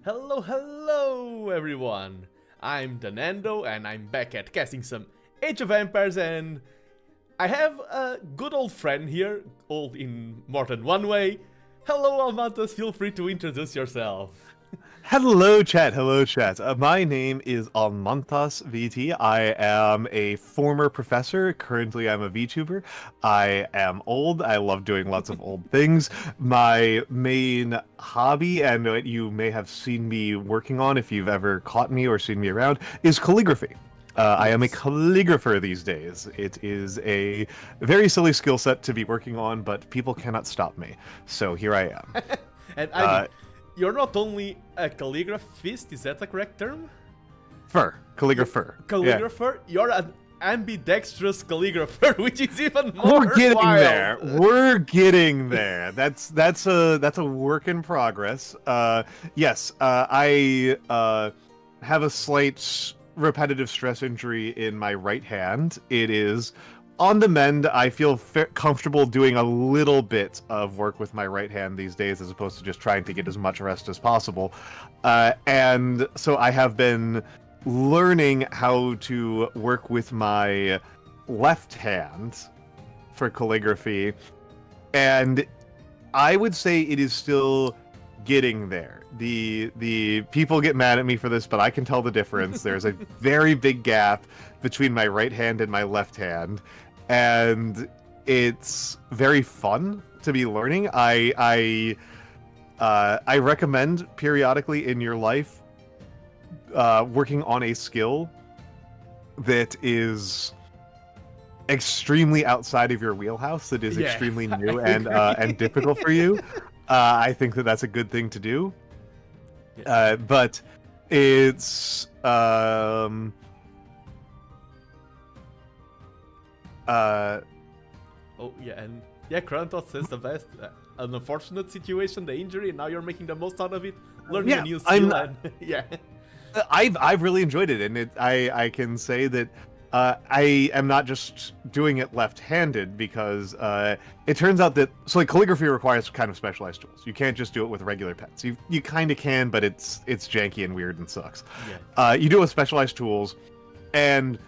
Hello everyone! I'm TheNando and I'm back at casting some Age of Empires, and I have a good old friend here, old in more than one way. Hello Almantas, feel free to introduce yourself. Hello chat, hello chat. My name is almantasvt. I am a former professor. Currently I'm a VTuber. I am old. I love doing lots of old things. My main hobby, and what you may have seen me working on if you've ever caught me or seen me around, is calligraphy. I am a calligrapher these days. It is a very silly skill set to be working on, but people cannot stop me. So here I am. And I mean, you're not only a calligraphist, is that a correct term? Calligrapher. Calligrapher? Yeah. You're an ambidextrous calligrapher, which is even more We're getting wild. there. We're getting there. That's a work in progress. Yes, I have a slight repetitive stress injury in my right hand. It is on the mend. I feel comfortable doing a little bit of work with my right hand these days, as opposed to just trying to get as much rest as possible. And so I have been learning how to work with my left hand for calligraphy, and I would say it is still getting there. The people get mad at me for this, but I can tell the difference. There's a very big gap between my right hand and my left hand, and it's very fun to be learning. I recommend periodically in your life working on a skill that is extremely outside of your wheelhouse, that is extremely new and difficult for you. I think that that's a good thing to do. But it's Oh yeah, and yeah, Krantos says the best. An unfortunate situation, the injury, and now you're making the most out of it, learning a new skill. Yeah, I've really enjoyed it, and I can say that I am not just doing it left-handed, because it turns out that like calligraphy requires kind of specialized tools. You can't just do it with regular pens. You kind of can, but it's janky and weird and sucks. Yeah. You do it with specialized tools, and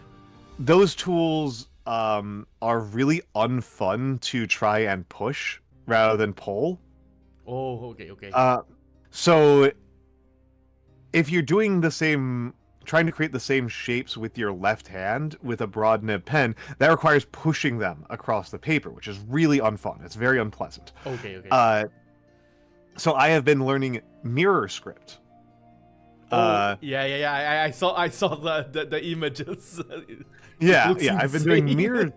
those tools are really unfun to try and push rather than pull. Oh, okay. So if you're doing the same, trying to create the same shapes with your left hand with a broad nib pen, that requires pushing them across the paper, which is really unfun. It's very unpleasant. Okay. So I have been learning mirror script. Yeah. I saw the images. Yeah. I've been doing mirror,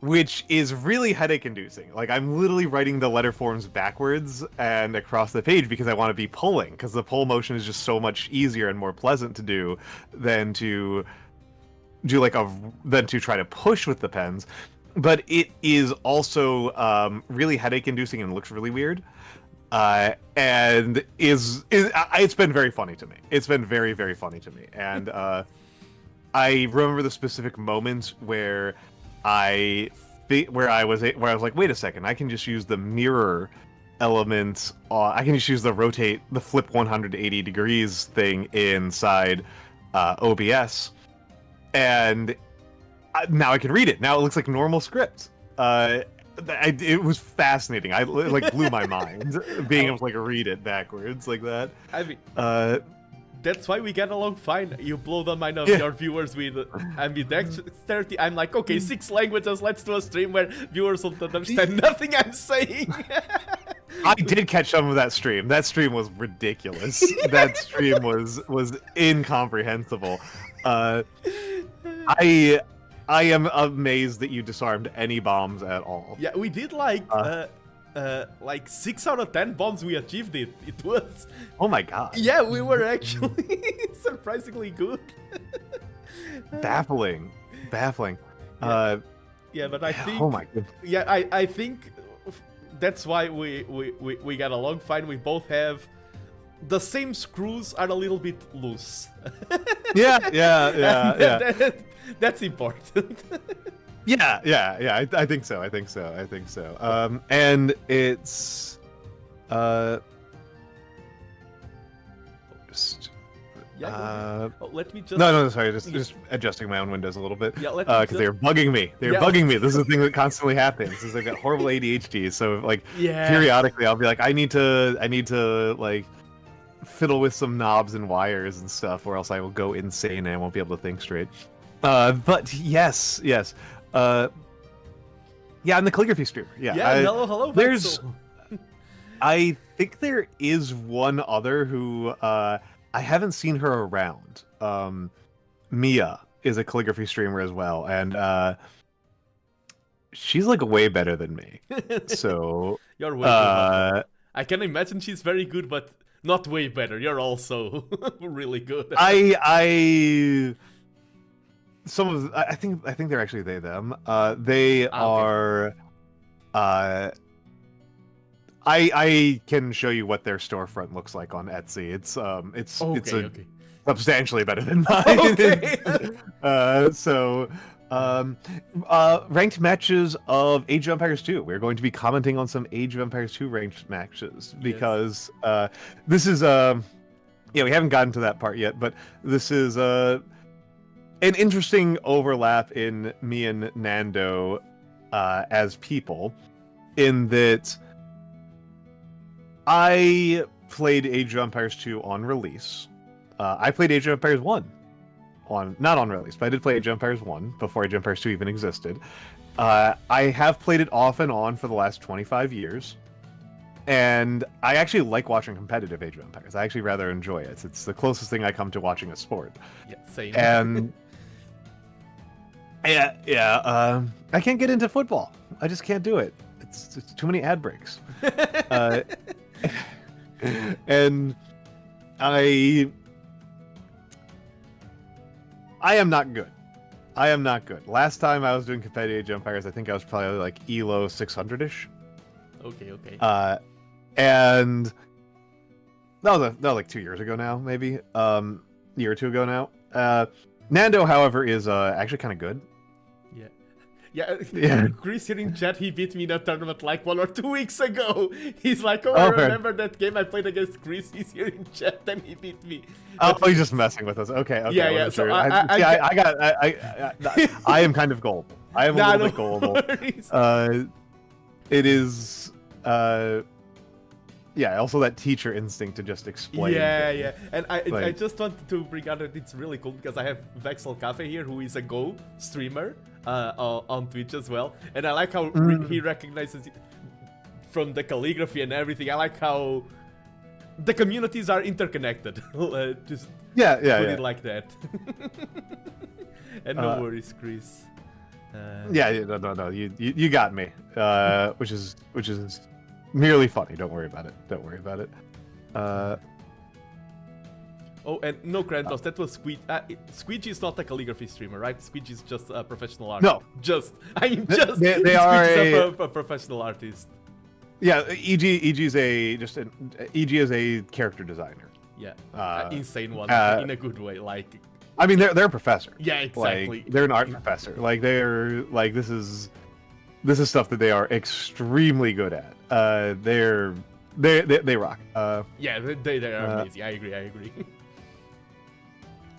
which is really headache-inducing. Like, I'm literally writing the letter forms backwards and across the page because I want to be pulling, because the pull motion is just so much easier and more pleasant to do than to do than to try to push with the pens. But it is also really headache-inducing and looks really weird. And it's been very funny to me. It's been very, very funny to me. And I remember the specific moments where I was like, wait a second, I can just use the mirror element. I can just use the flip 180 degrees thing inside OBS, and now I can read it. Now it looks like normal script. it was fascinating. I like blew my mind being able to like read it backwards like that. I mean, Uh, that's why we get along fine. You blow the mind of your viewers with ambidexterity. I'm like, okay, 6 languages. Let's do a stream where viewers don't understand nothing I'm saying. I did catch some of that stream. That stream was ridiculous. That stream was incomprehensible. I am amazed that you disarmed any bombs at all. Yeah, we did like 6 out of 10 bombs. We achieved it. It was. Oh my god. Yeah, we were actually surprisingly good. Baffling. Yeah, but I think. Oh my god. Yeah, I think that's why we got along fine. We both have the same screws are a little bit loose. Yeah. That's important. Yeah. I think so. And it's just let me just. No, sorry, just adjusting my own windows a little bit. Yeah, because they're bugging me. They're bugging me. This is a thing that constantly happens. Is I've got horrible ADHD, so like periodically I'll be like, I need to like fiddle with some knobs and wires and stuff, or else I will go insane and I won't be able to think straight. But yes. Yeah, and the calligraphy streamer. Yeah. Hello. There's, I think there is one other who I haven't seen her around. Mia is a calligraphy streamer as well, and she's like way better than me. So you're way good. I can imagine she's very good, but not way better. You're also really good. I think they're actually they them. They are. I can show you what their storefront looks like on Etsy. It's substantially better than mine. Okay. Ranked matches of Age of Empires 2. We're going to be commenting on some Age of Empires 2 ranked matches because this is we haven't gotten to that part yet, but this is an interesting overlap in me and Nando as people, in that I played Age of Empires 2 on release. I played Age of Empires 1 not on release, but I did play Age of Empires 1 before Age of Empires 2 even existed. I have played it off and on for the last 25 years, and I actually like watching competitive Age of Empires. I actually rather enjoy it. It's the closest thing I come to watching a sport. Yeah, same. And I can't get into football. I just can't do it. It's too many ad breaks. And I am not good. Last time I was doing competitive Age of Empires, I think I was probably like ELO 600-ish. Okay. And that was like 2 years ago now, maybe. Year or two ago now. Nando, however, is actually kind of good. Yeah. Chris here in chat, he beat me in a tournament like 1 or 2 weeks ago. He's like, I remember that game I played against Chris. He's here in chat and he beat me. He's just messing with us. Okay. Yeah. So sure. I am kind of gullible. I am a little bit gullible. It is. Also that teacher instinct to just explain. Yeah. And I just wanted to bring out that it's really cool because I have Vexel Cafe here, who is a Go streamer on Twitch as well. And I like how he recognizes it from the calligraphy and everything. I like how the communities are interconnected. Just put it like that. And no worries, Chris. No. You got me. Which is merely funny. Don't worry about it. Oh, and no, Kratos, that was Squeegee. Squeegee is not a calligraphy streamer, right? Squeegee is just a professional artist. No. They are a professional artist. Yeah, EG is a character designer. Yeah, insane one, in a good way. Like, I mean, they're a professor. Yeah, exactly. Like, they're an art professor. Like, they're like this is stuff that they are extremely good at. They rock. Yeah, they are amazing. I agree.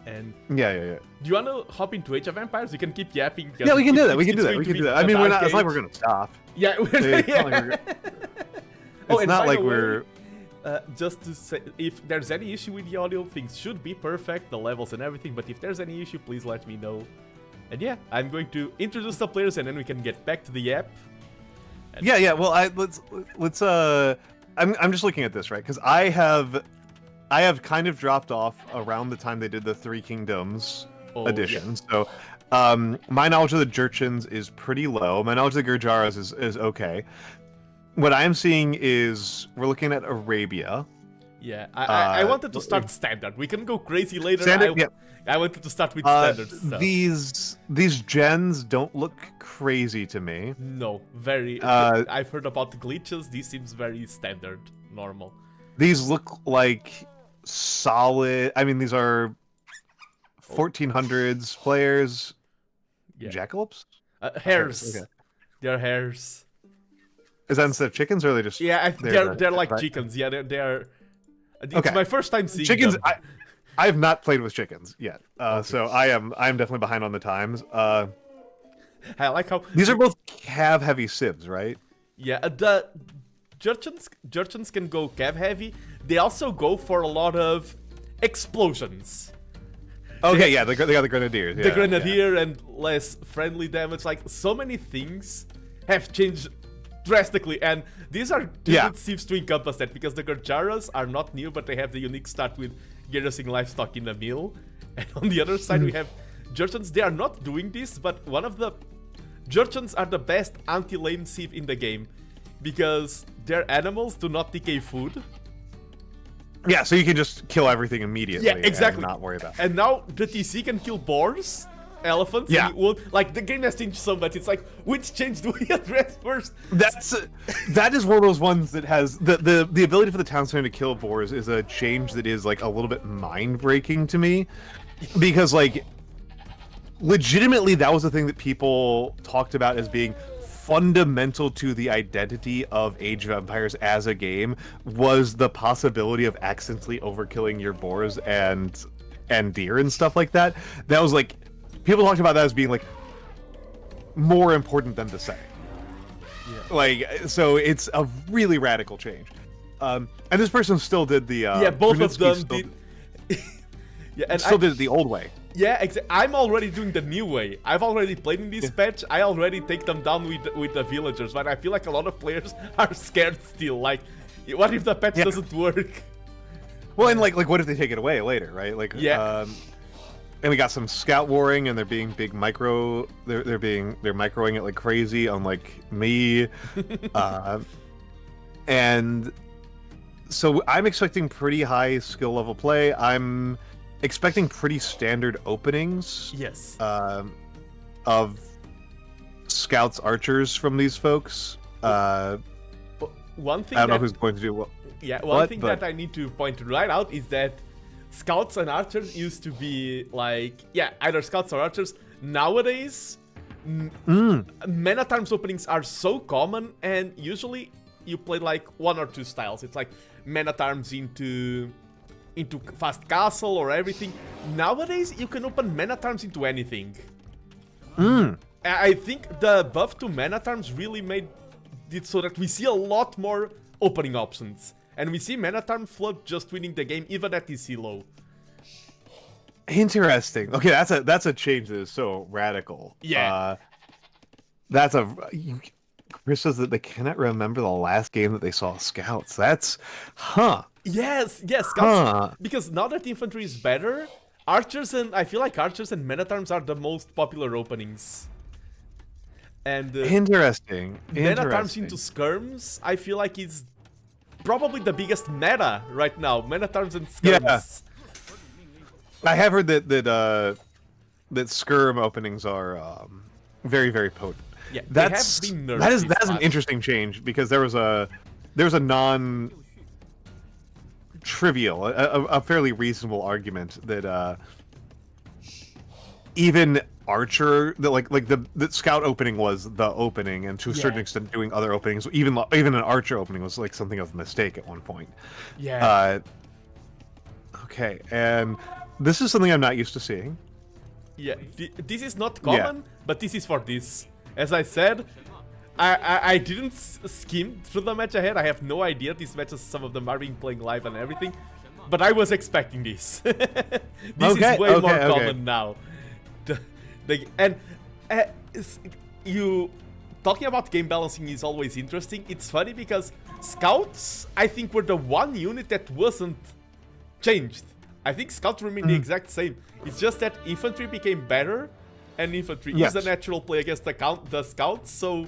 And yeah. do you want to hop into Age of Empires? We can keep yapping. Yeah, we can do that. We can do that. I mean, we're not. It's like we're gonna stop. Yeah. It's not like we're. Just to say, if there's any issue with the audio, things should be perfect, the levels and everything. But if there's any issue, please let me know. And yeah, I'm going to introduce the players, and then we can get back to the app. And Yeah. Well, let's. I'm just looking at this, right? Because I have kind of dropped off around the time they did the Three Kingdoms edition. Yeah. So, my knowledge of the Jurchens is pretty low. My knowledge of the Gurjaras is okay. What I'm seeing is we're looking at Arabia. Yeah, I wanted to start standard. We can go crazy later. Standard, yeah. I wanted to start with standard stuff. These gens don't look crazy to me. No, very. I've heard about the glitches. This seems very standard, normal. These look like solid. I mean, these are 1400s players. Yeah. Jackalopes? Hares. Okay. They're hares. Is that instead of chickens, or are they just? Yeah, they're like right? chickens. Yeah, they're. It's Okay. my first time seeing Chickens. them. I have not played with chickens yet, Okay. so I'm definitely behind on the times. I like how These are both cav heavy civs, right? Yeah, the Jurchens can go cav heavy. They also go for a lot of explosions. Okay, yeah, they got the grenadiers. The grenadier and less friendly damage. Like, so many things have changed drastically, and these are good civs to encompass that, because the Gurjaras are not new, but they have the unique start with garrisoning livestock in the mill. And on the other side, we have Jurchens. They are not doing this, but one of the Jurchens are the best anti-lane civ in the game, because their animals do not decay food. Yeah, so you can just kill everything immediately. Yeah, exactly. And not worry about it. And now the TC can kill boars, elephants. Yeah. Like, the game has changed so much. It's like, which change do we address first? That is one of those ones that has the ability for the town center to kill boars is a change that is like a little bit mind breaking to me, because like legitimately that was the thing that people talked about as being fundamental to the identity of Age of Empires as a game, was the possibility of accidentally overkilling your boars and deer and stuff like that. That was like, people talked about that as being like more important than the setting. Yeah. Like, so it's a really radical change. And this person still did the both of them did. Yeah, and did it the old way. Yeah, I'm already doing the new way. I've already played in this patch. I already take them down with the villagers, but I feel like a lot of players are scared still. Like, what if the patch doesn't work? Well, and like what if they take it away later, right? Like, and we got some scout warring, and they're being big micro. They're microing it like crazy, unlike me. And so I'm expecting pretty high skill level play. I'm expecting pretty standard openings. Yes. Of scouts, archers from these folks. One thing I don't know who's going to do what. Yeah, one thing that I need to point right out is that scouts and archers used to be like, either scouts or archers. Nowadays, men at arms openings are so common, and usually you play like one or two styles. It's like men at arms into fast castle or everything. Nowadays, you can open men at arms into anything. I think the buff to men at arms really made it so that we see a lot more opening options, and we see men at arms flood just winning the game even at DC low. Interesting. Okay, that's a change that is so radical. Yeah. Chris says that they cannot remember the last game that they saw scouts. That's Yes, scouts. Because now that infantry is better, I feel like archers and men at arms are the most popular openings. And interesting. Men at arms into skirms, I feel like is probably the biggest meta right now. Men at arms and skirms. Yeah. I have heard that skirm openings are very, very potent. Yeah, that is an interesting change, because there was a non-trivial, a fairly reasonable argument that even archer, the scout opening was the opening, and to a certain extent doing other openings, even an archer opening was like something of a mistake at one point. Yeah. Okay, and This is something I'm not used to seeing. Yeah, this is not common, but this is for this. As I said, I didn't skim through the match ahead. I have no idea these matches, some of them are being playing live and everything. But I was expecting this. This is way more common now. You talking about game balancing is always interesting. It's funny because scouts, I think, were the one unit that wasn't changed. I think scouts remain the exact same. It's just that infantry became better, and infantry is a natural play against the scouts, so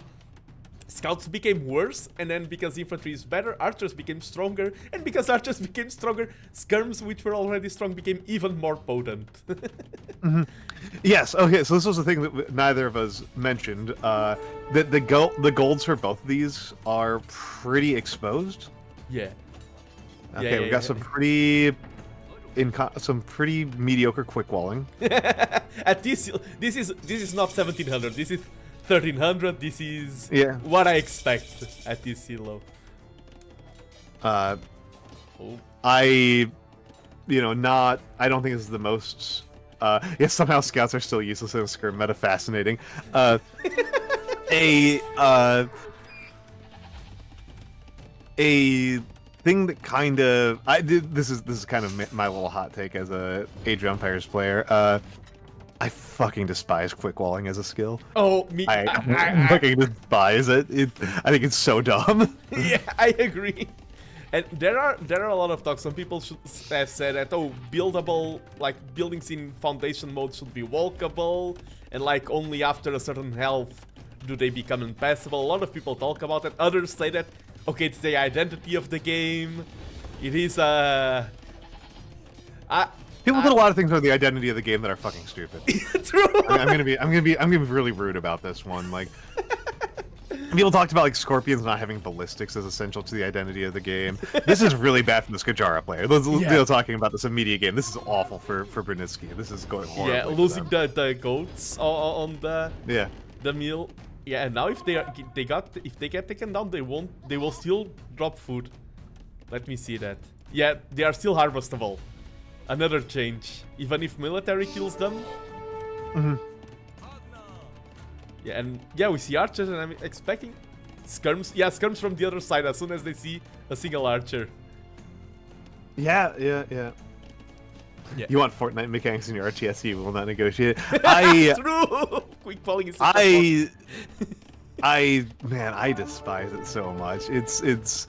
scouts became worse, and then because infantry is better, archers became stronger, and because archers became stronger, skirms, which were already strong, became even more potent. Yes, okay, so this was the thing that neither of us mentioned. That the golds for both of these are pretty exposed. Yeah. Okay, we got some pretty mediocre quick walling. At this is not 1700. This is 1300. This is what I expect at this elo. I don't think this is the most. Yes, somehow scouts are still useless in a skirm meta. Fascinating. A thing that kind of this is kind of my little hot take as a Age of Empires player. I fucking despise quick walling as a skill. Oh, me! I fucking despise it. I think it's so dumb. Yeah, I agree. And there are a lot of talks. Some people have said that buildable, like buildings in foundation mode should be walkable, and like only after a certain health do they become impassable. A lot of people talk about it. Others say that it's the identity of the game. It is people put a lot of things on the identity of the game that are fucking stupid. True. I'm gonna be really rude about this one. Like, people talked about like scorpions not having ballistics as essential to the identity of the game. This is really bad for the Skajara player. They're talking about this immediate game. This is awful for Brunitsky. This is going horribly. Yeah, losing the goats on the meal. Yeah, and now if they get taken down, they will still drop food. Let me see that. Yeah, they are still harvestable. Another change. Even if military kills them. Yeah, and we see archers, and I'm expecting skirms. Yeah, skirms from the other side as soon as they see a single archer. Yeah. You want Fortnite mechanics in your RTS, you will not negotiate. True. Quick falling is I despise it so much. It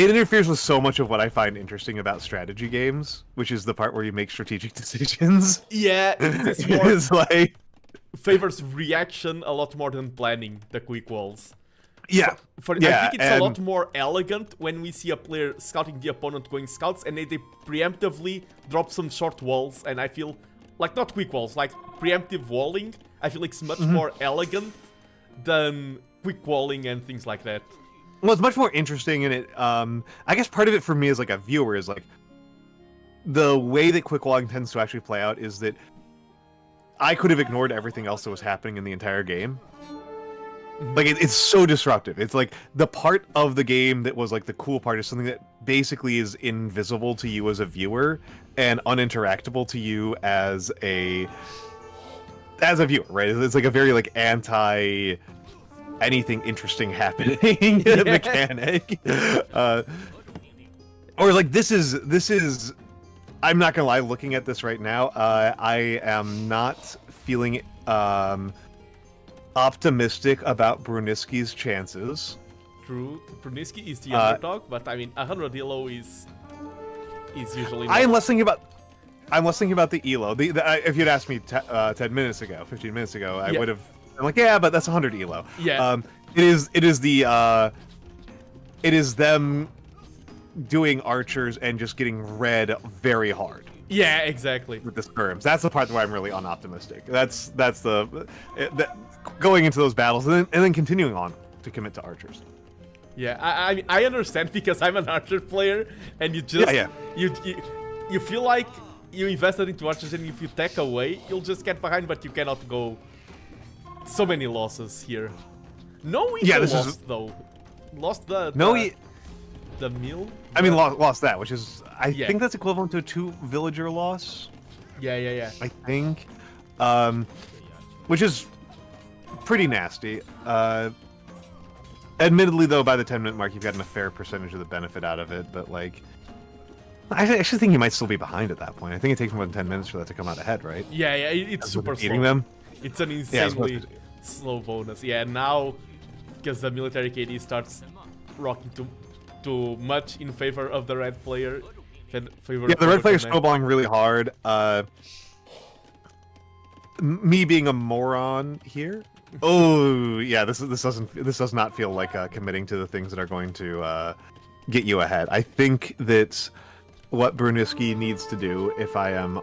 interferes with so much of what I find interesting about strategy games, which is the part where you make strategic decisions. Yeah, it's like favors reaction a lot more than planning the quick walls. Yeah. I think it's a lot more elegant when we see a player scouting the opponent going scouts and they preemptively drop some short walls, and I feel like not quick walls, like preemptive walling. I feel it's much more elegant than quick walling and things like that. Well, it's much more interesting, and I guess part of it for me as like a viewer is like the way that quick walling tends to actually play out is that I could have ignored everything else that was happening in the entire game. Like it's so disruptive. It's like the part of the game that was like the cool part is something that basically is invisible to you as a viewer and uninteractable to you as a viewer, right? It's like a very like anti anything interesting happening mechanic. Or like this is I'm not gonna lie, looking at this right now, I am not feeling optimistic about Brunitsky's chances. True, Brunitsky is the underdog, but I mean 100 elo is usually not. I'm less thinking about the elo. If you'd asked me 10 minutes ago, 15 minutes ago, I would have. I'm like, yeah, but that's 100 elo. Yeah. It is them doing archers and just getting red very hard. Yeah, exactly. With the skirms, that's the part where I'm really unoptimistic. That's going into those battles and then continuing on to commit to archers. Yeah, I understand because I'm an archer player, and you just you feel like you invested into archers, and if you tech away, you'll just get behind, but you cannot go. So many losses here. No, lost though. Lost the meal. I mean, lost that, which is I Yeah. think that's equivalent to a 2 villager loss. Yeah. I think, which is pretty nasty. Admittedly, though, by the 10-minute mark, you've gotten a fair percentage of the benefit out of it. But like, I actually think you might still be behind at that point. I think it takes more than 10 minutes for that to come out ahead, right? Yeah, it's super slow. Eating them. It's an insanely slow bonus. Yeah, now because the military KD starts rocking too much in favor of the red player. Yeah, the red player's snowballing really hard. Me being a moron here. Oh yeah, this does not feel like committing to the things that are going to get you ahead. I think that what Bruniski needs to do, if I am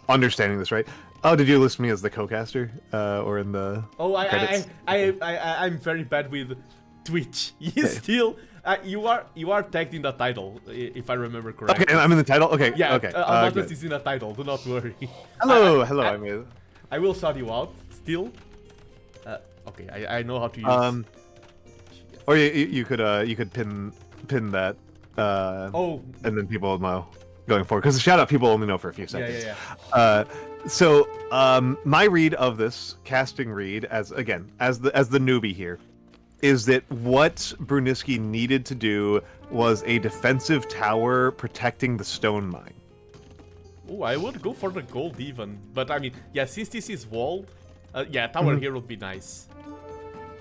understanding this right. Oh, did you list me as the co-caster or in the? Oh, credits? I'm very bad with Twitch. You still. You are tagged in the title, if I remember correctly. Okay, I'm in the title. Okay. Yeah. Okay. Almantas is in the title. Do not worry. Hello. I will shout you out still. Okay, I know how to use. Or you could pin that. Oh. And then people will know going forward, because the shout out people only know for a few seconds. Yeah. So my read of this casting read as the newbie here is that what Bruniski needed to do was a defensive tower protecting the stone mine. Oh, I would go for the gold even, but I mean, yeah, since this is walled, tower here would be nice.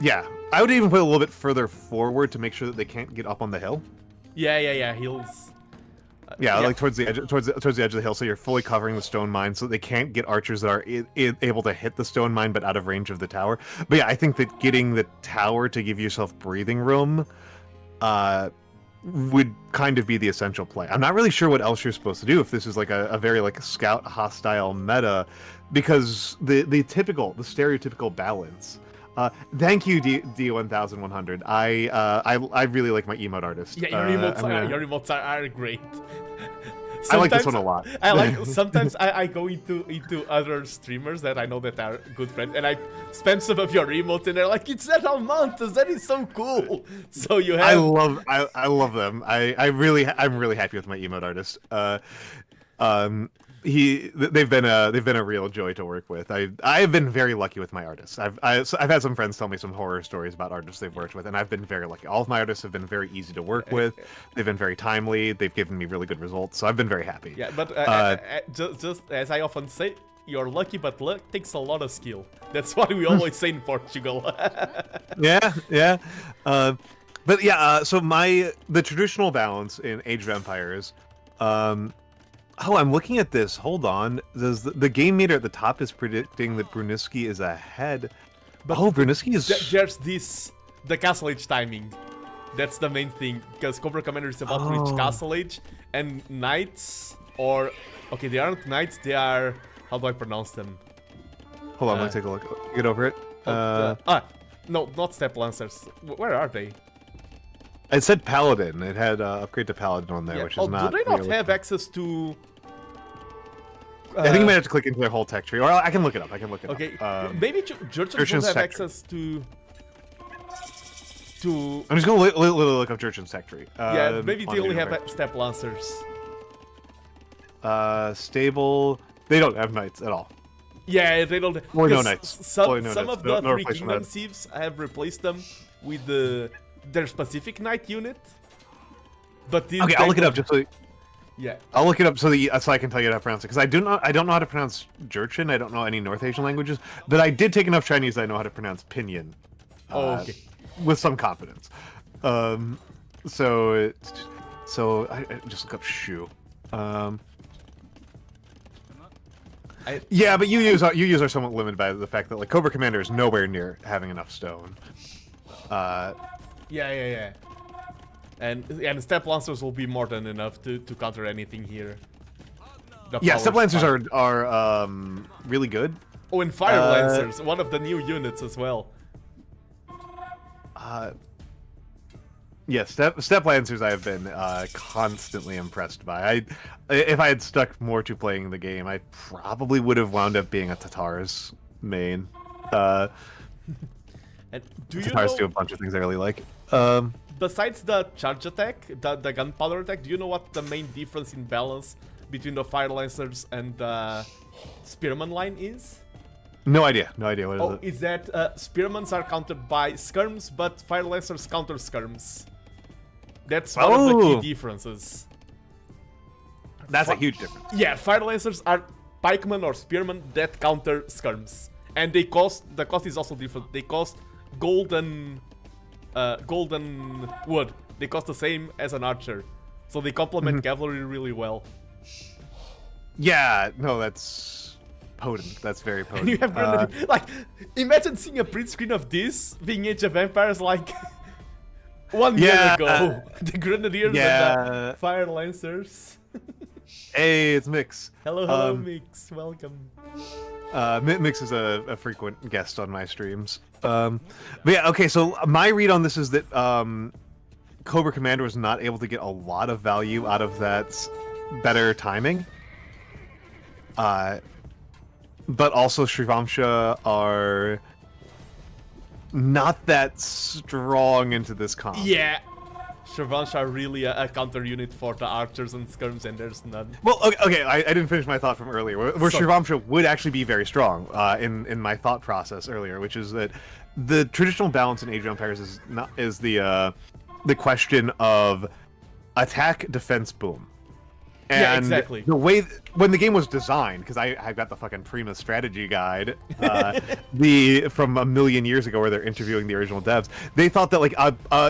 Yeah, I would even put a little bit further forward to make sure that they can't get up on the hill. Yeah, hills. Like towards the edge of the hill, so you're fully covering the stone mine, so they can't get archers that are able to hit the stone mine, but out of range of the tower. But yeah, I think that getting the tower to give yourself breathing room, would kind of be the essential play. I'm not really sure what else you're supposed to do if this is like a very like scout hostile meta, because the stereotypical balance. Thank you, D1100. I really like my emote artist. Yeah, your emotes are great. I like this one a lot. Sometimes I go into other streamers that I know that are good friends, and I spam some of your emotes, and they're like, "It's that Almantas, that is so cool." So you have. I love them. I'm really happy with my emote artist. They've been a real joy to work with. I've been very lucky with my artists. I've had some friends tell me some horror stories about artists they've worked with, and I've been very lucky. All of my artists have been very easy to work with. They've been very timely. They've given me really good results, so I've been very happy. Yeah, but just as I often say, you're lucky, but luck takes a lot of skill. That's what we always say in Portugal. Yeah. But yeah, so the traditional balance in Age of Empires. Oh, I'm looking at this. Hold on. The game meter at the top is predicting that Bruniski is ahead. But Bruniski is... There's the Castle Age timing. That's the main thing, because Cobra Commander is about to reach Castle Age, and Knights, or... Okay, they aren't Knights, they are... How do I pronounce them? Hold on, let me take a look. Get over it. No, not Step Lancers. Where are they? It said Paladin. It had upgrade to Paladin on there, which is not... Do they not have access to... I think you might have to click into their whole tech tree, or I can look it up. Okay, maybe Jurchens don't have access to... I'm just gonna look up Jurchen's tech tree. Yeah, maybe they only have Step Lancers. Stable... They don't have knights at all. Yeah, they don't... Or no knights. Some of the Three Kingdom Thieves have replaced them with their specific knight unit. But okay, I'll look it up just so... Yeah. I'll look it up so I can tell you how to pronounce it, because I don't know how to pronounce Jurchen. I don't know any North Asian languages, but I did take enough Chinese that I know how to pronounce pinyin. Okay. With some confidence. So I just look up shoe. Yeah, but you use are somewhat limited by the fact that like Cobra Commander is nowhere near having enough stone. Yeah. And Step Lancers will be more than enough to counter anything here. Yeah, Step Lancers are really good. Oh, and Fire Lancers, one of the new units as well. Yeah, Step Lancers I have been constantly impressed by. If I had stuck more to playing the game, I probably would have wound up being a Tatars main. And Tatars do a bunch of things I really like. besides the charge attack, the gunpowder attack, do you know what the main difference in balance between the Fire Lancers and the Spearman line is? No idea. No idea. What is it? Oh, is that Spearmans are countered by skirms, but Fire Lancers counter skirms. That's one of the key differences. That's a huge difference. Yeah, Fire Lancers are pikemen or spearmen that counter skirms. And the cost is also different. They cost golden wood. They cost the same as an archer. So they complement cavalry really well. Yeah, no, that's potent. That's very potent. And you have grenadier. Like, imagine seeing a print screen of this being Age of Empires like 1 year ago. The Grenadiers and the Fire Lancers. Hey, it's Mix. Hello, Mix. Welcome. Mix is a frequent guest on my streams. But yeah, okay, so my read on this is that Cobra Commander was not able to get a lot of value out of that better timing. But also Shrivamsha are not that strong into this comp. Yeah. Shrivamsha are really a counter unit for the archers and skirms, and there's none. Well, okay, I didn't finish my thought from earlier, where Shrivamsha would actually be very strong in my thought process earlier, which is that the traditional balance in Age of Empires is the question of attack, defense, boom. And yeah, exactly. The way when the game was designed, because I got the fucking Prima strategy guide, from a million years ago, where they're interviewing the original devs. They thought that like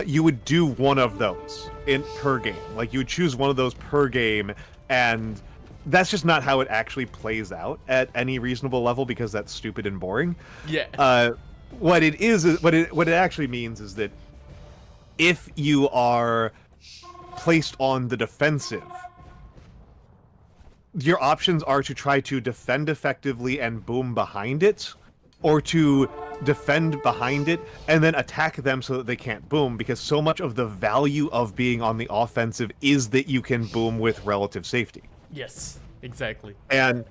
you would do one of those per game, like you would choose one of those per game, and that's just not how it actually plays out at any reasonable level, because that's stupid and boring. Yeah. What it actually means is that if you are placed on the defensive, your options are to try to defend effectively and boom behind it, or to defend behind it and then attack them so that they can't boom, because so much of the value of being on the offensive is that you can boom with relative safety. Yes, exactly. And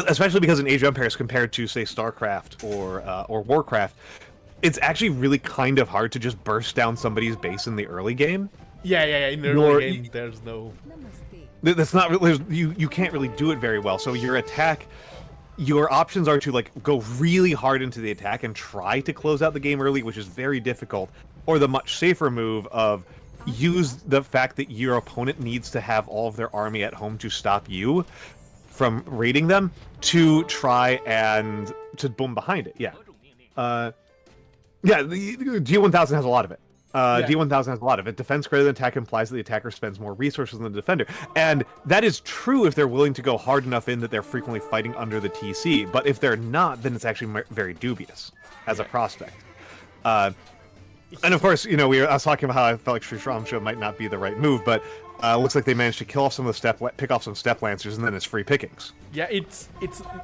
especially because in Age of Empires, compared to say StarCraft or Warcraft, it's actually really kind of hard to just burst down somebody's base in the early game. Yeah. In the early game, there's no. That's not really, you can't really do it very well. So your options are to like go really hard into the attack and try to close out the game early, which is very difficult, or the much safer move of use the fact that your opponent needs to have all of their army at home to stop you from raiding them to try and to boom behind it. Yeah. The D1000 has a lot of it. D1000 has a lot of it. Defense greater than attack implies that the attacker spends more resources than the defender. And that is true if they're willing to go hard enough in that they're frequently fighting under the TC. But if they're not, then it's actually very dubious as a prospect. And of course, I was talking about how I felt like Shrivamsha might not be the right move, but looks like they managed to kill off some of the pick off some step lancers, and then it's free pickings. Yeah,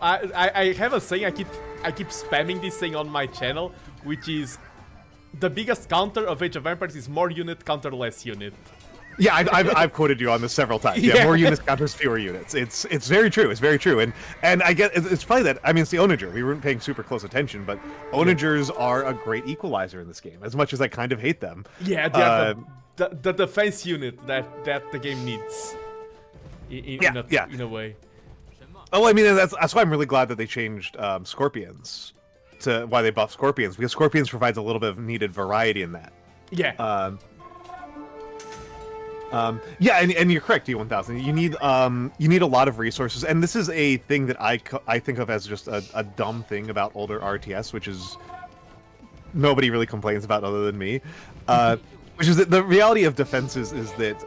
I have a saying, I keep spamming this thing on my channel, which is the biggest counter of Age of Empires is more unit counter less unit. Yeah, I've quoted you on this several times. Yeah, more units counters fewer units. It's very true. It's very true. And I get it's probably that. I mean, it's the onager. We weren't paying super close attention, but onagers are a great equalizer in this game. As much as I kind of hate them. Yeah, they are the defense unit that the game needs. In a way. Oh, I mean, that's why I'm really glad that they changed Scorpions to why they buff Scorpions, because Scorpions provides a little bit of needed variety in that. Yeah. Yeah, and you're correct, D1000. You need a lot of resources, and this is a thing that I think of as just a dumb thing about older RTS, which is nobody really complains about other than me. Which is that the reality of defenses is that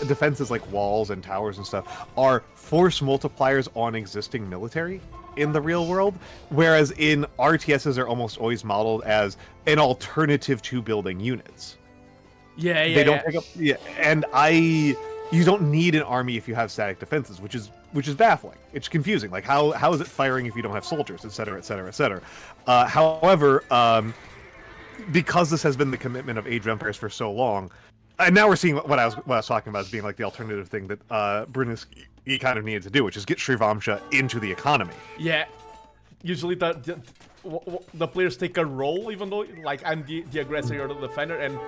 defenses like walls and towers and stuff are force multipliers on existing military in the real world, whereas in RTSs are almost always modeled as an alternative to building units. They don't pick up. Yeah, and you don't need an army if you have static defenses, which is baffling. It's confusing. Like how is it firing if you don't have soldiers, etc., etc., etc. However, because this has been the commitment of Age of Empires for so long, and now we're seeing what I was talking about as being like the alternative thing that Bruniski kind of needed to do, which is get Shrivamsha into the economy. Yeah, usually the players take a role, even though like I'm the aggressor, you're the defender, and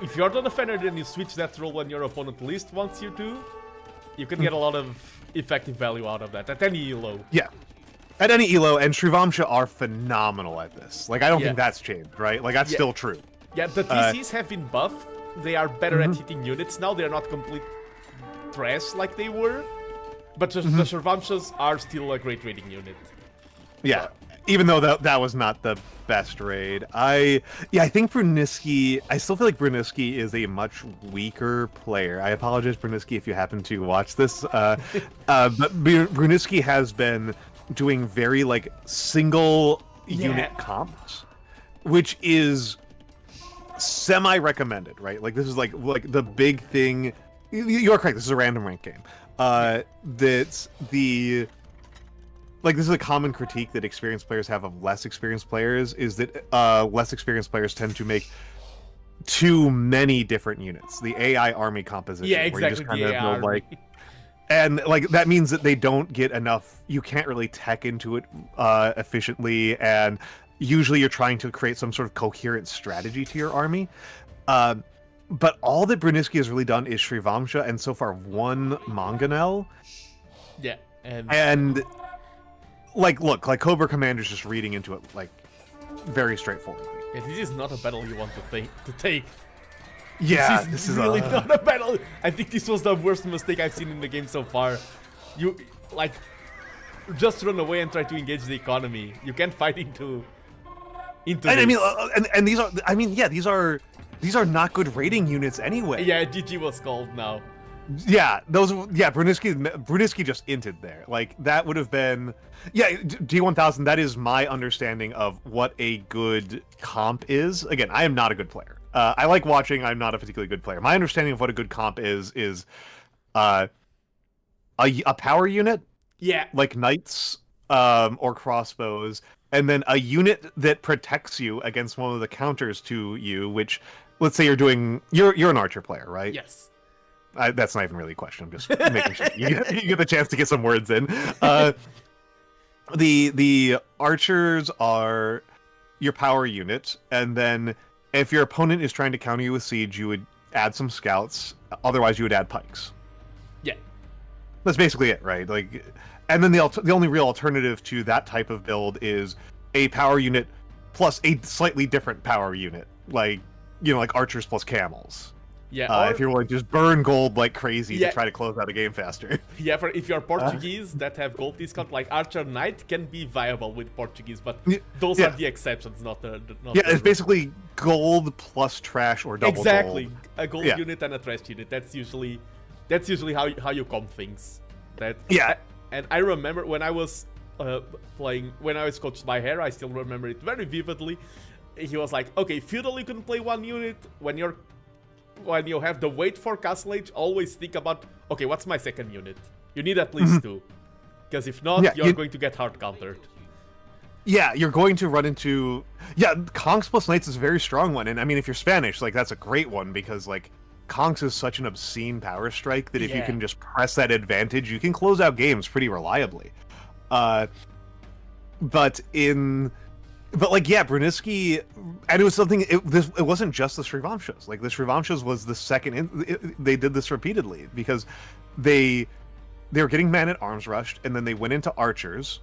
if you're the defender, then you switch that role when your opponent least wants you to. You can get a lot of effective value out of that at any elo. Yeah. At any elo, and Shrivamsha are phenomenal at this. Like, I don't think that's changed, right? Like, that's still true. Yeah, the TCs have been buffed. They are better at hitting units now. They're not complete trash like they were. But the Shrivamshas are still a great raiding unit. Yeah. Even though that was not the best raid. I think Bruniski, I still feel like Bruniski is a much weaker player. I apologize, Bruniski, if you happen to watch this. But Bruniski has been doing very, like, single unit comps, which is semi-recommended, right? Like, this is, like the big thing. You're correct, this is a random rank game. That's the... Like, this is a common critique that experienced players have of less experienced players, is that less experienced players tend to make too many different units. The AI army composition. Yeah, exactly. Where you just kind of build, like, and, like, that means that they don't get enough... You can't really tech into it efficiently, and usually you're trying to create some sort of coherent strategy to your army. But all that Bruniski has really done is Shrivamsha, and so far one Mangonel. Yeah, and like, look, like, Cobra Commander's just reading into it, like, very straightforwardly. Yeah, this is not a battle you want to take. Yeah, this is really not a battle. I think this was the worst mistake I've seen in the game so far. You, like, just run away and try to engage the economy. You can't fight into and this. I mean, and these are, I mean, yeah, these are not good raiding units anyway. Yeah, GG was called now. Yeah, Bruniski just inted there. Like, that would have been... Yeah, D1000, that is my understanding of what a good comp is. Again, I am not a good player. I like watching, I'm not a particularly good player. My understanding of what a good comp is a power unit. Yeah. Like knights or crossbows, and then a unit that protects you against one of the counters to you, which, let's say you're an archer player, right? Yes. That's not even really a question. I'm just making sure you get the chance to get some words in. The archers are your power unit, and then if your opponent is trying to counter you with siege, you would add some scouts. Otherwise, you would add pikes. Yeah, that's basically it, right? Like, and then the only real alternative to that type of build is a power unit plus a slightly different power unit, like, you know, like archers plus camels. Yeah, if you're willing to just burn gold like crazy to try to close out a game faster. Yeah, if you're Portuguese that have gold discount, like Archer Knight can be viable with Portuguese, but those are the exceptions, not the it's basically gold plus trash or double exactly. gold. A gold unit and a trash unit. That's usually how you comp things. And I remember when I was playing, when I was coached by Hera, I still remember it very vividly. He was like, okay, feudal you can play one unit. When you have the wait for Castle Age, always think about, okay, what's my second unit? You need at least two. Because if not, you're going to get hard countered. Yeah, you're going to run into... Yeah, Conks plus Knights is a very strong one. And I mean, if you're Spanish, like, that's a great one, because, like, Conks is such an obscene power strike that if you can just press that advantage, you can close out games pretty reliably. But like, yeah, Bruniski, and it was something, it wasn't just the Shrivamshas. Like, the Shrivamshas was the second, they did this repeatedly, because they were getting man-at-arms rushed, and then they went into archers,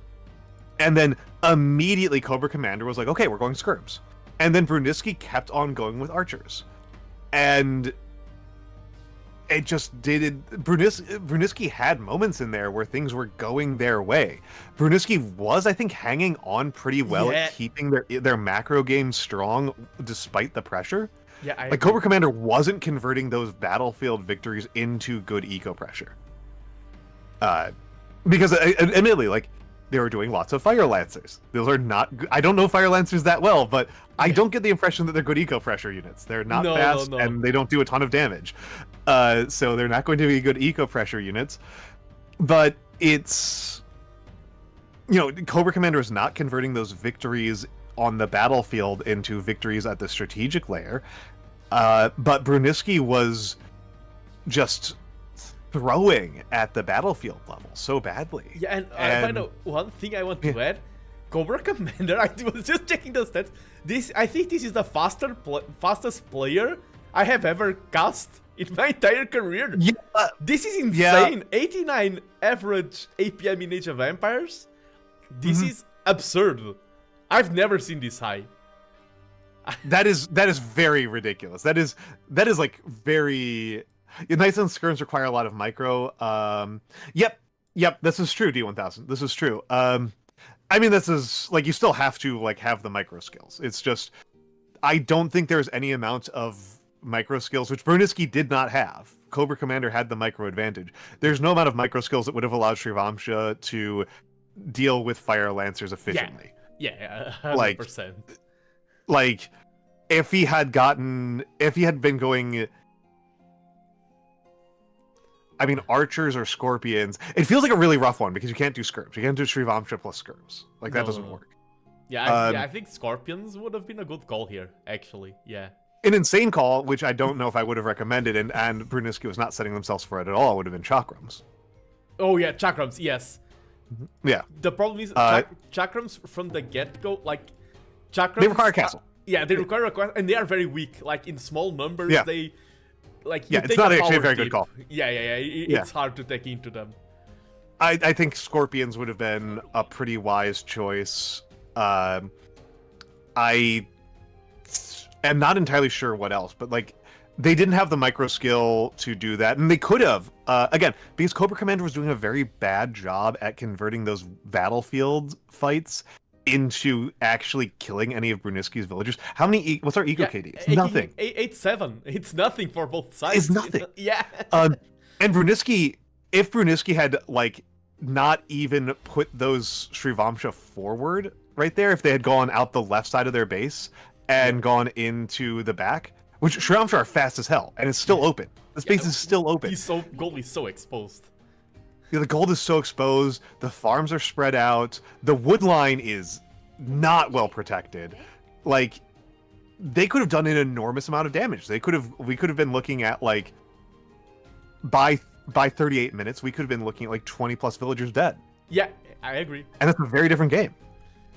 and then immediately Cobra Commander was like, okay, we're going Scurbs. And then Bruniski kept on going with archers. And it just did. Bruniski had moments in there where things were going their way. Bruniski was, I think, hanging on pretty well at keeping their macro game strong despite the pressure. Yeah, like Cobra Commander wasn't converting those battlefield victories into good eco pressure. Because admittedly, like, they were doing lots of Fire Lancers. Those are not. I don't know Fire Lancers that well, but I don't get the impression that they're good eco pressure units. They're not fast, and they don't do a ton of damage. So they're not going to be good eco pressure units. But it's, you know, Cobra Commander is not converting those victories on the battlefield into victories at the strategic layer. But Bruniski was just throwing at the battlefield level so badly. Yeah, and I know one thing I want to add. Cobra Commander, I was just checking the stats. I think this is the fastest player I have ever cast in my entire career. Yeah, This is insane. 89 average APM in Age of Empires. This is absurd. I've never seen this high. that is very ridiculous. That is like very. Knights and Skirms require a lot of micro. Yep, this is true. D1000, this is true. I mean, this is like you still have to like have the micro skills. It's just I don't think there's any amount of micro skills which Bruniski did not have. Cobra Commander had the micro advantage. There's no amount of micro skills that would have allowed Shrivamsha to deal with Fire Lancers efficiently. Yeah, 100%. Like if he had been going, I mean, archers or scorpions, it feels like a really rough one because you can't do skirms. You can't do Shrivamsha plus skirms. Like that doesn't work. Yeah, I think scorpions would have been a good call here, actually. Yeah. An insane call, which I don't know if I would have recommended, and Bruniski was not setting themselves for it at all, would have been chakrams. Oh yeah, chakrams, yes. Yeah. The problem is chakrams from the get-go, like chakrams. They require a castle. Yeah, they require a castle, and they are very weak. Like in small numbers, they like. Yeah, it's not actually a very good call. Yeah. It's hard to take into them. I think scorpions would have been a pretty wise choice. I am not entirely sure what else, but like they didn't have the micro skill to do that, and they could have. Again, because Cobra Commander was doing a very bad job at converting those battlefield fights into actually killing any of Bruniski's villagers. How many? What's our eco KD? It's nothing. 8-7. It's nothing for both sides. It's nothing. Yeah. And Bruniski, if Bruniski had like not even put those Shrivamsha forward right there, if they had gone out the left side of their base and gone into the back, which Shrivamsha are fast as hell, and it's still open. The space is still open. Gold is so exposed. Yeah, the gold is so exposed. The farms are spread out. The wood line is not well protected. Like, they could have done an enormous amount of damage. We could have been looking at like by 38 minutes, we could have been looking at like 20 plus villagers dead. Yeah, I agree. And that's a very different game.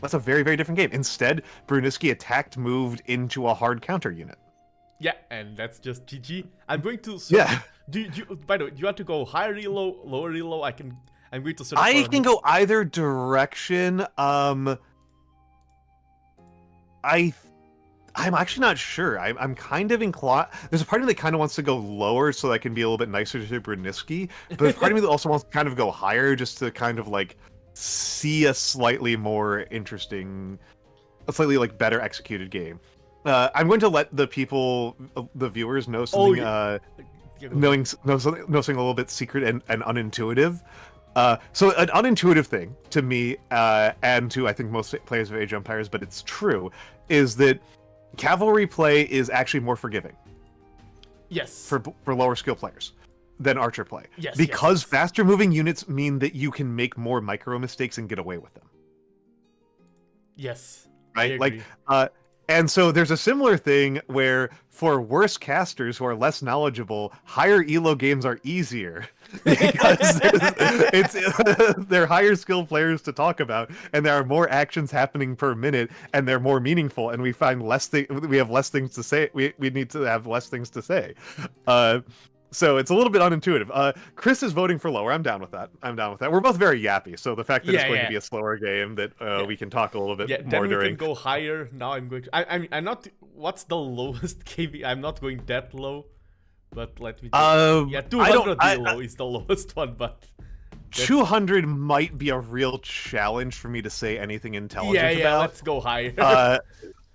That's a very, very different game. Instead, Bruniski attacked, moved into a hard counter unit. Yeah, and that's just GG. I'm going to. By the way, do you want to go higher elo, lower elo? I'm going to search. I can go either direction. I'm actually not sure. I'm kind of inclined. There's a part of me that kind of wants to go lower so that I can be a little bit nicer to Bruniski. But there's part of me that also wants to kind of go higher just to kind of like see a slightly more interesting, a slightly like better executed game. I'm going to let the people, the viewers, know something. Knowing something a little bit secret and unintuitive. So an unintuitive thing to me, and to I think most players of Age of Empires, but it's true, is that cavalry play is actually more forgiving. Yes. For lower skill players than archer play. Yes. Because faster moving units mean that you can make more micro mistakes and get away with them. Yes. Right? Like and so there's a similar thing where for worse casters who are less knowledgeable, higher elo games are easier because they're higher skill players to talk about, and there are more actions happening per minute, and they're more meaningful, and we find we have less things to say. We need to have less things to say. So it's a little bit unintuitive. Chris is voting for lower. I'm down with that. We're both very yappy, so the fact that it's going to be a slower game, that we can talk a little bit more during. Then we can go higher. Now I'm going to... I'm not... What's the lowest KB? I'm not going that low, but let me... 200 low is the lowest one, but... 200 might be a real challenge for me to say anything intelligent about. Let's go higher.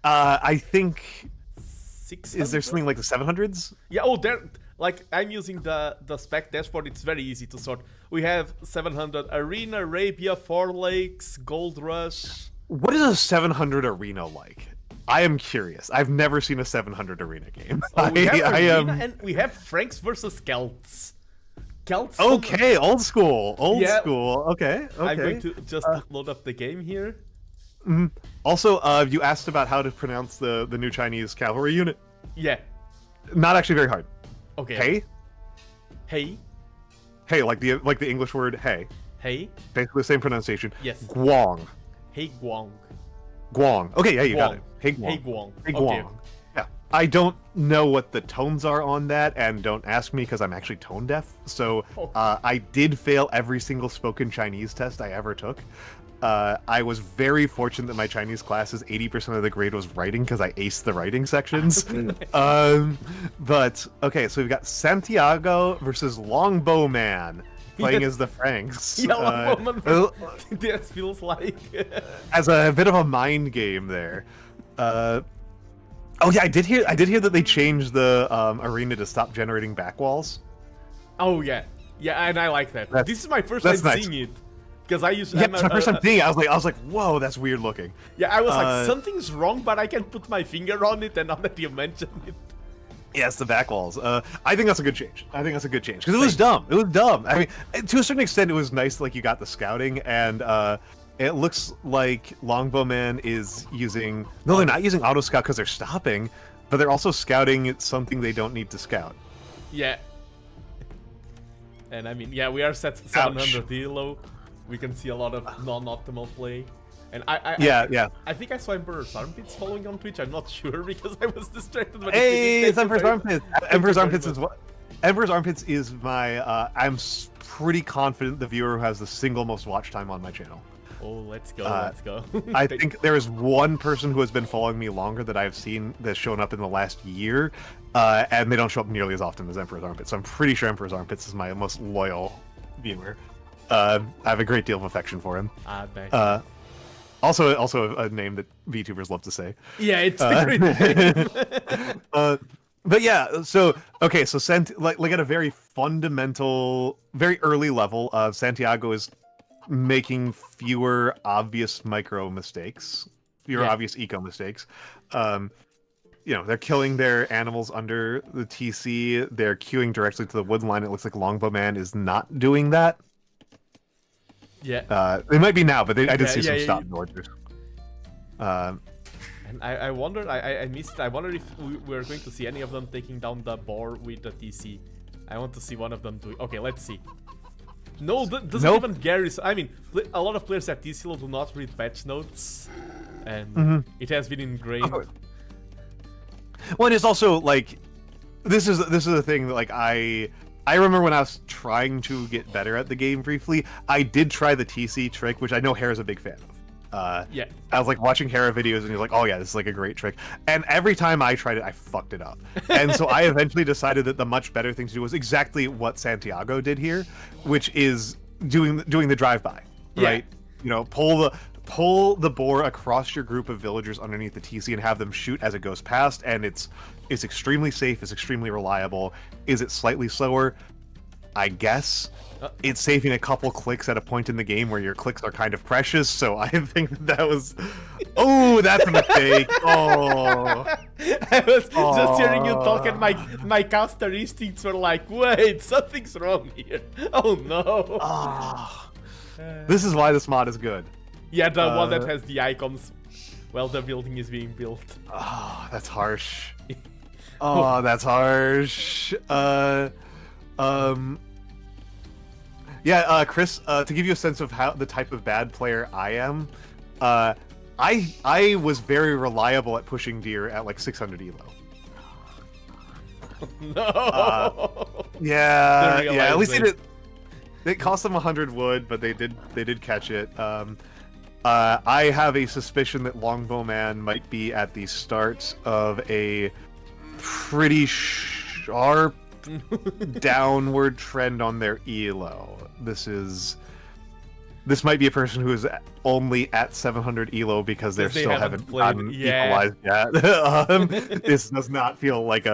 I think... 600? Is there something like the 700s? Yeah, there... Like, I'm using the spec dashboard, it's very easy to sort. We have 700 Arena, Arabia, Four Lakes, Gold Rush. What is a 700 Arena like? I am curious. I've never seen a 700 Arena game. And we have Franks versus Celts. Celts. Okay, old school. School. Okay. I'm going to just load up the game here. Also, you asked about how to pronounce the new Chinese cavalry unit. Yeah. Not actually very hard. Okay. Hey, like the English word hey. Hey. Basically the same pronunciation. Yes. Guang. Hey Guang. Guang. Okay, yeah, you got Guang. it. Hey Guang. Hey Guang. Hey Okay. Guang. Yeah. I don't know what the tones are on that, and don't ask me because I'm actually tone deaf. So I did fail every single spoken Chinese test I ever took. I was very fortunate that my Chinese classes, 80% of the grade was writing because I aced the writing sections. But, okay, so we've got Santiago versus Longbowman playing as the Franks. Yeah, Longbowman. This feels like... as a bit of a mind game there. Oh yeah, I did hear that they changed the arena to stop generating back walls. Oh yeah. Yeah, and I like that. This is my first time seeing it. Because I used it's my first time seeing it. I was like, whoa, that's weird looking. Yeah, I was like, something's wrong, but I can put my finger on it, and now that you mention it. Yes, the back walls. I think that's a good change. Because it was dumb. It was dumb. I mean, to a certain extent, it was nice. Like you got the scouting, and it looks like Longbowman is using. No, they're not using auto scout because they're stopping, but they're also scouting something they don't need to scout. Yeah. And I mean, yeah, we are set 700 elo. We can see a lot of non-optimal play. And I think I saw Emperor's Armpits following on Twitch. I'm not sure because I was distracted. Hey, it's Emperor's Armpits. Emperor's Armpits is what? Emperor's Armpits is my. I'm pretty confident the viewer who has the single most watch time on my channel. Oh, let's go! Let's go. I think there is one person who has been following me longer that I've seen that's shown up in the last year, and they don't show up nearly as often as Emperor's Armpits. So I'm pretty sure Emperor's Armpits is my most loyal viewer. I have a great deal of affection for him. Nice. Also a name that VTubers love to say. Yeah, it's a great name. But yeah, so okay, so like at a very fundamental, very early level, Santiago is making fewer obvious micro mistakes, obvious eco mistakes. They're killing their animals under the TC. They're queuing directly to the wood line. It looks like Longbowman is not doing that. Yeah. They might be now, but I did see some stop orders. And I wondered, I missed it. I wondered if we're going to see any of them taking down the boar with the TC. I want to see one of them do it. Okay, let's see. No, doesn't even garrison. I mean, a lot of players at TC do not read patch notes, and it has been ingrained. Oh. Well, and it's also like, this is the thing that like I remember when I was trying to get better at the game briefly, I did try the TC trick, which I know Hera's a big fan of. Yeah. I was like watching Hera videos and you're like, oh yeah, this is like a great trick. And every time I tried it, I fucked it up. And so I eventually decided that the much better thing to do was exactly what Santiago did here, which is doing the drive-by, right? Pull the boar across your group of villagers underneath the TC and have them shoot as it goes past, and it's extremely safe, it's extremely reliable. Is it slightly slower? I guess. It's saving a couple clicks at a point in the game where your clicks are kind of precious, so I think that was... Oh, that's a mistake! Oh! I was just hearing you talk and my caster instincts were like, wait, something's wrong here. Oh no! Oh. This is why this mod is good. Yeah, the one that has the icons while the building is being built. Oh, that's harsh. Oh, that's harsh. Yeah, Chris, to give you a sense of how the type of bad player I am, I was very reliable at pushing deer at like 600 elo. No. Yeah. At least it cost them 100 wood, but they did catch it. I have a suspicion that Longbowman might be at the start of a pretty sharp downward trend on their elo. This might be a person who is only at 700 elo because they still haven't gotten equalized yet. This does not feel like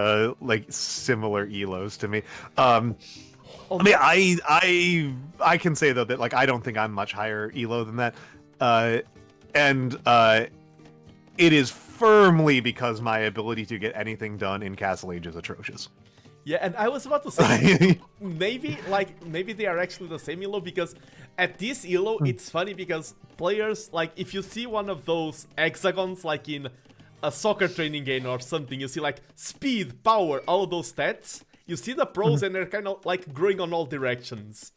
similar elos to me. I mean, I can say though that like I don't think I'm much higher elo than that, and it is firmly because my ability to get anything done in Castle Age is atrocious. Yeah, and I was about to say, maybe they are actually the same elo, because at this elo, it's funny because players, like, if you see one of those hexagons, like in a soccer training game or something, you see, like, speed, power, all of those stats, you see the pros and they're kind of, like, growing on all directions.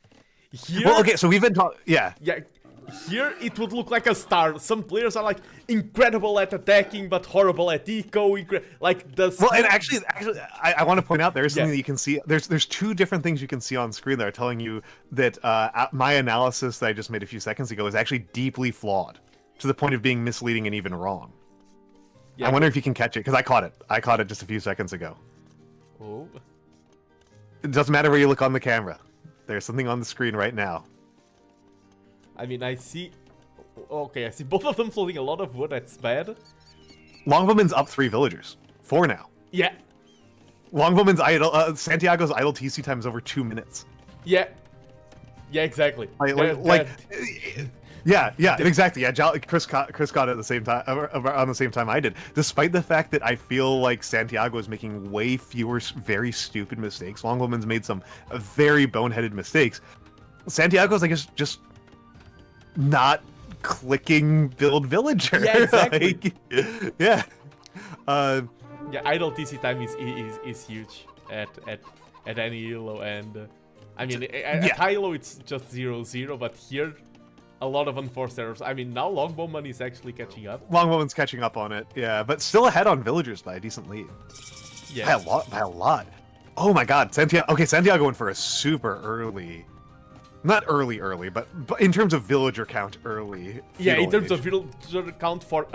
Here, well, okay, so we've been talking, yeah. Yeah, here it would look like a star. Some players are like incredible at attacking, but horrible at eco. Like the well, and actually, I want to point out there's something that you can see. There's two different things you can see on screen that are telling you that my analysis that I just made a few seconds ago is actually deeply flawed, to the point of being misleading and even wrong. Yeah, I wonder if you can catch it, because I caught it. I caught it just a few seconds ago. Oh. It doesn't matter where you look on the camera. There's something on the screen right now. I mean, I see... Okay, I see both of them floating a lot of wood. That's bad. Longbowman's up 3 villagers. 4 now. Yeah. Longbowman's idle... Santiago's idle TC time is over 2 minutes. Yeah. Yeah, exactly. Yeah, exactly. Yeah, Chris got it at the same time, on the same time I did. Despite the fact that I feel like Santiago is making way fewer very stupid mistakes, Longbowman's made some very boneheaded mistakes. Santiago's, I guess, just not clicking build villager. Yeah, exactly. Yeah. Yeah, idle TC time is huge at any elo, and I mean at high elo it's just 0-0, but here a lot of unforced errors. I mean, now Longbowman is actually catching up. Longbowman's catching up on it, yeah, but still ahead on villagers by a decent lead. Yeah, by a lot. Oh my God, Santiago. Okay, Santiago went for a super early, not early, but in terms of villager count, early. Yeah, in terms of villager count for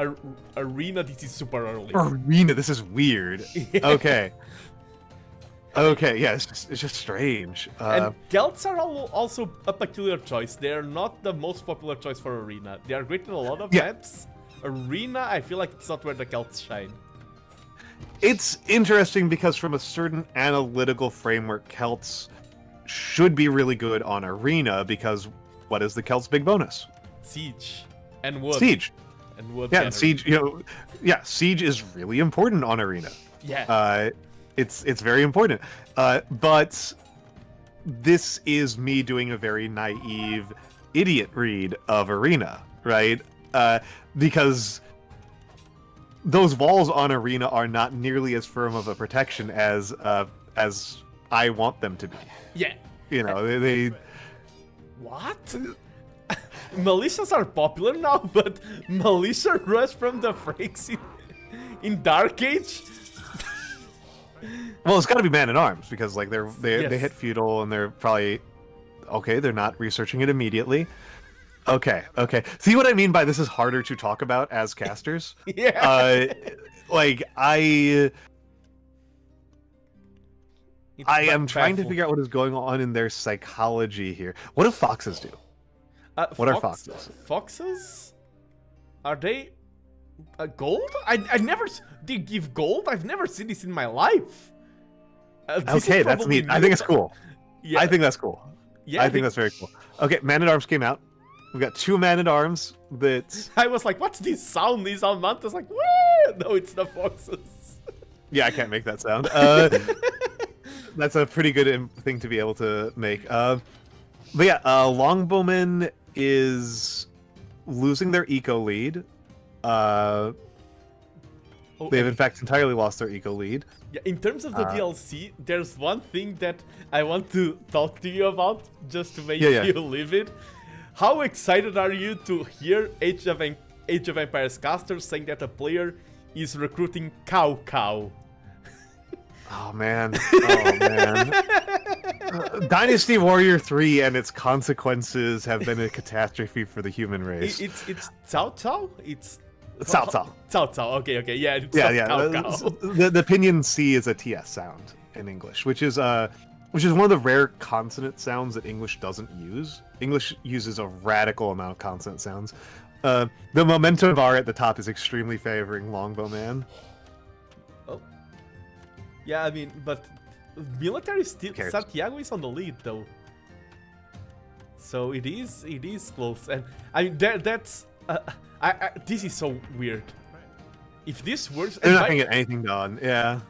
arena, this is super early. Arena, this is weird. Yeah. Okay. Okay, yeah, it's just strange. And Celts are also a peculiar choice. They're not the most popular choice for Arena. They are great in a lot of maps. Arena, I feel like it's not where the Celts shine. It's interesting because from a certain analytical framework, Celts should be really good on Arena, because what is the Celts' big bonus? Siege. And wood. Siege. And wood. Yeah, Siege, Siege is really important on Arena. Yeah. It's very important, but this is me doing a very naive idiot read of Arena, right? Because those walls on Arena are not nearly as firm of a protection as I want them to be. Yeah. You know, they... What? Militias are popular now, but militia rush from the Frakes in Dark Age? Well, it's got to be man-at-arms, because like they hit feudal, and they're probably okay. They're not researching it immediately. Okay. See what I mean by this is harder to talk about as casters? Yeah. Like I am trying to figure out what is going on in their psychology here. What do foxes do? What are foxes? Foxes? Are they gold? I never. They give gold? I've never seen this in my life. Okay, that's neat. I think it's cool. Yeah. I think that's cool. Yeah, I think that's very cool. Okay, Man-at-Arms came out. We got 2 Man-at-Arms that... I was like, what's this sound? These Almantas like, where? No, it's the foxes. Yeah, I can't make that sound. That's a pretty good thing to be able to make. But yeah, Longbowman is losing their eco lead. They've in fact entirely lost their eco lead. Yeah, in terms of the DLC, there's one thing that I want to talk to you about, just to make you live it. How excited are you to hear Age of Empires casters saying that a player is recruiting Cow? Oh man. Dynasty Warrior 3 and its consequences have been a catastrophe for the human race. It's Cao? It's Cao. Okay. Yeah. Cow. The pinyin C is a TS sound in English, which is one of the rare consonant sounds that English doesn't use. English uses a radical amount of consonant sounds. The momentum bar at the top is extremely favoring Longbowman. Oh. Yeah, I mean, but military still. Santiago is on the lead though. So it is close, and I mean that's. This is so weird. If this works, they're not gonna get anything done. Yeah.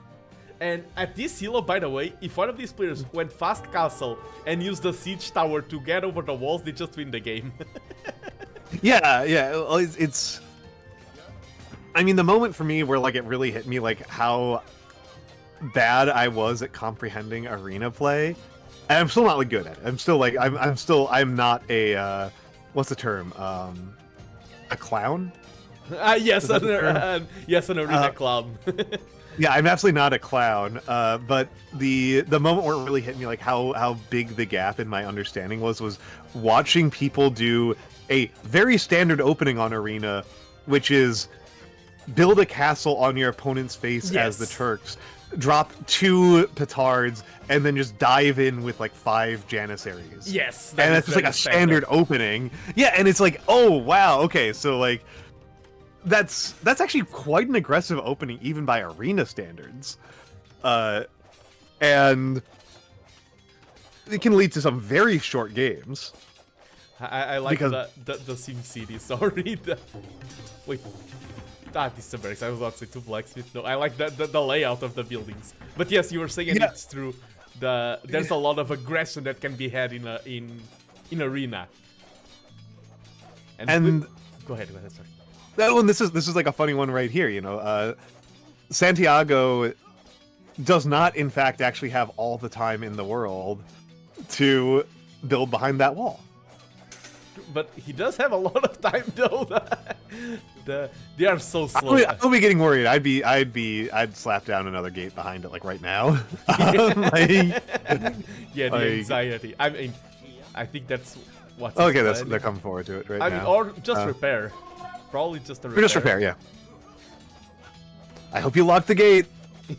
And at this elo, by the way, if one of these players went fast castle and used the siege tower to get over the walls, they just win the game. Yeah. It's. I mean, the moment for me where like it really hit me, like how bad I was at comprehending arena play, and I'm still not like good at it. I'm still like I'm not a what's the term? A clown? Yes, Is that the term? yes, an arena clown. Yeah, I'm absolutely not a clown. But the moment where it really hit me, like how big the gap in my understanding was watching people do a very standard opening on Arena, which is build a castle on your opponent's face as the Turks, drop 2 petards, and then just dive in with like 5 Janissaries. Yes, and that's just like a standard opening. Yeah, and it's like, oh wow, okay, so like that's actually quite an aggressive opening even by Arena standards. And it can lead to some very short games. I like the SimCity, sorry. Wait. This is embarrassing. I was about to say to blacksmith. No, I like the layout of the buildings. But yes, you were saying, and it's true. There's a lot of aggression that can be had in Arena. And go ahead, sorry. That one, this is like a funny one right here. You know, Santiago does not, in fact, actually have all the time in the world to build behind that wall. But he does have a lot of time, though. They are so slow. I'll be getting worried. I'd slap down another gate behind it, like right now. Yeah, the anxiety. I mean, I think that's what's. Okay, they're coming forward to it right now. I mean, or just repair. Probably just a repair. Or just repair, yeah. I hope you lock the gate.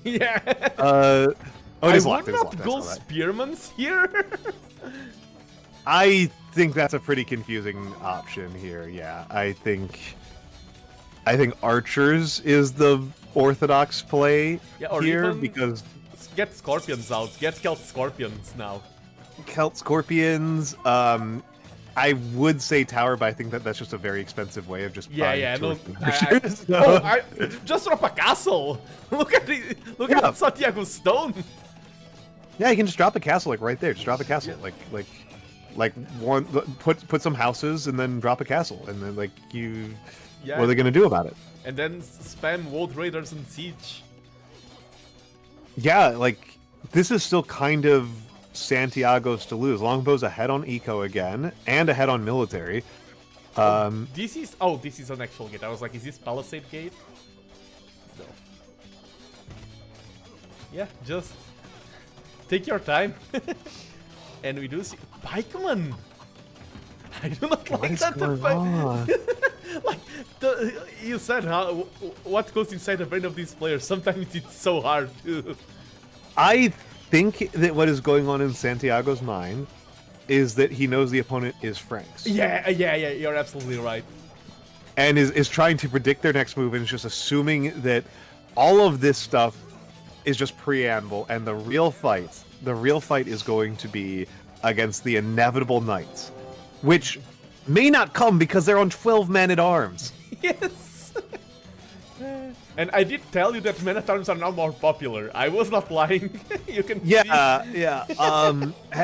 Yeah. Oh, it is locked. I would not go spearmans here. I think that's a pretty confusing option here. Yeah, I think archers is the orthodox play here because get scorpions out. Get Celt scorpions now. Celt scorpions. I would say tower, but I think that's just a very expensive way of just buying archers. Just drop a castle. Look at Santiago's stone. Yeah, you can just drop a castle like right there. Just drop a castle, like one. Put some houses and then drop a castle, and then like you. Yeah, what are they gonna do about it? And then spam World Raiders and Siege. Yeah, like this is still kind of Santiago's to lose. Longbow's ahead on eco again, and ahead on military. This is an actual gate. I was like, is this Palisade gate? No. Yeah, just take your time. And we do see Pikeman. I do not like that. Like you said, what goes inside the brain of these players? Sometimes it's so hard to. I think that what is going on in Santiago's mind is that he knows the opponent is Franks. Yeah, you're absolutely right. And is trying to predict their next move and is just assuming that all of this stuff is just preamble, and the real fight is going to be against the inevitable knights, which may not come because they're on 12 men-at-arms. Yes. And I did tell you that men-at-arms are now more popular. I was not lying. You can see. Yeah.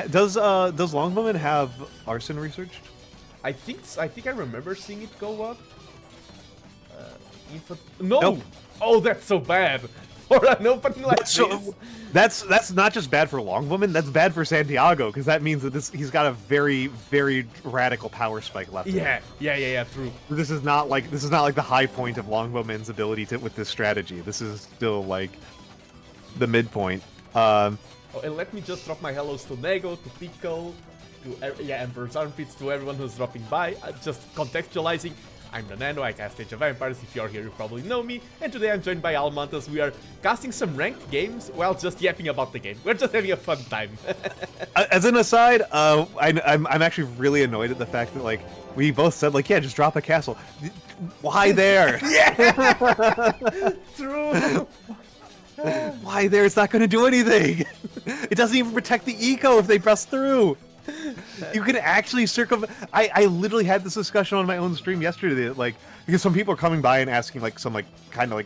Does Longbowman have arson researched? I think I remember seeing it go up. No. Nope. Oh, that's so bad. For an opening like this. That's not just bad for Longbowman, that's bad for Santiago, because that means that he's got a very, very radical power spike left. Yeah, true. This is not like the high point of Longbowman's ability with this strategy. This is still like the midpoint. And let me just drop my hellos to Nego, to Pico, to Emperor's Armpits, to everyone who's dropping by. Just contextualizing. I'm TheNando, I cast Age of Empires. If you're here, you probably know me. And today I'm joined by Almantas. We are casting some ranked games while just yapping about the game. We're just having a fun time. As an aside, I'm actually really annoyed at the fact that, like, we both said, like, yeah, just drop a castle. Why there? Yeah! True! Why there? It's not going to do anything. It doesn't even protect the eco if they press through. You can actually I literally had this discussion on my own stream yesterday, like, because some people are coming by and asking like some kind of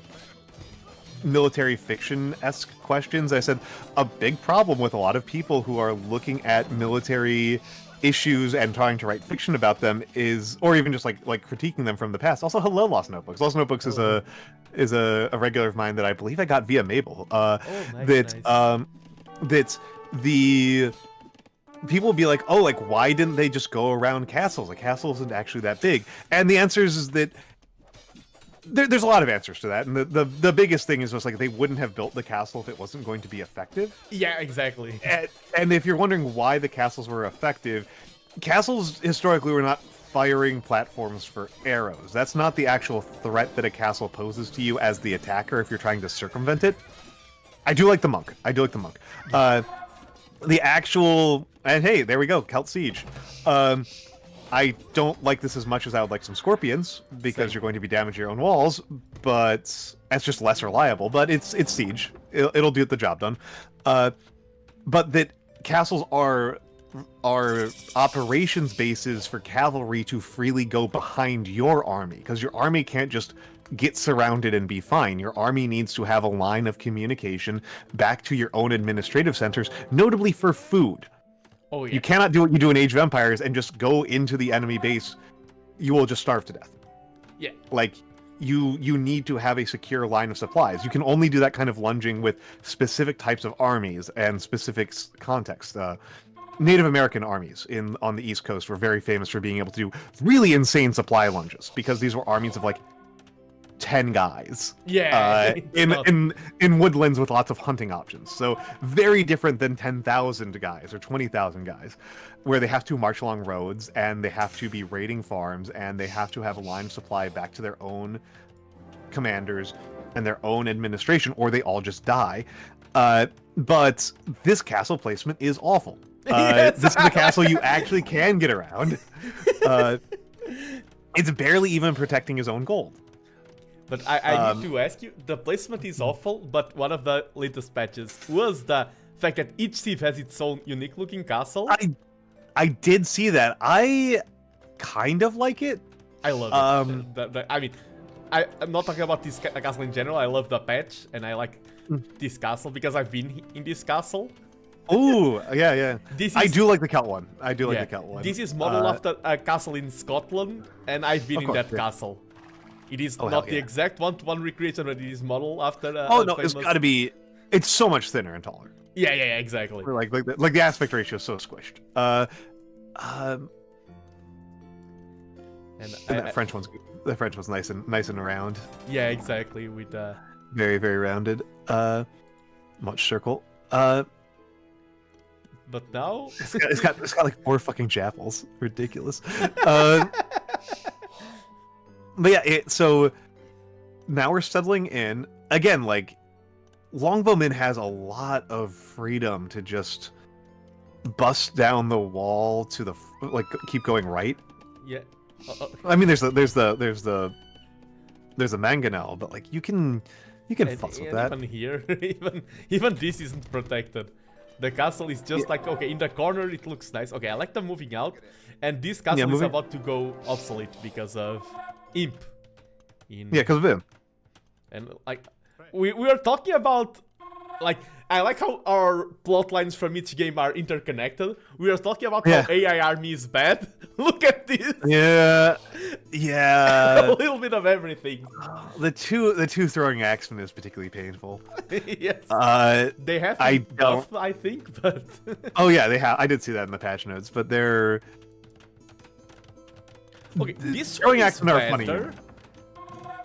military fiction-esque questions. I said a big problem with a lot of people who are looking at military issues and trying to write fiction about them is, or even just like critiquing them from the past. Also, hello, Lost Notebooks. Lost Notebooks is a regular of mine that I believe I got via Mabel. Nice. That's people will be like, oh, like, why didn't they just go around castles? Like, castle isn't actually that big. And the answer is that there's a lot of answers to that. And the biggest thing is just like they wouldn't have built the castle if it wasn't going to be effective. Yeah, exactly. And if you're wondering why the castles were effective, castles historically were not firing platforms for arrows. That's not the actual threat that a castle poses to you as the attacker if you're trying to circumvent it. I do like the monk. The actual... And hey, there we go, Celt Siege. I don't like this as much as I would like some Scorpions, because you're going to be damaging your own walls, but it's just less reliable. But it's Siege. It'll get the job done. But that castles are operations bases for cavalry to freely go behind your army, because your army can't just get surrounded and be fine. Your army needs to have a line of communication back to your own administrative centers, notably for food. Oh, yeah. You cannot do what you do in Age of Empires and just go into the enemy base. You will just starve to death. Yeah. Like, you need to have a secure line of supplies. You can only do that kind of lunging with specific types of armies and specific context. Native American armies on the East Coast were very famous for being able to do really insane supply lunges, because these were armies of like 10 guys. Yeah. In woodlands with lots of hunting options. So very different than 10,000 guys or 20,000 guys, where they have to march along roads and they have to be raiding farms and they have to have a line of supply back to their own commanders and their own administration, or they all just die. But this castle placement is awful. Yes. This is a castle you actually can get around. It's barely even protecting his own gold. But I need to ask you, the placement is awful, but one of the latest patches was the fact that each civ has its own unique looking castle. I did see that. I kind of like it. I love it. I mean, I'm not talking about this castle in general. I love the patch, and I like this castle because I've been in this castle. Oh, yeah. I do like the Celt one. The Celt one. This is modeled after a castle in Scotland, and I've been in that castle. It is not the exact one-to-one recreation, but it is modeled after. It's got to be. It's so much thinner and taller. Yeah, exactly. Like the aspect ratio is so squished. And that French one's nice and round. Yeah, exactly. With very, very rounded. Much circle. But now it's got like 4 fucking chapels. Ridiculous. But yeah, so now we're settling in again. Like, Longbowman has a lot of freedom to just bust down the wall to the keep going right. Yeah. I mean, there's the mangonel, but like you can fuss with that. Even here, even this isn't protected. The castle is just like, okay, in the corner it looks nice. Okay, I like them moving out, and this castle is about to go obsolete because of Imp. Because of him. And like, we are talking about, like, I like how our plot lines from each game are interconnected. We are talking about how AI army is bad. Look at this. Yeah. A little bit of everything. The two throwing axemen is particularly painful. Yes. They have buff, I think, but. Oh yeah, they have. I did see that in the patch notes, but they're. Okay, this throwing one is axemen are funny. better.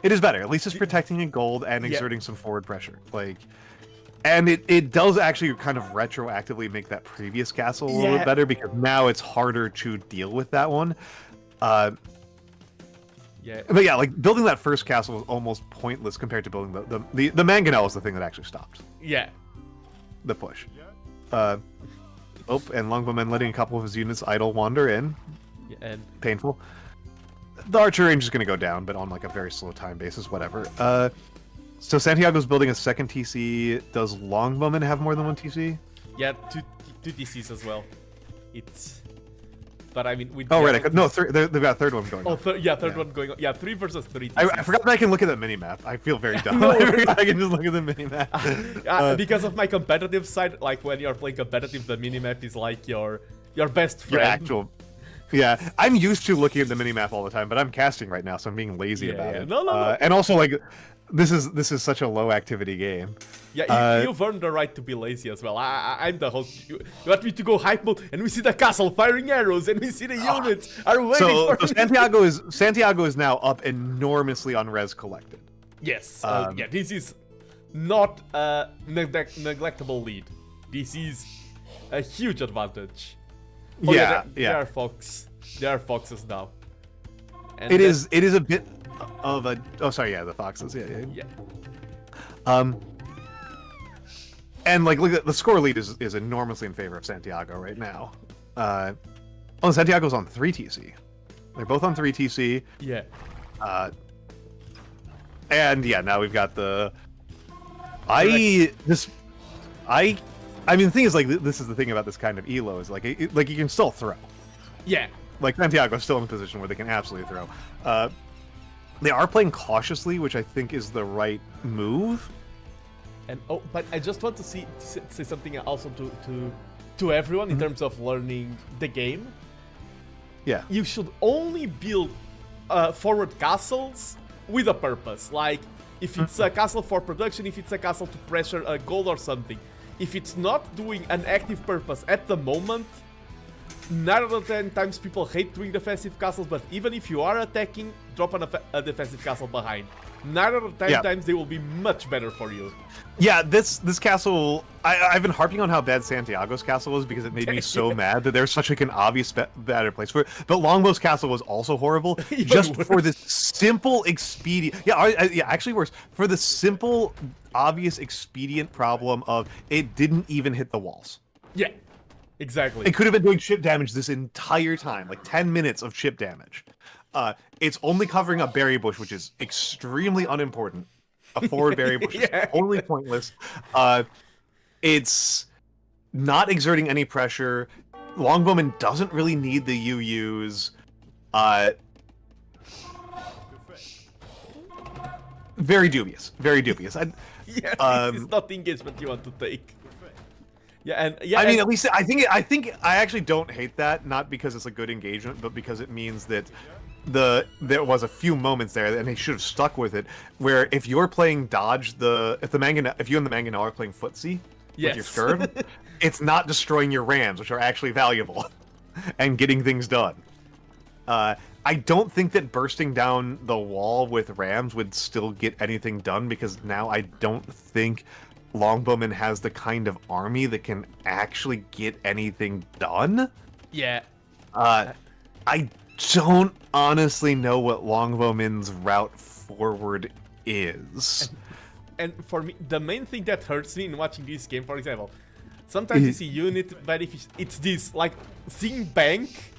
It is better. At least it's protecting in gold and exerting some forward pressure. Like, and it does actually kind of retroactively make that previous castle a little bit better, because now it's harder to deal with that one. But yeah, like building that first castle was almost pointless compared to building the mangonel was the thing that actually stopped. Yeah. The push. And Longbowman letting a couple of his units idle wander in. Yeah, and painful. The archer range is going to go down, but on like a very slow time basis, whatever. So Santiago's building a second TC. Does Longbowman have more than one TC? Yeah, two TCs as well. But I mean, they've got a third one going. Third one going on. Yeah, 3 versus 3 TCs. I forgot that I can look at that minimap. I feel very dumb. I can just look at the minimap. Because of my competitive side, like when you're playing competitive, the minimap is like your best friend. Yeah, I'm used to looking at the minimap all the time, but I'm casting right now, so I'm being lazy about it. No. And also, like, this is such a low activity game. Yeah, you've earned the right to be lazy as well. I'm the host. You want me to go hype mode, and we see the castle firing arrows, and we see the units are waiting for so Santiago is now up enormously on res collected. Yes. Yeah, this is not a neglectable lead. This is a huge advantage. Oh, there are fox. There are foxes now. And it is a bit of a. Oh, sorry. Yeah, the foxes. Yeah. And like, look at the score lead is enormously in favor of Santiago right now. Santiago's on 3 TC. They're both on 3 TC. Yeah. And yeah, now we've got the. I mean, the thing is, like, this is the thing about this kind of elo is like, like you can still throw. Yeah. Like Santiago's still in a position where they can absolutely throw. They are playing cautiously, which I think is the right move. And but I just want to say something also to everyone in terms of learning the game. Yeah. You should only build forward castles with a purpose. Like, if it's a castle for production, if it's a castle to pressure a goal or something. If it's not doing an active purpose at the moment, 9 out of 10 times people hate doing defensive castles, but even if you are attacking, drop a defensive castle behind. 9 out of 10 times they will be much better for you. Yeah, this castle, I've been harping on how bad Santiago's castle was because it made me so mad that there's such like an obvious better place for it. But Longbow's castle was also horrible, just worse. For this simple expedient. Yeah, actually worse. For the simple, obvious expedient problem of it didn't even hit the walls. Yeah, exactly. It could have been doing chip damage this entire time, like 10 minutes of chip damage. It's only covering a berry bush, which is extremely unimportant. A forward berry bush is totally pointless. It's not exerting any pressure. Longbowman doesn't really need the UUs. Very dubious. Very dubious. It's not the engagement you want to take. Yeah, and I mean, at least I think I actually don't hate that, not because it's a good engagement, but because it means that there was a few moments there, and they should have stuck with it, where if you're playing dodge, if you and the Mangonel are playing footsie with your Skird, it's not destroying your rams, which are actually valuable, and getting things done. I don't think that bursting down the wall with rams would still get anything done, because now I don't think Longbowman has the kind of army that can actually get anything done. Yeah. I don't honestly know what Longbowman's route forward is. And for me, the main thing that hurts me in watching this game, for example, sometimes you see unit, but if it's this, like, seeing Bank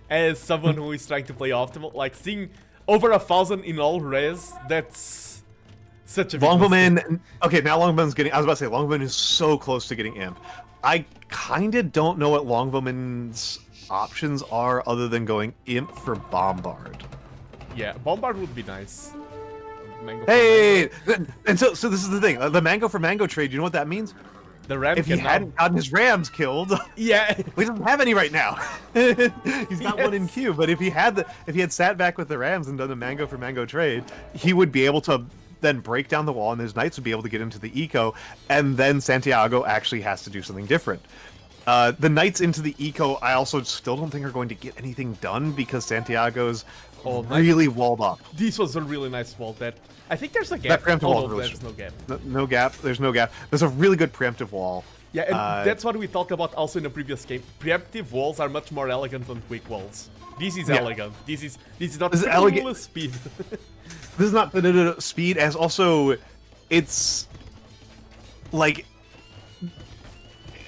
as someone who is trying to play optimal, like seeing over 1,000 in all res, that's such a big Longbowman. Okay, now Longbowman's getting. I was about to say Longbowman is so close to getting imp. I kind of don't know what Longbowman's options are other than going imp for bombard. Yeah, bombard would be nice. Hey, and so this is the thing. The mango for mango trade. You know what that means? The ram. If he hadn't gotten his rams killed, yeah, he doesn't have any right now. He's got one in queue. But if he had sat back with the rams and done the mango for mango trade, he would be able to then break down the wall, and his knights would be able to get into the eco. And then Santiago actually has to do something different. The knights into the eco, I also still don't think are going to get anything done because Santiago's really walled up. This was a really nice wall. That I think there's a gap. That preemptive wall really there's no gap. No gap. There's no gap. There's a really good preemptive wall. Yeah, and that's what we talked about also in the previous game. Preemptive walls are much more elegant than quick walls. This is elegant. This is not elegant speed. This is not speed, as also it's like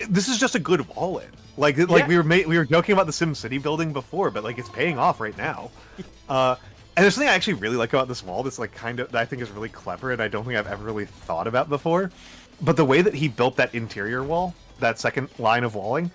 this is just a good wall in. Like we were joking about the SimCity building before, but like it's paying off right now. And there's something I actually really like about this wall that's like that I think is really clever, and I don't think I've ever really thought about before. But the way that he built that interior wall, that second line of walling,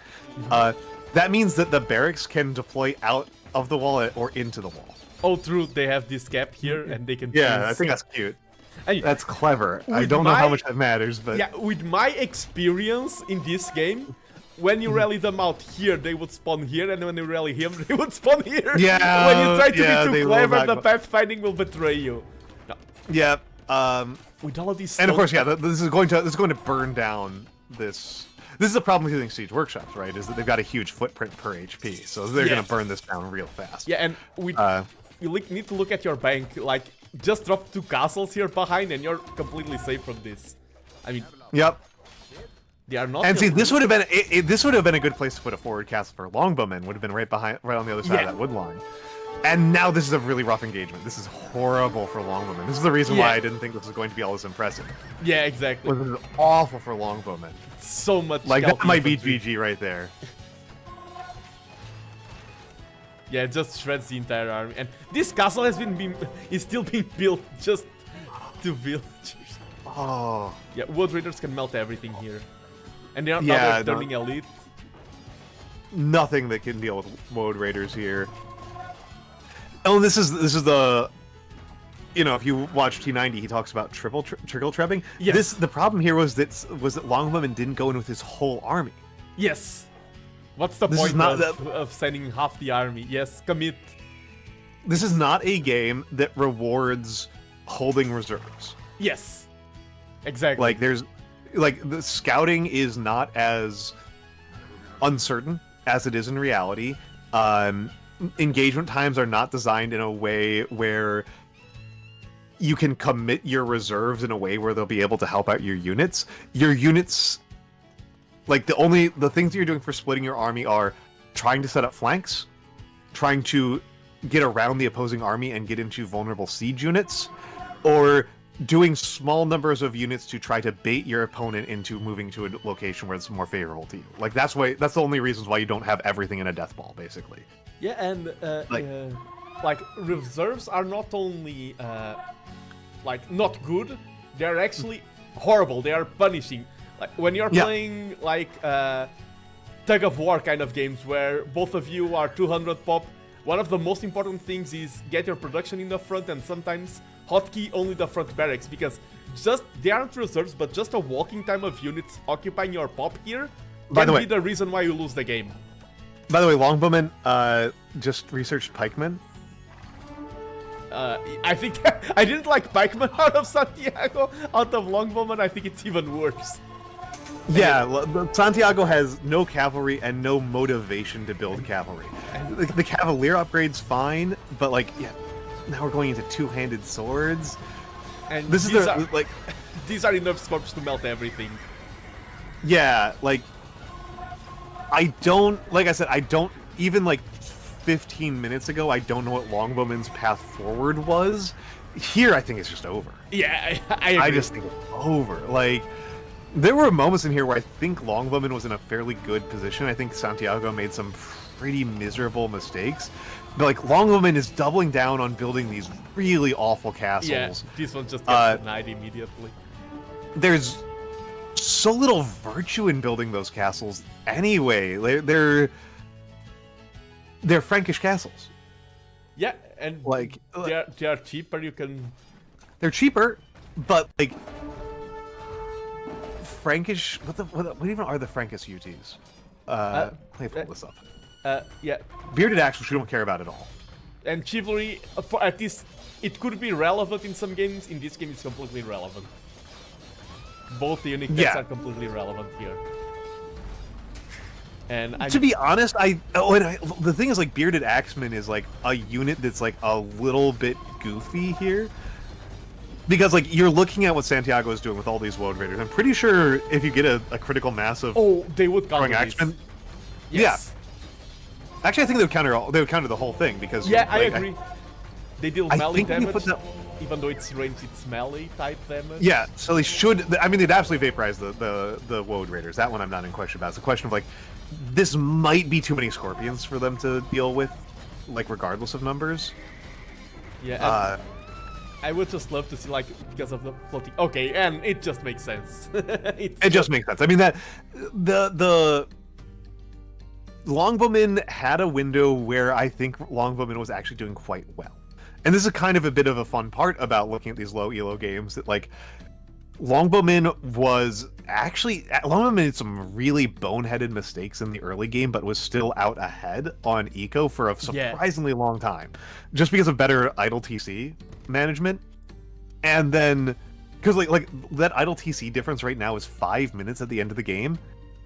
that means that the barracks can deploy out of the wall or into the wall. Oh, true. They have this gap here, and they can. Yeah, I think that's cute. That's clever. I don't know how much that matters, but yeah, with my experience in this game, when you rally them out here, they would spawn here, and when you rally him, they would spawn here. Yeah. When you try to be too will clever, not the go- pathfinding will betray you. No. Yeah. With all of these And of stone- course, yeah, this is going to burn down this. This is the problem with using siege workshops, right? Is that they've got a huge footprint per HP, so they're Yeah. going to burn this down real fast. Yeah, and you need to look at your bank. Like, just drop 2 castles here behind, and you're completely safe from this. I mean, Yep. they are not. And see, this would have been this would have been a good place to put a forward castle for longbowmen. Would have been right on the other side of that wood line. And now this is a really rough engagement. This is horrible for longbowmen. This is the reason why I didn't think this was going to be all this impressive. Yeah, exactly. This is awful for longbowmen. So much. Like that scalping might be infantry. GG right there. Yeah, it just shreds the entire army. And this castle is still being built just to villagers. Oh. Yeah, wood raiders can melt everything here. And they're Yeah, turning elite. Nothing that can deal with woad raiders here. Oh, this is the, you know, if you watch T90, he talks about trickle trebbing. Yes. The problem here was that longbowman didn't go in with his whole army. Yes. What's the This is point not of sending half the army? Yes, commit. This is not a game that rewards holding reserves. Yes. Exactly. Like the scouting is not as uncertain as it is in reality. Engagement times are not designed in a way where you can commit your reserves in a way where they'll be able to help out your units. Your units, like the things that you're doing for splitting your army are trying to set up flanks, trying to get around the opposing army and get into vulnerable siege units, or doing small numbers of units to try to bait your opponent into moving to a location where it's more favorable to you. Like that's the only reasons why you don't have everything in a death ball, basically. Yeah, and like reserves are not only like not good, they're actually horrible. They are punishing. Like when you're playing like tug of war kind of games where both of you are 200 pop, one of the most important things is get your production in the front, and sometimes hotkey only the front barracks, because they aren't reserves, but just a walking time of units occupying your pop here can be the reason why you lose the game. By the way, longbowmen just researched pikemen. I think I didn't like pikemen out of Santiago. Out of longbowmen, I think it's even worse. Yeah, Santiago has no cavalry and no motivation to build cavalry. The cavalier upgrade's fine, but like, yeah, now we're going into two-handed swords. And this is like these are enough scorps to melt everything. Yeah, like I said, I don't even like 15 minutes ago, I don't know what longbowman's path forward was. Here, I think it's just over. Yeah, I agree. I just think it's over. Like, there were moments in here where I think longbowman was in a fairly good position. I think Santiago made some pretty miserable mistakes. But, like, longbowman is doubling down on building these really awful castles. Yeah, this one just gets denied immediately. There's so little virtue in building those castles anyway. They're Frankish castles. Yeah, and like they are cheaper. They're cheaper, but like Frankish. What even are the Frankish UTs? Let me pull this up. Yeah. Bearded axes we don't care about at all. And chivalry, for at least it could be relevant in some games. In this game, it's completely irrelevant. Both the unique decks are completely relevant here. And to be honest, the thing is, like, Bearded Axeman is like a unit that's like a little bit goofy here, because like you're looking at what Santiago is doing with all these Woad Raiders. I'm pretty sure if you get a critical mass of they would counter Axeman. Yes. Yeah. Actually, I think they would counter the whole thing because I agree. They deal melee damage, even though it's ranged, it's melee type damage. Yeah, so they should. I mean, they'd absolutely vaporize the Woad Raiders. That one I'm not in question about. It's a question of like, this might be too many Scorpions for them to deal with, like, regardless of numbers. Yeah. I would just love to see, like, because of the floating. Okay, and it just makes sense. It just makes sense. I mean, that the Longbowman had a window where I think Longbowman was actually doing quite well. And this is kind of a bit of a fun part about looking at these low elo games, that like Longbowman made some really boneheaded mistakes in the early game, but was still out ahead on Eco for a surprisingly long time, just because of better idle TC management. And then, because like that idle TC difference right now is 5 minutes at the end of the game.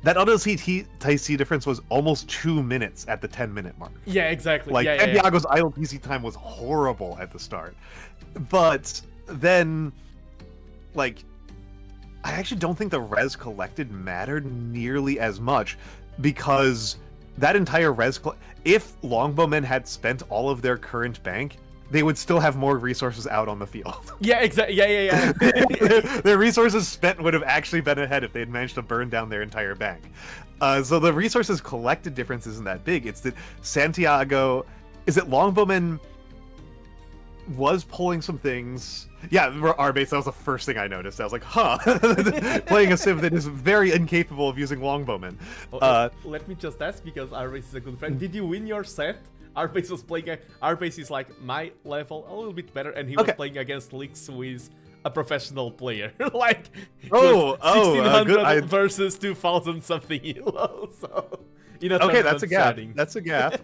That idle TC difference was almost 2 minutes at the 10-minute mark. Yeah, exactly. Like Santiago's idle TC time was horrible at the start, but then, like, I actually don't think the res collected mattered nearly as much, because that entire if Longbowmen had spent all of their current bank, they would still have more resources out on the field. Yeah, exactly. Yeah. Their resources spent would have actually been ahead if they had managed to burn down their entire bank. So the resources collected difference isn't that big. It's that Longbowmen was pulling some things. Yeah, R-base, that was the first thing I noticed. I was like, huh. Playing a Civ that is very incapable of using Longbowmen. Let me just ask, because R-base is a good friend. Did you win your set? R-base was playing... R-base is like my level, a little bit better, and he was playing against Lix, who is a professional player. Like, 1600 versus 2000 something elo. So, that's a gap. That's a gap.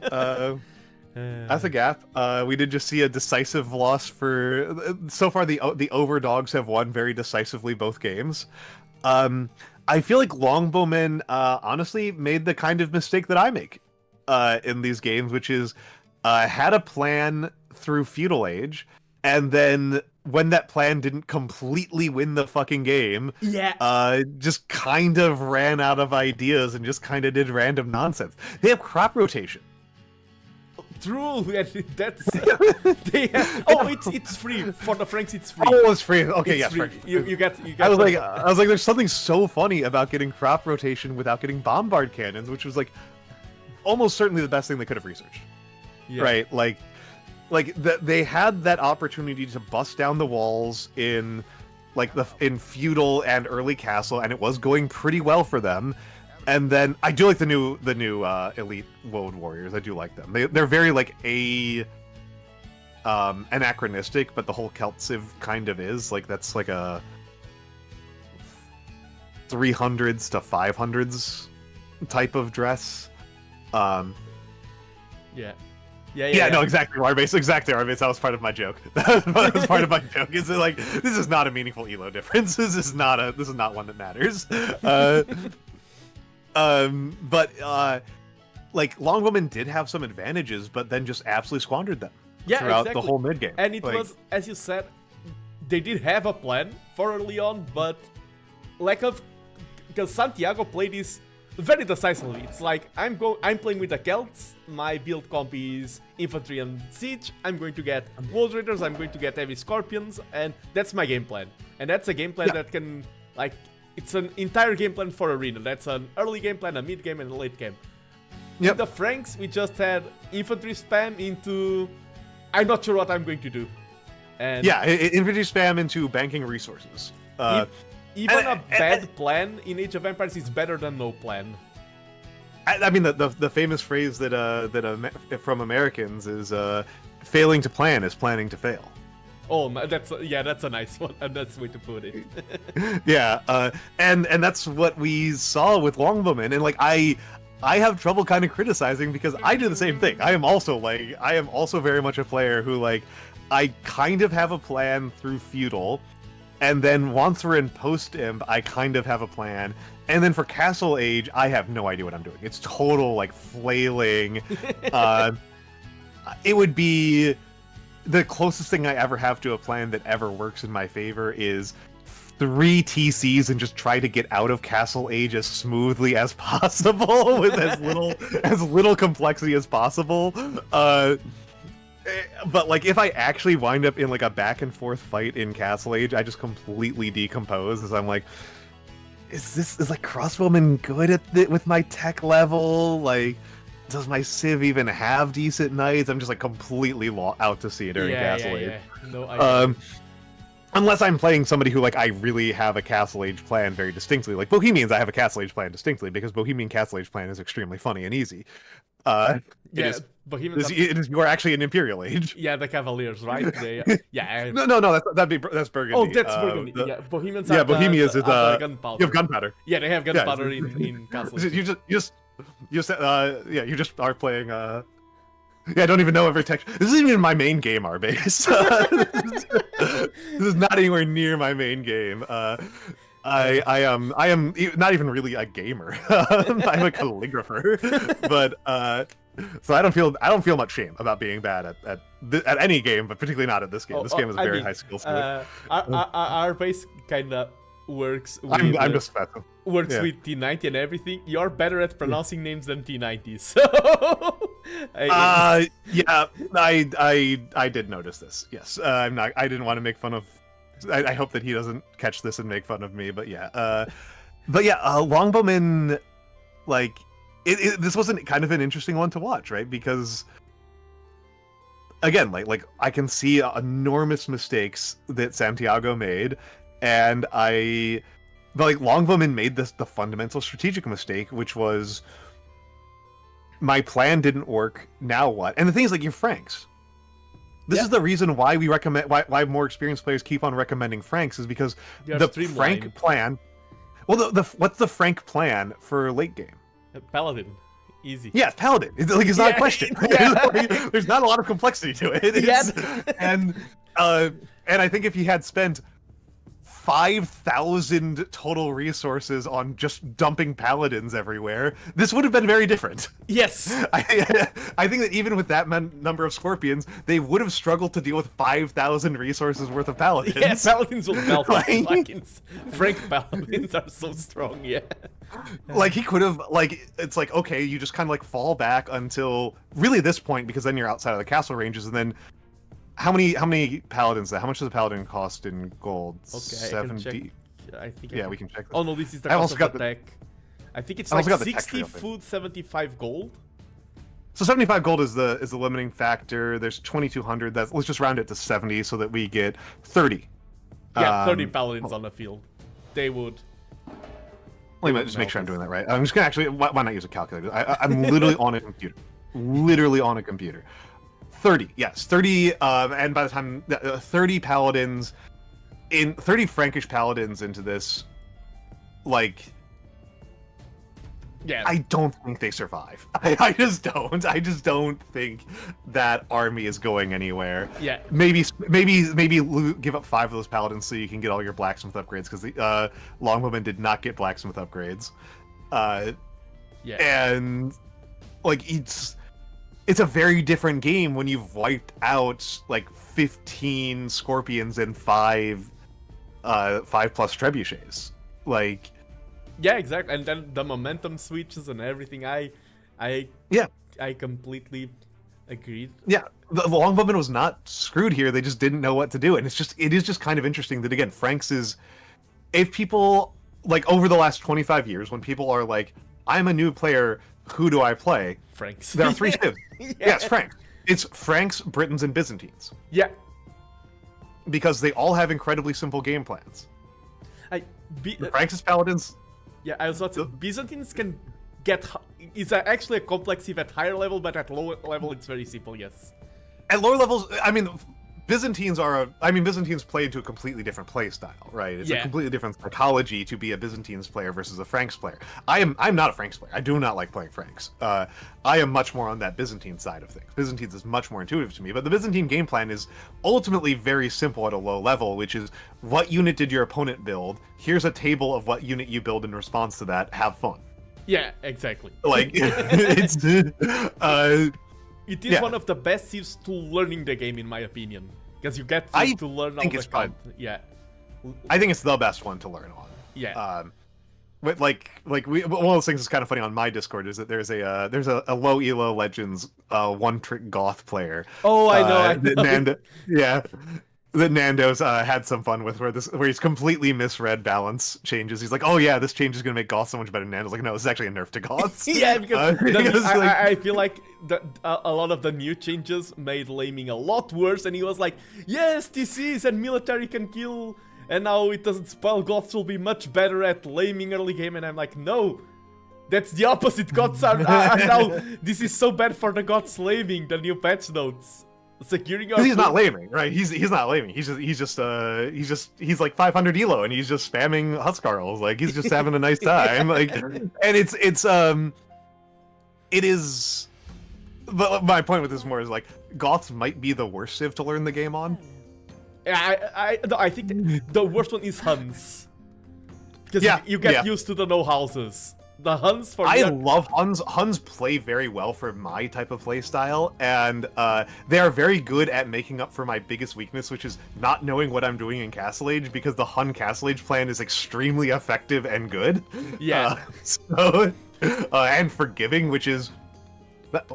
That's a gap. We did just see a decisive loss for... So far, the Overdogs have won very decisively both games. I feel like Longbowmen, honestly, made the kind of mistake that I make in these games, which is had a plan through Feudal Age, and then when that plan didn't completely win the fucking game, just kind of ran out of ideas and just kind of did random nonsense. They have crop rotation. True, that's it's free for the Franks. It's free. Oh, it's free. Okay, it's free. You get. I was like, there's something so funny about getting crop rotation without getting bombard cannons, which was like almost certainly the best thing they could have researched. Yeah. Right, like they had that opportunity to bust down the walls in feudal and early castle, and it was going pretty well for them. And then I do like the new elite Woad warriors. I do like them. They're very like anachronistic, but the whole Celt Civ kind of is like, that's like a 300s to 500s type of dress. Yeah, no, exactly. R-base. That was part of my joke. That was part of my joke. Is it like, this is not a meaningful elo difference. This is not one that matters. Like Longbowmen did have some advantages, but then just absolutely squandered them throughout the whole mid game. And it was, as you said, they did have a plan for early on, but because Santiago played this very decisively. It's like, I'm playing with the Celts, my build comp is infantry and siege, I'm going to get Woad Raiders, I'm going to get heavy Scorpions, and that's my game plan. And that's a game plan that can, like, it's an entire game plan for Arena. That's an early game plan, a mid game, and a late game. With the Franks, we just had infantry spam into, I'm not sure what I'm going to do. And infantry spam into banking resources. Even a bad plan in Age of Empires is better than no plan. I mean, the famous phrase that from Americans is failing to plan is planning to fail. Oh, that's a nice one. And that's the way to put it. And that's what we saw with Longbowmen, and like I have trouble kind of criticizing, because I do the same thing. I am also very much a player who, like, I kind of have a plan through feudal, and then once we're in post-imp, I kind of have a plan, and then for Castle Age, I have no idea what I'm doing. It's total like flailing. It would be the closest thing I ever have to a plan that ever works in my favor is 3 TCs and just try to get out of Castle Age as smoothly as possible with as little complexity as possible. But like, if I actually wind up in like a back and forth fight in Castle Age, I just completely decompose, as I'm like, is like crossbowman good at with my tech level? Like, does my Civ even have decent knights? I'm just like completely out to sea during Castle Age. No, Unless I'm playing somebody who, like, I really have a Castle Age plan very distinctly. Like, Bohemians, I have a Castle Age plan distinctly, because Bohemian Castle Age plan is extremely funny and easy. It Yeah, is, Bohemians. you are actually an Imperial Age. Yeah, the Cavaliers, right? Yeah. No, that's Burgundy. Oh, that's Burgundy. Yeah, Bohemians. Yeah, Bohemians is gunpowder. you have gunpowder. Yeah, they have gunpowder in Castle. You just are playing. Yeah, I don't even know every text. This isn't even my main game, our base. This is not anywhere near my main game. I am not even really a gamer. I'm a calligrapher, but so I don't feel much shame about being bad at any game, but particularly not at this game. This game is very high skill set. Our base kind of works. With, I'm just special. Works with T90 and everything. You're better at pronouncing names than T90, so. Yeah, I did notice this. Yes, I'm not. I didn't want to make fun of. I hope that he doesn't catch this and make fun of me. But yeah, Longbowmen, like, this wasn't kind of an interesting one to watch, right? Because again, like I can see enormous mistakes that Santiago made, and but like Longbowmen made the fundamental strategic mistake, which was my plan didn't work. Now what? And the thing is, like, you're Franks. This is the reason why we recommend why more experienced players keep on recommending Franks, is because the Frank plan. Well, what's the Frank plan for late game? Paladin, easy. Yeah, Paladin. It's not a question. There's not a lot of complexity to it. And I think if he had spent 5,000 total resources on just dumping paladins everywhere, this would have been very different. Yes. I think that even with that number of scorpions, they would have struggled to deal with 5,000 resources worth of paladins. Yes, paladins will melt Vikings. Frank paladins are so strong, yeah. Like, he could have, like, it's like, okay, you just kind of like fall back until really this point, because then you're outside of the castle ranges, and then how many paladins? How much does a paladin cost in gold? Okay, 70. I think. Yeah, we can check. This. Oh no, this is the cost of the tech. I think it's like 60 food, 75 gold. So 75 gold is the limiting factor. There's 2,200. Let's just round it to 70 so that we get 30. Yeah, 30 paladins on the field. They would. Let me just make sure I'm doing that right. I'm just gonna actually. Why not use a calculator? I'm literally on a computer. Literally on a computer. 30, yes, 30, and by the time 30 paladins, 30 Frankish paladins into this, like, yeah, I don't think they survive. I just don't think that army is going anywhere. Yeah, maybe give up 5 of those paladins so you can get all your blacksmith upgrades, because the Longbowmen did not get blacksmith upgrades. Yeah, and like it's a very different game when you've wiped out like 15 scorpions and 5 plus trebuchets. Like, yeah, exactly. And then the momentum switches and everything. I completely agreed. Yeah, the Longbowman was not screwed here. They just didn't know what to do, and it is just kind of interesting that, again, Franks is, if people, like, over the last 25 years, when people are like, I'm a new player, who do I play? Franks. There are 3 civs. Yes, Franks. It's Franks, Britons, and Byzantines. Yeah. Because they all have incredibly simple game plans. Franks is paladins. Yeah, I was about to say, Byzantines can get... It's actually a complex civ at higher level, but at lower level it's very simple, yes. At lower levels, I mean, Byzantines play into a completely different play style, right? It's a completely different psychology to be a Byzantines player versus a Franks player. I'm not a Franks player. I do not like playing Franks. I am much more on that Byzantine side of things. Byzantines is much more intuitive to me, but the Byzantine game plan is ultimately very simple at a low level, which is, what unit did your opponent build? Here's a table of what unit you build in response to that. Have fun. Yeah, exactly. Like, it's... It is one of the best civs to learning the game, in my opinion, because you get to learn all the content. Yeah, I think it's the best one to learn on. Yeah. But one of those things that's kind of funny on my Discord is that there's a low elo legends one trick goth player. Oh, I know. Yeah, that Nando's had some fun with, where he's completely misread balance changes. He's like, "Oh yeah, this change is gonna make Goth so much better." And Nando's like, "No, this is actually a nerf to Goths." Yeah, because like, I feel like a lot of the new changes made laming a lot worse, and he was like, yes, TCs and military can kill, and now it doesn't spoil. Goths will be much better at laming early game, and I'm like, no, that's the opposite. Goths are now, this is so bad for the Goths laming, the new patch notes. Securing our he's not laming, right? He's not laming. He's like 500 elo, and he's just spamming Huskarls. Like he's just having a nice time. Like, and it is. But my point with this more is like Goths might be the worst civ to learn the game on. I think the worst one is Huns, because you get used to the no houses. The Huns for I love Huns. Huns play very well for my type of play style, and they are very good at making up for my biggest weakness, which is not knowing what I'm doing in Castle Age, because the Hun Castle Age plan is extremely effective and good. Yeah. And forgiving, which is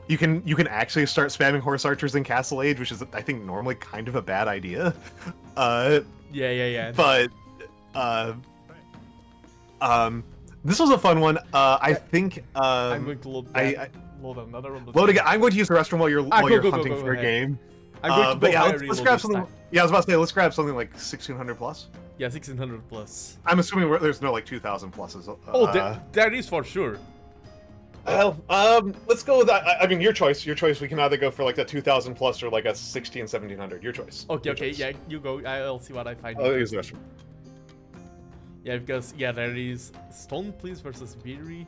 you can actually start spamming horse archers in Castle Age, which is I think normally kind of a bad idea. Yeah. But this was a fun one. I think I'm going to load another one. Load again. I'm going to use the restroom while you're hunting for a game. I'm going to but yeah, let's grab something. Yeah, I was about to say let's grab something like 1600 plus. Yeah, 1600 plus. I'm assuming there's no like 2000 pluses. There is for sure. Well, let's go with that. I mean, your choice. Your choice. We can either go for like a 2000 plus or like a 16 1700. Your choice. Okay. Yeah, you go. I'll see what I find. I'll use the restroom. Yeah, because, there is Stone Please versus Beery.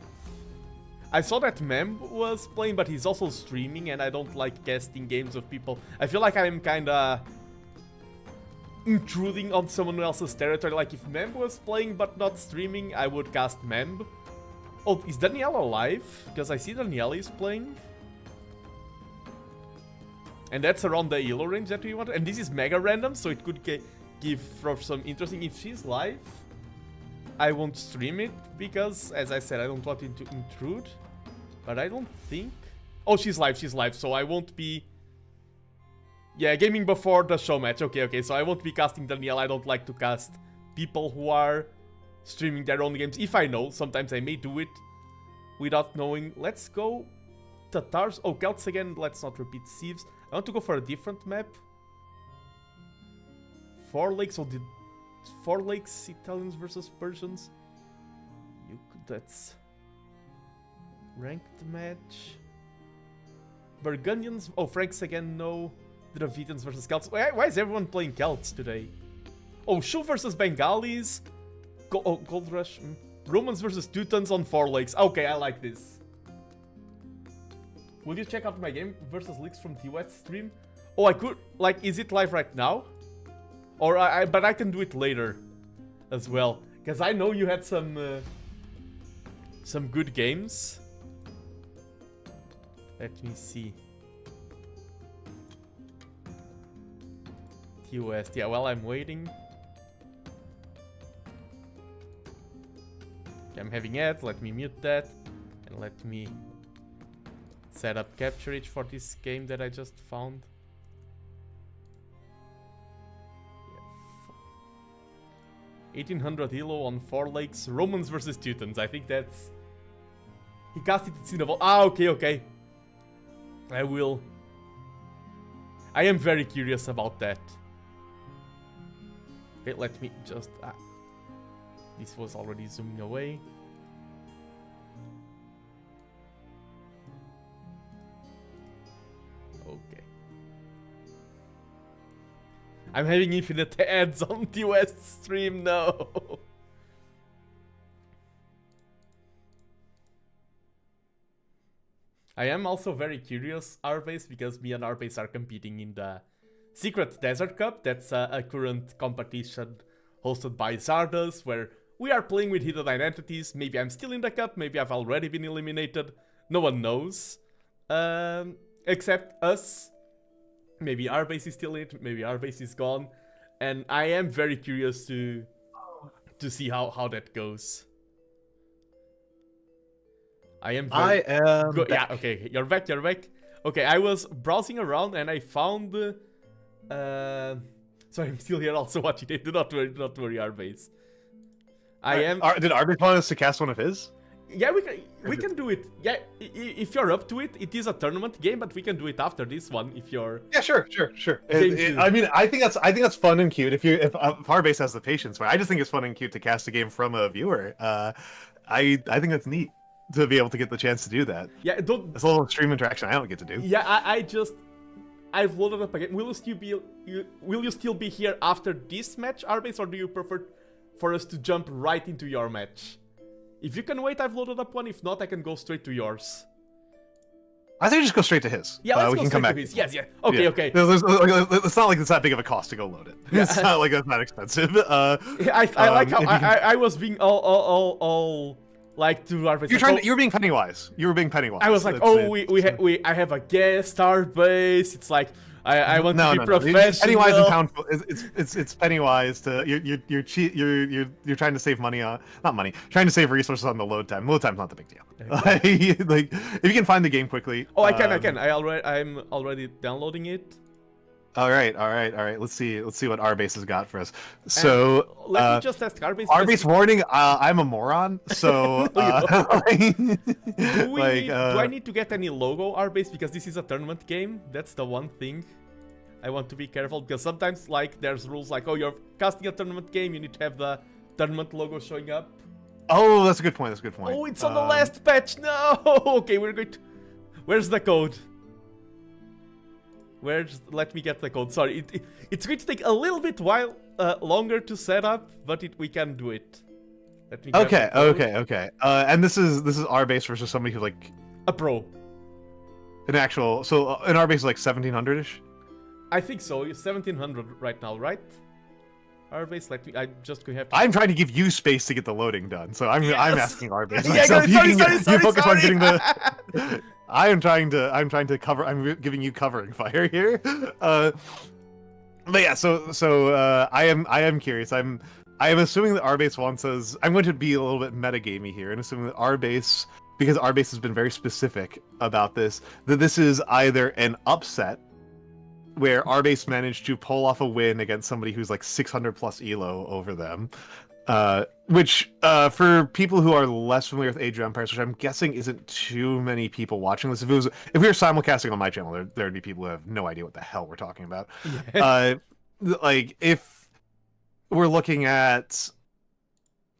I saw that Mem was playing, but he's also streaming, and I don't like casting games of people. I feel like I'm kinda intruding on someone else's territory. Like, if Mem was playing but not streaming, I would cast Mem. Oh, is Danielle alive? Because I see Danielle is playing. And that's around the elo range that we want. And this is mega random, so it could give for some interesting... If she's live... I won't stream it because, as I said, I don't want it to intrude. But I don't think... Oh, she's live, so I won't be... Yeah, gaming before the show match. Okay, so I won't be casting Danielle. I don't like to cast people who are streaming their own games. If I know, sometimes I may do it without knowing. Let's go Tatars. Oh, Celts again, let's not repeat Civs. I want to go for a different map. 4 Lakes, or did... 4 Lakes, Italians versus Persians. That's ranked match. Burgundians. Oh, Franks again. No. Dravidians versus Celts. Why is everyone playing Celts today? Oh, Shu versus Bengalis. Gold Rush. Romans versus Teutons on 4 Lakes. Okay, I like this. Will you check out my game versus leaks from TWS stream? Oh, I could. Like, is it live right now? Or but I can do it later as well, because I know you had some good games. Let me see. TOS. Yeah, while I'm waiting. Okay, I'm having ads. Let me mute that, and let me set up capture it for this game that I just found. 1800 elo on 4 Lakes. Romans versus Teutons. I think that's... He casted it in the vault. Ah, okay. I will... I am very curious about that. Okay, let me just... This was already zooming away. Okay. I'm having infinite ads on the West stream now. I am also very curious, Arbase, because me and Arbase are competing in the Secret Desert Cup. That's a current competition hosted by Zardos, where we are playing with hidden identities. Maybe I'm still in the cup, maybe I've already been eliminated. No one knows. Except us. Maybe Arbase is still in it, maybe Arbase is gone. And I am very curious to see how that goes. I am good. Yeah, okay, you're back. Okay, I was browsing around and I found... So Sorry, I'm still here also watching it. Do not worry, Arbase. I am. Did Arbase want us to cast one of his? Yeah, we can do it. Yeah, if you're up to it, it is a tournament game, but we can do it after this one if you're. Yeah, sure. I mean, I think that's fun and cute if Arbase has the patience. But I just think it's fun and cute to cast a game from a viewer. I think that's neat to be able to get the chance to do that. Yeah, it's a little stream interaction I don't get to do. Yeah, I've loaded up again. Will you still be here after this match, Arbase, or do you prefer for us to jump right into your match? If you can wait, I've loaded up one. If not, I can go straight to yours. I think just go straight to his. Yeah, let's we go can straight come back to his. Yes, yeah. Okay, yeah. okay. It's not like it's that big of a cost to go load it. Yeah. It's not like it's that expensive. I like how I was being all like to Arbase. You were being Pennywise. You were being Pennywise. I was like, I have a guest Arbase. It's like I want to be professional. Pennywise and Pound. It's Pennywise. You're trying to save money on trying to save resources on the load time. Load time's not the big deal. Okay. Like if you can find the game quickly. Oh, I can. I'm already downloading it. All right. Let's see what Arbase has got for us. So let me just ask Arbase. Arbase warning. I'm a moron. So do I need to get any logo, Arbase? Because this is a tournament game. That's the one thing I want to be careful, because sometimes like there's rules like, oh, you're casting a tournament game, you need to have the tournament logo showing up. Oh, that's a good point. Oh, it's on the last patch. No. Okay, we're going to. Where's the code? Let me get the code. Sorry, it's going to take a little bit longer to set up, but we can do it. Let me okay. And this is Arbase versus somebody who's like a pro. An Arbase is like 1700-ish. I think so. It's 1700 right now, right? Arbase, I just have to. I'm trying to give you space to get the loading done, so I'm asking Arbase. Sorry, focus on getting the. I'm trying to cover. I'm giving you covering fire here. But yeah, so I am curious. I am assuming that Arbase wants us. I'm going to be a little bit metagamey here, and assuming that Arbase, because Arbase has been very specific about this, that this is either an upset, where Arbase managed to pull off a win against somebody who's like 600 plus elo over them, which for people who are less familiar with Age of Empires, which I'm guessing isn't too many people watching this. If we were simulcasting on my channel, there'd be people who have no idea what the hell we're talking about. Yeah. Like if we're looking at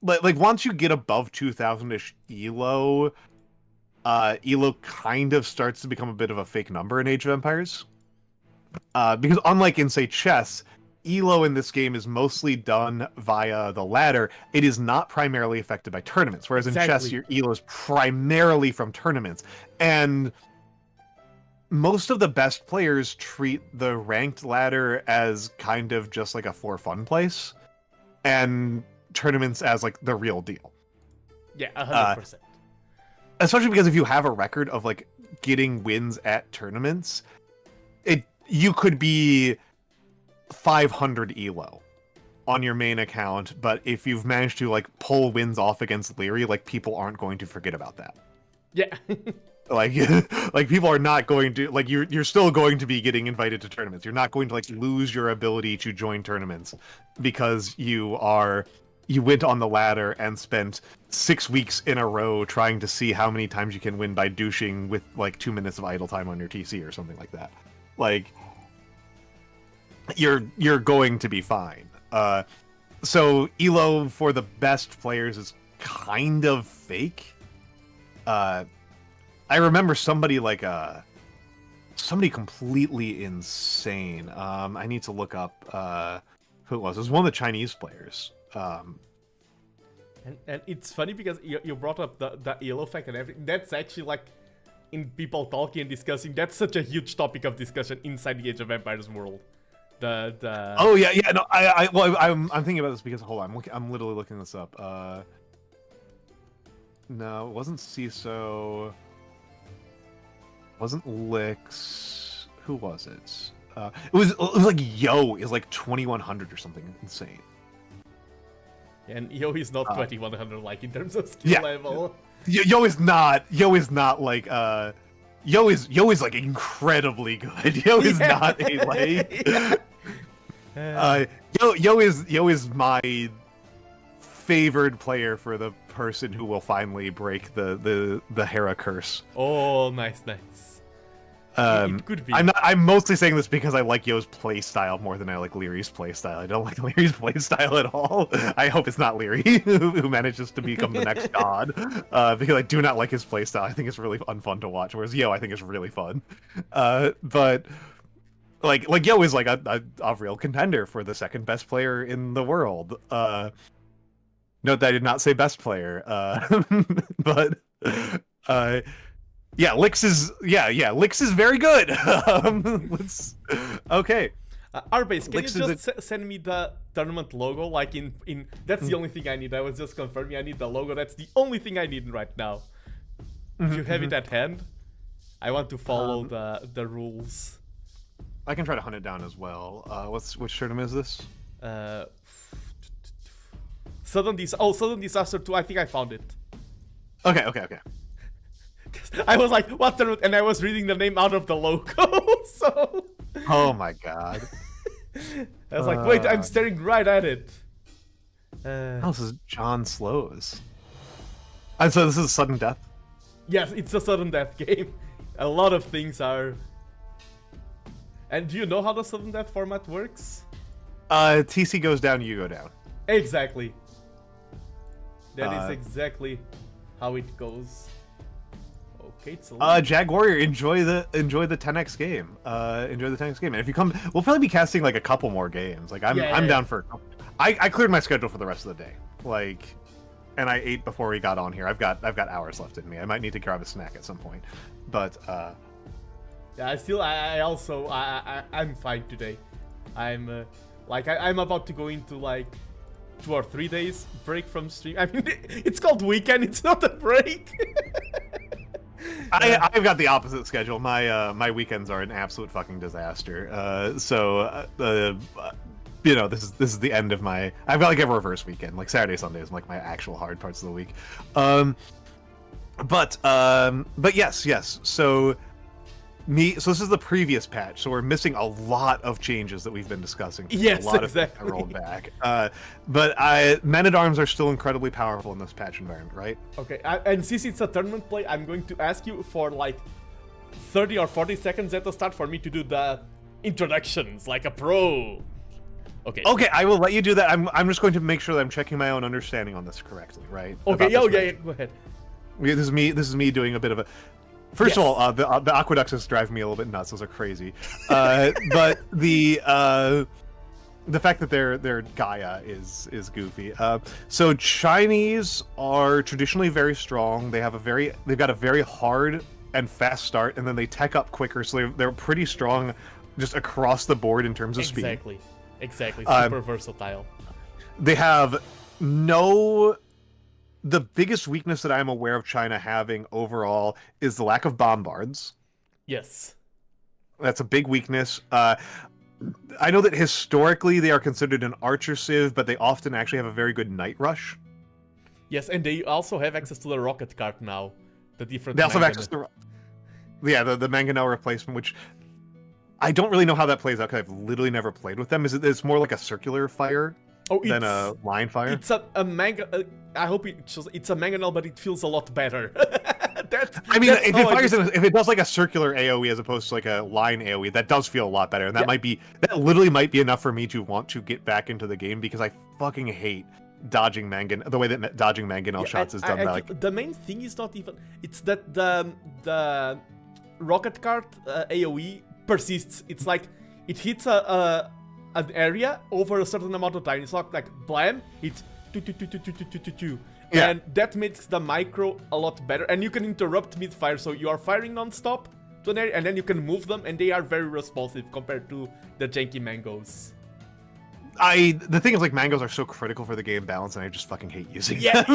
like once you get above 2000-ish elo, elo kind of starts to become a bit of a fake number in Age of Empires. Because unlike in, say, chess, elo in this game is mostly done via the ladder. It is not primarily affected by tournaments, whereas in chess, your elo is primarily from tournaments. And most of the best players treat the ranked ladder as kind of just like a for fun place, and tournaments as like the real deal. Yeah, 100%. Especially because if you have a record of like getting wins at tournaments, you could be 500 elo on your main account, but if you've managed to like pull wins off against Leary, like people aren't going to forget about that. Yeah. like people are not going to like you're still going to be getting invited to tournaments. You're not going to like lose your ability to join tournaments because you went on the ladder and spent 6 weeks in a row trying to see how many times you can win by douching with like 2 minutes of idle time on your TC or something like that. Like you're going to be fine. So elo for the best players is kind of fake. I remember somebody somebody completely insane. I need to look up who it was. It was one of the Chinese players. And it's funny because you brought up the elo fact and everything. That's actually like in people talking and discussing. That's such a huge topic of discussion inside the Age of Empires world. Oh yeah no I'm thinking about this because hold on, I'm literally looking this up. No, it wasn't CISO. Wasn't Lix. Who was it? It was like Yo is like 2100 or something insane. And Yo is not 2100 like in terms of skill level. Yo is not like Yo is like incredibly good. Yo is not a like Yo is my favored player for the person who will finally break the Hera curse. Oh, nice. It could be. I'm mostly saying this because I like Yo's playstyle more than I like Leary's playstyle. I don't like Leary's playstyle at all. I hope it's not Leary who manages to become the next god. Because I do not like his playstyle. I think it's really unfun to watch. Whereas Yo, I think is really fun. But like Yo is like a real contender for the second best player in the world. Note that I did not say best player. But yeah, Lix is very good. Okay. Arbase, can you just send me the tournament logo? Like in that's the only thing I need. I was just confirming I need the logo. That's the only thing I need right now. If you have it at hand, I want to follow the rules. I can try to hunt it down as well. Which tournament is this? Sudden Disaster 2. I think I found it. Okay. I was like, what the... And I was reading the name out of the logo, so... Oh my god. I was like, wait, I'm staring right at it. Oh, this is John Slows. And so this is Sudden Death? Yes, it's a Sudden Death game. A lot of things are... And do you know how the Sudden Death format works? TC goes down, you go down. Exactly. That is exactly how it goes. Okay, Jag Warrior, enjoy the 10x game. Enjoy the 10x game. And if you come, we'll probably be casting like a couple more games. Like I'm down for. I cleared my schedule for the rest of the day. Like, and I ate before we got on here. I've got hours left in me. I might need to grab a snack at some point. But yeah, I'm fine today. I'm I'm about to go into like 2 or 3 days break from stream. I mean, it's called weekend. It's not a break. I've got the opposite schedule. My weekends are an absolute fucking disaster. You know, this is the end of my. I've got like a reverse weekend. Like Saturday, Sunday is like my actual hard parts of the week. But yes. So this is the previous patch. So we're missing a lot of changes that we've been discussing. Yes, a lot exactly. Of rolled back. But Men at Arms are still incredibly powerful in this patch environment, right? Okay, and since it's a tournament play, I'm going to ask you for like 30 or 40 seconds at the start for me to do the introductions like a pro. Okay. Okay, I will let you do that. I'm just going to make sure that I'm checking my own understanding on this correctly, right? Okay, yeah, go ahead. This is me doing a bit of a. First of all, the aqueducts is driving me a little bit nuts. Those are crazy. But the fact that their Gaia is goofy. So Chinese are traditionally very strong. They've got a very hard and fast start, and then they tech up quicker. So they're pretty strong, just across the board in terms of speed. Exactly. Super versatile. They have no. The biggest weakness that I'm aware of China having overall is the lack of bombards. Yes. That's a big weakness. I know that historically they are considered an archer civ, but they often actually have a very good night rush. Yes, and they also have access to the rocket cart now. They also have access to the Mangonel replacement, which I don't really know how that plays out because I've literally never played with them. It's more like a circular fire than a line fire? It's I hope it's a mangonel, but it feels a lot better. If it does like a circular AoE as opposed to like a line AoE, that does feel a lot better, and that literally might be enough for me to want to get back into the game because I fucking hate dodging the way that dodging mangonel shots is done. The main thing is not even it's that the rocket cart AoE persists. It's like it hits an area over a certain amount of time. It's not like blam, it's two. Yeah. And that makes the micro a lot better. And you can interrupt mid-fire, so you are firing non-stop to an area, and then you can move them, and they are very responsive compared to the janky mangoes. The thing is, like, mangoes are so critical for the game balance, and I just fucking hate using them.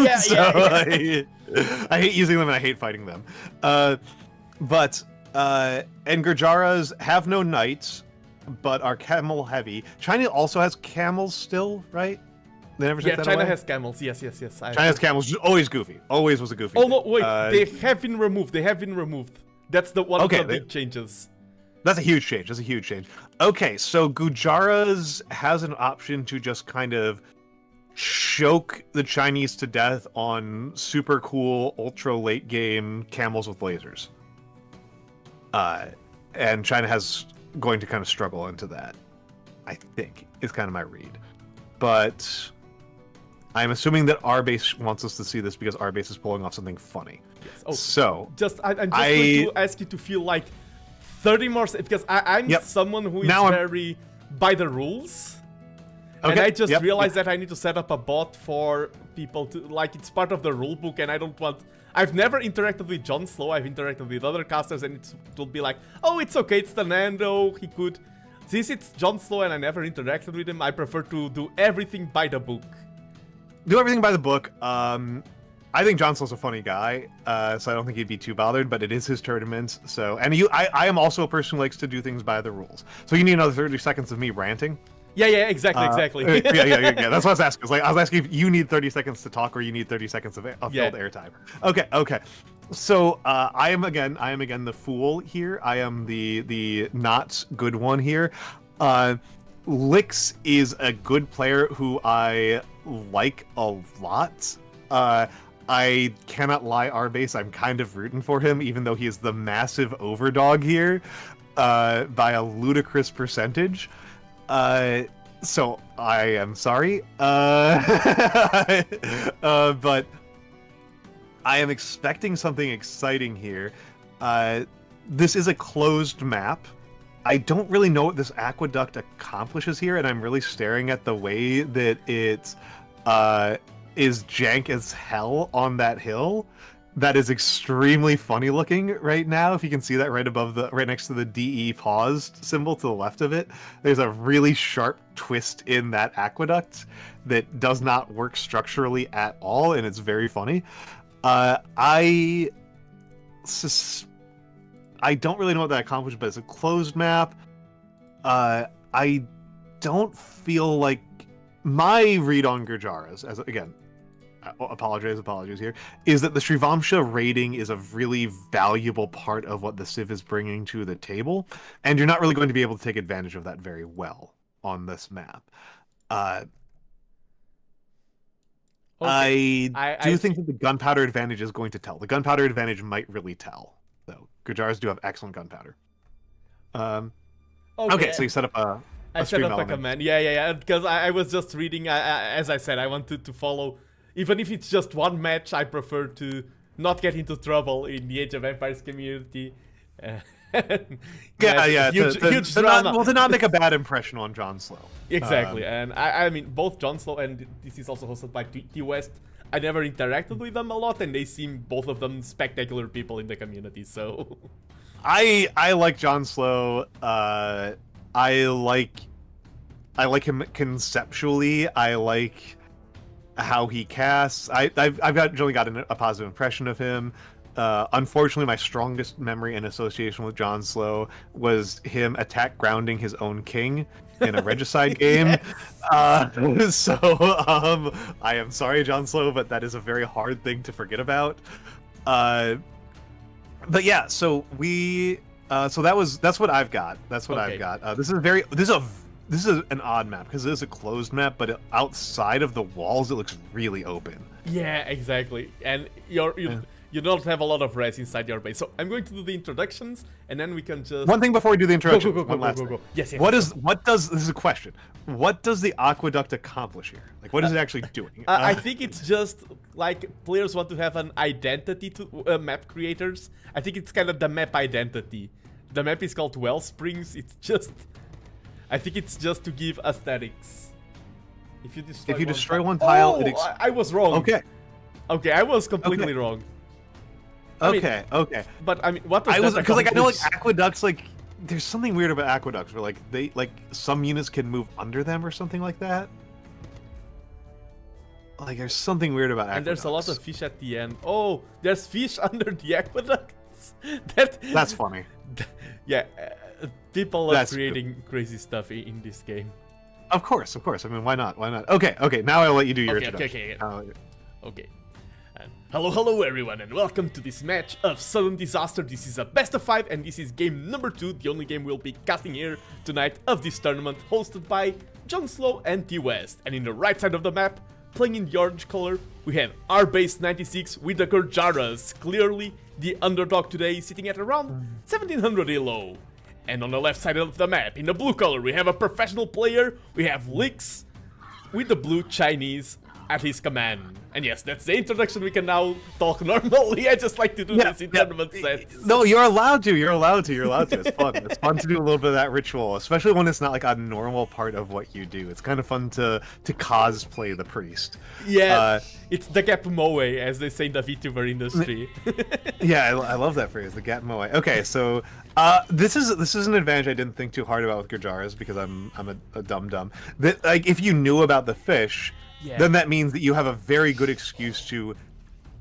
I hate using them, and I hate fighting them. And Gurjaras have no knights, but are camel heavy. China also has camels still, right? They never took that China away? has camels. Yes. China has camels. Always goofy. Always was a goofy. Oh no, wait. They have been removed. That's one of the big changes. That's a huge change. That's a huge change. Okay, so Gujaras has an option to just kind of choke the Chinese to death on super cool, ultra late game camels with lasers. And China has going to kind of struggle into that, I think, is kind of my read. But I'm assuming that our base wants us to see this because our base is pulling off something funny. Yes. Oh, so I'm just going to ask you to feel like 30 more because I'm someone who is very by the rules. Okay, and I just realized that I need to set up a bot for people to, like, it's part of the rulebook, and I don't want... I've never interacted with John Slow, I've interacted with other casters, and it will be like, oh, it's okay, it's TheNando, he could... Since it's John Slow and I never interacted with him, I prefer to do everything by the book. Do everything by the book. I think John Slow's a funny guy, so I don't think he'd be too bothered, but it is his tournament, so... And I am also a person who likes to do things by the rules. So you need another 30 seconds of me ranting? Yeah, exactly. Yeah. That's what I was asking. I was asking if you need 30 seconds to talk or you need 30 seconds of filled airtime. Okay. So I am again the fool here. I am the not good one here. Lix is a good player who I like a lot. I cannot lie, our base, I'm kind of rooting for him, even though he is the massive overdog here by a ludicrous percentage. So I am sorry, but I am expecting something exciting here. This is a closed map. I don't really know what this aqueduct accomplishes here, and I'm really staring at the way that it is jank as hell on that hill. That is extremely funny looking right now. If you can see that right next to the DE paused symbol to the left of it, there's a really sharp twist in that aqueduct that does not work structurally at all, and it's very funny. I don't really know what that accomplished, but it's a closed map. I don't feel like my read on Gurjaras, as again, apologies here, is that the Shrivamsha rating is a really valuable part of what the Civ is bringing to the table, and you're not really going to be able to take advantage of that very well on this map. I do think that the gunpowder advantage is going to tell. The gunpowder advantage might really tell, though. Gujaras do have excellent gunpowder. Okay, so you set up a set up element. a command. Yeah. Because I was just reading. As I said, I wanted to follow. Even if it's just one match, I prefer to not get into trouble in the Age of Empires community. Huge drama. To not make a bad impression on John Slow. Exactly, and I mean, both John Slow and this is also hosted by T West. I never interacted with them a lot, and they seem, both of them, spectacular people in the community, so... I like John Slow. I like him conceptually. I like how he casts. I've generally gotten a positive impression of him. Unfortunately, my strongest memory and association with John Slow was him attack grounding his own king in a regicide game. I am sorry, John Slow, but that is a very hard thing to forget about. But yeah, so that's what I've got. That's what I've got. This is an odd map because it is a closed map, but outside of the walls, it looks really open. Yeah, exactly. And you don't have a lot of res inside your base. So I'm going to do the introductions, and then we can just... One thing before we do the introduction. Go. Yes. This is a question. What does the aqueduct accomplish here? Like, what is it actually doing? I think it's just, like, players want to have an identity to map creators. I think it's kind of the map identity. The map is called Wellsprings. It's just... I think it's just to give aesthetics. If you destroy one tile... I was wrong. Okay, I was completely wrong. Okay. But I mean, what does that because I know aqueducts, there's something weird about aqueducts where some units can move under them or something like that. There's something weird about aqueducts. And there's a lot of fish at the end. Oh, there's fish under the aqueducts. That's funny. Yeah, people are creating crazy stuff in this game. Of course. I mean, why not? Okay. Now I'll let you do your introduction. Okay. Hello everyone, and welcome to this match of Sudden Disaster. This is a best of 5 and this is game number 2, the only game we'll be cutting here tonight of this tournament, hosted by John Slow and T-West. And in the right side of the map, playing in the orange color, we have our base 96 with the Gurjaras, clearly the underdog today, sitting at around 1700 elo. And on the left side of the map, in the blue color, we have a professional player, we have Lix with the blue Chinese at his command. And yes, that's the introduction. We can now talk normally. I just like to do this in tournament sets. No, you're allowed to. You're allowed to. It's fun. It's fun to do a little bit of that ritual, especially when it's not like a normal part of what you do. It's kind of fun to cosplay the priest. Yeah, it's the gap moe, as they say in the VTuber industry. Yeah, I love that phrase, the gap moe. Okay, so this is an advantage I didn't think too hard about with Gurjaras because I'm a dum-dum. That, like, if you knew about the fish, then that means that you have a very good excuse to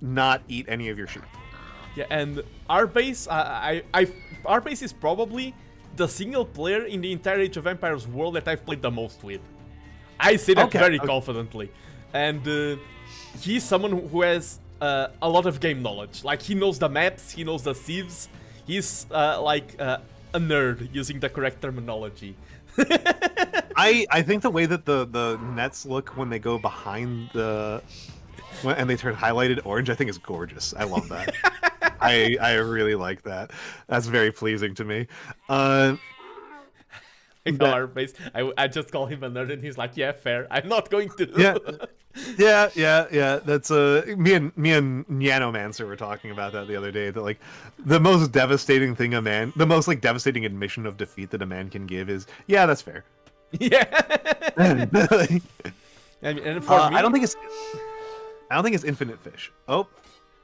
not eat any of your sheep. Yeah, and our base, our base is probably the single player in the entire Age of Empires world that I've played the most with. I say that very confidently. And he's someone who has a lot of game knowledge. Like, he knows the maps, he knows the civs. He's like a nerd, using the correct terminology. I think the way that the nets look when they go behind and they turn highlighted orange, I think is gorgeous. I love that. I really like that. That's very pleasing to me. I just call him a nerd, and he's like, "Yeah, fair. I'm not going to." Yeah. That's me and Nanomancer were talking about that the other day. That, like, the most devastating thing the most like devastating admission of defeat that a man can give is, yeah, that's fair. Yeah. And for me, I don't think it's infinite fish. Oh.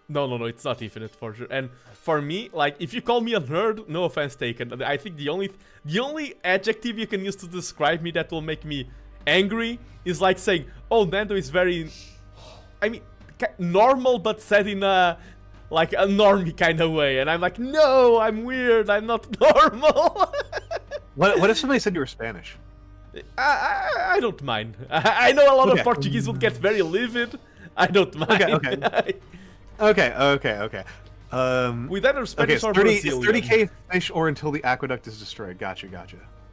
No, it's not infinite for sure. And for me, like, if you call me a nerd, no offense taken. I think the only adjective you can use to describe me that will make me angry is like saying, "Oh, Nando is very, I mean, normal, but said in a like a normie kind of way." And I'm like, "No, I'm weird. I'm not normal." What if somebody said you were Spanish? I don't mind. I know a lot of Portuguese would get very livid. I don't mind. Okay. With either Spanish or 30k fish or until the aqueduct is destroyed. Gotcha.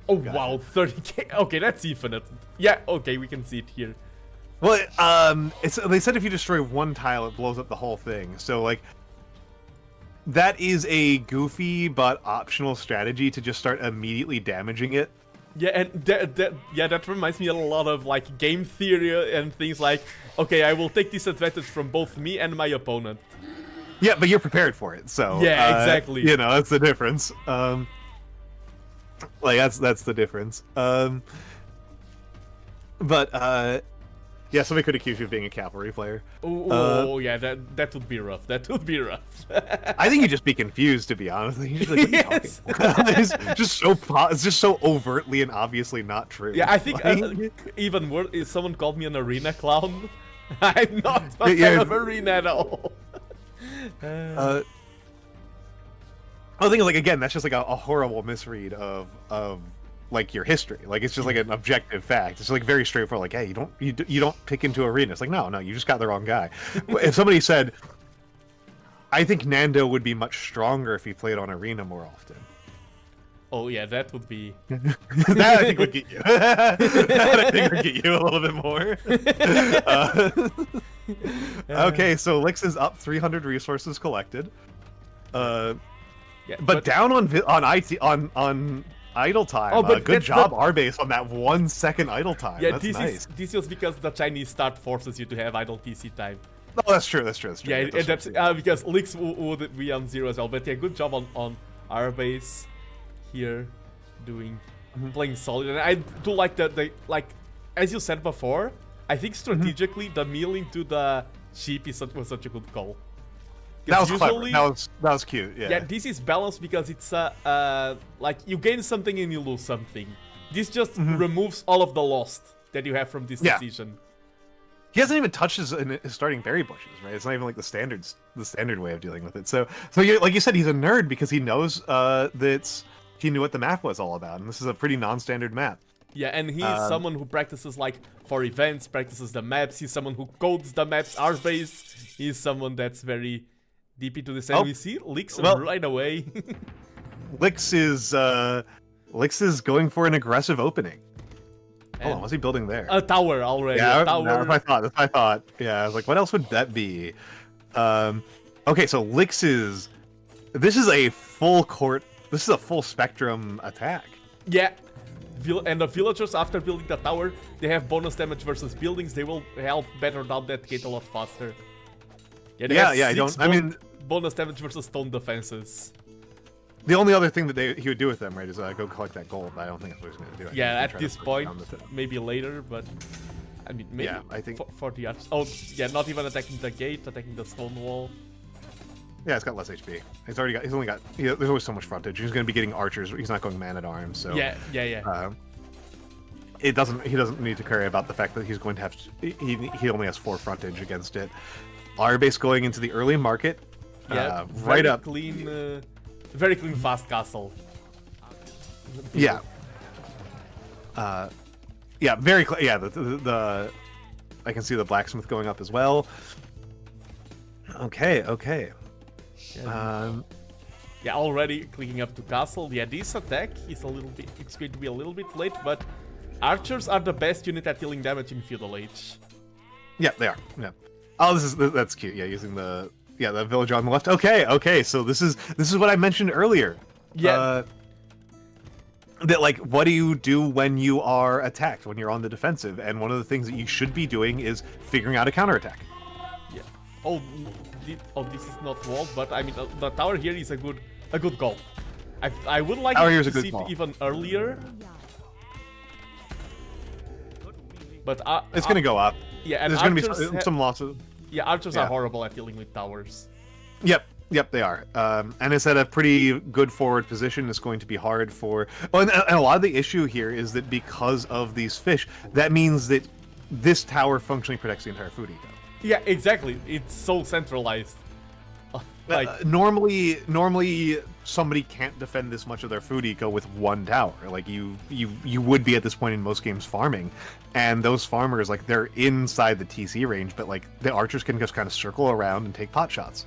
Oh, wow, 30k. Okay, that's infinite. Yeah, okay, we can see it here. Well, they said if you destroy one tile, it blows up the whole thing. So, like, that is a goofy but optional strategy to just start immediately damaging it. Yeah, and that reminds me a lot of, like, game theory and things like, okay, I will take this advantage from both me and my opponent. Yeah, but you're prepared for it, so... Yeah, exactly. You know, that's the difference. Like, that's the difference. Yeah, somebody could accuse you of being a cavalry player. Yeah, that would be rough. That would be rough. I think you'd just be confused, to be honest. You're just like, what are you talking about? It's just so overtly and obviously not true. Yeah, I think even worse is someone called me an arena clown. I'm not a fan of arena at all. I think, like, again, that's just like a horrible misread of like your history. Like, it's just like an objective fact. It's like very straightforward. Like, hey, you don't pick into arena. It's like, no, you just got the wrong guy. If somebody said, I think Nando would be much stronger if he played on arena more often. Oh yeah, that would be. That I think would get you. That I think would get you a little bit more. Okay, so Lix is up 300 resources collected. Yeah, but down on idle time. Oh, but good job, Arbase, on that 1 second idle time. Yeah, that's nice. This is because the Chinese start forces you to have idle TC time. Oh, that's true. Yeah, and that's because Lix would be on 0 as well. But yeah, good job on Arbase here, playing solid. And I do like that. Like, as you said before, I think strategically the milling to the sheep was such a good call. That was clever. That was cute. Yeah. Yeah, this is balanced because it's like you gain something and you lose something. This just removes all of the lost that you have from this decision. He hasn't even touched his starting berry bushes, right? It's not even like the standard way of dealing with it. So like you said, he's a nerd because he knows he knew what the map was all about, and this is a pretty non-standard map. Yeah, and he's someone who practices like for events, practices the maps. He's someone who codes the maps, our base. He's someone that's very deep into this, and we see Lix right away. Lix is going for an aggressive opening. Hold on, what's he building there? A tower already. Yeah, a tower. that's what I thought. Yeah, I was like, what else would that be? Okay, so Lix's. This is a full court. This is a full spectrum attack. Yeah. And the villagers, after building the tower, they have bonus damage versus buildings. They will help better down that gate a lot faster. I mean, bonus damage versus stone defenses. The only other thing that he would do with them, right, is go collect that gold. But I don't think that's what he's going to do. Yeah, at this point, maybe later, but I mean, maybe I think for the archers. Oh, yeah, not even attacking the gate, attacking the stone wall. Yeah, it's got less HP. He's only got. There's always so much frontage. He's going to be getting archers. He's not going man at arms. So yeah. He doesn't need to worry about the fact that he's going to have. He only has 4 frontage against it. Our base going into the early market. Yeah, right up. Clean, very clean, fast castle. Yeah. Yeah, very clean. Yeah, the I can see the blacksmith going up as well. Okay. Yeah, already clicking up to castle. Yeah, this attack is it's going to be a little bit late, but archers are the best unit at dealing damage in Feudal Age. Yeah, they are. Yeah. Oh, that's cute. Yeah, using the village on the left. Okay. So this is what I mentioned earlier. Yeah. That like, what do you do when you are attacked, when you're on the defensive? And one of the things that you should be doing is figuring out a counterattack. Yeah. Oh, this is not walled, but I mean the tower here is a good goal. I would like to see it even earlier. But it's gonna go up. Yeah, and there's gonna be some losses. Yeah, archers are horrible at dealing with towers. Yep, they are. And it's at a pretty good forward position. It's going to be hard for. Oh, and a lot of the issue here is that because of these fish, that means that this tower functionally protects the entire food eco. Yeah, exactly. It's so centralized. Like normally somebody can't defend this much of their food eco with one tower. Like you would be at this point in most games farming, and those farmers, like, they're inside the TC range, but like the archers can just kind of circle around and take pot shots.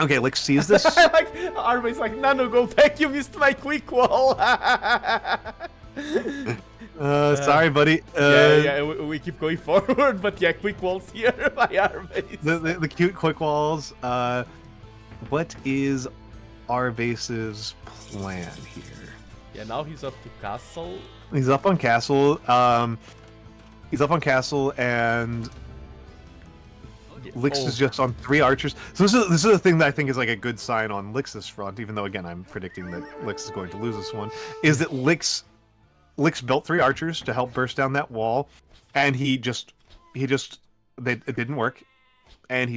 Okay, Lix sees this. Like, Army's like, Nano, go back, you missed my quick wall. Sorry, buddy. We keep going forward, but yeah, quick walls here by our base. The cute quick walls. What is our base's plan here? Yeah, now he's up to castle. He's up on castle. He's up on castle, and Lix is just on 3 archers. So this is the thing that I think is like a good sign on Lix's front, even though again I'm predicting that Lix is going to lose this one. Is that Lix built 3 archers to help burst down that wall, and it didn't work, and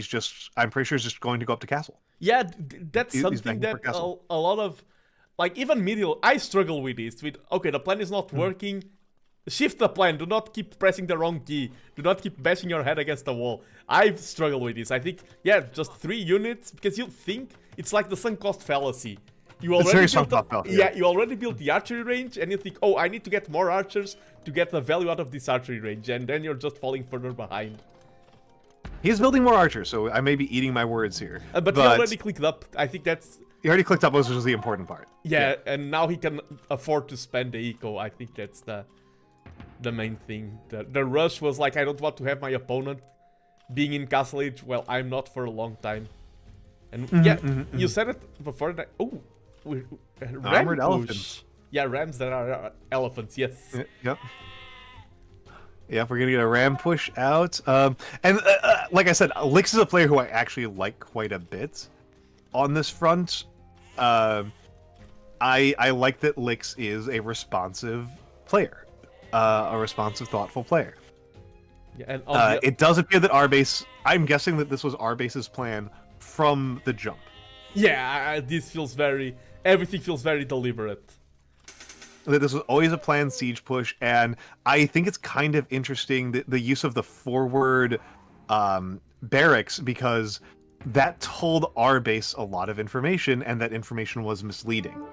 I'm pretty sure he's just going to go up to castle. Yeah, that's something that a lot of, like, even medial, I struggle with this. Okay, the plan is not working. Shift the plan. Do not keep pressing the wrong key. Do not keep bashing your head against the wall. I've struggled with this. I think, yeah, just 3 units, because you think it's like the sunk cost fallacy. You already built the archery range, and you think, oh, I need to get more archers to get the value out of this archery range, and then you're just falling further behind. He's building more archers, so I may be eating my words here. But he already clicked up. I think that's... He already clicked up, which was the important part. Yeah, and now he can afford to spend the eco. I think that's the main thing. The rush was like, I don't want to have my opponent being in Castle Age. Well, I'm not for a long time. And you said it before that. Oh, armored elephants. Yeah, rams that are elephants. Yes. Yep. Yeah, we're gonna get a ram push out. Like I said, Lix is a player who I actually like quite a bit on this front. I like that Lix is a responsive player. A responsive, thoughtful player. Yeah, and it does appear that our base. I'm guessing that this was our base's plan from the jump. Yeah, everything feels very deliberate. That this was always a planned siege push, and I think it's kind of interesting the use of the forward barracks, because that told our base a lot of information, and that information was misleading.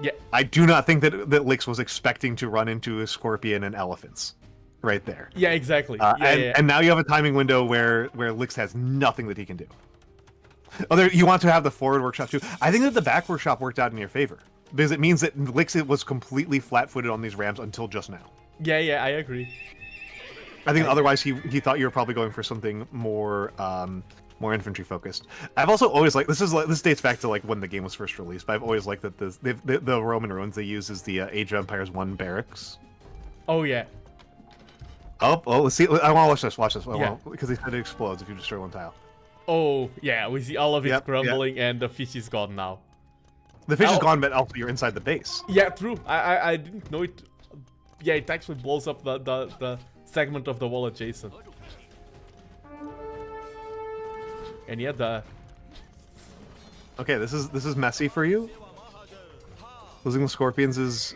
Yeah. I do not think that Lix was expecting to run into a scorpion and elephants, right there. Yeah, exactly. And now you have a timing window where Lix has nothing that he can do. Oh, you want to have the forward workshop too. I think that the back workshop worked out in your favor because it means that Lix was completely flat-footed on these ramps until just now. Yeah, I agree. I think otherwise he thought you were probably going for something more more infantry focused. I've also always liked this dates back to like when the game was first released, but I've always liked that the Roman ruins they use is the Age of Empires 1 barracks. Oh yeah. Oh, let's see. I want to watch this. Watch this. Yeah. Because they said it explodes if you destroy one tile. Oh yeah, we see all of it crumbling, and the fish is gone now. The fish is gone, but also you're inside the base. Yeah, true. I didn't know it. Yeah, it actually blows up the segment of the wall adjacent. And yeah, Okay, this is messy for you. Losing the scorpions is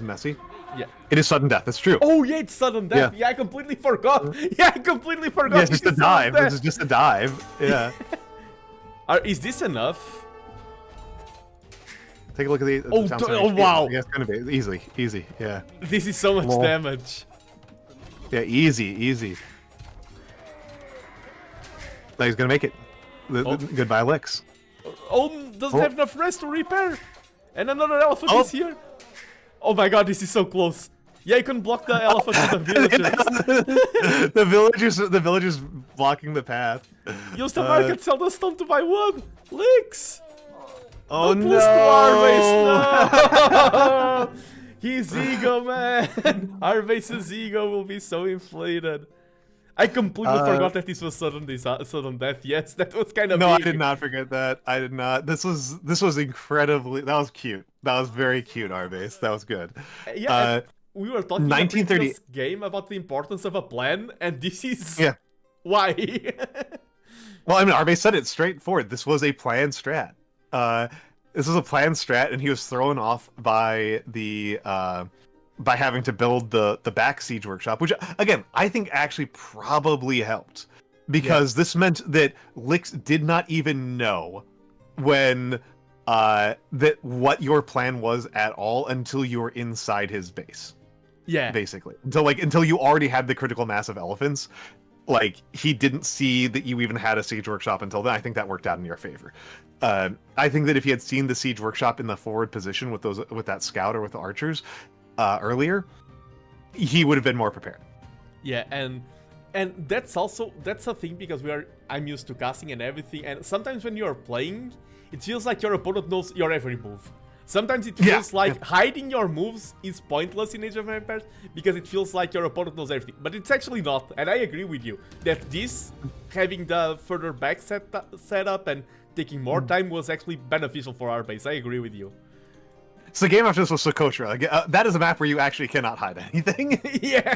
messy. Yeah. It is sudden death. That's true. Oh yeah, it's sudden death. Yeah, I completely forgot. Yeah, I completely forgot. Yeah, it's just a dive. It's just a dive. Yeah. Is this enough? Take a look at the oh wow. Yeah, it's gonna be easy. Yeah. This is so much damage. Yeah, easy. No, he's gonna make it. Goodbye, Lix. Oh, doesn't have enough rest to repair. And another elephant is here. Oh my god, this is so close. Yeah, you can block the elephant with the villagers. the villagers blocking the path. Use the market, sell the stone to buy wood. Lix! Oh no! No! His ego, man! Arbace's ego will be so inflated. I completely forgot that this was sudden death. Yes, that was kind of No, big. I did not forget that. I did not. This was incredibly. That was cute. That was very cute, Arbace. That was good. Yeah, we were talking in a 1930 previous game about the importance of a plan, and this is why. Well, I mean, Arbace said it straightforward. This was a planned strat. This was a planned strat, and he was thrown off by the by having to build the back siege workshop, which again I think actually probably helped because this meant that Lix did not even know when that what your plan was at all until you were inside his base. Yeah, basically until you already had the critical mass of elephants. Like, he didn't see that you even had a siege workshop until then. I think that worked out in your favor. I think that if he had seen the siege workshop in the forward position with that scout or with the archers earlier, he would have been more prepared. Yeah, and that's a thing because I'm used to casting and everything, and sometimes when you're playing, it feels like your opponent knows your every move. Sometimes it feels like hiding your moves is pointless in Age of Empires because it feels like your opponent knows everything. But it's actually not, and I agree with you that this, having the further back setup and taking more time was actually beneficial for our base. I agree with you. So the game after this was Socotra. That is a map where you actually cannot hide anything. Yeah.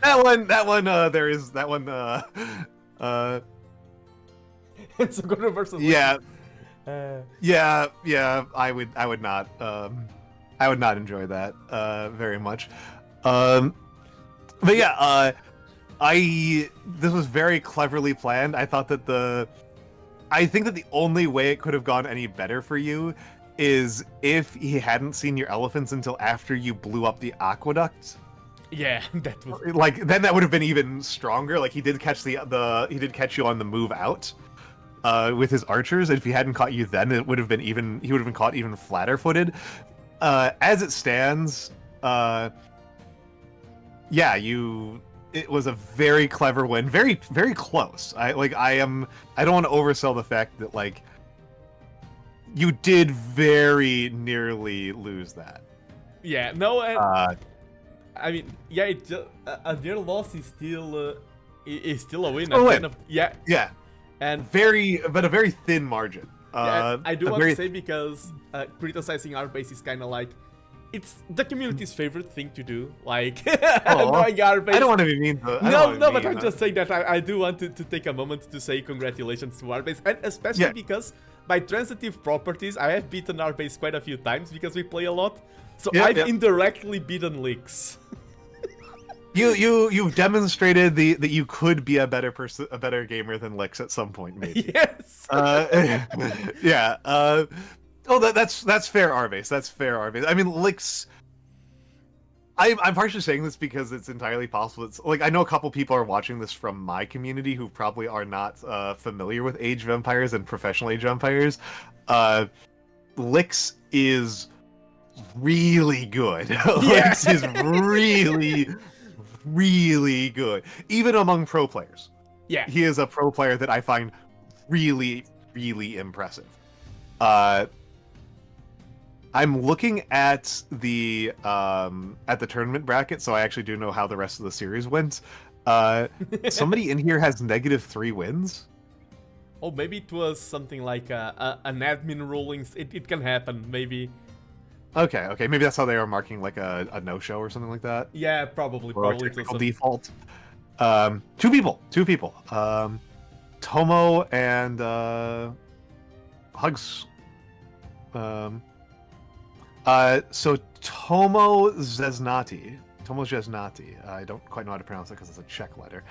that one. There is that one. It's a good versus. Yeah. Yeah. I would not enjoy that very much. But yeah, this was very cleverly planned. I think that the only way it could have gone any better for you is if he hadn't seen your elephants until after you blew up the aqueduct. Yeah, that was then that would have been even stronger. Like, he did catch he did catch you on the move out. With his archers, and if he hadn't caught you then, it would have been he would have been caught even flatter-footed. As it stands, it was a very clever win, very very close. I don't want to oversell the fact that like you did very nearly lose that. Yeah, no, I mean, yeah, a near loss is still a win. Yeah. And but a very thin margin. I do want to say because criticizing our base is kind of like, it's the community's favorite thing to do. Like, annoying our base. I don't want to be mean. But I'm just saying that I do want to take a moment to say congratulations to our base, and especially because by transitive properties, I have beaten our base quite a few times because we play a lot. So I've indirectly beaten Lix. You've demonstrated that you could be a better gamer than Lix at some point, maybe. Yes. Oh, that's fair, Arbase. That's fair, Arbase. I mean, Licks. I'm partially saying this because it's entirely possible. It's like I know a couple people are watching this from my community who probably are not familiar with age vampires and professional age vampires. Licks is really good. Licks is really, really good, even among pro players. Yeah, He is a pro player that I find really, really impressive. I'm looking at the tournament bracket, so I actually do know how the rest of the series went. Somebody in here has -3 wins. Oh, maybe it was something like an admin rulings. It can happen, maybe. Okay, maybe that's how they are marking like a no-show or something like that. Yeah, probably. Or Probably technical default. Two people. Tomo and Hugs. So Tomo Zeznati, I don't quite know how to pronounce it because it's a Czech letter,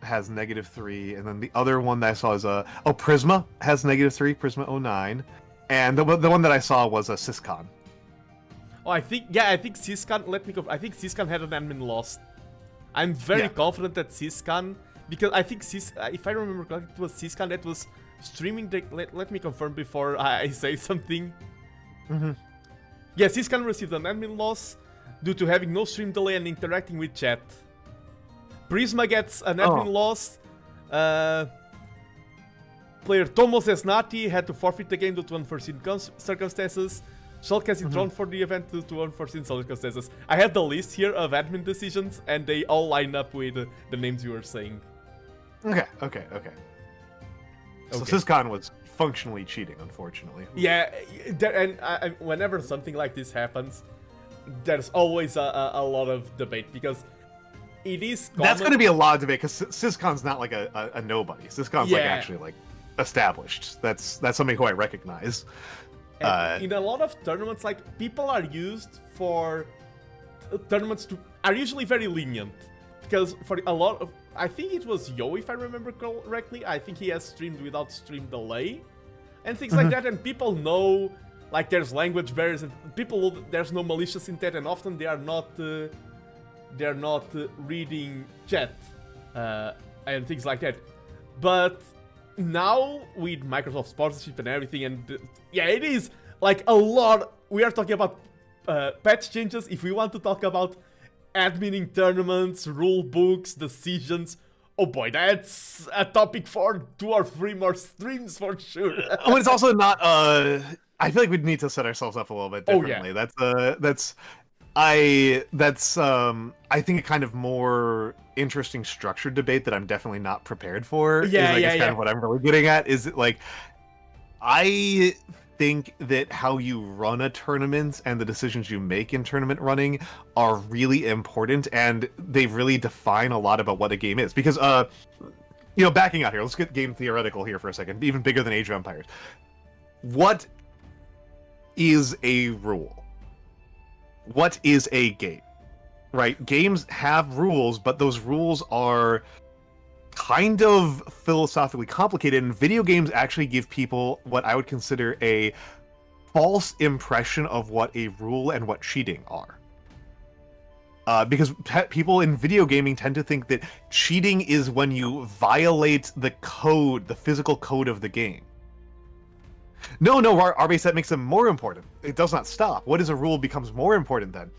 has -3, and then the other one that I saw is Prisma has -3, Prisma 09, and the one that I saw was a Syscon. Oh, I think Syscon. I think Syscon had an admin loss. I'm very confident that Syscon, because I think if I remember correctly, it was Syscon that was streaming. Let me confirm before I say something. Mm-hmm. Yes, Syscon received an admin loss due to having no stream delay and interacting with chat. Prisma gets an admin loss. Player Tomo Zesnati had to forfeit the game due to unforeseen circumstances. Shulk has withdrawn for the event due to unforeseen circumstances. I have the list here of admin decisions, and they all line up with the names you were saying. Okay. So Syscon was functionally cheating, unfortunately. Yeah, whenever something like this happens, there's always a lot of debate, because it is common. That's going to be a lot of debate, because Syscon's not like a nobody. Syscon's like actually like established. That's somebody who I recognize. In a lot of tournaments, like, people are used for tournaments are usually very lenient, because for a lot of, I think it was Yo, if I remember correctly, I think he has streamed without stream delay and things like that, and people know, like, there's language barriers, and there's no malicious intent, and often they are not reading chat and things like that. But now with Microsoft sponsorship and everything, and it is like a lot. We are talking about patch changes. If we want to talk about adminning tournaments, rule books, decisions, oh boy, that's a topic for 2 or 3 more streams for sure. Well, it's also not. I feel like we need to set ourselves up a little bit differently. Oh, yeah. That's I think a kind of more interesting structured debate that I'm definitely not prepared for. It's kind of what I'm really getting at. Is it like, I think that how you run a tournament and the decisions you make in tournament running are really important, and they really define a lot about what a game is. Because backing out here, let's get game theoretical here for a second, even bigger than Age of Empires. What is a rule? What is a game? Right? Games have rules, but those rules are kind of philosophically complicated, and video games actually give people what I would consider a false impression of what a rule and what cheating are. Because people in video gaming tend to think that cheating is when you violate the code, the physical code of the game. No, our base set makes them more important. It does not stop. What is a rule becomes more important then.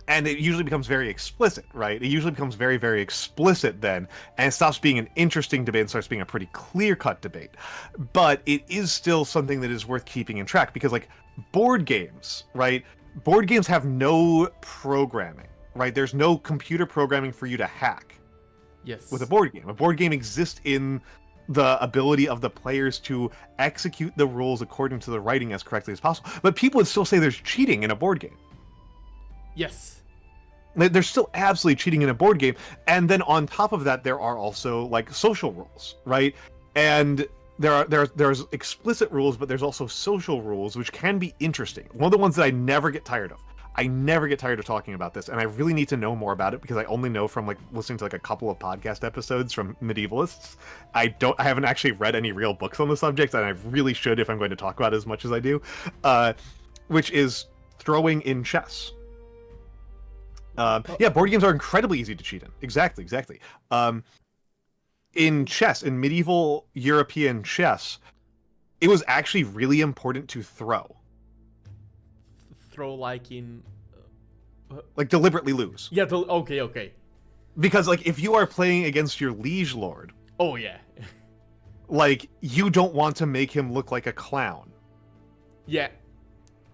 And it usually becomes very explicit, right? It usually becomes very, very explicit then, and it stops being an interesting debate and starts being a pretty clear-cut debate. But it is still something that is worth keeping in track, because, like, board games, right? Board games have no programming, right? There's no computer programming for you to hack. Yes. With a board game. A board game exists in the ability of the players to execute the rules according to the writing as correctly as possible. But people would still say there's cheating in a board game. Yes. There's still absolutely cheating in a board game. And then on top of that, there are also, like, social rules, right? And there's explicit rules, but there's also social rules, which can be interesting. One of the ones that I never get tired of. I never get tired of talking about this, and I really need to know more about it because I only know from like listening to like a couple of podcast episodes from medievalists. I haven't actually read any real books on the subject, and I really should if I'm going to talk about it as much as I do. Which is throwing in chess. Yeah, board games are incredibly easy to cheat in. Exactly. In chess, in medieval European chess, it was actually really important to throw. Throw like in... Like deliberately lose. Yeah, okay. Because like if you are playing against your liege lord... Oh, yeah. Like, you don't want to make him look like a clown. Yeah.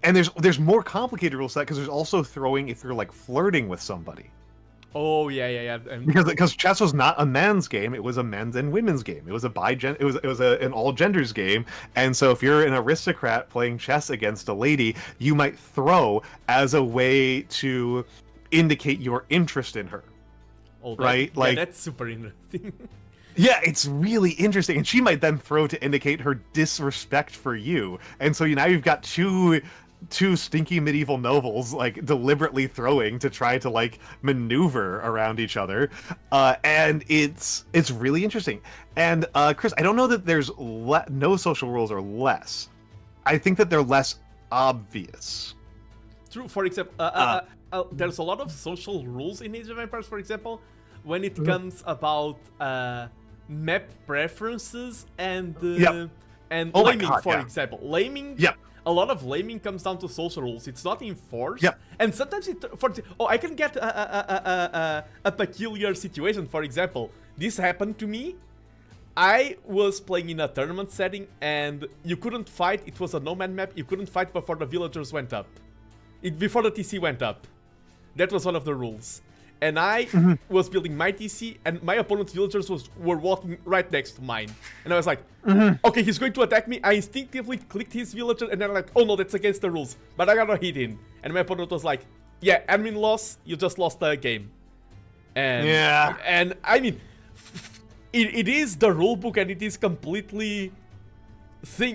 And there's more complicated rules to that because there's also throwing if you're like flirting with somebody. Oh yeah. And... Because chess was not a man's game; it was a men's and women's game. It was an all genders game. And so if you're an aristocrat playing chess against a lady, you might throw as a way to indicate your interest in her. Oh, right? Yeah, like that's super interesting. Yeah, it's really interesting. And she might then throw to indicate her disrespect for you. And so now you've got two stinky medieval nobles like deliberately throwing to try to like maneuver around each other. And it's really interesting. And Chris, I don't know that there's no social rules are less. I think that they're less obvious. True. For example, there's a lot of social rules in Age of Empires, for example, when it comes about map preferences and laming, for example. Laming, a lot of laming comes down to social rules. It's not enforced. And sometimes I can get a peculiar situation. For example, this happened to me. I was playing in a tournament setting and you couldn't fight. It was a no-man map. You couldn't fight before the villagers went up. Before the TC went up. That was one of the rules. And I was building my TC, and my opponent's villagers were walking right next to mine. And I was like, okay, he's going to attack me. I instinctively clicked his villager, and then I'm like, oh no, that's against the rules. But I got a hit in. And my opponent was like, yeah, admin loss, you just lost the game. And I mean, it is the rulebook, and it is completely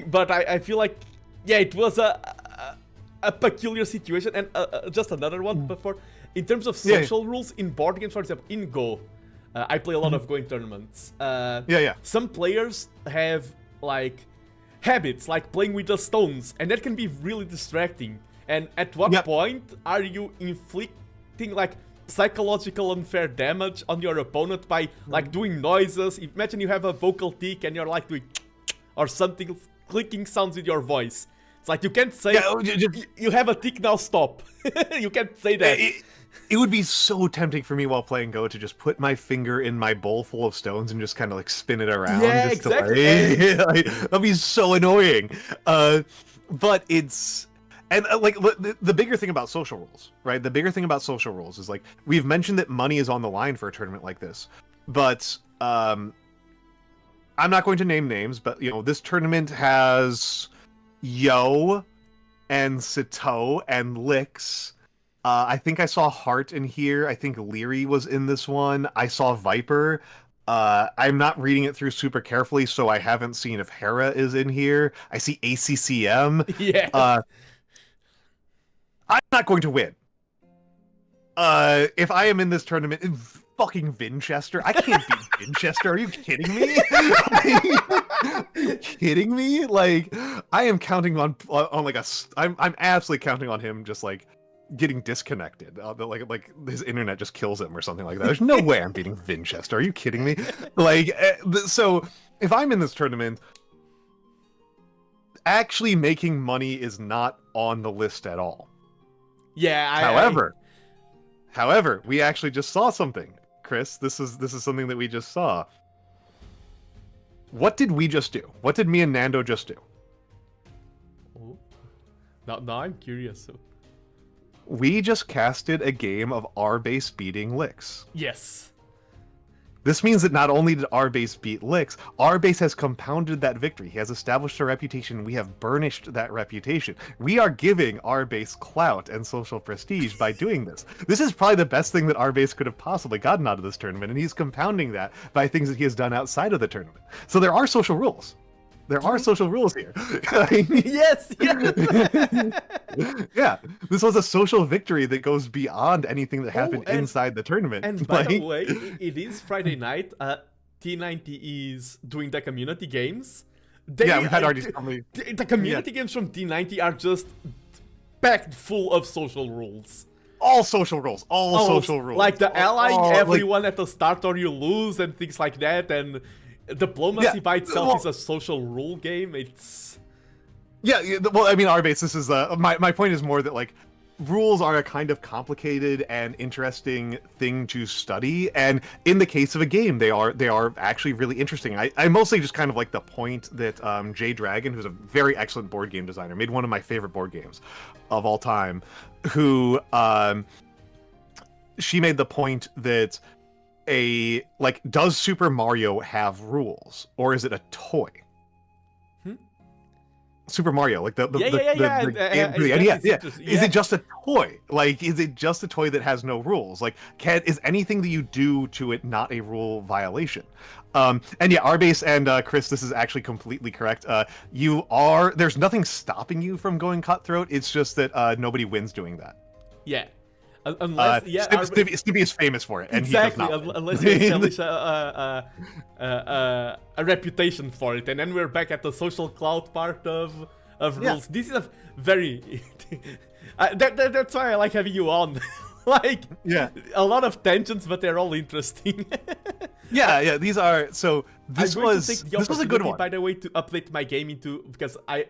but I feel like, yeah, it was a peculiar situation. And just another one before. In terms of social rules in board games, for example, in Go, I play a lot of Go in tournaments. Some players have like habits, like playing with the stones, and that can be really distracting. And at what point are you inflicting like psychological unfair damage on your opponent by like doing noises? Imagine you have a vocal tick and you're like doing or something, clicking sounds with your voice. It's like you can't say you have a tick, now stop. You can't say that. It would be so tempting for me while playing Go to just put my finger in my bowl full of stones and just kind of like spin it around. Yeah, just exactly. That'd be so annoying. But it's... And like the bigger thing about social rules, right? The bigger thing about social rules is like, we've mentioned that money is on the line for a tournament like this. But I'm not going to name names, but you know, this tournament has Yo and Sito and Lix. I think I saw Hart in here. I think Leary was in this one. I saw Viper. I'm not reading it through super carefully, so I haven't seen if Hera is in here. I see ACCM. Yeah. I'm not going to win. If I am in this tournament, fucking Vinchester. I can't beat Vinchester. Are you kidding me? Are you kidding me? Like, I am counting on like I'm absolutely counting on him just like getting disconnected. Like his internet just kills him or something like that. There's no way I'm beating Vinchester. Are you kidding me? Like, so if I'm in this tournament, actually making money is not on the list at all. Yeah. However, we actually just saw something, Chris. This is something that we just saw. What did we just do? What did me and Nando just do? Oh. Now I'm curious. So. We just casted a game of our base beating Lix. Yes. This means that not only did our base beat Lix, our base has compounded that victory. He has established a reputation. We have burnished that reputation. We are giving our base clout and social prestige by doing this. This is probably the best thing that our base could have possibly gotten out of this tournament, and he's compounding that by things that he has done outside of the tournament. So there are social rules. There are social rules here. Yes, yes. Yeah, this was a social victory that goes beyond anything that happened inside the tournament. And by the way, it is Friday night. T90 is doing the community games. Yeah, we had already told me. The community games from T90 are just packed full of social rules. All social rules. All social rules. Like the allying everyone at the start or you lose and things like that. And diplomacy by itself is a social rule game. It's... Yeah, well, I mean, our base, this is... my point is more that, like, rules are a kind of complicated and interesting thing to study, and in the case of a game, they are actually really interesting. I mostly just kind of like the point that Jay Dragon, who's a very excellent board game designer, made one of my favorite board games of all time, who she made the point that does Super Mario have rules, or is it a toy? Super Mario, like the game for the NES. Yeah. Is it just a toy? Like, is it just a toy that has no rules? Like, is anything that you do to it not a rule violation? And yeah, Arbase and Chris, this is actually completely correct. There's nothing stopping you from going cutthroat. It's just that nobody wins doing that. Yeah. Unless, Stimpy is famous for it, and exactly. He does not unless you establish a reputation for it, and then we're back at the social cloud part of rules. This is a very that's why I like having you on. Like, a lot of tensions, but they're all interesting. yeah. These are This was a good one. By the way, to update my game because I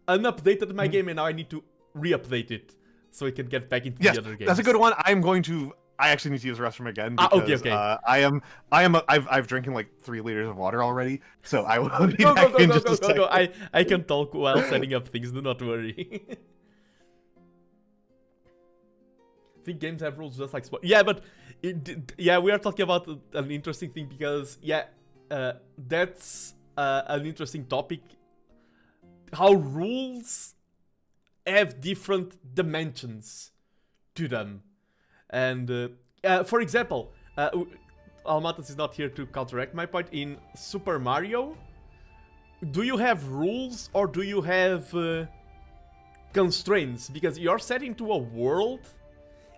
unupdated my game and now I need to re-update it. So we can get back into the other games. That's a good one. I actually need to use the restroom again because okay. I've drinking like 3 liters of water already, so I will be back in just a second. I can talk while setting up things. Do not worry. I think games have rules just like sport. Yeah, but we are talking about an interesting thing because that's an interesting topic. How rules have different dimensions to them. And for example, Almantas is not here to counteract my point. In Super Mario, do you have rules or do you have constraints? Because you're set into a world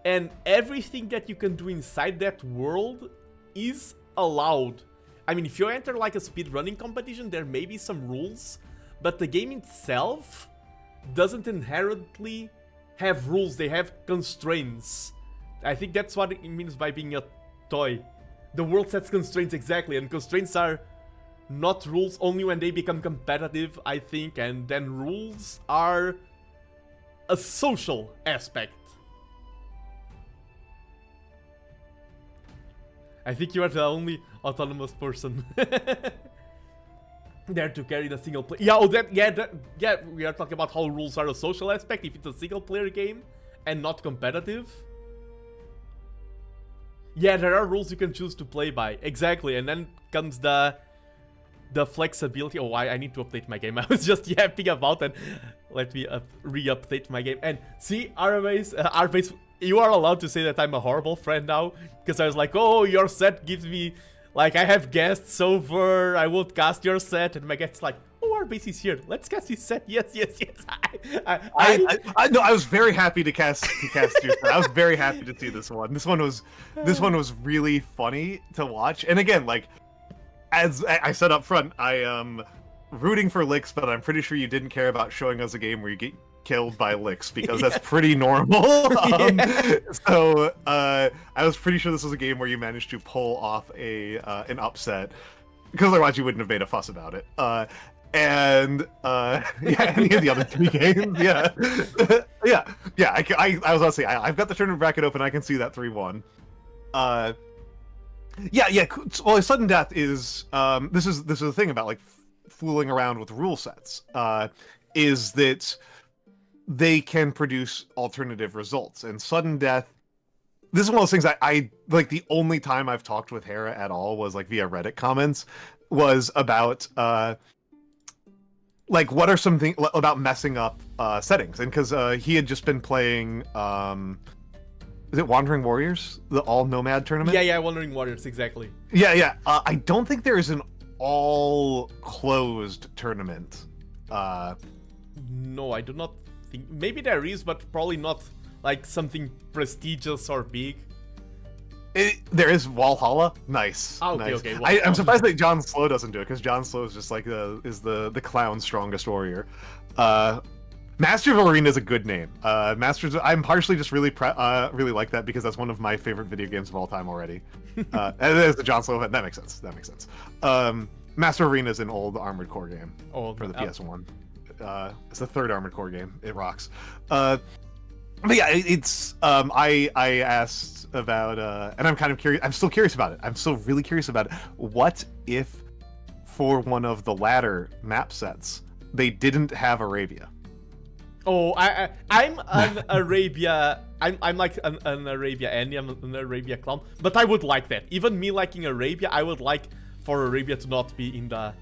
and everything that you can do inside that world is allowed. I mean, if you enter like a speedrunning competition, there may be some rules, but the game itself doesn't inherently have rules, they have constraints. I think that's what it means by being a toy. The world sets constraints, exactly, and constraints are not rules only when they become competitive, I think, and then rules are a social aspect. I think you are the only autonomous person there to carry the single player. We are talking about how rules are a social aspect if it's a single player game and not competitive. Yeah, there are rules you can choose to play by. Exactly, and then comes the flexibility. Oh, I need to update my game. I was just yapping about it. Let me re-update my game. And see, Arbase, you are allowed to say that I'm a horrible friend now. Because I was like, oh, your set gives me... Like, I have guests over, I won't cast your set, and my guest's like, oh, Arbase is here, let's cast his set, yes. No, I was very happy to cast your set. I was very happy to see this one. This one was really funny to watch. And again, like, as I said up front, I am rooting for licks, but I'm pretty sure you didn't care about showing us a game where you get killed by licks because that's pretty normal. So I was pretty sure this was a game where you managed to pull off an upset, because otherwise you wouldn't have made a fuss about it. Any of the other 3 games, I was about to say I've got the tournament bracket open. I can see that 3-1. Well, sudden death is this is the thing about like fooling around with rule sets. Is that they can produce alternative results, and sudden death, this is one of those things I like. The only time I've talked with Hera at all was like via Reddit comments, was about like what are some things about messing up settings, and because he had just been playing is it Wandering Warriors, the all nomad tournament? Yeah, Wandering Warriors, exactly. I don't think there is an all closed tournament. No, I do not think. Maybe there is, but probably not like something prestigious or big. There is Valhalla. Nice. Oh, okay, nice. okay. I'm surprised that John Slow doesn't do it, because John Slow is just like the clown's strongest warrior. Master of Arena is a good name. I'm partially just really like that because that's one of my favorite video games of all time already. And there's the John Slow event. That makes sense. That makes sense. Master of Arena is an old Armored Core game for the PS1. It's the third Armored Core game. It rocks. But yeah, it's I asked about and I'm kind of curious. I'm still curious about it. I'm still really curious about it. What if for one of the latter map sets they didn't have Arabia? Oh, I'm an Arabia. I'm like an Arabia Andy. I'm an Arabia clown. But I would like that. Even me liking Arabia, I would like for Arabia to not be in the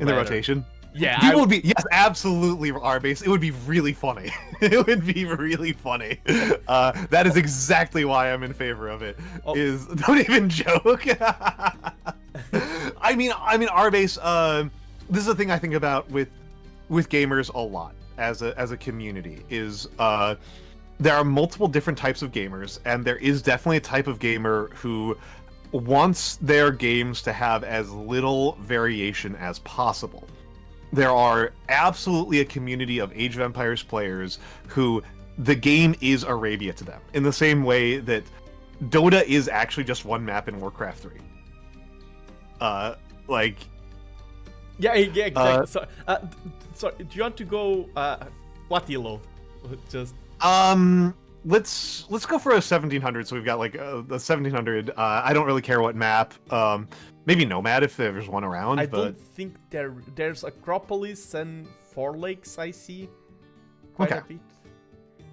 rotation. Yeah, people would be, yes, absolutely, R-base. It would be really funny. It would be really funny. That is exactly why I'm in favor of it. Oh. Don't even joke. I mean, R-base. This is the thing I think about with gamers a lot as a community is there are multiple different types of gamers, and there is definitely a type of gamer who wants their games to have as little variation as possible. There are absolutely a community of Age of Empires players who the game is Arabia to them, in the same way that Dota is actually just one map in Warcraft 3. Like... Yeah, exactly. So, do you want to go, what elo? Just... Let's go for a 1700, so we've got like the 1700. I don't really care what map. Maybe Nomad if there's one around. I don't think there's Acropolis and Four Lakes. I see quite a bit.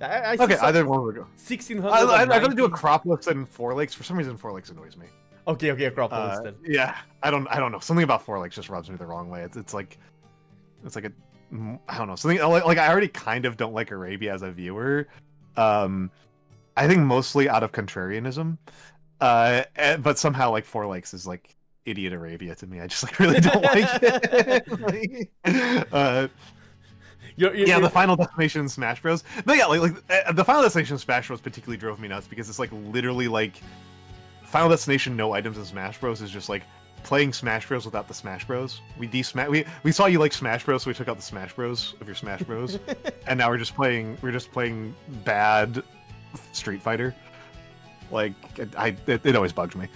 I see either one would go. 1600. I'm gonna do Acropolis and Four Lakes. For some reason, Four Lakes annoys me. Okay, Acropolis then. Yeah, I don't know. Something about Four Lakes just rubs me the wrong way. It's like a, I don't know, something like I already kind of don't like Arabia as a viewer. I think mostly out of contrarianism, but somehow like Four Lakes is like idiot Arabia to me. I just like really don't like it. Yeah, the Final Destination Smash Bros. But yeah, like the Final Destination Smash Bros. Particularly drove me nuts because it's like literally like Final Destination no items in Smash Bros. Is just like playing Smash Bros. Without the Smash Bros. We saw you like Smash Bros. So we took out the Smash Bros. Of your Smash Bros. And now we're just playing bad Street Fighter. Like it always bugs me.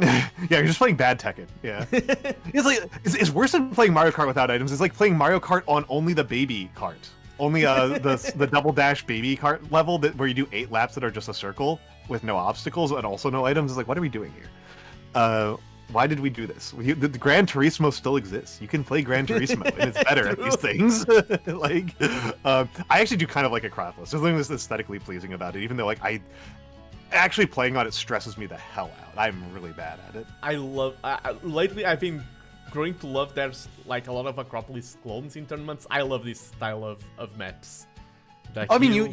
Yeah, you're just playing bad Tekken. Yeah, it's like it's worse than playing Mario Kart without items. It's like playing Mario Kart on only the baby cart, only the double dash baby cart level where you do 8 laps that are just a circle with no obstacles and also no items. It's like, what are we doing here? Why did we do this? The Gran Turismo still exists. You can play Gran Turismo, and it's better at these things. Like, I actually do kind of like Acropolis. There's something that's aesthetically pleasing about it, even though like actually playing on it stresses me the hell out. I'm really bad at it. I love... lately, I've been growing to love there's like a lot of Acropolis clones in tournaments. I love this style of maps. I mean, you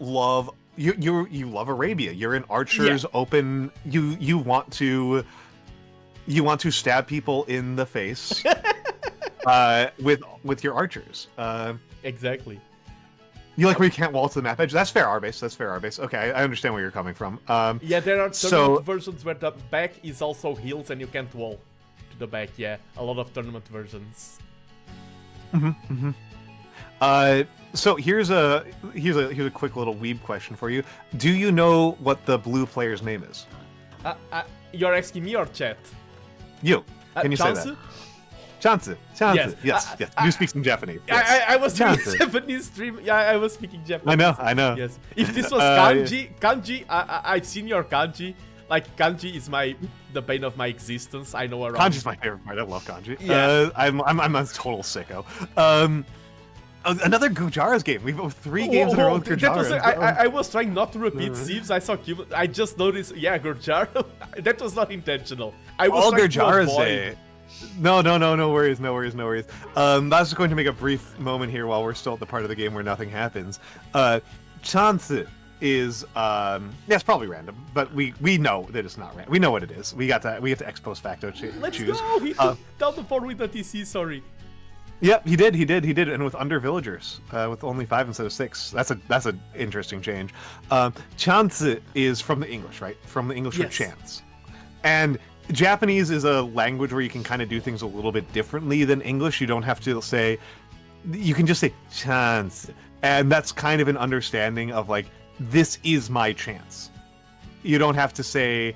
love Arabia. You're in Archer's open. You want to stab people in the face with your archers. Exactly. You like where you can't wall to the map edge? That's fair, R-base. That's fair, R-base. Okay, I understand where you're coming from. Yeah, there are tournament versions where the back is also heals and you can't wall to the back. Yeah, a lot of tournament versions. So here's a quick little weeb question for you. Do you know what the blue player's name is? You're asking me or chat? You. Can you say that? Chance. Yes. You speak some Japanese. Yes. I was speaking Japanese stream. Yeah, I was speaking Japanese. I know. Yes. If this was kanji, I've seen your kanji. Like, kanji is the bane of my existence. I know around. Kanji's my favorite part. I love kanji. Yeah. I'm a total sicko. Another Gujara's game. We've 3 games in a row with Gujara. I was trying not to repeat Sieves. I saw Cuban. I just noticed, yeah, Gujara. That was not intentional. I was trying to avoid. No worries. I was just going to make a brief moment here while we're still at the part of the game where nothing happens. Chance, is yeah, it's probably random, but we know that it's not random. We know what it is. We got to ex post facto Let's choose. go! He took down the board with the TC, sorry. Yep, he did, and with under villagers, with only 5 instead of 6. That's an interesting change. Chance is from the English, right? From the English for chance, and Japanese is a language where you can kind of do things a little bit differently than English. You don't have to say, you can just say chance, and that's kind of an understanding of like, this is my chance. You don't have to say,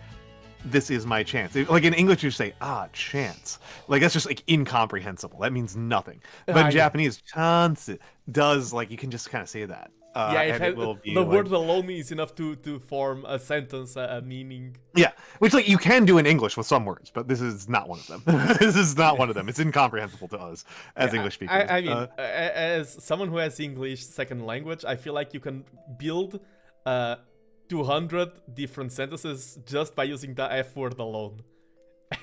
this is my chance. Like in English, you say, chance. Like that's just like incomprehensible. That means nothing. But in Japanese, chance does, like, you can just kind of say that. It will be the word alone is enough to form a sentence, a meaning. Yeah, which like you can do in English with some words, but this is not one of them. This is not one of them. It's incomprehensible to us as English speakers. I mean, as someone who has English second language, I feel like you can build 200 different sentences just by using the F word alone.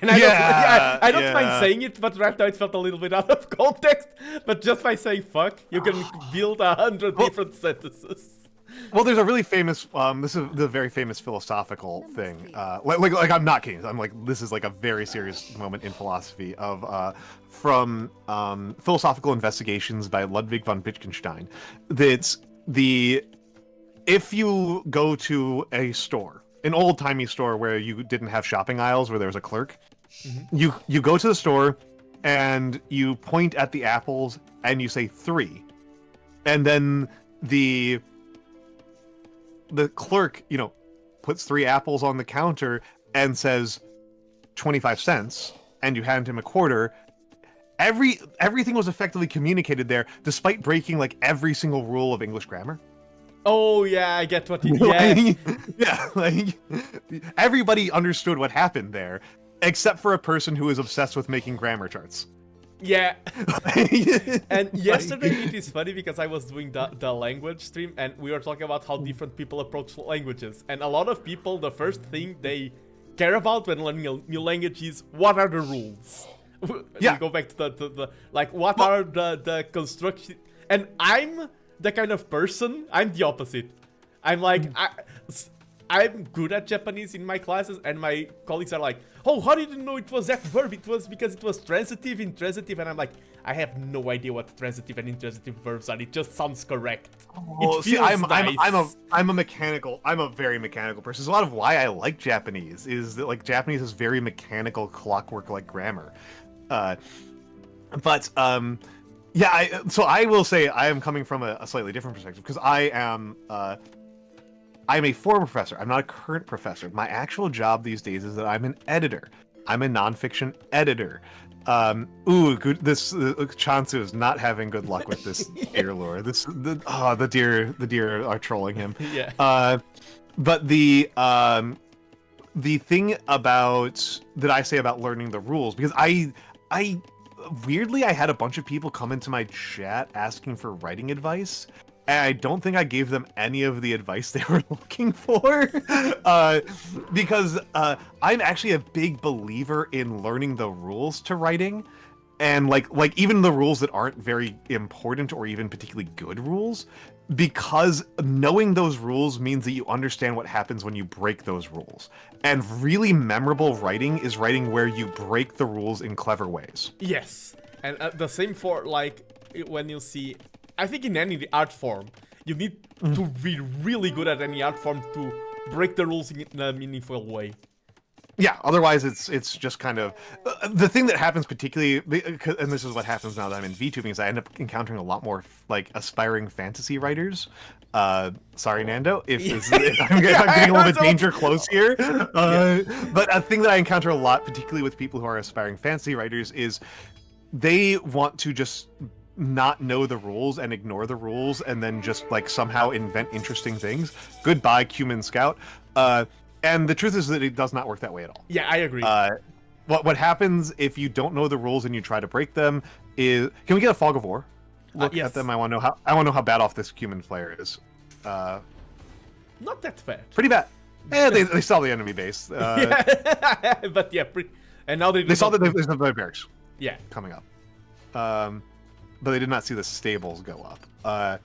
And I don't mind saying it, but right now it felt a little bit out of context. But just by saying fuck, you can build 100 different sentences. Well, there's a really famous, this is the very famous philosophical thing. Like I'm not kidding. I'm like, this is like a very serious moment in philosophy of, from Philosophical Investigations by Ludwig von Wittgenstein. That's if you go to a store, an old-timey store where you didn't have shopping aisles, where there was a clerk, you go to the store and you point at the apples and you say 3, and then the clerk, puts 3 apples on the counter and says 25 cents, and you hand him a quarter. Everything was effectively communicated there, despite breaking like every single rule of English grammar. Oh yeah, I get what you. Yeah, like everybody understood what happened there, except for a person who is obsessed with making grammar charts. Yeah. And yesterday it is funny because I was doing the language stream and we were talking about how different people approach languages. And a lot of people, the first thing they care about when learning a new language is what are the rules. Yeah. We go back to the like what are the construction. And I'm the kind of person, I'm the opposite. I'm like, I'm good at Japanese in my classes, and my colleagues are like, oh, how did you know it was that verb? It was because it was transitive, intransitive, and I'm like, I have no idea what transitive and intransitive verbs are. It just sounds correct. Oh, see, I'm a very mechanical person. So a lot of why I like Japanese is that like Japanese is very mechanical, clockwork-like grammar. Yeah, so I will say I am coming from a slightly different perspective because I'm a former professor. I'm not a current professor. My actual job these days is that I'm an editor. I'm a nonfiction editor. Good. This Chansu is not having good luck with this deer lore. The deer are trolling him. Yeah. But the thing about that I say about learning the rules, because I weirdly, I had a bunch of people come into my chat asking for writing advice, and I don't think I gave them any of the advice they were looking for, because I'm actually a big believer in learning the rules to writing, and like even the rules that aren't very important or even particularly good rules, because knowing those rules means that you understand what happens when you break those rules. And really memorable writing is writing where you break the rules in clever ways. Yes, and the same for like when you see, I think in any art form, you need to be really good at any art form to break the rules in a meaningful way. Yeah, otherwise it's just kind of the thing that happens particularly, and this is what happens now that I'm in VTubing, is I end up encountering a lot more like aspiring fantasy writers. Sorry, Nando, if I'm getting a little bit danger close here. But a thing that I encounter a lot, particularly with people who are aspiring fantasy writers, is they want to just not know the rules and ignore the rules and then just like somehow invent interesting things. Goodbye, Cumin Scout. And the truth is that it does not work that way at all. Yeah, I agree. What happens if you don't know the rules and you try to break them is, can we get a fog of war? Look at them. I want to know how bad off this human player is. Not that bad. Pretty bad. They saw the enemy base. Yeah. But yeah, and now they saw that there's the barracks. Yeah, coming up. But they did not see the stables go up.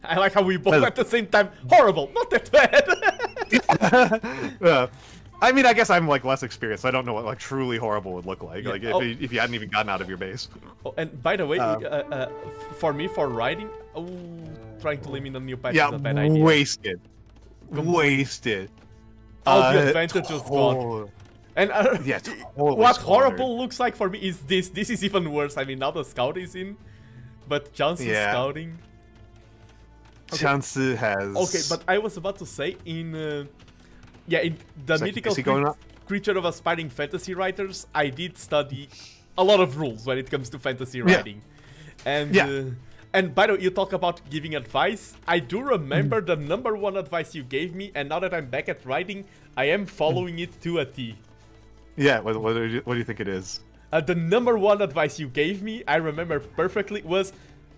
I like how we both at the same time. Horrible, not that bad. I mean, I guess I'm like less experienced. I don't know what like truly horrible would look like. Yeah. Like if you hadn't even gotten out of your base. Oh, and by the way, for me, for riding, trying to limit a new patch is a bad idea. Wasted. Wasted. All the advantage was gone. And yeah, what horrible looks like for me is this. This is even worse. I mean, now the scout is in, but Chance is scouting. Okay. Chance has. Okay, but I was about to say in the mythical creature of aspiring fantasy writers, I did study a lot of rules when it comes to fantasy writing, and by the way, you talk about giving advice. I do remember the #1 advice you gave me, and now that I'm back at writing, I am following it to a T. Yeah, what do you think it is? The #1 advice you gave me, I remember perfectly, was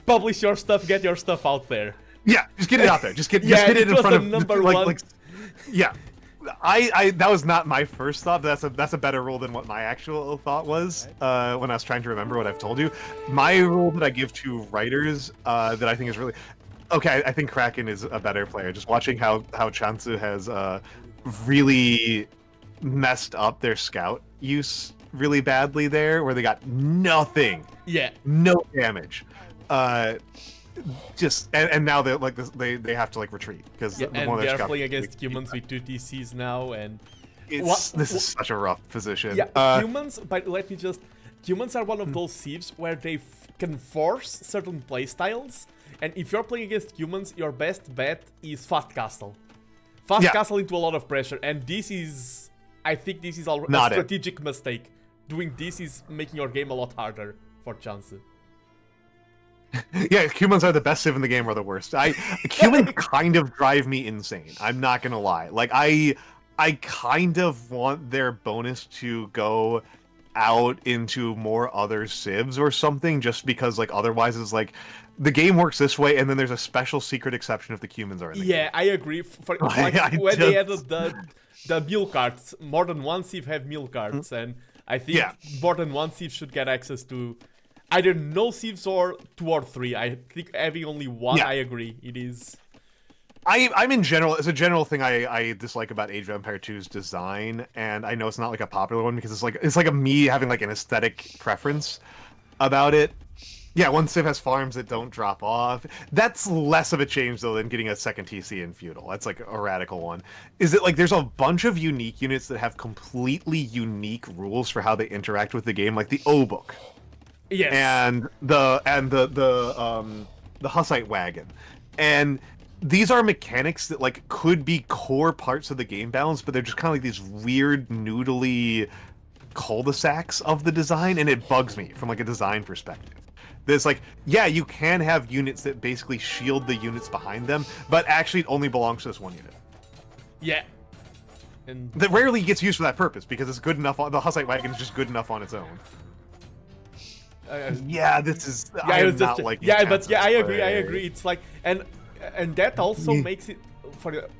publish your stuff, get your stuff out there. Yeah, just get it out there. Just get it in front of #1. Yeah, I that was not my first thought. But that's a better rule than what my actual thought was when I was trying to remember what I've told you. My rule that I give to writers that I think is really okay. I think Kraken is a better player. Just watching how Chansu has really messed up their scout use really badly there, where they got nothing. Yeah, no damage. Just and now they like this, they have to like retreat because and they're playing against humans with 2 TCs now, and this is such a rough position. Yeah, humans. But humans are one of those thieves where they can force certain playstyles, and if you're playing against humans, your best bet is fast castle. Fast castle into a lot of pressure, and I think this is a strategic mistake. Doing this is making your game a lot harder for Chance. Yeah, humans are the best civ in the game or the worst. Humans kind of drive me insane. I'm not gonna lie. Like I kind of want their bonus to go out into more other civs or something, just because like otherwise it's like the game works this way, and then there's a special secret exception if the humans are in the game. I agree. When they added the meal cards, more than one civ have meal cards, and I think more than one civ should get access to either no civs or 2 or 3. I think having only one, I agree. It is. I'm in general, as a general thing, I dislike about Age of Empire 2's design, and I know it's not like a popular one because it's like a me having like an aesthetic preference about it. Yeah, one civ has farms that don't drop off. That's less of a change though than getting a second TC in feudal. That's like a radical one. Is it like there's a bunch of unique units that have completely unique rules for how they interact with the game, like the O book. Yes. And the Hussite wagon. And these are mechanics that like could be core parts of the game balance, but they're just kind of like these weird noodly cul-de-sacs of the design, and it bugs me from like a design perspective. There's like, yeah, you can have units that basically shield the units behind them, but actually it only belongs to this one unit. Yeah. And that rarely gets used for that purpose because it's good enough. The Hussite wagon is just good enough on its own. This is. I agree. It's like, and that also makes it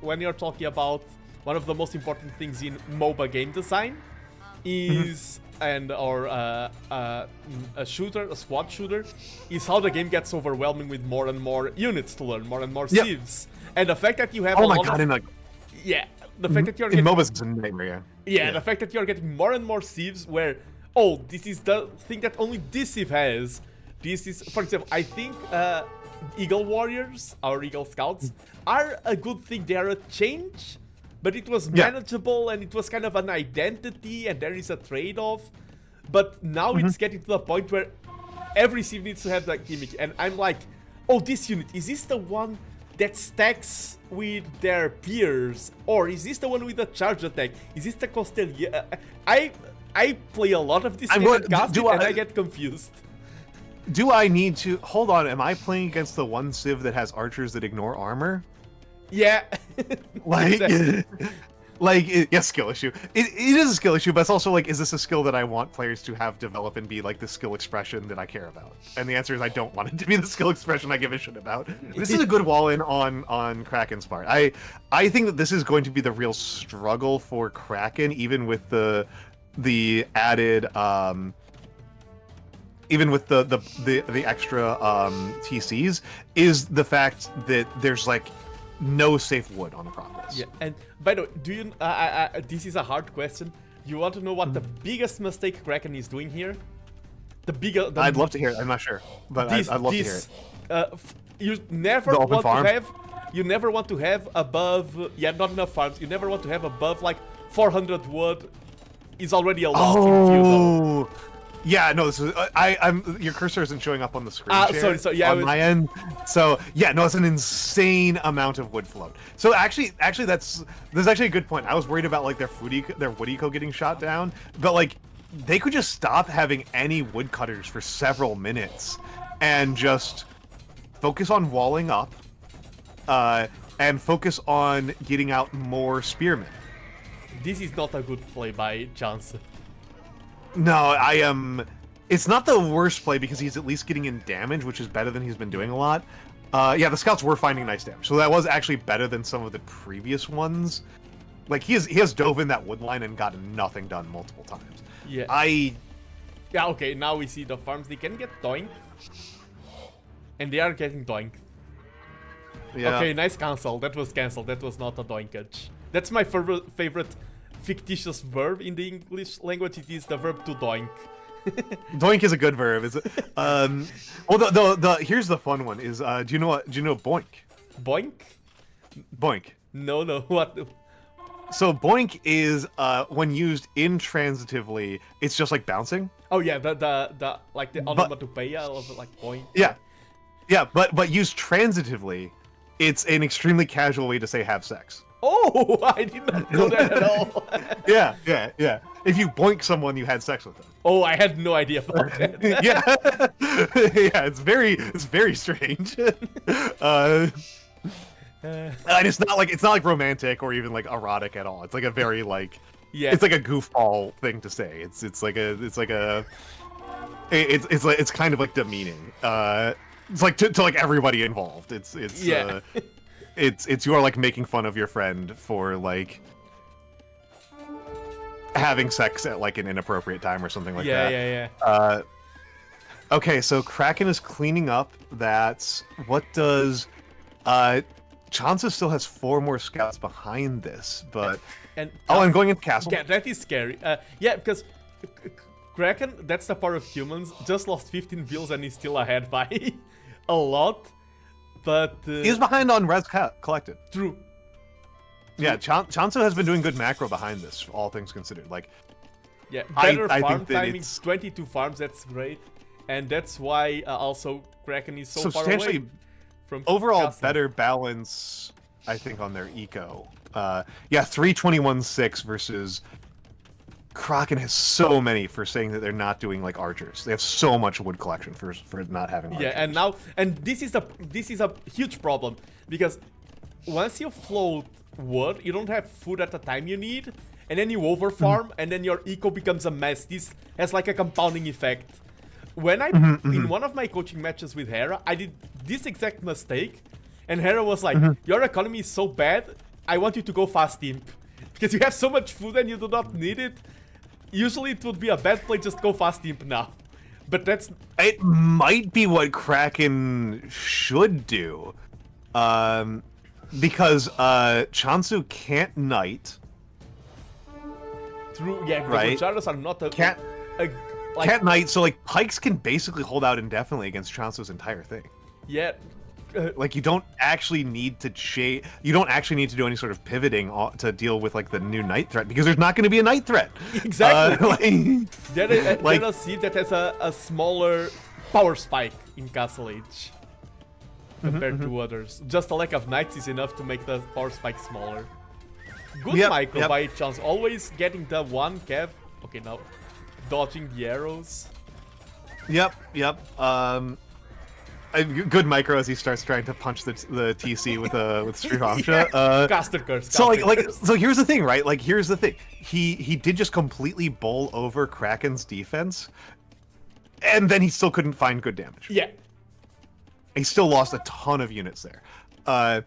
when you're talking about one of the most important things in MOBA game design is a squad shooter is how the game gets overwhelming with more and more units to learn, more and more civs, and the fact that you have the fact that you're in MOBA's is a nightmare. The fact that you're getting more and more civs where this is the thing that only this civ has. This is, for example, I think Eagle Warriors, our Eagle Scouts, are a good thing. They are a change, but it was manageable and it was kind of an identity, and there is a trade-off. But now it's getting to the point where every civ needs to have that gimmick, and I'm like, this unit, is this the one that stacks with their peers, or is this the one with the charge attack? Is this the Constellier? I play a lot of this game and I get confused. Do I need to hold on? Am I playing against the one civ that has archers that ignore armor? Yeah, skill issue. It is a skill issue, but it's also like, is this a skill that I want players to have develop and be like the skill expression that I care about? And the answer is I don't want it to be the skill expression I give a shit about. This is a good wall-in on Kraken's part. I think that this is going to be the real struggle for Kraken, even with the added even with the extra TCs, is the fact that there's like no safe wood on the progress. Yeah, and by the way, do you? This is a hard question. You want to know what the biggest mistake Kraken is doing here? I'd love to hear it. I'm not sure, but I'd love to hear it. You never The open want farm? to have. You never want to have above. Yeah, not enough farms. You never want to have above like 400 wood. Is already a lot in feudal. Yeah, no, this is I'm your cursor isn't showing up on the screen. Sorry, yeah, on my end. So yeah, no, it's an insane amount of wood float. So actually, that's actually a good point. I was worried about like their wood eco getting shot down, but like they could just stop having any woodcutters for several minutes and just focus on walling up, and focus on getting out more spearmen. This is not a good play by Chance. No, it's not the worst play because he's at least getting in damage, which is better than he's been doing a lot. Yeah, the scouts were finding nice damage, so that was actually better than some of the previous ones. Like he has dove in that wood line and gotten nothing done multiple times. Yeah. Yeah. Okay. Now we see the farms. They can get doinked, and they are getting doinked. Yeah. Okay. Nice cancel. That was cancelled. That was not a doinkage. That's my favorite fictitious verb in the English language. It is the verb to doink. Doink is a good verb. Is it? Well, here's the fun one. Is do you know boink? Boink? Boink. No. What? So boink is when used intransitively, it's just like bouncing. Oh yeah, the like the onomatopoeia of like boink. Yeah, but used transitively, it's an extremely casual way to say have sex. Oh, I did not know that at all. Yeah. If you boink someone, you had sex with them. Oh, I had no idea about that. yeah, it's very strange. And it's not like romantic or even like erotic at all. It's like a very like it's like a goofball thing to say. It's kind of like demeaning. It's like to like everybody involved. It's you're like making fun of your friend for like having sex at like an inappropriate time or something like that. Yeah. Okay, so Kraken is cleaning up. That's what does Chansa still has 4 more scouts behind this, but I'm going into castle. Yeah, that is scary. Yeah, because Kraken, that's the part of humans, just lost 15 bills and is still ahead by a lot. But he's behind on res collected. True. Yeah, Chanso has been doing good macro behind this, all things considered. Like, yeah, better I farm think that timing, 22 farms, that's great, and that's why also Kraken is so far away from overall castle. Better balance, I think, on their eco. Yeah, 321.6 versus Kraken has so many for saying that they're not doing like archers. They have so much wood collection for not having archers. Yeah, and this is a huge problem because once you float wood, you don't have food at the time you need, and then you overfarm, and then your eco becomes a mess. This has like a compounding effect. When in one of my coaching matches with Hera, I did this exact mistake, and Hera was like, "Your economy is so bad, I want you to go fast imp because you have so much food and you do not need it." Usually it would be a bad play, just go fast imp now. But it might be what Kraken should do. Because Chansu can't knight. True, yeah, right? Charles are not can't knight, so like pikes can basically hold out indefinitely against Chansu's entire thing. Yeah. Like you don't actually need to you don't actually need to do any sort of pivoting to deal with like the new knight threat because there's not going to be a knight threat. Exactly. Let us see that has a smaller power spike in Castle Age compared to others. Just a lack of knights is enough to make the power spike smaller. Good micro by chance. Always getting the one cav. Okay, now dodging the arrows. Yep. Good micro as he starts trying to punch the TC with Sriramsha. Caster curse. So here's the thing, right? Like here's the thing. He did just completely bowl over Kraken's defense, and then he still couldn't find good damage. Yeah. He still lost a ton of units there. And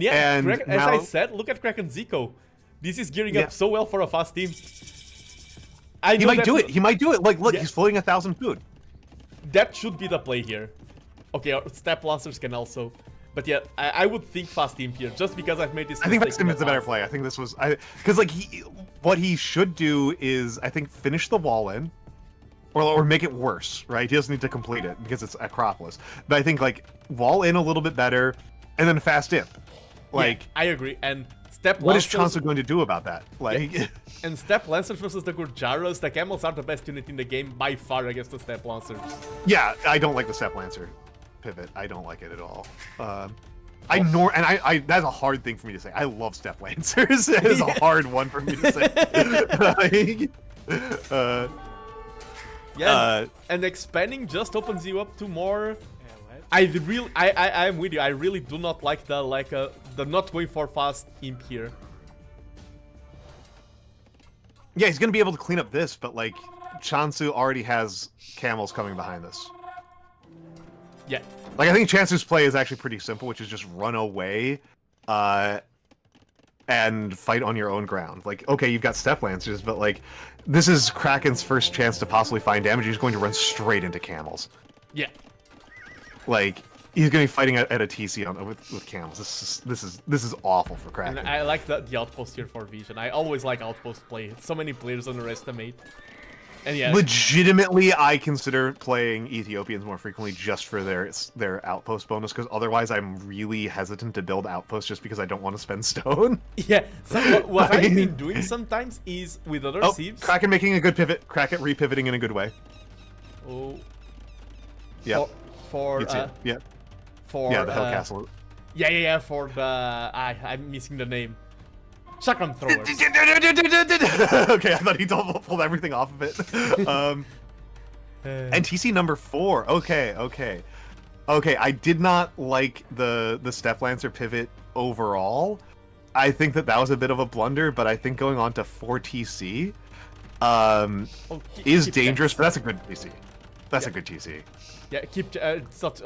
as I said, look at Kraken's eco. This is gearing up so well for a fast team. He might do it. He might do it. Like, look, he's floating 1,000 food. that should be the play here. Okay, step lancers can also. But yeah, I would think fast imp here, just because I've made this I think mistake fast imp is the better play. I think this was... Because, like, what he should do is, I think, finish the wall in. Or make it worse, right? He doesn't need to complete it, because it's Acropolis. But I think, like, wall in a little bit better, and then fast imp. Like... Yeah, I agree, and step what lancers... is Chauncey going to do about that? Like... Yeah. And step lancers versus the Gurjaras, the camels are the best unit in the game by far against the step lancers. Yeah, I don't like the step lancer pivot. I don't like it at all. I that's a hard thing for me to say. I love step lancers. It is a hard one for me to say. And expanding just opens you up to more. I'm with you. I really do not like the not going for fast imp here. Yeah, he's gonna be able to clean up this, but like Chansu already has camels coming behind this. Yeah. Like I think Chansu's play is actually pretty simple, which is just run away, and fight on your own ground. Like, okay, you've got step lancers, but like this is Kraken's first chance to possibly find damage. He's going to run straight into camels. Yeah. Like he's going to be fighting at a TC with camels. This is awful for Kraken. And I like the outpost here for Vision. I always like outpost play. So many players underestimate. And yeah, legitimately, I consider playing Ethiopians more frequently just for their outpost bonus, because otherwise I'm really hesitant to build outposts just because I don't want to spend stone. Yeah, so what I've been doing sometimes is with other sieves. Kraken making a good pivot. Kraken repivoting in a good way. Oh. Yeah. For the Hill Castle. Yeah, for the I'm missing the name. Chakram throwers. Okay, I thought he pulled everything off of it. And TC number 4. Okay. I did not like the Step Lancer pivot overall. I think that was a bit of a blunder, but I think going on to 4 TC is dangerous. But that's a good TC. That's a good TC. Yeah,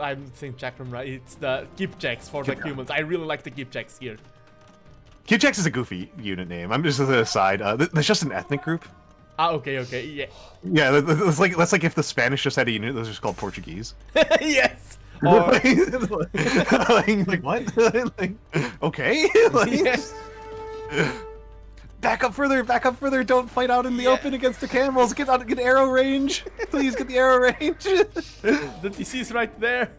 I'm saying Chakram right. It's the keep checks for the humans. I really like the keep checks here. Kipchaks is a goofy unit name. I'm just as an aside. That's just an ethnic group. Okay, yeah. Yeah, that's like if the Spanish just had a unit that was just called Portuguese. Yes. Or... like what? Like, okay. Like, yes. Back up further. Don't fight out in the open against the camels. Get arrow range. Please get the arrow range. The TC's right there.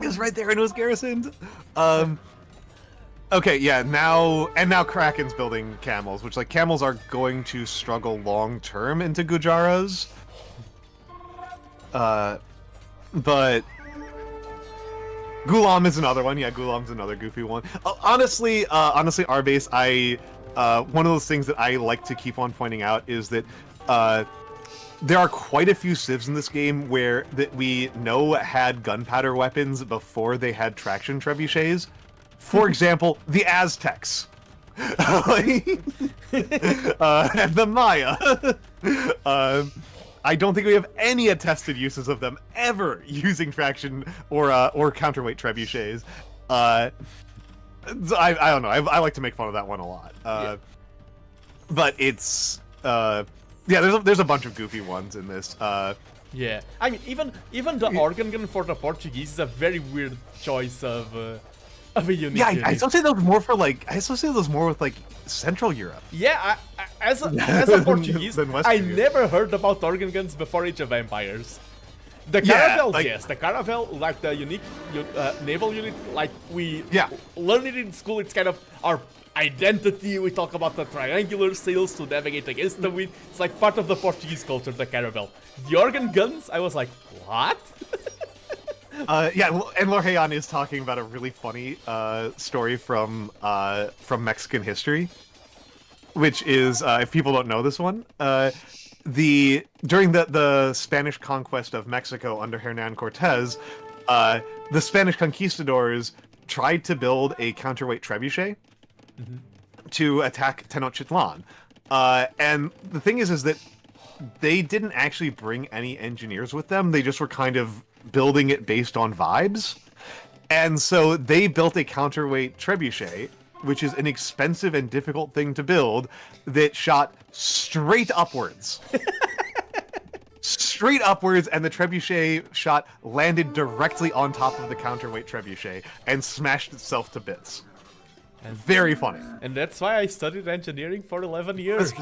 It's right there and it was garrisoned. Okay, yeah, now Kraken's building camels, which, like, camels are going to struggle long-term into Gujaras. But Gulam is another one. Yeah, Gulam's another goofy one. Honestly, Arbase, one of those things that I like to keep on pointing out is that, there are quite a few civs in this game that we know had gunpowder weapons before they had traction trebuchets. For example, the Aztecs. And the Maya. I don't think we have any attested uses of them ever using traction or counterweight trebuchets. I don't know. I like to make fun of that one a lot. But it's there's a bunch of goofy ones in this. Yeah, I mean even the organ gun for the Portuguese is a very weird choice of a unit. Yeah, I associate those more with like Central Europe. Yeah, as a Portuguese, I never heard about organ guns before Age of Empires. The caravels, yes, the caravel, like the unique naval unit, like we learn it in school. It's kind of our identity. We talk about the triangular sails to navigate against the wind. It's like part of the Portuguese culture, the caravel. The organ guns, I was like, what? And Lorheyan is talking about a really funny story from Mexican history, which is, if people don't know this one, during the Spanish conquest of Mexico under Hernan Cortez, the Spanish conquistadors tried to build a counterweight trebuchet to attack Tenochtitlan. And the thing is that they didn't actually bring any engineers with them. They just were kind of building it based on vibes. And so they built a counterweight trebuchet, which is an expensive and difficult thing to build, that shot straight upwards. straight upwards, and the trebuchet shot landed directly on top of the counterweight trebuchet and smashed itself to bits. And very funny. And that's why I studied engineering for 11 years.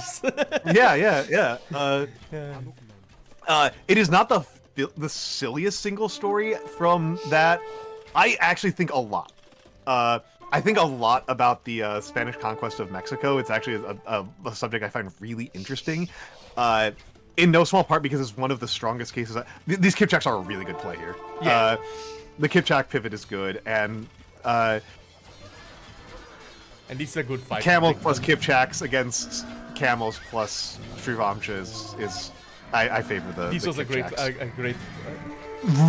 Yeah. It is not the silliest single story from that. I actually think a lot. I think a lot about the Spanish conquest of Mexico. It's actually a subject I find really interesting. In no small part because it's one of the strongest cases. These Kipchaks are a really good play here. Yeah. The Kipchak pivot is good, and this is a good fight. Camel plus Kipchaks against Camels plus Srivamsha is I favor the. This was a great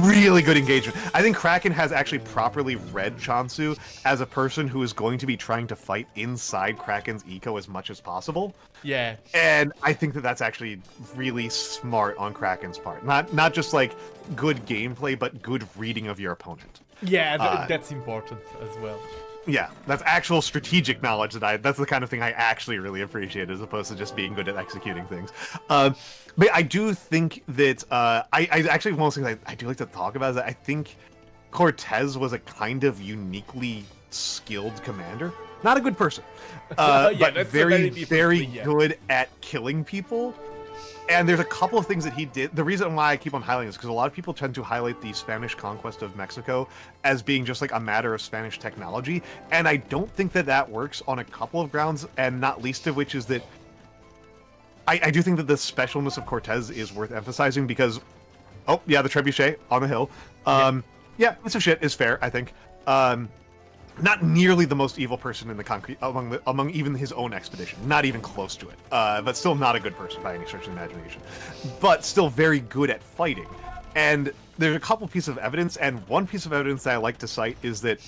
really good engagement. I think Kraken has actually properly read Chansu as a person who is going to be trying to fight inside Kraken's eco as much as possible. Yeah. And I think that that's actually really smart on Kraken's part. Not just like good gameplay, but good reading of your opponent. Yeah, that's important as well. Yeah, that's actual strategic knowledge that's the kind of thing I actually really appreciate as opposed to just being good at executing things. But I do think that I actually one of the things I do like to talk about is that I think Cortez was a kind of uniquely skilled commander. Not a good person, but very good at killing people. And there's a couple of things that he did. The reason why I keep on highlighting this is because a lot of people tend to highlight the Spanish conquest of Mexico as being just like a matter of Spanish technology. And I don't think that that works on a couple of grounds, and not least of which is that I do think that the specialness of Cortez is worth emphasizing because, oh, yeah, the trebuchet on the hill. Yeah, it's a shit is fair, I think. Not nearly the most evil person in the concrete among even his own expedition. Not even close to it. But still not a good person by any stretch of the imagination. But still very good at fighting. And there's a couple pieces of evidence, and one piece of evidence that I like to cite is that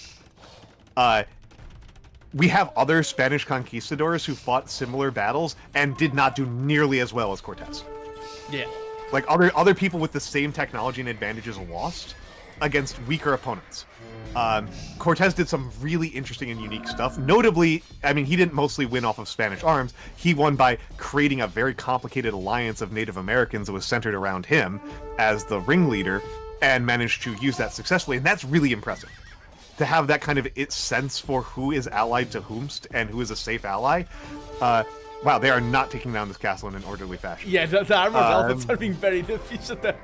we have other Spanish conquistadors who fought similar battles and did not do nearly as well as Cortez. Yeah. Like other people with the same technology and advantages lost against weaker opponents. Cortez did some really interesting and unique stuff. Notably, I mean, he didn't mostly win off of Spanish arms. He won by creating a very complicated alliance of Native Americans that was centered around him as the ringleader, and managed to use that successfully. And that's really impressive. To have that kind of sense for who is allied to whomst and who is a safe ally. Wow, they are not taking down this castle in an orderly fashion. Yeah, the armored elephants are being very efficient there.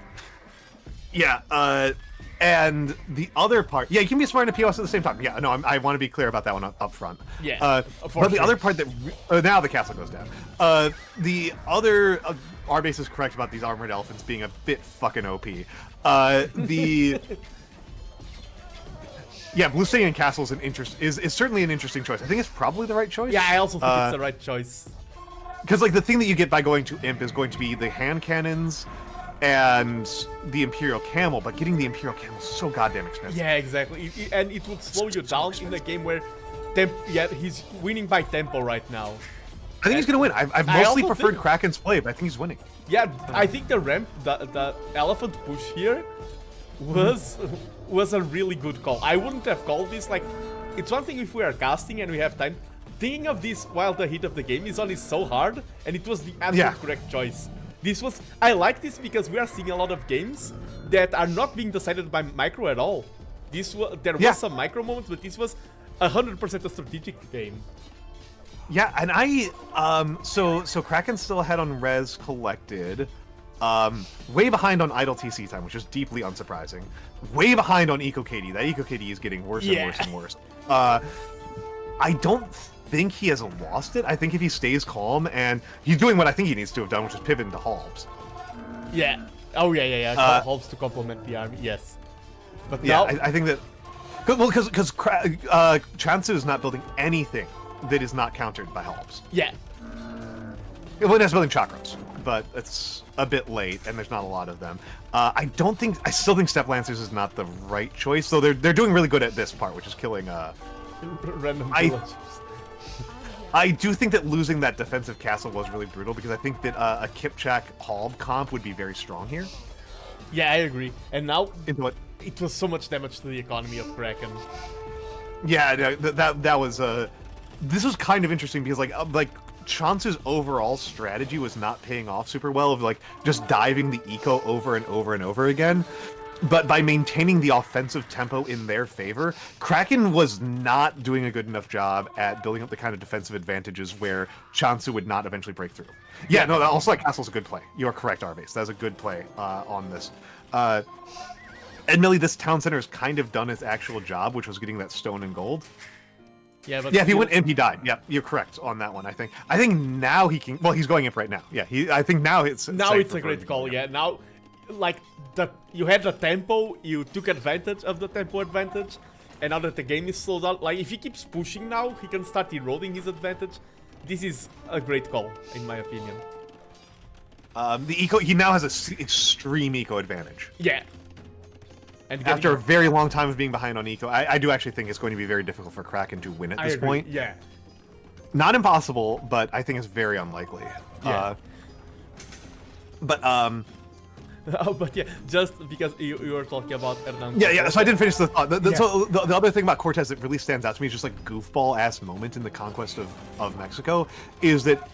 Yeah, and the other part, yeah, you can be smart and a POS at the same time. Yeah, no, I want to be clear about that one up front. Yeah, but the other part that now the castle goes down. The other our base is correct about these armored elephants being a bit fucking OP. Yeah, Blue Stadium Castle is certainly an interesting choice. I think it's probably the right choice. Yeah, I also think it's the right choice. Because like the thing that you get by going to Imp is going to be the hand cannons and the Imperial Camel, but getting the Imperial Camel is so goddamn expensive. Yeah, exactly. And it would slow you down in a game where he's winning by tempo right now. I think he's gonna win. I've mostly preferred Kraken's play, but I think he's winning. Yeah, I think the ramp, the elephant push here was a really good call. I wouldn't have called this. Like, it's one thing if we are casting and we have time. Thinking of this while the heat of the game is on is so hard, and it was the absolute correct choice. I like this because we are seeing a lot of games that are not being decided by micro at all. There was some micro moments, but this was 100% a strategic game. Yeah, and so Kraken still ahead on res collected, way behind on idle TC time, which is deeply unsurprising. Way behind on Eco KD. That Eco KD is getting worse and worse and worse. I don't think he has lost it. I think if he stays calm and he's doing what I think he needs to have done, which is pivot into Halbs. Yeah. Oh yeah. Halbs to complement the army. Yes. But yeah, I think that because Chansu is not building anything that is not countered by Halbs. Yeah. Well, it's building chakras, but it's a bit late, and there's not a lot of them. I still think Step Lancers is not the right choice, though they're doing really good at this part, which is killing random villagers. I do think that losing that defensive castle was really brutal, because I think that a Kipchak Halb comp would be very strong here. Yeah, I agree. And now it was so much damage to the economy of Kraken. Yeah, that was this was kind of interesting because like Chance's overall strategy was not paying off super well of like just diving the eco over and over and over again. But by maintaining the offensive tempo in their favor, Kraken was not doing a good enough job at building up the kind of defensive advantages where Chance would not eventually break through. Yeah, no, also like Castle's a good play. You are correct, Arbase. That's a good play on this. Admittedly, this town center has kind of done its actual job, which was getting that stone and gold. Yeah, but yeah, if he went imp, he died. Yeah, you're correct on that one. I think now he can. Well, he's going imp right now. Yeah, I think now it's a great call. Yeah, now, like you had the tempo, you took advantage of the tempo advantage, and now that the game is slowed down, like if he keeps pushing now, he can start eroding his advantage. This is a great call, in my opinion. The eco, he now has an extreme eco advantage. Yeah. And after a very long time of being behind on eco, I do actually think it's going to be very difficult for Kraken to win at this point. Yeah. Not impossible, but I think it's very unlikely. Yeah. Oh, but yeah, just because you were talking about Hernando. Yeah, so I didn't finish the thought. So the other thing about Cortez that really stands out to me is just like goofball-ass moment in the conquest of Mexico is that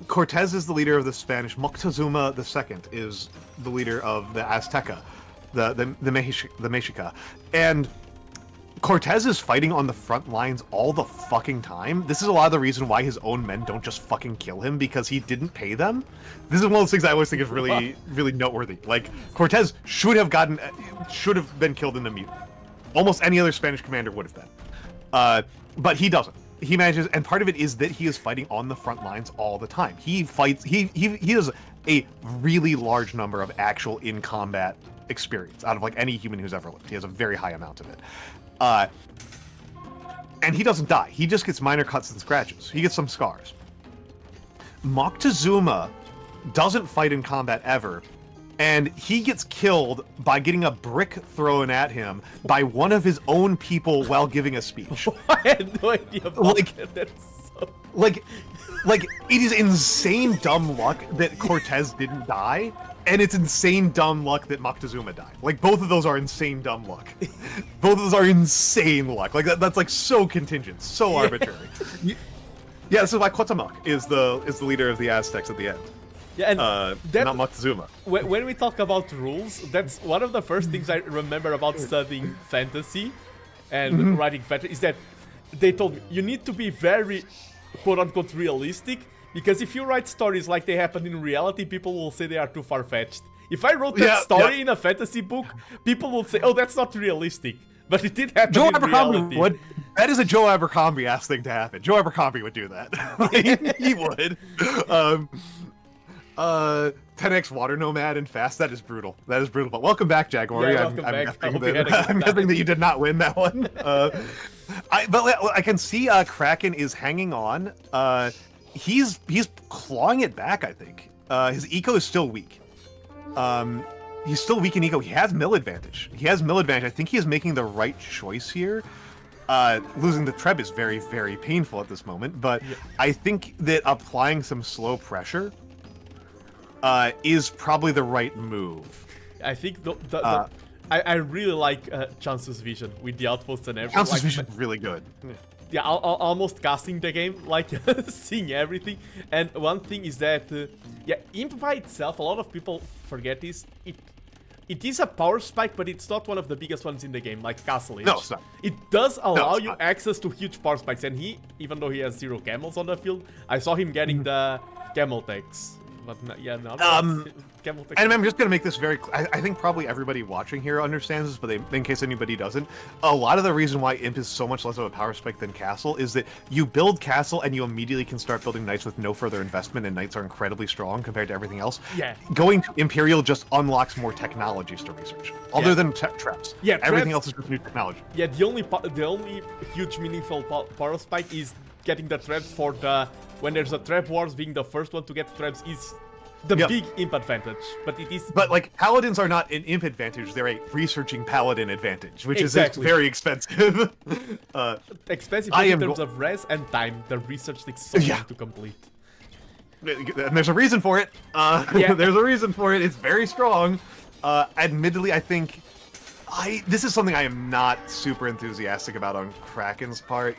Cortez is the leader of the Spanish, Moctezuma II is the leader of the Azteca, the Mexica, and Cortez is fighting on the front lines all the fucking time. This is a lot of the reason why his own men don't just fucking kill him, because he didn't pay them. This is one of those things I always think is really, really noteworthy. Like, Cortez should have been killed in the mutiny. Almost any other Spanish commander would have been. But he doesn't. He manages, and part of it is that he is fighting on the front lines all the time. He fights, he has a really large number of actual in-combat experience out of like any human who's ever lived. He has a very high amount of it. And he doesn't die. He just gets minor cuts and scratches. He gets some scars. Moctezuma doesn't fight in combat ever, and he gets killed by getting a brick thrown at him by one of his own people while giving a speech. I had no idea about that. Like, it is insane dumb luck that Cortez didn't die, and it's insane dumb luck that Moctezuma died. Like, both of those are insane dumb luck. Both of those are insane luck. Like, that's like so contingent, so arbitrary. Yeah, this is why Cuauhtémoc is the leader of the Aztecs at the end. Yeah, and not Moctezuma. When we talk about rules, that's one of the first things I remember about studying fantasy and writing fantasy, is that they told me, you need to be very, quote-unquote, realistic, because if you write stories like they happen in reality, people will say they are too far-fetched. If I wrote that story in a fantasy book, people will say, oh, that's not realistic. But it did happen in reality. That is a Joe Abercrombie-ass thing to happen. Joe Abercrombie would do that. He would. 10x Water Nomad and Fast, that is brutal. That is brutal. But welcome back, Jaguar. Yeah, welcome back. I'm guessing that you did not win that one. But I can see Kraken is hanging on. He's clawing it back, I think. His eco is still weak. He's still weak in eco. He has mill advantage. I think he is making the right choice here. Losing the Treb is very, very painful at this moment, but I think that applying some slow pressure is probably the right move. I think I really like Chance's vision with the outposts and everything. Chance's vision is really good. Yeah, almost casting the game, like seeing everything. And one thing is that, Imp by itself, a lot of people forget this. It is a power spike, but it's not one of the biggest ones in the game, like Castle Age. No, it's not. It does allow you access to huge power spikes, and even though he has 0 camels on the field, I saw him getting the camel tags. But and I'm just going to make this very clear. I think probably everybody watching here understands this, but in case anybody doesn't, a lot of the reason why Imp is so much less of a power spike than Castle is that you build Castle and you immediately can start building Knights with no further investment, and Knights are incredibly strong compared to everything else. Yeah. Going to Imperial just unlocks more technologies to research, other than traps. Yeah, everything else is just new technology. Yeah, the only huge meaningful power spike is getting the traps for when there's a trap wars. Being the first one to get traps is the big imp advantage, but it is. But like paladins are not an imp advantage; they're a researching paladin advantage, which is very expensive. Expensive in terms of res and time. The research takes so long to complete. And there's a reason for it. There's a reason for it. It's very strong. Admittedly, I think this is something I am not super enthusiastic about on Kraken's part.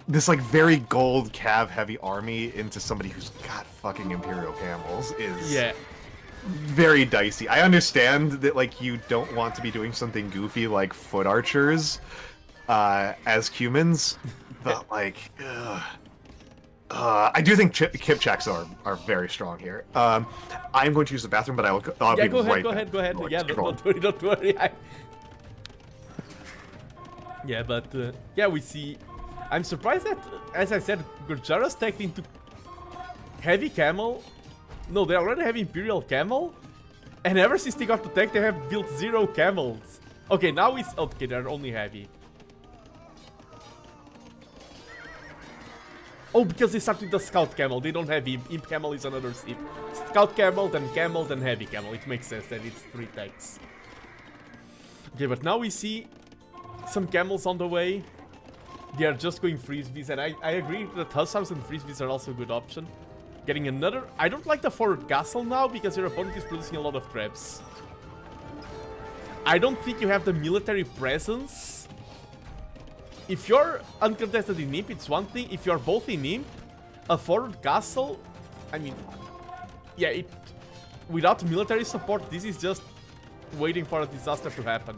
this like very gold cav heavy army into somebody who's got fucking Imperial camels is very dicey. I understand that like you don't want to be doing something goofy like foot archers as humans, but like I do think Kipchaks are very strong here. I'm going to use the bathroom, but I'll be right back. Go ahead. Yeah, don't worry. Yeah, but we see. I'm surprised that, as I said, Gurjara's tagged into heavy camel. No, they already have Imperial camel, and ever since they got the tag, they have built 0 camels. Okay, now it's okay. They're only heavy. Oh, because they start with the Scout Camel. They don't have Imp. Imp Camel is another seed. Scout Camel, then Heavy Camel. It makes sense that it's 3 tags. Okay, but now we see some camels on the way. They are just going Frisbees, and I agree that Hussars and Frisbees are also a good option. Getting another... I don't like the forward castle now, because your opponent is producing a lot of traps. I don't think you have the military presence. If you're uncontested in Imp, it's one thing. If you're both in Imp, a forward castle... I mean... Yeah, without military support, this is just waiting for a disaster to happen.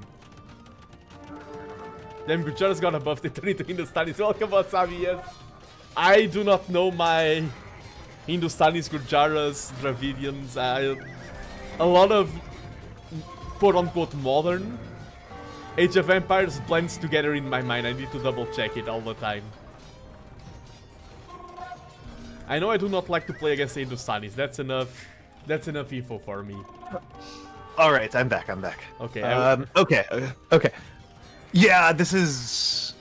Then Gurjara's got a buff, they turn into Hindustanis. Welcome, Wasabi, yes. I do not know my Hindustanis, Gurjaras, Dravidians. A lot of quote-unquote modern Age of Empires blends together in my mind. I need to double-check it all the time. I know I do not like to play against Hindustanis. That's enough info for me. Alright, I'm back. Okay. Okay. Yeah, this is...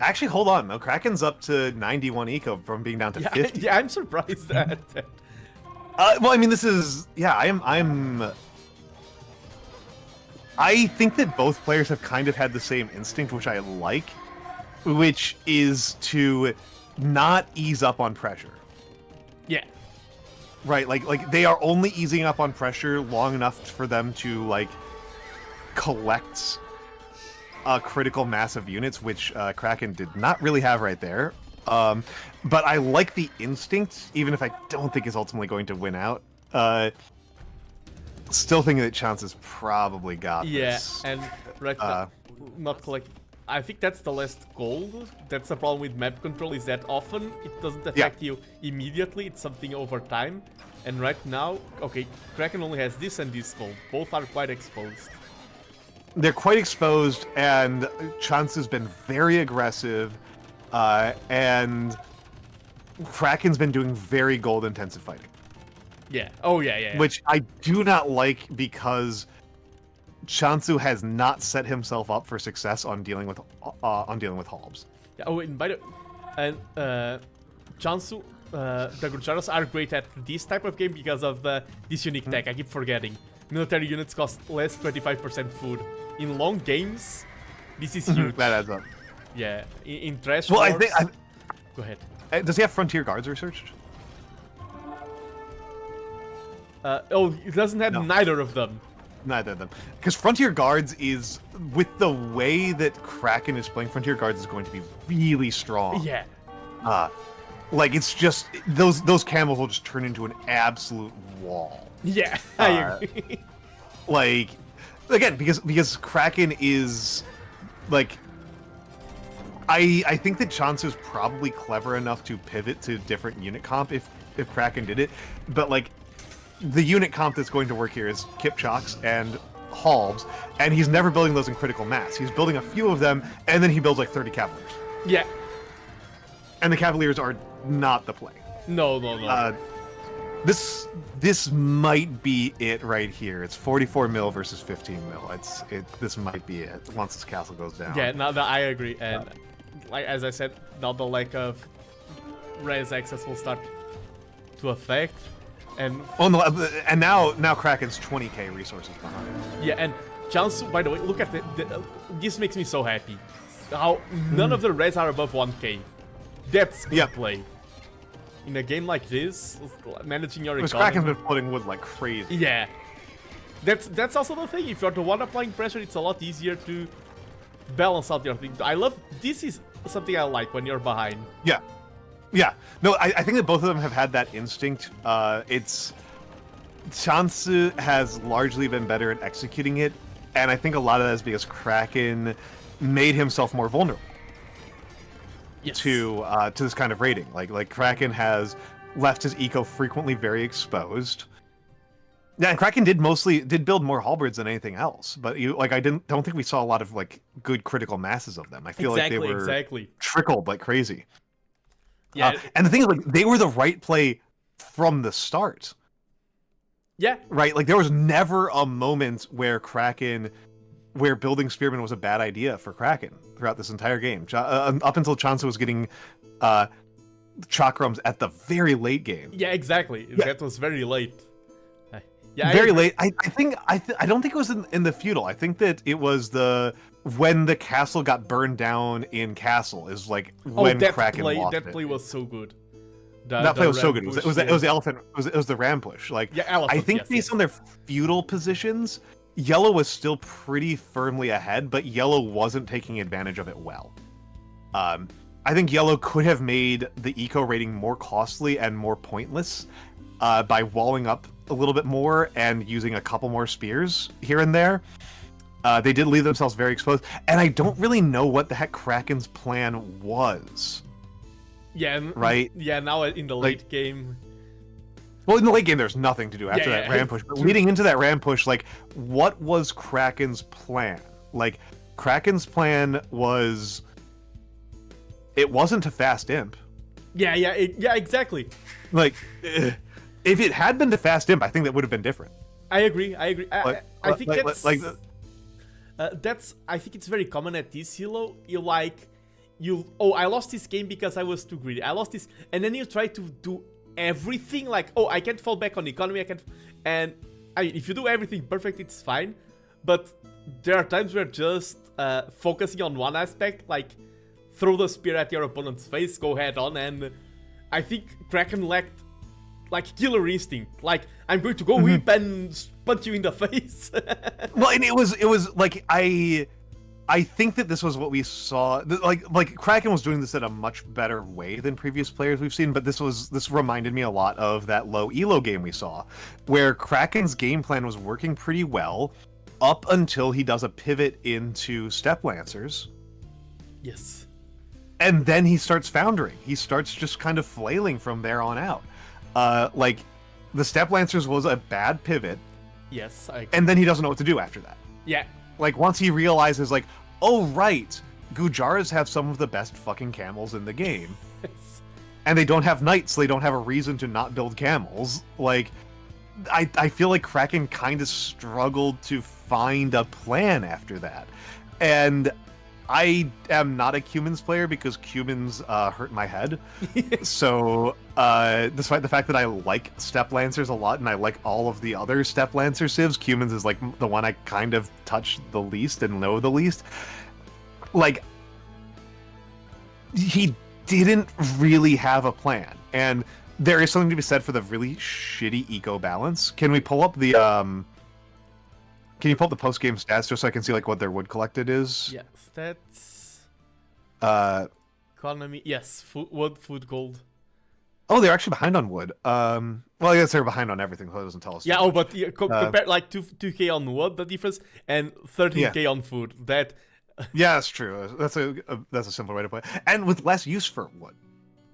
Actually, hold on, though. Kraken's up to 91 eco from being down to 50. Yeah, I'm surprised at that. Well, I mean, this is... Yeah, I think that both players have kind of had the same instinct, which I like, which is to not ease up on pressure. Yeah. Right, like they are only easing up on pressure long enough for them to, like, collect a critical mass of units, which Kraken did not really have right there. But I like the instinct, even if I don't think it's ultimately going to win out. Still thinking that Chance has probably got this. Yeah, and right now, not collect. I think that's the last goal. That's the problem with map control, is that often it doesn't affect you immediately, it's something over time. And right now, okay, Kraken only has this and this goal. Both are quite exposed. They're quite exposed, and Chance has been very aggressive, and Kraken's been doing very gold-intensive fighting. Yeah. Oh, yeah. Which I do not like, because Chansu has not set himself up for success on dealing with Halbs. Yeah, oh, and by the and Chansu, the Gurjaras are great at this type of game because of this unique tech. I keep forgetting. Military units cost less 25% food. In long games, this is huge. That adds up. Yeah, in trash wars... I think... Go ahead. Does he have Frontier Guards researched? It doesn't have neither of them. Neither of them. Because Frontier Guards is, with the way that Kraken is playing, Frontier Guards is going to be really strong. Yeah. Like, it's just, those camels will just turn into an absolute wall. Yeah, I agree. Like, again, because Kraken is, like, I think that Chance is probably clever enough to pivot to different unit comp if Kraken did it, but, like, the unit comp that's going to work here is Kipchaks and Halbs, and he's never building those in critical mass. He's building a few of them, and then he builds like 30 Cavaliers. Yeah. And the Cavaliers are not the play. No. This might be it right here. It's 44 mil versus 15 mil. This might be it once this castle goes down. Yeah, no, I agree. And like as I said, now the lack of res access will start to affect. And now Kraken's 20k resources behind. Yeah, and Chansu, by the way, look at this makes me so happy. How none of the res are above 1k. That's good play. In a game like this, managing your economy... Kraken's been floating wood like crazy. Yeah. That's also the thing. If you're the one applying pressure, it's a lot easier to balance out your thing. I love... This is something I like when you're behind. Yeah. Yeah. No, I think that both of them have had that instinct. It's Chance has largely been better at executing it, and I think a lot of that is because Kraken made himself more vulnerable to this kind of raiding. Like Kraken has left his eco frequently very exposed. Yeah, and Kraken did build more halberds than anything else, but I don't think we saw a lot of like good critical masses of them. I feel like they were trickled like crazy. Yeah, and the thing is, like, they were the right play from the start. Yeah. Right? Like, there was never a moment where building Spearmen was a bad idea for Kraken throughout this entire game. Up until Chance was getting chakrams at the very late game. Yeah, exactly. Yeah. That was very late. Yeah, very late. I don't think it was in the feudal. I think that it was when the castle got burned down in Castle is like when Kraken lost that play was so good. That play was so good. It was the elephant. It was the ram push. Like, yeah, elephant, I think based on their feudal positions, Yellow was still pretty firmly ahead, but Yellow wasn't taking advantage of it well. I think Yellow could have made the eco rating more costly and more pointless by walling up a little bit more and using a couple more spears here and there. They did leave themselves very exposed, and I don't really know what the heck Kraken's plan was. Yeah, right. Yeah, now in the late game. Well, in the late game, there's nothing to do after that ram push. But leading into that ram push, like, what was Kraken's plan? Like, Kraken's plan was, it wasn't to fast imp. Yeah, exactly. Like, if it had been to fast imp, I think that would have been different. I agree. I think that's I think it's very common at this Hilo. I lost this game because I was too greedy. I lost this, and then you try to do everything. Like, I can't fall back on economy. If you do everything perfect, it's fine. But there are times where just focusing on one aspect, like throw the spear at your opponent's face, go head on, and I think Kraken lacked like killer instinct. Like, I'm going to go whip and punch you in the face. Well, and it was like I think that this was what we saw. Like Kraken was doing this in a much better way than previous players we've seen, but this reminded me a lot of that low elo game we saw, where Kraken's game plan was working pretty well up until he does a pivot into Step Lancers. Yes. And then he starts foundering. He starts just kind of flailing from there on out. Like, the Step Lancers was a bad pivot. Yes. And then he doesn't know what to do after that. Yeah. Like, once he realizes, like, oh, right, Gujaras have some of the best fucking camels in the game. Yes. And they don't have knights, so they don't have a reason to not build camels. Like, I feel like Kraken kind of struggled to find a plan after that. And I am not a Cumans player because Cumans hurt my head. So, despite the fact that I like Step Lancers a lot and I like all of the other Step Lancer civs, Cumans is like the one I kind of touch the least and know the least. Like, he didn't really have a plan. And there is something to be said for the really shitty eco balance. Can we pull up the Can you pull up the post-game stats just so I can see like what their wood collected is? Yeah, stats. Economy. Yes, wood, food, gold. Oh, they're actually behind on wood. Well, I guess they're behind on everything, so it doesn't tell us. Yeah. But compare like 2k on wood, the difference, and 13k on food. That. Yeah, that's true. That's a simpler way to put it. And with less use for wood.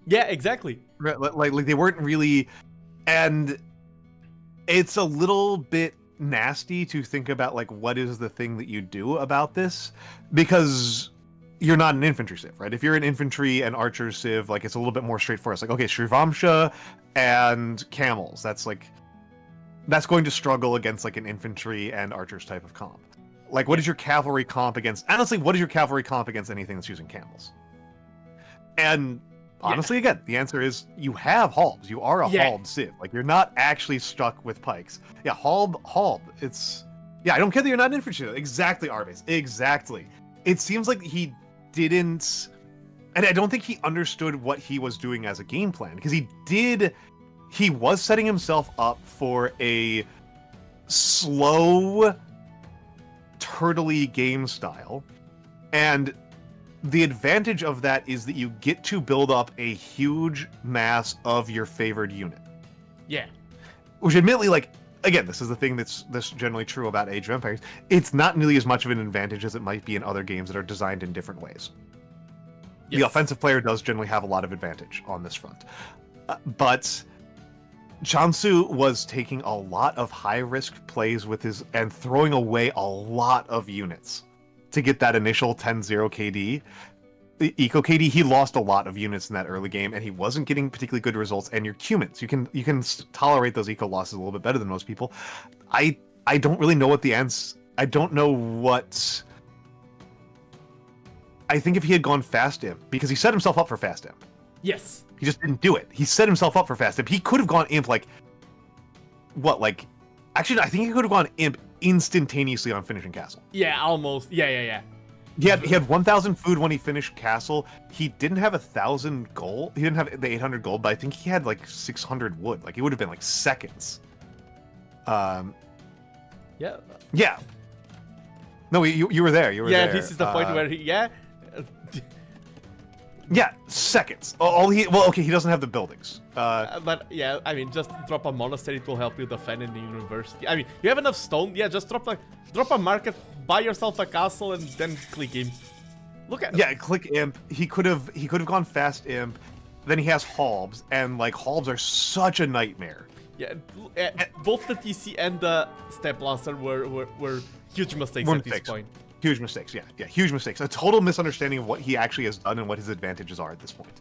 Yeah, exactly. Like they weren't really, and it's a little bit nasty to think about like what is the thing that you do about this, because you're not an infantry civ, right? If you're an infantry and archer civ, like it's a little bit more straightforward. It's like, okay, Shrivamsha and camels, that's going to struggle against like an infantry and archers type of comp. Like, what is your cavalry comp against? Honestly, what is your cavalry comp against anything that's using camels? And honestly, again, the answer is you have halbs. You are a halbed civ. Like, you're not actually stuck with pikes. Yeah, halb. It's... Yeah, I don't care that you're not an infantry. Exactly, Arbase. Exactly. It seems like he didn't... And I don't think he understood what he was doing as a game plan. Because he was setting himself up for a slow, turtley game style. And the advantage of that is that you get to build up a huge mass of your favored unit. Yeah. Which admittedly, like, again, this is the thing that's generally true about Age of Empires. It's not nearly as much of an advantage as it might be in other games that are designed in different ways. Yes. The offensive player does generally have a lot of advantage on this front. But Chansu was taking a lot of high-risk plays with his and throwing away a lot of units to get that initial 10-0 KD. The Eco KD, he lost a lot of units in that early game, and he wasn't getting particularly good results. And your Cumans, you can tolerate those Eco losses a little bit better than most people. I don't really know what the ends. I don't know what. I think if he had gone Fast Imp, because he set himself up for Fast Imp. Yes. He just didn't do it. He set himself up for Fast Imp. He could have gone Imp like. What, like. Actually, I think he could have gone Imp instantaneously on finishing Castle. Yeah, almost. Yeah. He had 1,000 food when he finished Castle. He didn't have 1,000 gold. He didn't have the 800 gold, but I think he had like 600 wood. Like, it would have been like seconds. Yeah. Yeah. No, you were there. You were there. Yeah, this is the point where he. Yeah. Yeah, seconds. Okay, he doesn't have the buildings. But yeah, I mean, just drop a monastery to help you defend in the university. I mean, you have enough stone. Yeah, just drop a market, buy yourself a castle, and then click Imp. Look at. Yeah, click Imp. He could have gone Fast Imp. Then he has Halbs, and like Halbs are such a nightmare. Yeah, both the TC and the Step Blaster were huge mistakes at this point. Huge mistakes, yeah, huge mistakes. A total misunderstanding of what he actually has done and what his advantages are at this point.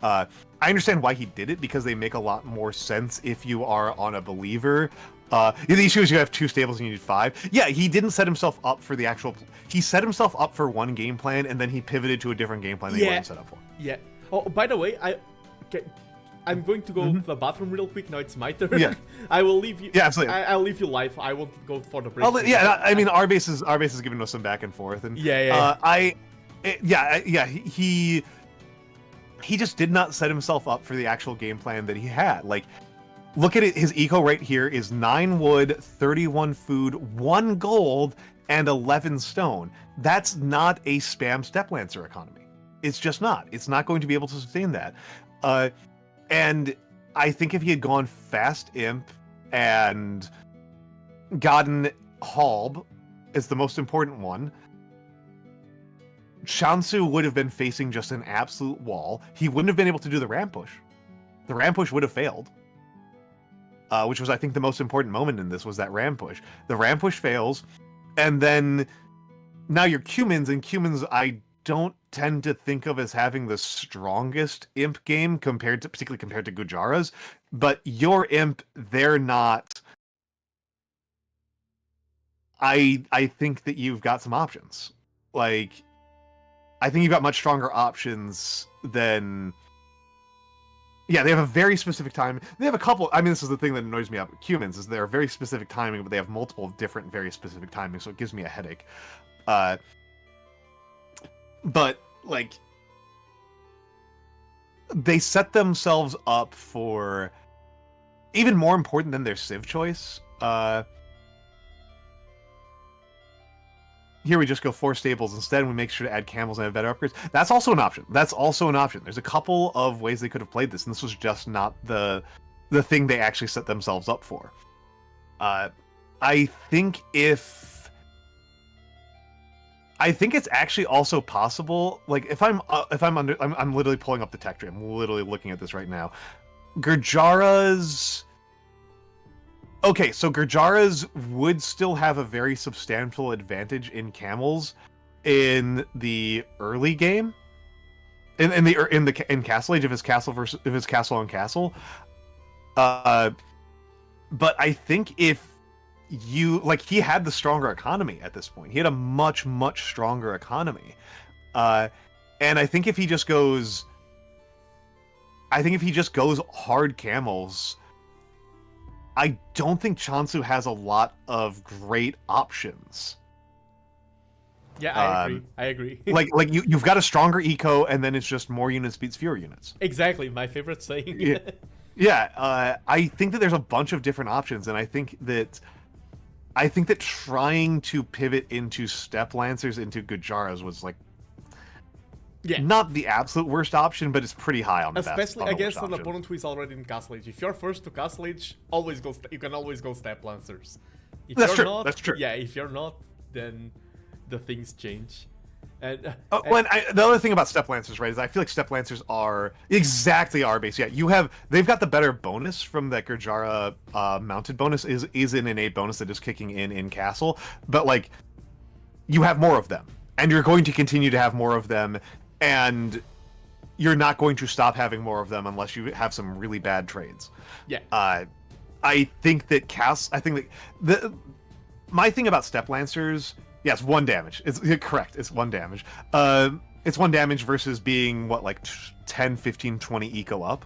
I understand why he did it, because they make a lot more sense if you are on a believer. The issue is you have 2 stables and you need 5. Yeah, he didn't set himself up for the actual. He set himself up for one game plan and then he pivoted to a different game plan that he wasn't set up for. Yeah. Oh, by the way, I'm going to go to the bathroom real quick. Now it's my turn. Yeah. I will leave you. Yeah, absolutely. I'll leave you live. I won't go for the break. I mean, our base is giving us some back and forth, and he just did not set himself up for the actual game plan that he had. Like, look at it. His eco right here is 9 wood, 31 food, 1 gold, and 11 stone. That's not a spam Step Lancer economy. It's just not. It's not going to be able to sustain that. And I think if he had gone Fast Imp and gotten Halb as the most important one, Chansu would have been facing just an absolute wall. He wouldn't have been able to do the ramp push. The ramp push would have failed. Which was, I think, the most important moment in this was that ramp push. The ramp push fails, and then now your Cumans, and Cumans I don't tend to think of as having the strongest Imp game particularly compared to Gujara's, but your Imp, they're not. I think that you've got some options. Like, I think you've got much stronger options than. Yeah, they have a very specific time. They have a couple. I mean, this is the thing that annoys me about Cumans, is they're very specific timing, but they have multiple different, very specific timings, so it gives me a headache. But, like, they set themselves up for even more important than their civ choice. Here we just go 4 stables instead, and we make sure to add camels and have better upgrades. That's also an option. There's a couple of ways they could have played this, and this was just not the thing they actually set themselves up for. I think it's actually also possible. Like, I'm literally pulling up the tech tree. I'm literally looking at this right now. Gurjara's. Okay, so Gurjara's would still have a very substantial advantage in camels in the early game, in Castle Age, if it's castle on castle. But I think if he had the stronger economy at this point. He had a much stronger economy, and I think if he just goes hard camels, I don't think Chansu has a lot of great options. Yeah, I agree. like you've got a stronger eco, and then it's just more units beats fewer units. Exactly, my favorite saying. Yeah. I think that there's a bunch of different options, and I think that trying to pivot into Step Lancers into Gujara's was like, Yeah. not the absolute worst option, but it's pretty high on the best. Especially on the against worst an option. opponent who is already in Castle Age. If you're first to Castle Age, you can always go Step Lancers. If That's you're true, not, that's true. Yeah, if you're not, then the things change. And, The other thing about Step Lancers, right, is I feel like Step Lancers are exactly our base. Yeah, they've got the better bonus from that Gurjara mounted bonus is an innate bonus that is kicking in Castle, but like you have more of them, and you're going to continue to have more of them, and you're not going to stop having more of them unless you have some really bad trades. yeah. I think that my thing about Step Lancers, yes, 1 damage. It's correct. It's 1 damage. It's 1 damage versus being what, like 10, 15, 20 eco up.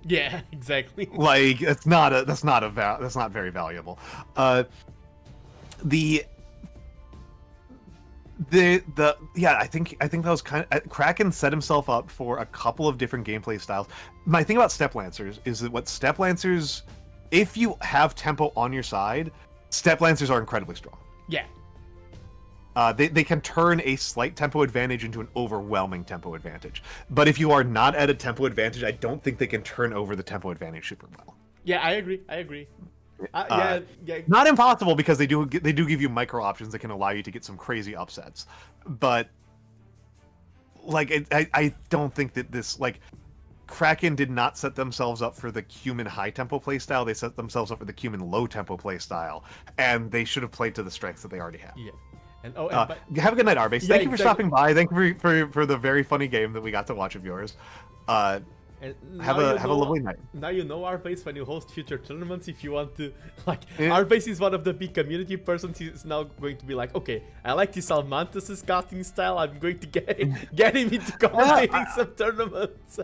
Yeah, exactly. Like that's not very valuable. I think that was kind of Kraken set himself up for a couple of different gameplay styles. My thing about Step Lancers is that what Step Lancers, if you have tempo on your side, Step Lancers are incredibly strong. Yeah. They can turn a slight tempo advantage into an overwhelming tempo advantage. But if you are not at a tempo advantage, I don't think they can turn over the tempo advantage super well. Yeah, I agree. Yeah. Not impossible, because they do give you micro options that can allow you to get some crazy upsets. But like I don't think that this, like, Kraken did not set themselves up for the Cumin high tempo playstyle. They set themselves up for the Cumin low tempo playstyle, and they should have played to the strengths that they already have. Yeah. Have a good night, Arbase. Thank you for stopping by. Thank you for the very funny game that we got to watch of yours. Have a lovely night. Now you know Arbase, when you host future tournaments, if you want to, like, Arbase is one of the big community persons. He's now going to be like, okay, I like this Almantas' casting style. I'm going to get him into commentating some tournaments.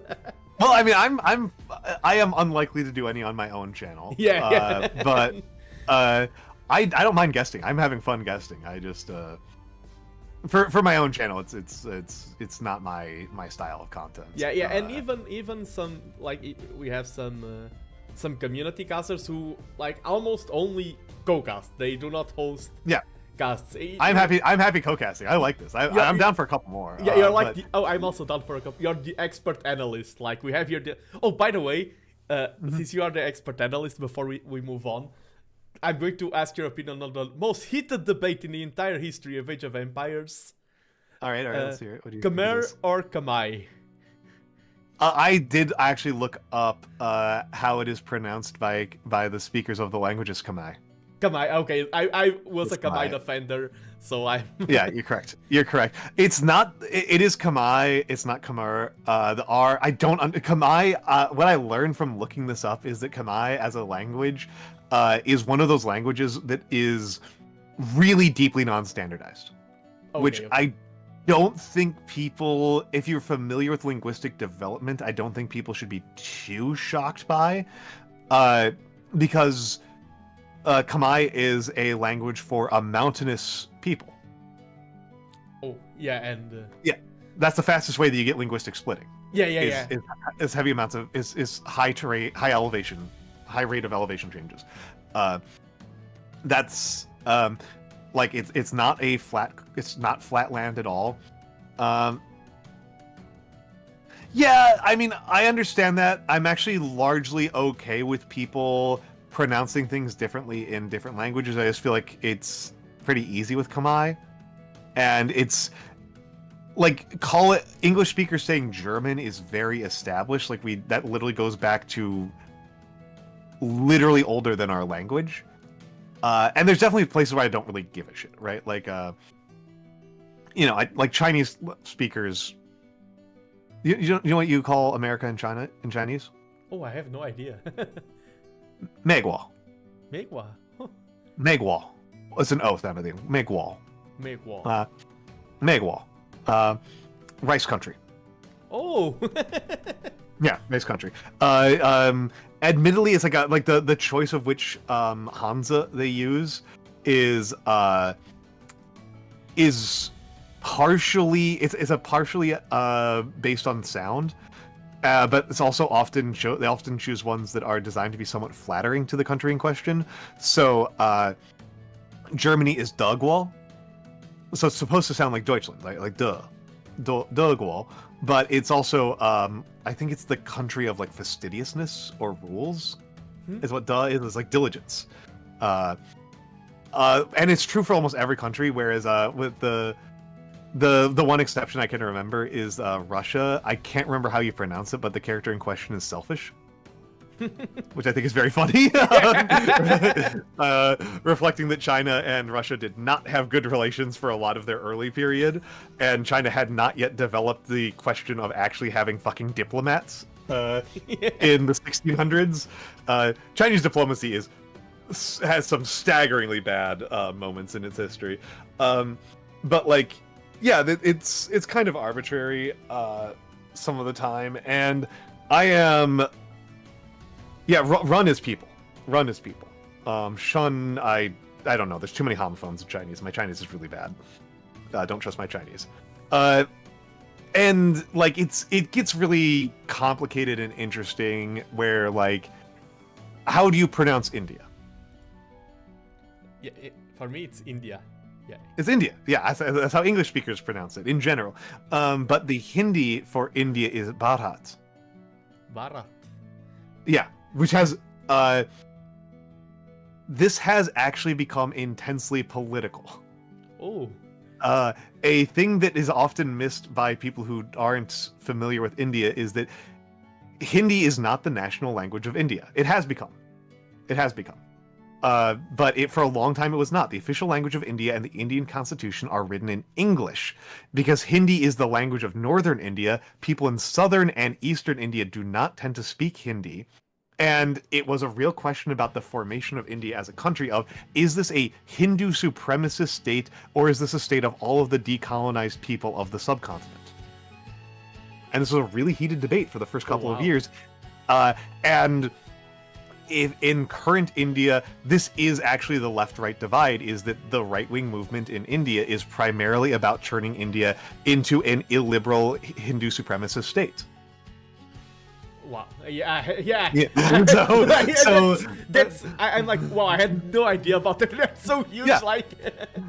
Well, I mean, I am unlikely to do any on my own channel. Yeah. But I don't mind guesting. I'm having fun guesting. I just for my own channel, it's not my style of content. Yeah, and even some, like, we have some community casters who, like, almost only co-cast. They do not host. Yeah. Casts. I'm happy co-casting. I like this. I'm down for a couple more. Yeah, you're like I'm also down for a couple. You're the expert analyst. Like, we have here oh, by the way, since you are the expert analyst, before we move on, I'm going to ask your opinion on the most heated debate in the entire history of Age of Empires. All right, let's hear it. What do you Khmer or Kamai? I did actually look up how it is pronounced by the speakers of the languages Kamai. Kamai, okay. I was a Kamai defender, so I. Yeah, you're correct. You're correct. It's not. It is Kamai. It's not Khmer. The R. I don't. Kamai. What I learned from looking this up is that Kamai as a language is one of those languages that is really deeply non-standardized, which I don't think people, if you're familiar with linguistic development, I don't think people should be too shocked by, because Kamai is a language for a mountainous people. Oh, yeah, and... yeah, that's the fastest way that you get linguistic splitting. Yeah. Is heavy amounts of, is high terrain, high rate of elevation changes. That's, like, it's not flat land at all. Yeah, I mean, I understand that. I'm actually largely okay with people pronouncing things differently in different languages. I just feel like it's pretty easy with Kamai. And it's, like, call it, English speakers saying German is very established. Like, that literally goes back to literally older than our language. And there's definitely places where I don't really give a shit, right? Like, like Chinese speakers. You know what you call America and China in Chinese? Oh, I have no idea. Megwa. Megwa. Huh. Megwa. It's an oath, that thing. Megwa. Megwa. Megwa. Rice country. Oh. Yeah, rice country. Admittedly, it's like the choice of which Hansa they use is partially based on sound, but it's also they often choose ones that are designed to be somewhat flattering to the country in question. So Germany is Dugwall, so it's supposed to sound like Deutschland, like duh. Deguo, but it's also I think it's the country of like fastidiousness or rules, is what Da is. It's like diligence, and it's true for almost every country. Whereas with the one exception I can remember is Russia. I can't remember how you pronounce it, but the character in question is selfish. Which I think is very funny. Reflecting that China and Russia did not have good relations for a lot of their early period, and China had not yet developed the question of actually having fucking diplomats in the 1600s. Chinese diplomacy has some staggeringly bad moments in its history. But like, yeah, it's kind of arbitrary some of the time, and I am... Yeah, run is people. Run is people. Shun, I don't know. There's too many homophones in Chinese. My Chinese is really bad. Don't trust my Chinese. And like it gets really complicated and interesting. Where like, how do you pronounce India? Yeah, for me it's India. Yeah, it's India. Yeah, that's how English speakers pronounce it in general. But the Hindi for India is Bharat. Bharat. Yeah. Which has, this has actually become intensely political. Oh. A thing that is often missed by people who aren't familiar with India is that Hindi is not the national language of India. It has become. It has become. But for a long time it was not. The official language of India and the Indian constitution are written in English. Because Hindi is the language of northern India, people in southern and eastern India do not tend to speak Hindi. And it was a real question about the formation of India as a country of, is this a Hindu supremacist state, or is this a state of all of the decolonized people of the subcontinent? And this was a really heated debate for the first couple of years. And in current India, this is actually the left-right divide, is that the right-wing movement in India is primarily about turning India into an illiberal Hindu supremacist state. Wow. Yeah. So I'm like, wow, I had no idea about that. That's so huge. Yeah. Like,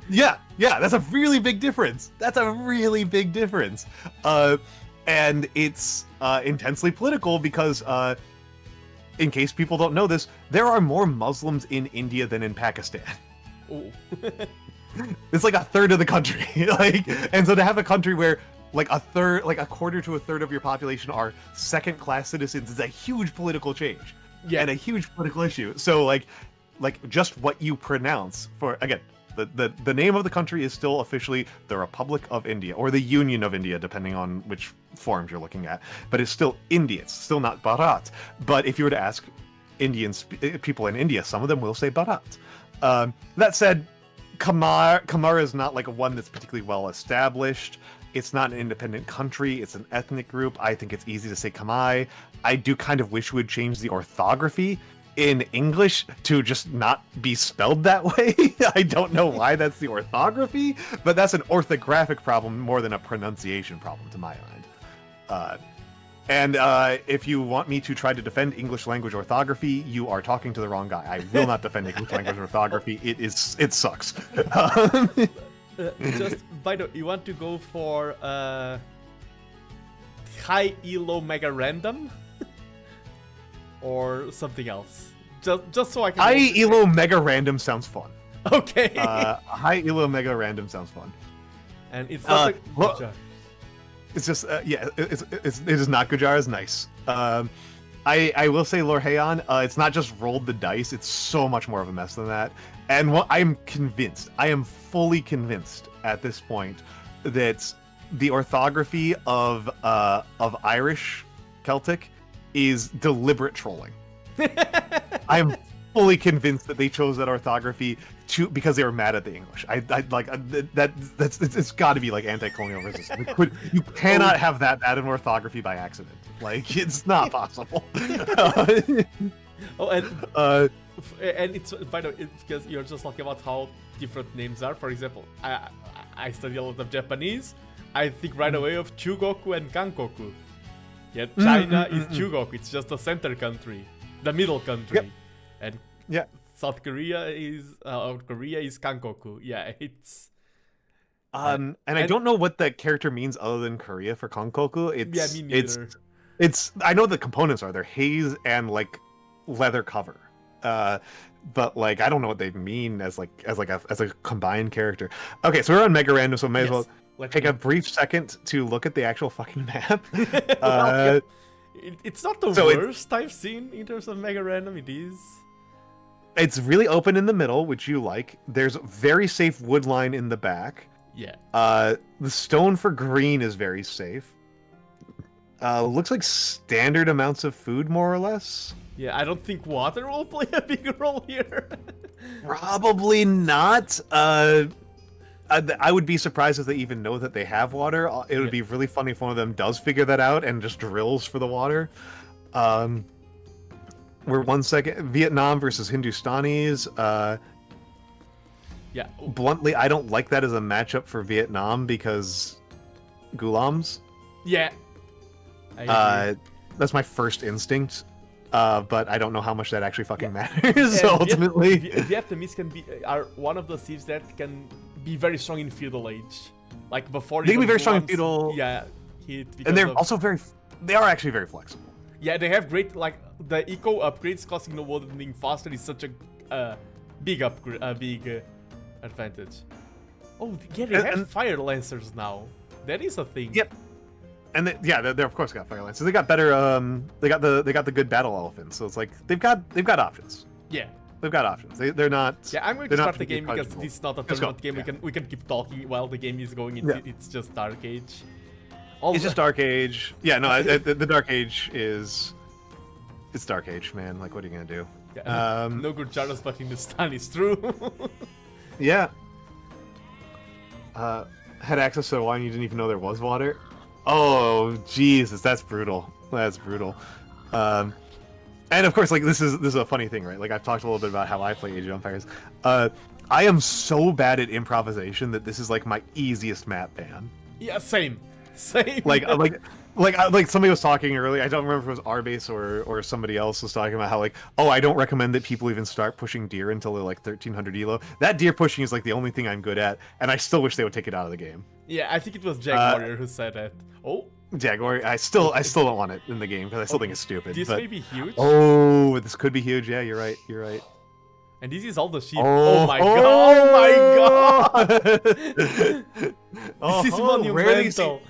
yeah, that's a really big difference. That's a really big difference. And it's intensely political because, in case people don't know this, there are more Muslims in India than in Pakistan. Oh. It's like a third of the country. And so to have a country where like a quarter to a third of your population are second-class citizens is a huge political change. Yeah. And a huge political issue. So like just what you pronounce for, again, the name of the country is still officially the Republic of India, or the Union of India, depending on which forms you're looking at. But it's still India. It's still not Bharat. But if you were to ask people in India, some of them will say Bharat. That said, Kamar is not like one that's particularly well established. It's not an independent country. It's an ethnic group. I think it's easy to say Kamai. I do kind of wish we would change the orthography in English to just not be spelled that way. I don't know why that's the orthography, but that's an orthographic problem more than a pronunciation problem to my mind. And if you want me to try to defend English language orthography, you are talking to the wrong guy. I will not defend English language orthography. It sucks. Just, by the way, you want to go for high elo mega random or something else? Just so I can. High elo mega random sounds fun. Okay. High elo mega random sounds fun. And it's not it's just it is not Gujar is nice. I will say Lorheon, it's not just rolled the dice, it's so much more of a mess than that. And I'm convinced, I am fully convinced at this point that the orthography of Irish Celtic is deliberate trolling. I am fully convinced that they chose that orthography because they were mad at the English. It's got to be like anti-colonial resistance. You cannot have that bad an orthography by accident. Like, it's not possible. And it's, by the way, it's because you're just talking about how different names are. For example, I study a lot of Japanese. I think right away of Chugoku and Kankoku. Yet China is Chugoku. It's just the center country, the middle country, and South Korea is Kankoku. Yeah, it's And I don't know what that character means other than Korea for Konkoku. Yeah, me neither. It's I know the components are they're haze and like leather cover. But like I don't know what they mean as a combined character. Okay, so we're on Mega Random, so may as well take a brief second to look at the actual fucking map. Well, it's not the worst I've seen in terms of Mega Random. It is. It's really open in the middle, which you like. There's very safe wood line in the back. Yeah. The stone for green is very safe. Looks like standard amounts of food, more or less. Yeah, I don't think water will play a big role here. Probably not. I would be surprised if they even know that they have water. It would be really funny if one of them does figure that out and just drills for the water. We're 1 second. Vietnam versus Hindustanis. Yeah. Bluntly, I don't like that as a matchup for Vietnam because gulams. Yeah. I that's my first instinct. But I don't know how much that actually fucking matters. So ultimately, Vietnamese are one of the thieves that can be very strong in feudal age. Like before they can be very strong in feudal. Yeah, and they're also they are actually very flexible. Yeah, they have great like the eco upgrades causing the world being faster is such a big upgrade, big advantage. Oh yeah, they have fire lancers now. That is a thing. Yep. And they're of course got fire lancers. They got better. They got the good battle elephants. So it's like they've got options. Yeah, they've got options. They're not. Yeah, I'm going to start the game because this is not a tournament game. Yeah. We can keep talking while the game is going. It's just Dark Age. It's just Dark Age. Yeah, no, the Dark Age is. It's Dark Age, man. Like, what are you gonna do? Yeah, no good Charles, but in the stun is true. Yeah. Had access to wine you didn't even know there was water. Oh Jesus, that's brutal. That's brutal. And of course, like this is a funny thing, right? Like I've talked a little bit about how I play Age of Empires. I am so bad at improvisation that this is like my easiest map ban. Yeah, same. Like somebody was talking earlier. I don't remember if it was Arbase or somebody else was talking about how like, oh, I don't recommend that people even start pushing deer until they're like 1300 elo. That deer pushing is like the only thing I'm good at, and I still wish they would take it out of the game. Yeah, I think it was Jaguar who said that. Oh, Jaguar. I still don't want it in the game because I still think it's stupid. This may be huge. Oh, this could be huge. Yeah, you're right. You're right. And this is all the sheep. Oh my god! Oh my god! This is monumental.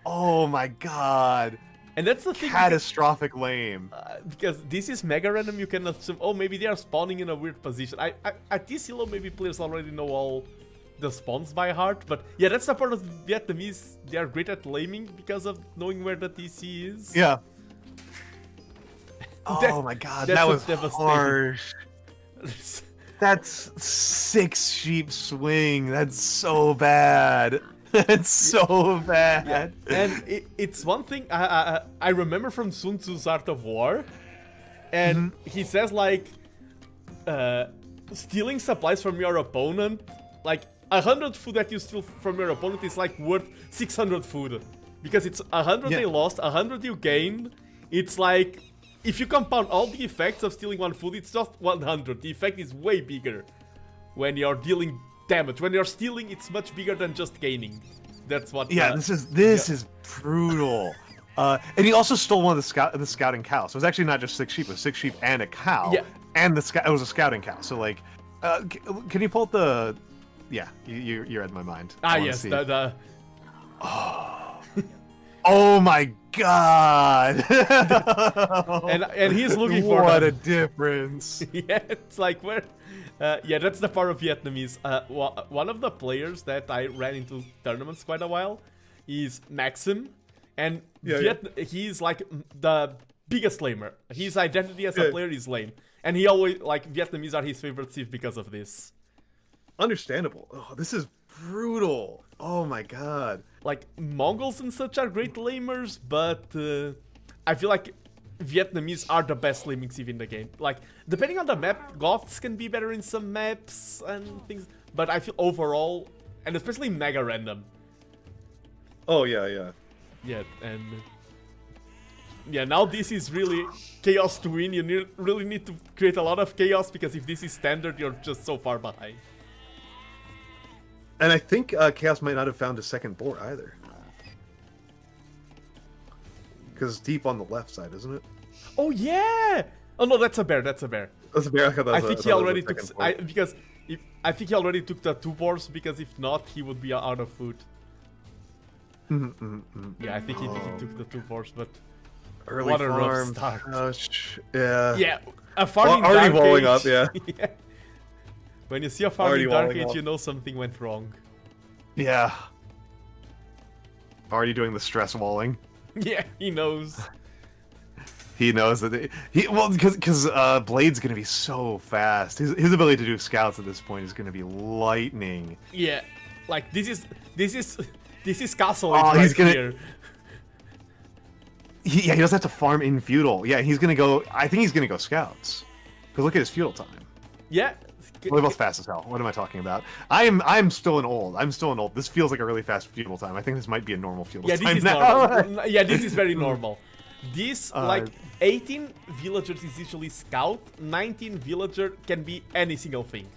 Oh my god. And that's the thing. Catastrophic lame. Because this is Mega Random, you can assume, oh, maybe they are spawning in a weird position. At this elo, maybe players already know all the spawns by heart. But yeah, that's the part of Vietnamese. They are great at laming because of knowing where the TC is. Yeah. Oh my god, that was harsh. That's 6 sheep swing. That's so bad. It's so bad. Yeah. And it's one thing I remember from Sun Tzu's Art of War, and he says like stealing supplies from your opponent, like 100 food that you steal from your opponent is like worth 600 food, because it's 100 they lost, 100 you gain. It's like if you compound all the effects of stealing one food, it's just 100. The effect is way bigger when you're dealing damage. When you're stealing, it's much bigger than just gaining. That's what. Yeah, this is brutal. And he also stole one of the scouting cows. So it was actually not just 6 sheep; it was 6 sheep and a cow. Yeah. And it was a scouting cow. So like, can you pull up the? Yeah, you read my mind. Ah yes, the. Oh my god! and he's looking for. What a difference! Yeah, it's like where. Yeah, that's the part of Vietnamese. One of the players that I ran into tournaments quite a while is Maxim, and he's like the biggest lamer. His identity as a player is lame, and he always like Vietnamese are his favorite civ because of this. Understandable. Oh, this is brutal. Oh my god. Like Mongols and such are great lamers, but I feel like Vietnamese are the best laming civ in the game. Like, depending on the map, Goths can be better in some maps and things, but I feel overall, and especially Mega Random. Oh, yeah. Yeah, and... yeah, now this is really chaos to win. You really need to create a lot of chaos, because if this is standard, you're just so far behind. And I think Chaos might not have found a second boar either. Because it's deep on the left side, isn't it? Oh yeah! Oh no, that's a bear. That's a bear. That's a bear. I think he already took. I think he already took the 2 boars because if not, he would be out of food. Yeah, I think he took the 2 boars, but early what a farm. rough start. Yeah. Yeah, a farm in already Dark walling Age. up. Yeah. Yeah. When you see a farm Already in Dark walling Age, up. you know something went wrong. Yeah. Already doing the stress walling. Yeah, he knows. He knows that because Blade's gonna be so fast. His ability to do scouts at this point is gonna be lightning. Yeah, like this is castle Oh, right he's gonna- here. He doesn't have to farm in feudal. Yeah, he's gonna go. I think he's gonna go scouts. Because look at his feudal time. Yeah. Well, they're both fast as hell. What am I talking about? I'm still an old. This feels like a really fast feudal time. I think this might be a normal feudal Yeah, time this is now. normal. Yeah, this is very normal. This, like, 18 villagers is usually scout, 19 villager can be any single thing.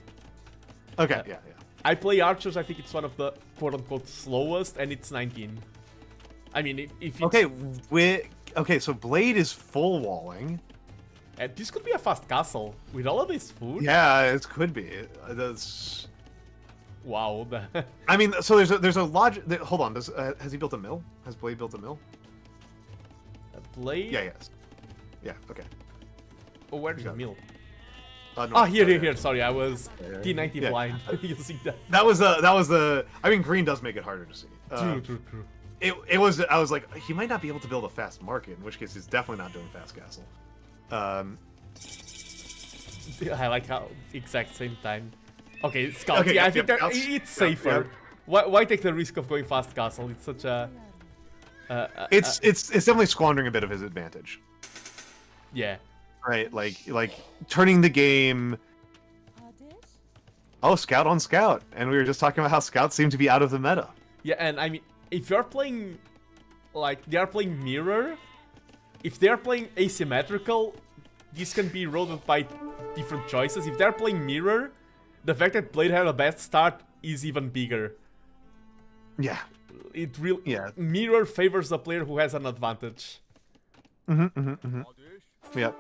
Okay, yeah. I play archers, I think it's one of the quote-unquote slowest, and it's 19. I mean, if it's... Okay, so Blade is full walling. And this could be a fast castle, with all of this food. Yeah, it could be. That's... Wow. I mean, so there's a logic... Hold on, has he built a mill? Has Blade built a mill? Blade? Yeah, yes. Yeah, okay. Oh, where's the mill? No, Here. Sorry, I was T90 blind using that. That was the. I mean, green does make it harder to see. True. It was. I was like, he might not be able to build a fast market, in which case he's definitely not doing fast castle. I like how exact same time. Okay, scouts. Okay, yeah, I yep, think scouts. it's safer. Yep. Why take the risk of going fast castle? It's such a. It's definitely squandering a bit of his advantage. Yeah. Right, like turning the game. Oh, scout on scout, and we were just talking about how scouts seem to be out of the meta. Yeah, and I mean, if you're playing, like they are playing mirror, if they're playing asymmetrical, this can be eroded by different choices. If they're playing mirror, the fact that Blade had a bad start is even bigger. Yeah. Mirror favors the player who has an advantage. Yep.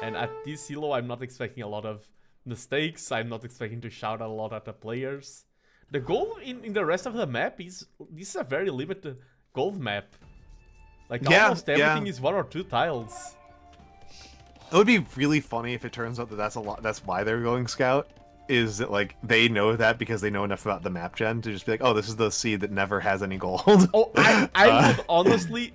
And at this elo, I'm not expecting a lot of mistakes. I'm not expecting to shout a lot at the players. The goal in the rest of the map is... This is a very limited gold map. Like, almost everything is 1 or 2 tiles. It would be really funny if it turns out that that's why they're going scout. Is that, like, they know that because they know enough about the map gen to just be like, oh, this is the seed that never has any gold. Oh, I would honestly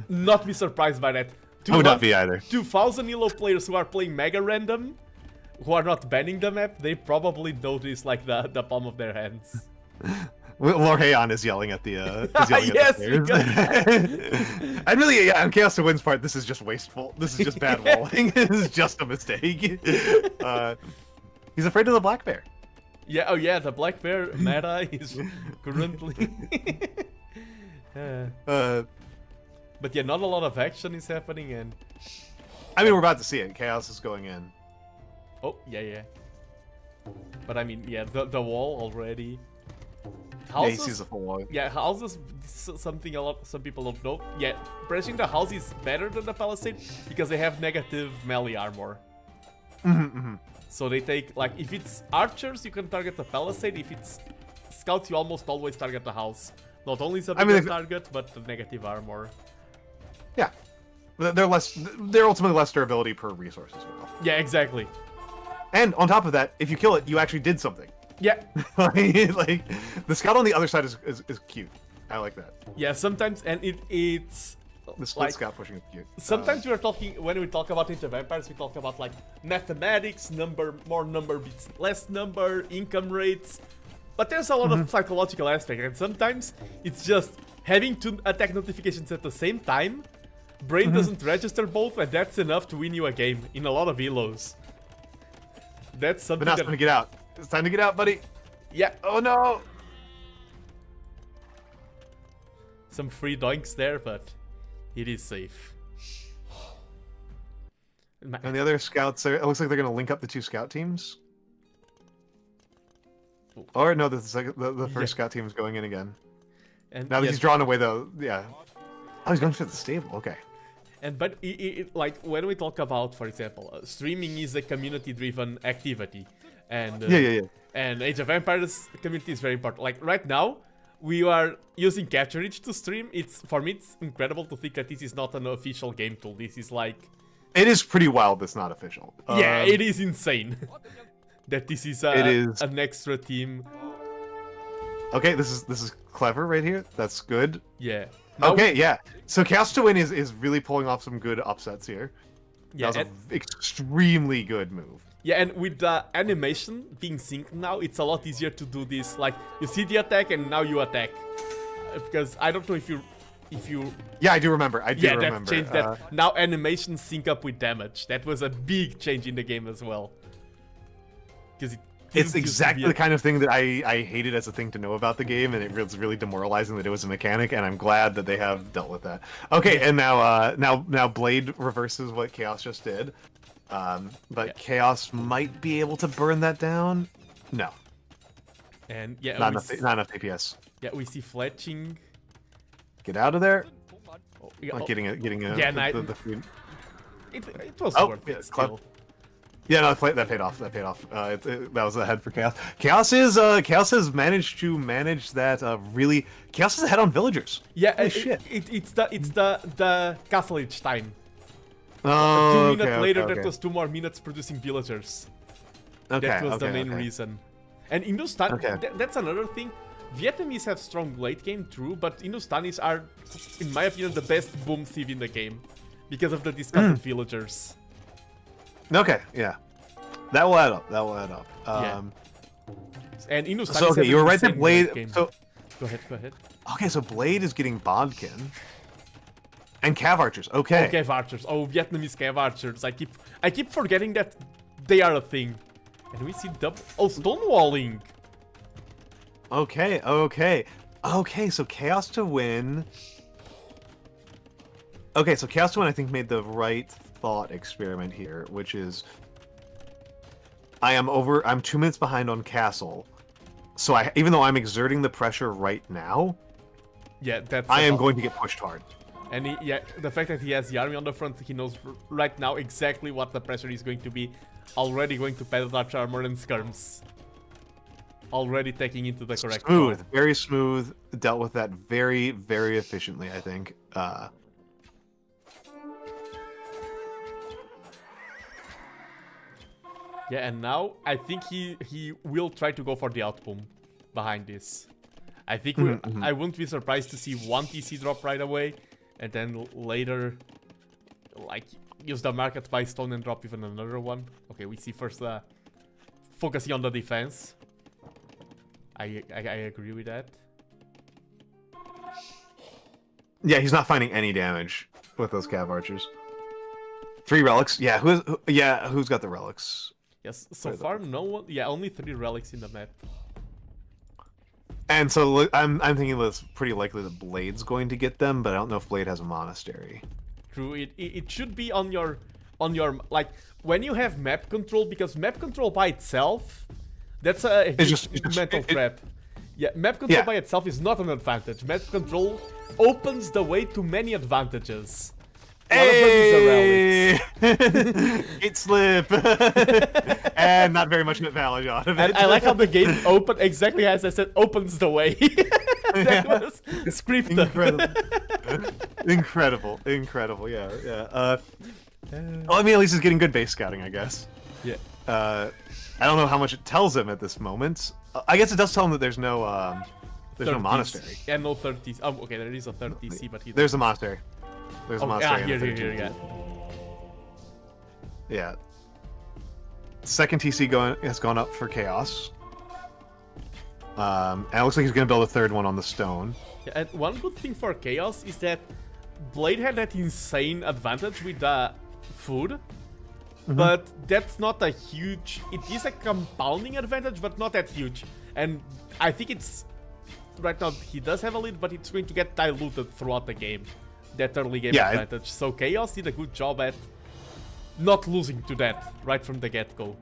not be surprised by that. I would not be either. 2,000 elo players who are playing mega random, who are not banning the map, they probably know this like the palm of their hands. Lorheon is yelling at the yes, players. And really, yeah, on Chaos to Win's part, this is just wasteful. This is just bad walling. This is just a mistake. He's afraid of the black bear. Yeah, oh yeah, the black bear meta is currently... But yeah, not a lot of action is happening, and... I mean, we're about to see it. Chaos is going in. Oh, yeah. But I mean, yeah, the wall already... Houses, yeah, he sees the full wall. Yeah, houses, something some people don't know. Yeah, pressing the house is better than the palisade, because they have negative melee armor. So they take, like, if it's archers, you can target the palisade. If it's scouts, you almost always target the house. Not only is a bigger target, but the negative armor. Yeah. They're ultimately less durability per resource as well. Yeah, exactly. And on top of that, if you kill it, you actually did something. Yeah. Like, the scout on the other side is cute. I like that. Yeah, sometimes, and it's... The split scout pushing is cute. Sometimes when we talk about Age of Empires, we talk about, like, mathematics, more number beats less number, income rates. But there's a lot of psychological aspect, and sometimes it's just having 2 attack notifications at the same time. Brain doesn't register both, and that's enough to win you a game in a lot of elos. That's something. But now it's time to get out. It's time to get out, buddy. Yeah. Oh no. Some free doinks there, but it is safe. And the other scouts, it looks like they're going to link up the 2 scout teams. Or no, the first scout team is going in again. And Now that he's drawn away, though, yeah. Oh, he's going for the stable. Okay. And but like when we talk about, for example, streaming is a community-driven activity, and and Age of Empires community is very important. Like right now, we are using Capture Reach to stream. For me, it's incredible to think that this is not an official game tool. This is like... It is pretty wild that's not official. Yeah, it is insane. That this is an extra team. Okay, this is clever right here. That's good. Yeah. Okay, yeah. So Chaos to Win is really pulling off some good upsets here. Yeah, that was an extremely good move. Yeah, and with the animation being synced now, it's a lot easier to do this. Like, you see the attack and now you attack. Because I don't know if you... Yeah, I do remember. Yeah, that changed that. Now animations sync up with damage. That was a big change in the game as well. Because it's exactly the kind of thing that I hated as a thing to know about the game, and it was really demoralizing that it was a mechanic, and I'm glad that they have dealt with that. Okay, and now Blade reverses what Chaos just did. But Chaos might be able to burn that down. No. And yeah, not enough DPS. Yeah, we see fletching. Get out of there. Oh, getting a yeah, the food. It was worth it still. Yeah, no, that paid off. That paid off. That was ahead for Chaos. Chaos has managed to manage that really. Chaos is ahead on villagers. Yeah, holy shit. It's the castle each time. Oh, 2 minutes later, that was 2 more minutes producing villagers. Okay, that was the main reason. And Hindustan, that's another thing. Vietnamese have strong late game, true, but Hindustanis are, in my opinion, the best boom sieve in the game because of the discounted villagers. Okay, yeah, that will add up. That will add up. Yeah. And Hindustanis. So okay, you were right that Blade. So go ahead. Okay, so Blade is getting Bodkin. And Cav Archers, okay. Oh, Cav Archers. Oh, Vietnamese Cav Archers. I keep forgetting that they are a thing. And we see stonewalling. Okay, so Chaos to Win. Okay, so Chaos to Win I think made the right thought experiment here, which is I'm 2 minutes behind on Castle. So even though I'm exerting the pressure right now, yeah, I am going to get pushed hard. And the fact that he has the army on the front, he knows right now exactly what the pressure is going to be. Already going to Pedal Arch Armor and Skirms. Already taking into the correct smooth, call. Very smooth. Dealt with that very, very efficiently, I think. Yeah, and now I think he will try to go for the outboom behind this. I think I wouldn't be surprised to see 1 TC drop right away, and then later, like, use the market buy stone and drop even another one. Okay, we see first focusing on the defense. I agree with that. Yeah, he's not finding any damage with those Cav Archers. 3 relics. Yeah, who's got the relics? Yes, so far no one. Yeah, only 3 relics in the map. And so I'm thinking that it's pretty likely that Blade's going to get them, but I don't know if Blade has a monastery. True, it should be on your like when you have map control, because map control by itself, that's a mental trap. Yeah, map control by itself is not an advantage. Map control opens the way to many advantages. Hey! It slip! And not very much value out of it. And I like how the game opened exactly as I said, opens the way. That was scripted. Incredible, yeah. Well, I mean, at least he's getting good base scouting, I guess. Yeah. I don't know how much it tells him at this moment. I guess it does tell him that there's no monastery. Yeah, no 30s. Oh, okay, there is a 30C, but there's a monastery. There's a monastery. Here. Yeah. Second TC has gone up for Chaos. And it looks like he's going to build a 3rd one on the stone. Yeah, and one good thing for Chaos is that Blade had that insane advantage with the food. But that's not a huge... It is a compounding advantage, but not that huge. And I think it's... Right now, he does have a lead, but it's going to get diluted throughout the game. That early game advantage. So Chaos did a good job at not losing to that right from the get-go.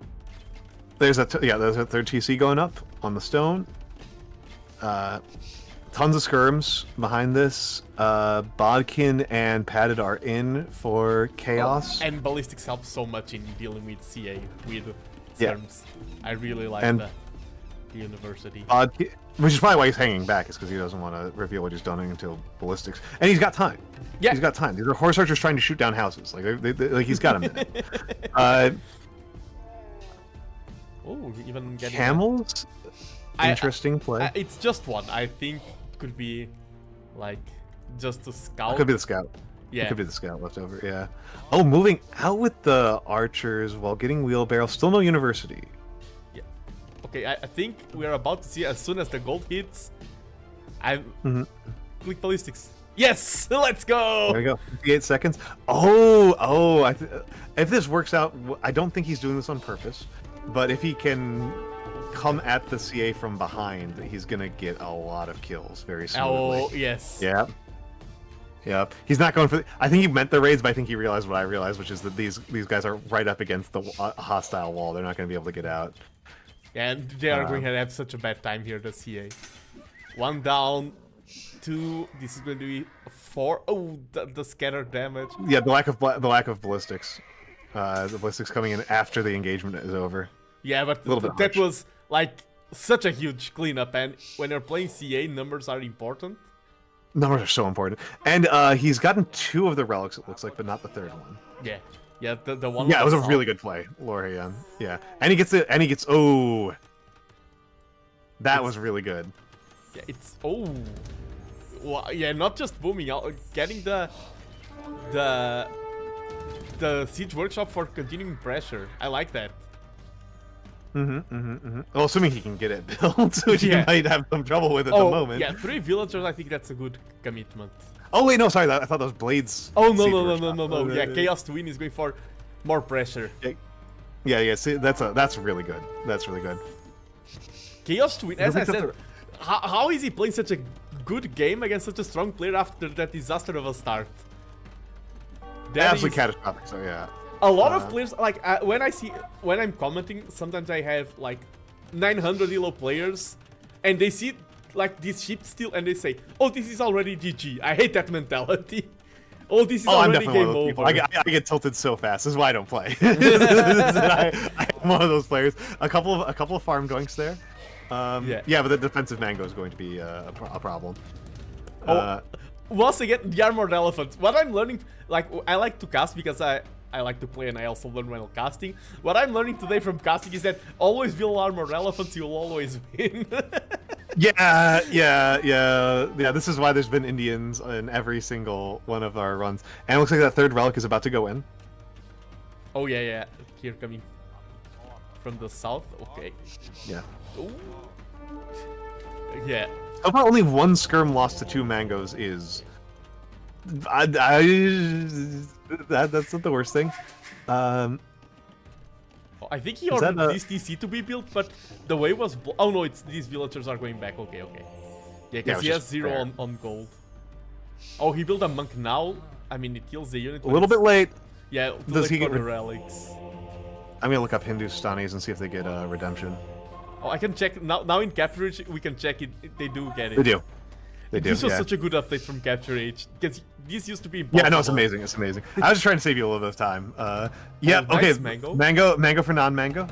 There's a there's a third TC going up on the stone. Tons of skirms behind this. Bodkin and Padded are in for chaos. Oh, and ballistics help so much in dealing with CA with Yeah. skirms. I really like And the university. Bodkin, which is probably why he's hanging back, is because he doesn't want to reveal what he's done until ballistics. And he's got time. Yeah. He's got time. These are horse archers trying to shoot down houses. Like, like he's got a minute. Oh, even getting Camels? Interesting play. it's just one. I think could be like just a scout. It could be the scout. Yeah. It could be the scout left over, yeah. Oh, moving out with the archers while getting wheelbarrow. Still no university. Yeah. Okay, I think we're about to see as soon as the gold hits. I click ballistics. Yes, let's go. There we go. 58 seconds. Oh, if this works out, I don't think he's doing this on purpose, but if he can come at the CA from behind, he's gonna get a lot of kills very smoothly. Oh, yes. Yeah. Yep. He's not going for. I think he meant the raids, but I think he realized what I realized, which is that these guys are right up against the hostile wall. They're not going to be able to get out. And they are going to have such a bad time here, the CA. 1 down, 2. This is going to be 4. Oh, the scatter damage. Yeah, the lack of ballistics. The ballistics coming in after the engagement is over. Yeah, but that was like such a huge cleanup. And when you're playing CA, numbers are important. Numbers are so important. And he's gotten 2 of the relics, it looks like, but not the 3rd one. Yeah. Yeah, the one. Yeah, it was a really good play, Lorian. Yeah. And he gets it, and he gets. Oh. That was really good. Yeah, it's. Oh. Well, yeah, not just booming out, getting the siege workshop for continuing pressure. I like that. Well, assuming he can get it built, which he might have some trouble with at the moment. Yeah, 3 villagers, I think that's a good commitment. Oh wait, no, sorry, I thought those blades. Oh no. Yeah, Chaos Twin is going for more pressure. Yeah. See, that's really good. That's really good. Chaos Twin, as I said, how is he playing such a good game against such a strong player after that disaster of a start? That absolutely catastrophic. So yeah. A lot of players, like, when I'm commenting, sometimes I have, like, 900 elo players, and they see, like, this ship still, and they say, oh, this is already GG. I hate that mentality. Oh, this is already game over. I get tilted so fast. This is why I don't play. I'm one of those players. A couple of farm doinks there. Yeah, but the defensive mango is going to be a problem. Once again, the armored elephant. What I'm learning, like, I like to cast because I like to play and I also learn while casting. What I'm learning today from casting is that always build armored elephants, you'll always win. Yeah. This is why there's been Indians in every single one of our runs. And it looks like that 3rd relic is about to go in. Oh, yeah. Here coming from the south. Okay. Yeah. Ooh. Yeah. So far, only 1 skirm lost to 2 mangoes is... that's not the worst thing. I think he ordered this TC to be built, but the way was... oh no, it's these villagers are going back. Okay. Yeah, because he has 0 on gold. Oh, he built a monk now. I mean, it kills the unit. A little bit late. Yeah, does he get the relics? I'm gonna look up Hindustanis and see if they get redemption. Oh, I can check now in Capture Age. We can check it. They do get it. They do. This was such a good update from Capture Age because this used to be impossible. Yeah, no, it's amazing. It's amazing. I was just trying to save you a little bit of time. Yeah, nice, okay. Mango for non-mango.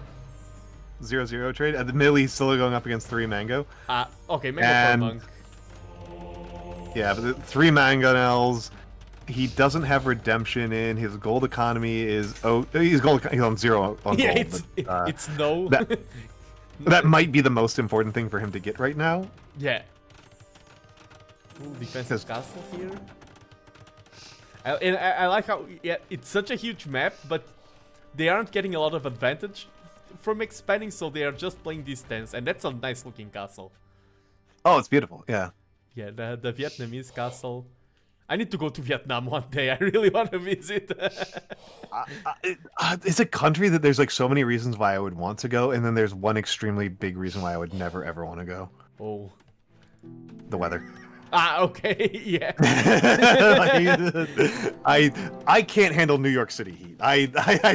0-0 trade. At the middle, he's still going up against 3 mango. Okay, mango for monk. Yeah, but the 3 mangonels. He doesn't have redemption in his gold economy. He's on 0 on yeah, gold. It's no. That might be the most important thing for him to get right now. Yeah. Ooh, defensive castle here. And I like how it's such a huge map, but they aren't getting a lot of advantage from expanding, so they are just playing distance, and that's a nice looking castle. Oh, it's beautiful. Yeah. Yeah, the Vietnamese castle. I need to go to Vietnam one day. I really want to visit. It's a country that there's like so many reasons why I would want to go, and then there's one extremely big reason why I would never ever want to go. Oh. The weather. Ah, okay, yeah. I can't handle New York City heat. I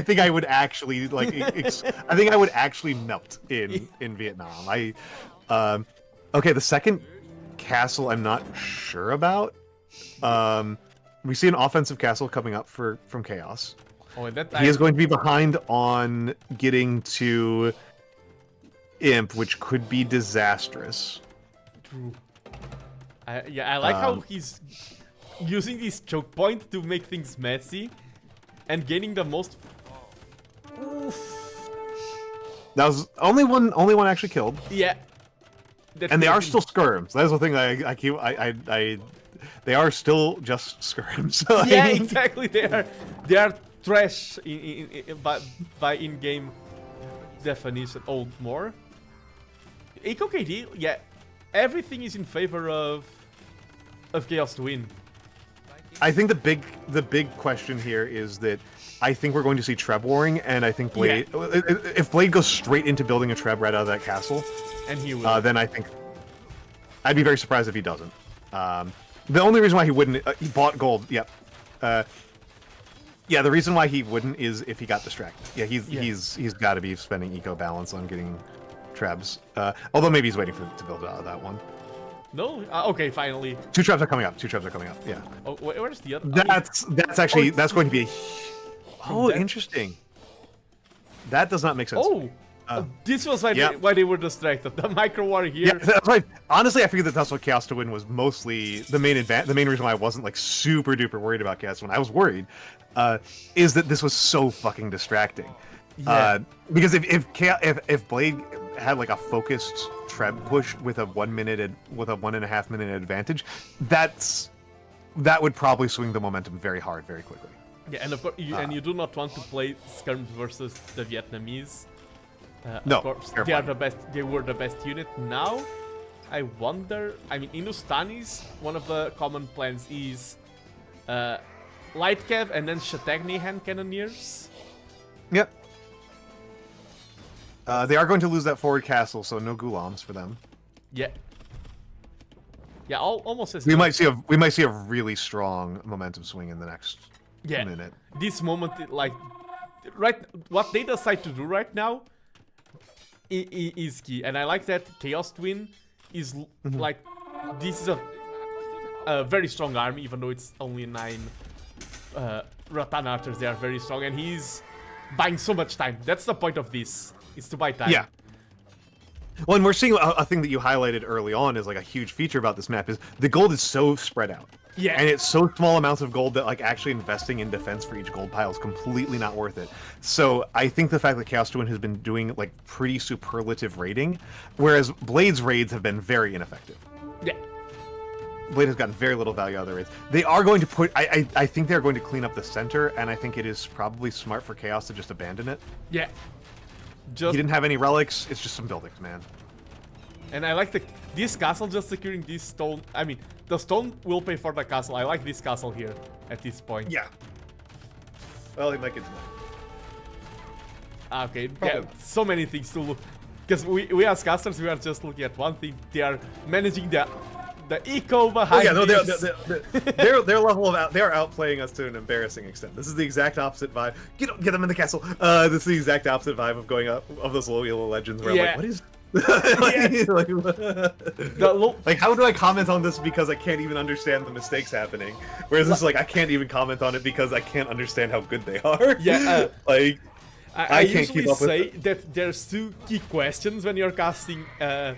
think I would actually like I think I would actually melt in Vietnam. Okay, the second castle I'm not sure about. We see an offensive castle coming up from Chaos. Oh, and that He is going to be behind on getting to Imp, which could be disastrous. True. I like how he's using this choke point to make things messy and gaining the most. Oof. That was only one actually killed. Yeah. And they are still skirms. That's the thing they are still just skirms. Yeah, exactly. They are trash by in-game definition. Oh, more. Eco KD, yeah. Everything is in favor of Chaos to win. I think the big question here is that I think we're going to see Treb warring, and I think Blade. Yeah. If Blade goes straight into building a Treb right out of that castle, and he will, then I think I'd be very surprised if he doesn't. The only reason why he wouldn't, he bought gold. Yep. Yeah, the reason why he wouldn't is if he got distracted. Yeah, he's got to be spending eco balance on getting Trebs. Although maybe he's waiting to build out of that one. No? Okay, finally. Two Trebs are coming up. Yeah. Oh, where's the other? That's actually that's going to be. Interesting. That does not make sense. This was why they were distracted. The micro war here. Yeah, that's right. Honestly, I figured that Chaos to win was mostly the main reason why I wasn't like super duper worried about Chaos to win. I was worried, is that this was so fucking distracting. Yeah. Because if Blade had like a focused Treb push with a 1 minute with a 1.5 minute advantage, that would probably swing the momentum very hard, very quickly. Yeah, and of course, you do not want to play skirms versus the Vietnamese. No, of course, they are the best. They were the best unit. Now, I wonder. I mean, Hindustanis. One of the common plans is light cav and then Shatagni hand cannoneers. Yep. They are going to lose that forward castle, so no Gulams for them. Yeah. Yeah, almost as. We might see a really strong momentum swing in the next minute. This moment, like, what they decide to do right now is key, and I like that Chaos Twin is like, this is a very strong army, even though it's only 9 Rattan Archers. They are very strong, and he's buying so much time. That's the point of this, is to buy time. Yeah. Well, and we're seeing a thing that you highlighted early on is like a huge feature about this map is the gold is so spread out. Yeah. And it's so small amounts of gold that like actually investing in defense for each gold pile is completely not worth it. So I think the fact that Chaos Twin has been doing like pretty superlative raiding, whereas Blade's raids have been very ineffective. Yeah. Blade has gotten very little value out of the raids. They are going to put, I think they're going to clean up the center, and I think it is probably smart for Chaos to just abandon it. Yeah. He didn't have any relics, it's just some buildings, man. And I like this castle just securing this stone. I mean, the stone will pay for the castle. I like this castle here at this point. Yeah. Well, he might get to that. Okay, yeah, so many things to look. Because we as casters, we are just looking at one thing. They are managing the eco behind. Oh yeah, no, their level of they are outplaying us to an embarrassing extent. This is the exact opposite vibe. Get them in the castle. This is the exact opposite vibe of going up of those Loyola Legends where I'm like, what is? Like, how do I comment on this because I can't even understand the mistakes happening? Whereas this is like I can't even comment on it because I can't understand how good they are. Yeah, like I can't keep up with it. Say that there's 2 key questions when you're casting Age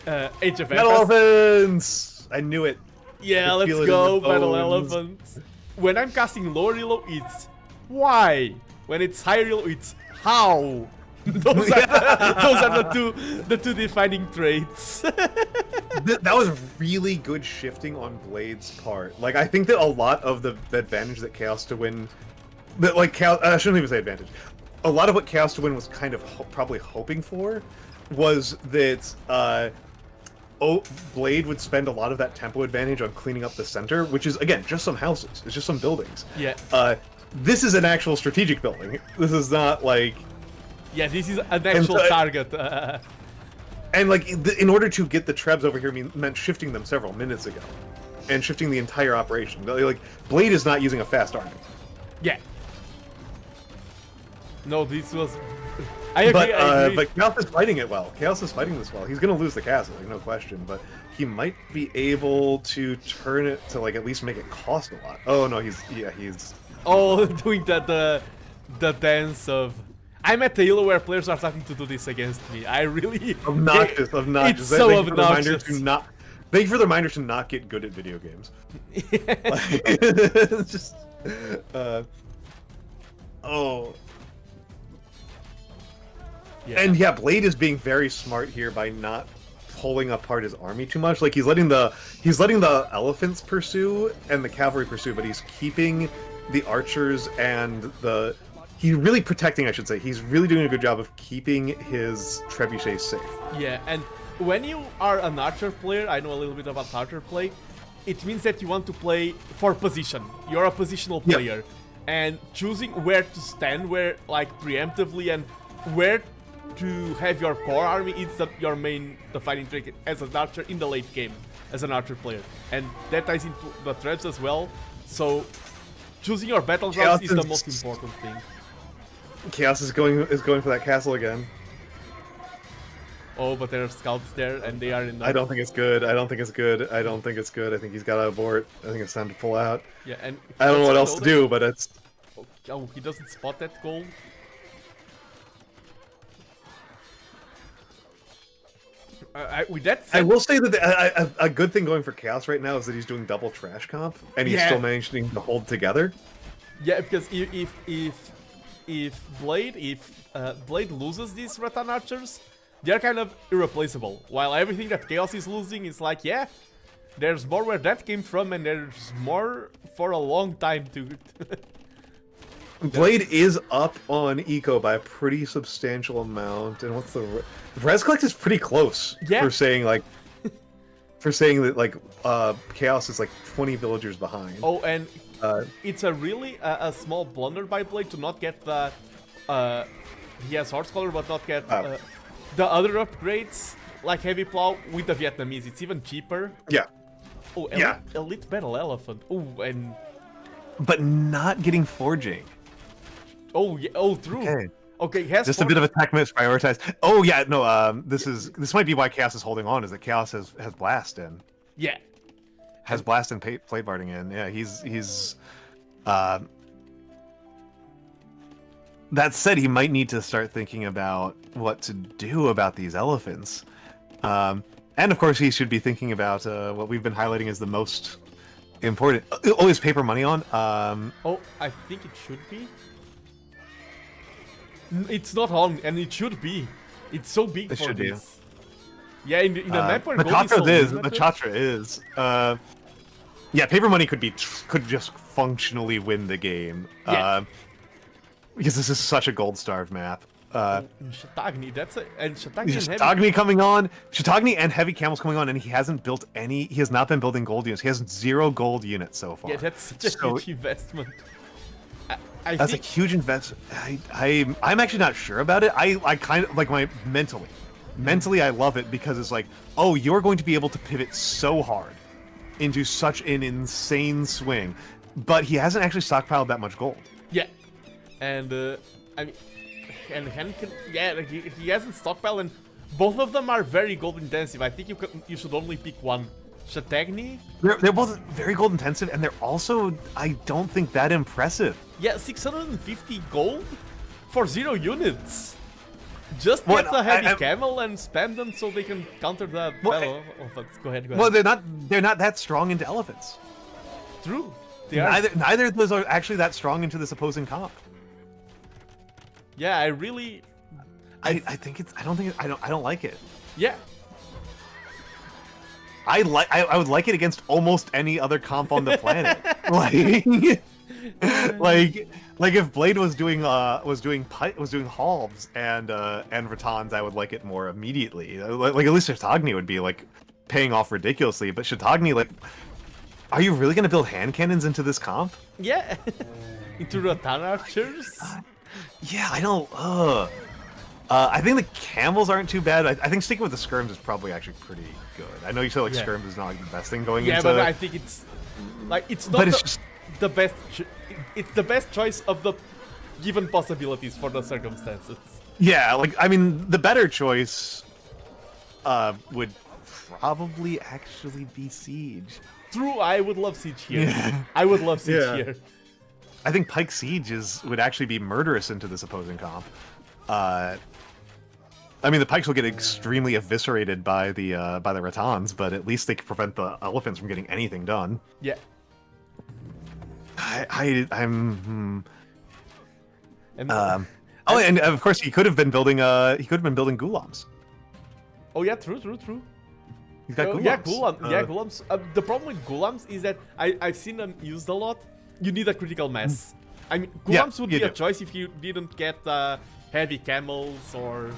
of Empires. Metal Elephants! I knew it. Yeah, let's go, Metal Elephants. When I'm casting lower elo, it's why. When it's higher elo, it's how. Those are the two defining traits. That was really good shifting on Blade's part. Like, I think that a lot of the advantage that Chaos to Win, that like Chaos, I shouldn't even say advantage. A lot of what Chaos to Win was kind of probably hoping for was that Blade would spend a lot of that tempo advantage on cleaning up the center, which is again just some houses. It's just some buildings. Yeah. This is an actual strategic building. This is not like. Yeah, this is an actual target. And like, in order to get the Trebs over here meant shifting them several minutes ago, and shifting the entire operation. Like, Blade is not using a fast army. Yeah. No, this was. I agree. But Chaos is fighting it well. Chaos is fighting this well. He's gonna lose the castle, like, no question. But he might be able to turn it to like at least make it cost a lot. Oh no, he's. Oh, doing the dance of. I'm at the Halo where players are starting to do this against me. I really obnoxious. It's so obnoxious. Thank you for the reminder to not get good at video games. It's just. Oh. Yeah. And yeah, Blade is being very smart here by not pulling apart his army too much. Like he's letting the elephants pursue and the cavalry pursue, but he's keeping the archers and he's really protecting, I should say. He's really doing a good job of keeping his trebuchets safe. Yeah, and when you are an archer player, I know a little bit about archer play, it means that you want to play for position. You're a positional player. Yep. And choosing where to stand, where like preemptively, and where to have your core army is your main defining trait as an archer in the late game, as an archer player. And that ties into the Trebs as well. So choosing your battlegrounds is the most important thing. Chaos is going for that castle again. Oh, but there are scouts there, and they are in the... I don't think it's good. I don't think it's good. I don't think it's good. I think he's got to abort. I think it's time to pull out. Yeah, and... I don't know what else to do, but it's... Oh, he doesn't spot that gold. With that said, I will say that a good thing going for Chaos right now is that he's doing double trash comp, and he's still managing to hold together. Yeah, because if Blade loses these Rattan archers, they're kind of irreplaceable. While everything that Chaos is losing is like, yeah, there's more where that came from, and there's more for a long time to. Blade is up on eco by a pretty substantial amount, and what's the res collect is pretty close for saying that like Chaos is like 20 villagers behind. Oh, and it's a really a small blunder by Blade to not get the he has Horse Collar but not get the other upgrades like Heavy Plow with the Vietnamese. It's even cheaper. Yeah. Oh, elite Battle Elephant. Oh, and but not getting forging. Oh yeah. Oh, true. Okay. Okay, he has just a bit of a tech misprioritized. Oh yeah, no. This might be why Chaos is holding on. Is that Chaos has Blast in? Yeah. Has Blast and Plate Barding in? Yeah, he's. That said, he might need to start thinking about what to do about these elephants, and of course he should be thinking about what we've been highlighting as the most important. Oh, is paper money on? Oh, I think it should be. It's not on, and it should be. It's so big it for this. Be. Yeah, in the map where the gold is so the Chatra is. Yeah, paper money could just functionally win the game. Yeah. Because this is such a gold-starved map. Shatagni, that's it. And Shatagni coming on, Shatagni and Heavy Camels coming on, and he hasn't built any. He has not been building gold units. He has 0 gold units so far. Yeah, that's such a huge investment. That's a huge investment. I'm actually not sure about it. I kind of like mentally I love it because it's like, oh, you're going to be able to pivot so hard into such an insane swing, but he hasn't actually stockpiled that much gold. Yeah, and I mean, and Henkin, yeah, he hasn't stockpiled, and both of them are very gold intensive. I think you should only pick one. Shatagni? They're both very gold intensive, and they're also, I don't think, that impressive. Yeah, 650 gold for 0 units. Just get the heavy camel and spam them so they can counter the battle. Go ahead. Well, they're not that strong into elephants. True. Neither of those are actually that strong into this opposing comp. Yeah, I really. I don't like it. Yeah. I would like it against almost any other comp on the planet. like if Blade was doing halves and Rattans, I would like it more immediately. Like at least Shatagni would be like paying off ridiculously, but Shatagni, like, are you really gonna build hand cannons into this comp? Yeah, into Rattan archers. Yeah, I don't. I think the camels aren't too bad. I think sticking with the skirms is probably actually pretty good. I know you said like skirms is not like the best thing going into. Yeah, but I think it's like it's not the best. It's the best choice of the given possibilities for the circumstances. Yeah, like I mean, the better choice would probably actually be siege. True, I would love siege here. Yeah. I would love siege here. I think Pike Siege would actually be murderous into this opposing comp. I mean, the Pikes will get extremely eviscerated by the Rattans, but at least they can prevent the Elephants from getting anything done. Yeah. I'm. And of course he could have been building Ghulams. Oh yeah, true. He's got Ghulams. Yeah, Ghulams. The problem with Ghulams is that I've seen them used a lot. You need a critical mass. I mean, Ghulams would be a choice if you didn't get heavy camels or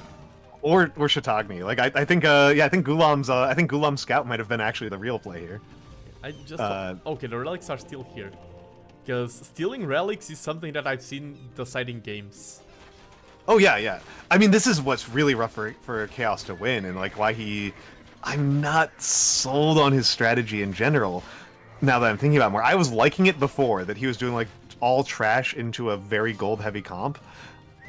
Shatagni. Like I think Ghulams. I think Ghulam Scout might have been actually the real play here. I just okay, the relics are still here, because stealing relics is something that I've seen deciding games. Oh yeah. I mean, this is what's really rough for Chaos to win, and like why I'm not sold on his strategy in general. Now that I'm thinking about it more, I was liking it before that he was doing like all trash into a very gold heavy comp.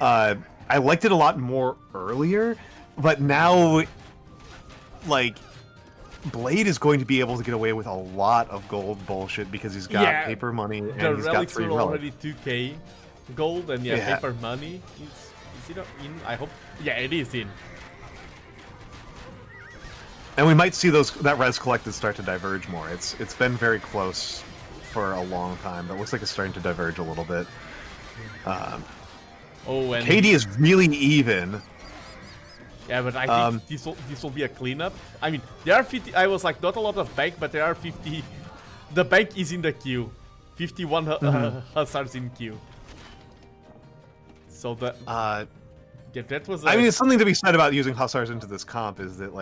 I liked it a lot more earlier, but now, like, Blade is going to be able to get away with a lot of gold bullshit because he's got paper money and he's got 3 relics. Already 2k gold, and paper money. Is it in? I hope. Yeah, it is in. And we might see that res collected start to diverge more. It's been very close for a long time, but it looks like it's starting to diverge a little bit. And KD is really even. Yeah, but I think this will be a cleanup. I mean, there are 50. I was like, not a lot of bank, but there are 50. The bank is in the queue. 51 hussars in queue. So that was. I mean, it's something to be said about using hussars into this comp is that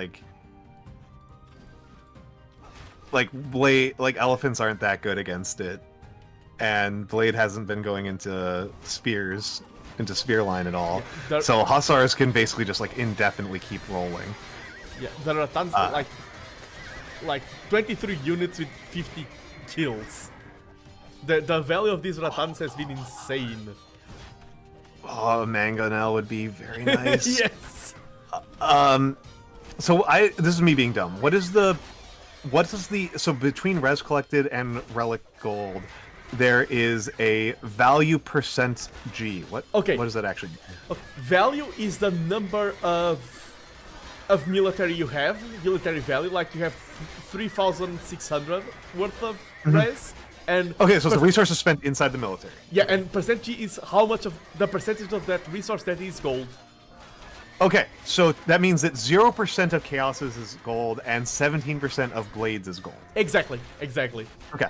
Blade, elephants aren't that good against it, and Blade hasn't been going into spear line at all. Yeah, so hussars can basically just indefinitely keep rolling. Yeah, there are tons of like 23 units with 50 kills. The value of these Rattans has been insane. Oh, a Mangonel would be very nice. Yes. So this is me being dumb. So between res collected and relic gold, there is a value percent G. What does that actually mean? Okay. Value is the number of military you have, military value. Like you have 3,600 worth of res. And okay, so it's the resources spent inside the military. Yeah, and percent G is how much of the percentage of that resource that is gold. Okay, so that means that 0% of Chaos's is gold and 17% of Blades is gold. Exactly. Okay.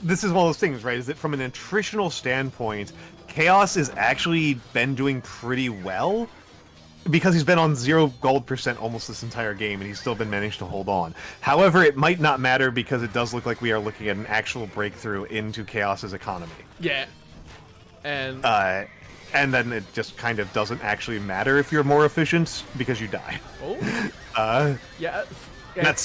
This is one of those things, right? Is that from an attritional standpoint, Chaos has actually been doing pretty well because he's been on 0 gold percent almost this entire game, and he's still been managed to hold on. However, it might not matter because it does look like we are looking at an actual breakthrough into Chaos's economy. Yeah. And then it just kind of doesn't actually matter if you're more efficient because you die. Oh. Yeah. That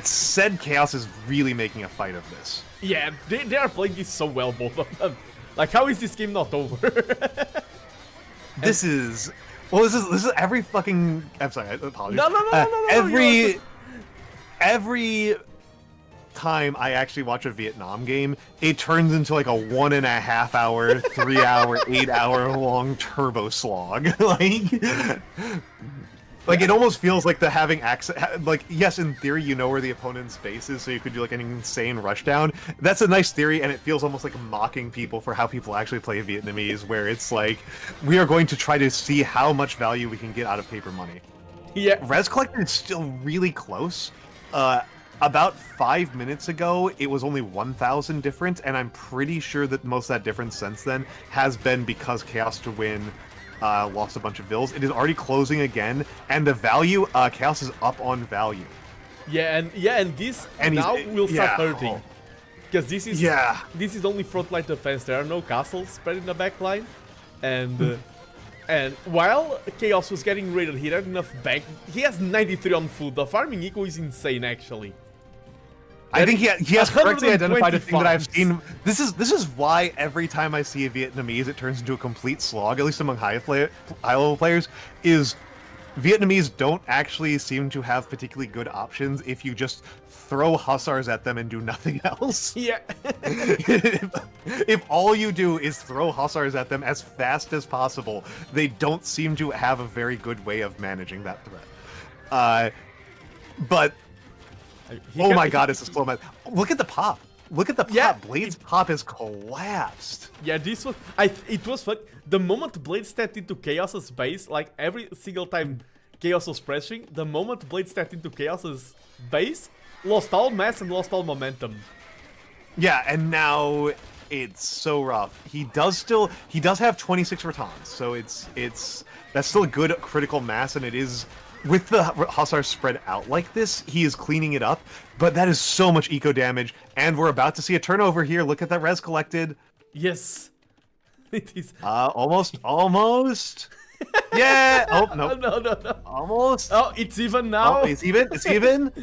said, Chaos is really making a fight of this. Yeah, they are playing this so well, both of them. Like, how is this game not over? This is every fucking. I'm sorry, I apologize. No. Every time I actually watch a Vietnam game, it turns into like a 1.5 hour, 3 hour, 8 hour long turbo slog. Like it almost feels like the having access. Like, yes, in theory, you know where the opponent's base is, so you could do like an insane rushdown. That's a nice theory, and it feels almost like mocking people for how people actually play Vietnamese, where it's like we are going to try to see how much value we can get out of paper money. Yeah, res collected is still really close. About 5 minutes ago, it was only 1,000 difference, and I'm pretty sure that most of that difference since then has been because Chaos to Win lost a bunch of vills. It is already closing again, and the value, Chaos is up on value. Yeah, and this now will start hurting. Because this is only frontline defense. There are no castles spread in the back line, and while Chaos was getting raided, he had enough bank. He has 93 on food. The farming eco is insane, actually. I think he has correctly identified a thing that I've farms. seen. This is why every time I see a Vietnamese, it turns into a complete slog. At least among high level players, is Vietnamese don't actually seem to have particularly good options if you just throw hussars at them and do nothing else. Yeah. If all you do is throw hussars at them as fast as possible, they don't seem to have a very good way of managing that threat. But oh my god, it's a slow man. Look at the pop. Look at the pop. Yeah, Blade's pop is collapsed. Yeah, this was... it was fun. The moment Blade stepped into Chaos's base, like every single time Chaos was pressuring, the moment Blade stepped into Chaos's base, lost all mass and lost all momentum. Yeah, and now it's so rough. He does have 26 Ratans, so that's still a good critical mass, and it is... With the Hussars spread out like this, he is cleaning it up, but that is so much eco damage, and we're about to see a turnover here. Look at that res collected. Yes. It is... almost. Yeah! Oh, no. No. Almost. Oh, it's even now. Oh, it's even. It's even.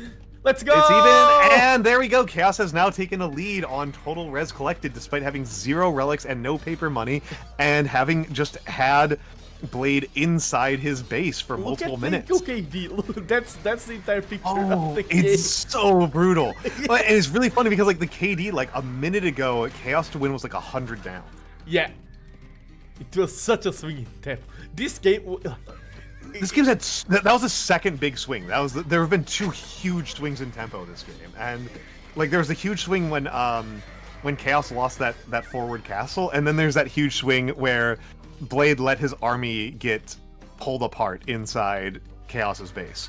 Let's go! It's even, and there we go. Chaos has now taken a lead on total res collected, despite having 0 relics and no paper money, and having just had Blade inside his base for multiple minutes. Look at KD. Look, that's the entire picture of the game. It's so brutal. But and it's really funny because like the KD, like a minute ago, Chaos to win was like 100 down. Yeah. It was such a swing in tempo. This game... This game's had... That was the second big swing. There have been 2 huge swings in tempo this game. And like there was a huge swing when Chaos lost that forward castle, and then there's that huge swing where Blade let his army get pulled apart inside Chaos's base,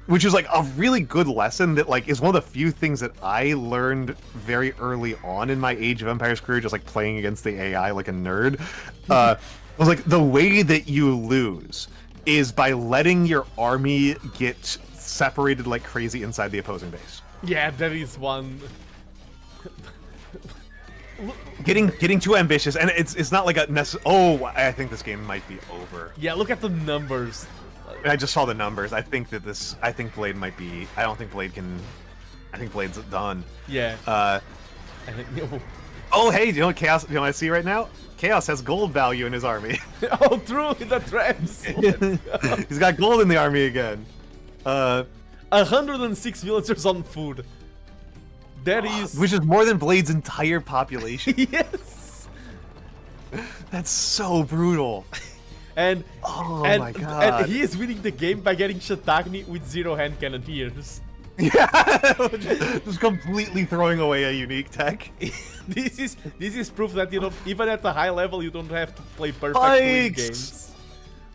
which is like a really good lesson that like is one of the few things that I learned very early on in my Age of Empires career, just like playing against the AI like a nerd. I was like, the way that you lose is by letting your army get separated like crazy inside the opposing base. Yeah, there is one. Getting too ambitious, and it's not like a oh, I think this game might be over. Yeah, look at the numbers. I just saw the numbers. I think Blade might be. I don't think Blade can. I think Blade's done. Yeah. Oh, hey, do you know what Chaos? You know what I see right now? Chaos has gold value in his army. Oh, true, the traps. He's got gold in the army again. 106 villagers on food. That is... Which is more than Blade's entire population. Yes! That's so brutal. And my god. And he is winning the game by getting Shatagni with 0 hand cannoneers. Yeah! Just completely throwing away a unique tech. This is proof that you don't, even at a high level, you don't have to play perfectly in games.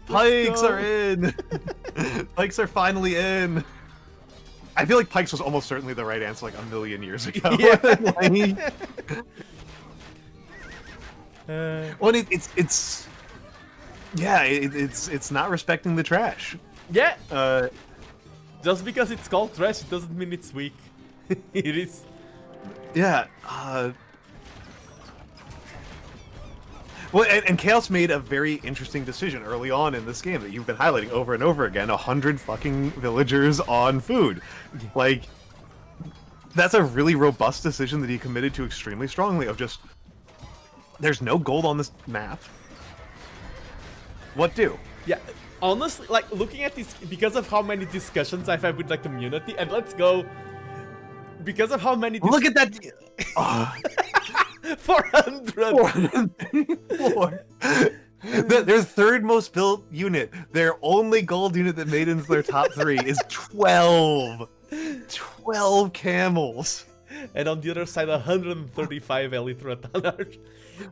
Pikes are in! Pikes are finally in! I feel like Pikes was almost certainly the right answer like a million years ago. Yeah. Well, it's not respecting the trash. Yeah. Just because it's called trash, it doesn't mean it's weak. It is. Yeah. Well, and Chaos made a very interesting decision early on in this game that you've been highlighting over and over again. 100 fucking villagers on food. Like, that's a really robust decision that he committed to extremely strongly, of just, there's no gold on this map. What do? Yeah, honestly, like, looking at this, because of how many discussions I've had with the community, and let's go, because of how many... Look at that! 400! 404. Their third most built unit, their only gold unit that made into their top 3 is 12. 12 camels. And on the other side, 135 elite ratanars.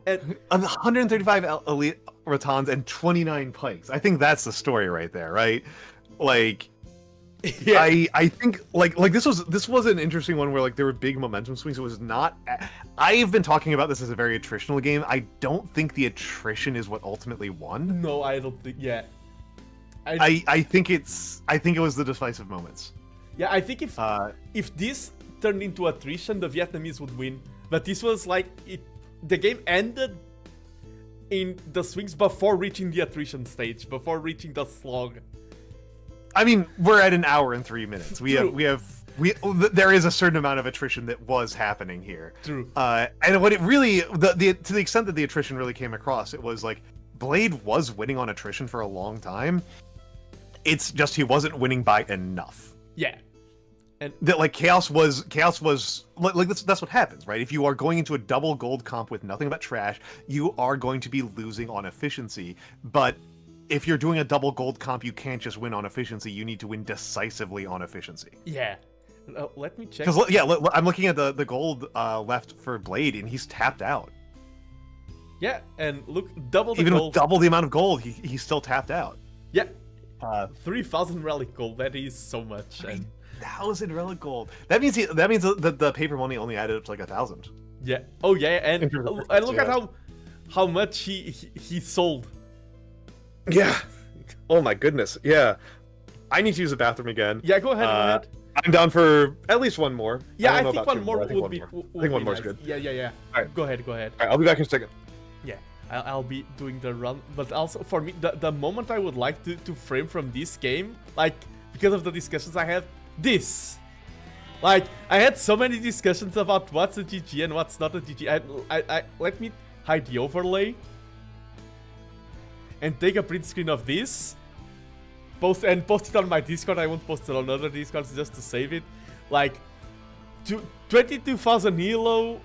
And 135 elite ratans and 29 pikes. I think that's the story right there, right? Like, yeah. I think like this was an interesting one where like there were big momentum swings. It was not. I've been talking about this as a very attritional game. I don't think the attrition is what ultimately won. No, I don't think. Yeah. I think it was the decisive moments. Yeah, I think if this turned into attrition, the Vietnamese would win. But this was like the game ended in the swings before reaching the attrition stage, before reaching the slog. I mean, we're at an hour and 3 minutes. There is a certain amount of attrition that was happening here. True. And what it really, to the extent that the attrition really came across, it was like Blade was winning on attrition for a long time. It's just he wasn't winning by enough. Yeah. And that like chaos was like that's what happens, right? If you are going into a double gold comp with nothing but trash, you are going to be losing on efficiency. But if you're doing a double gold comp, you can't just win on efficiency. You need to win decisively on efficiency. Yeah. Let me check. Because I'm looking at the gold left for Blade, and he's tapped out. Yeah, and look, double the even gold. with double the amount of gold, he's still tapped out. Yeah. 3,000 relic gold. That is so much. 3,000 relic gold. That means the paper money only added up to like 1,000. Yeah. Oh yeah, and look at how much he sold. Yeah. Oh my goodness. Yeah. I need to use the bathroom again. Yeah, go ahead. I'm down for at least one more. Yeah, I think one more would be. I think one more is good. Yeah. All right. Go ahead. All right, I'll be back in a second. Yeah, I'll be doing the run, but also for me, the moment I would like to frame from this game, like because of the discussions I had, this. Like, I had so many discussions about what's a GG and what's not a GG. I let me hide the overlay and take a print screen of this. Post it on my Discord. I won't post it on other Discords just to save it. Like, 22,000 elo,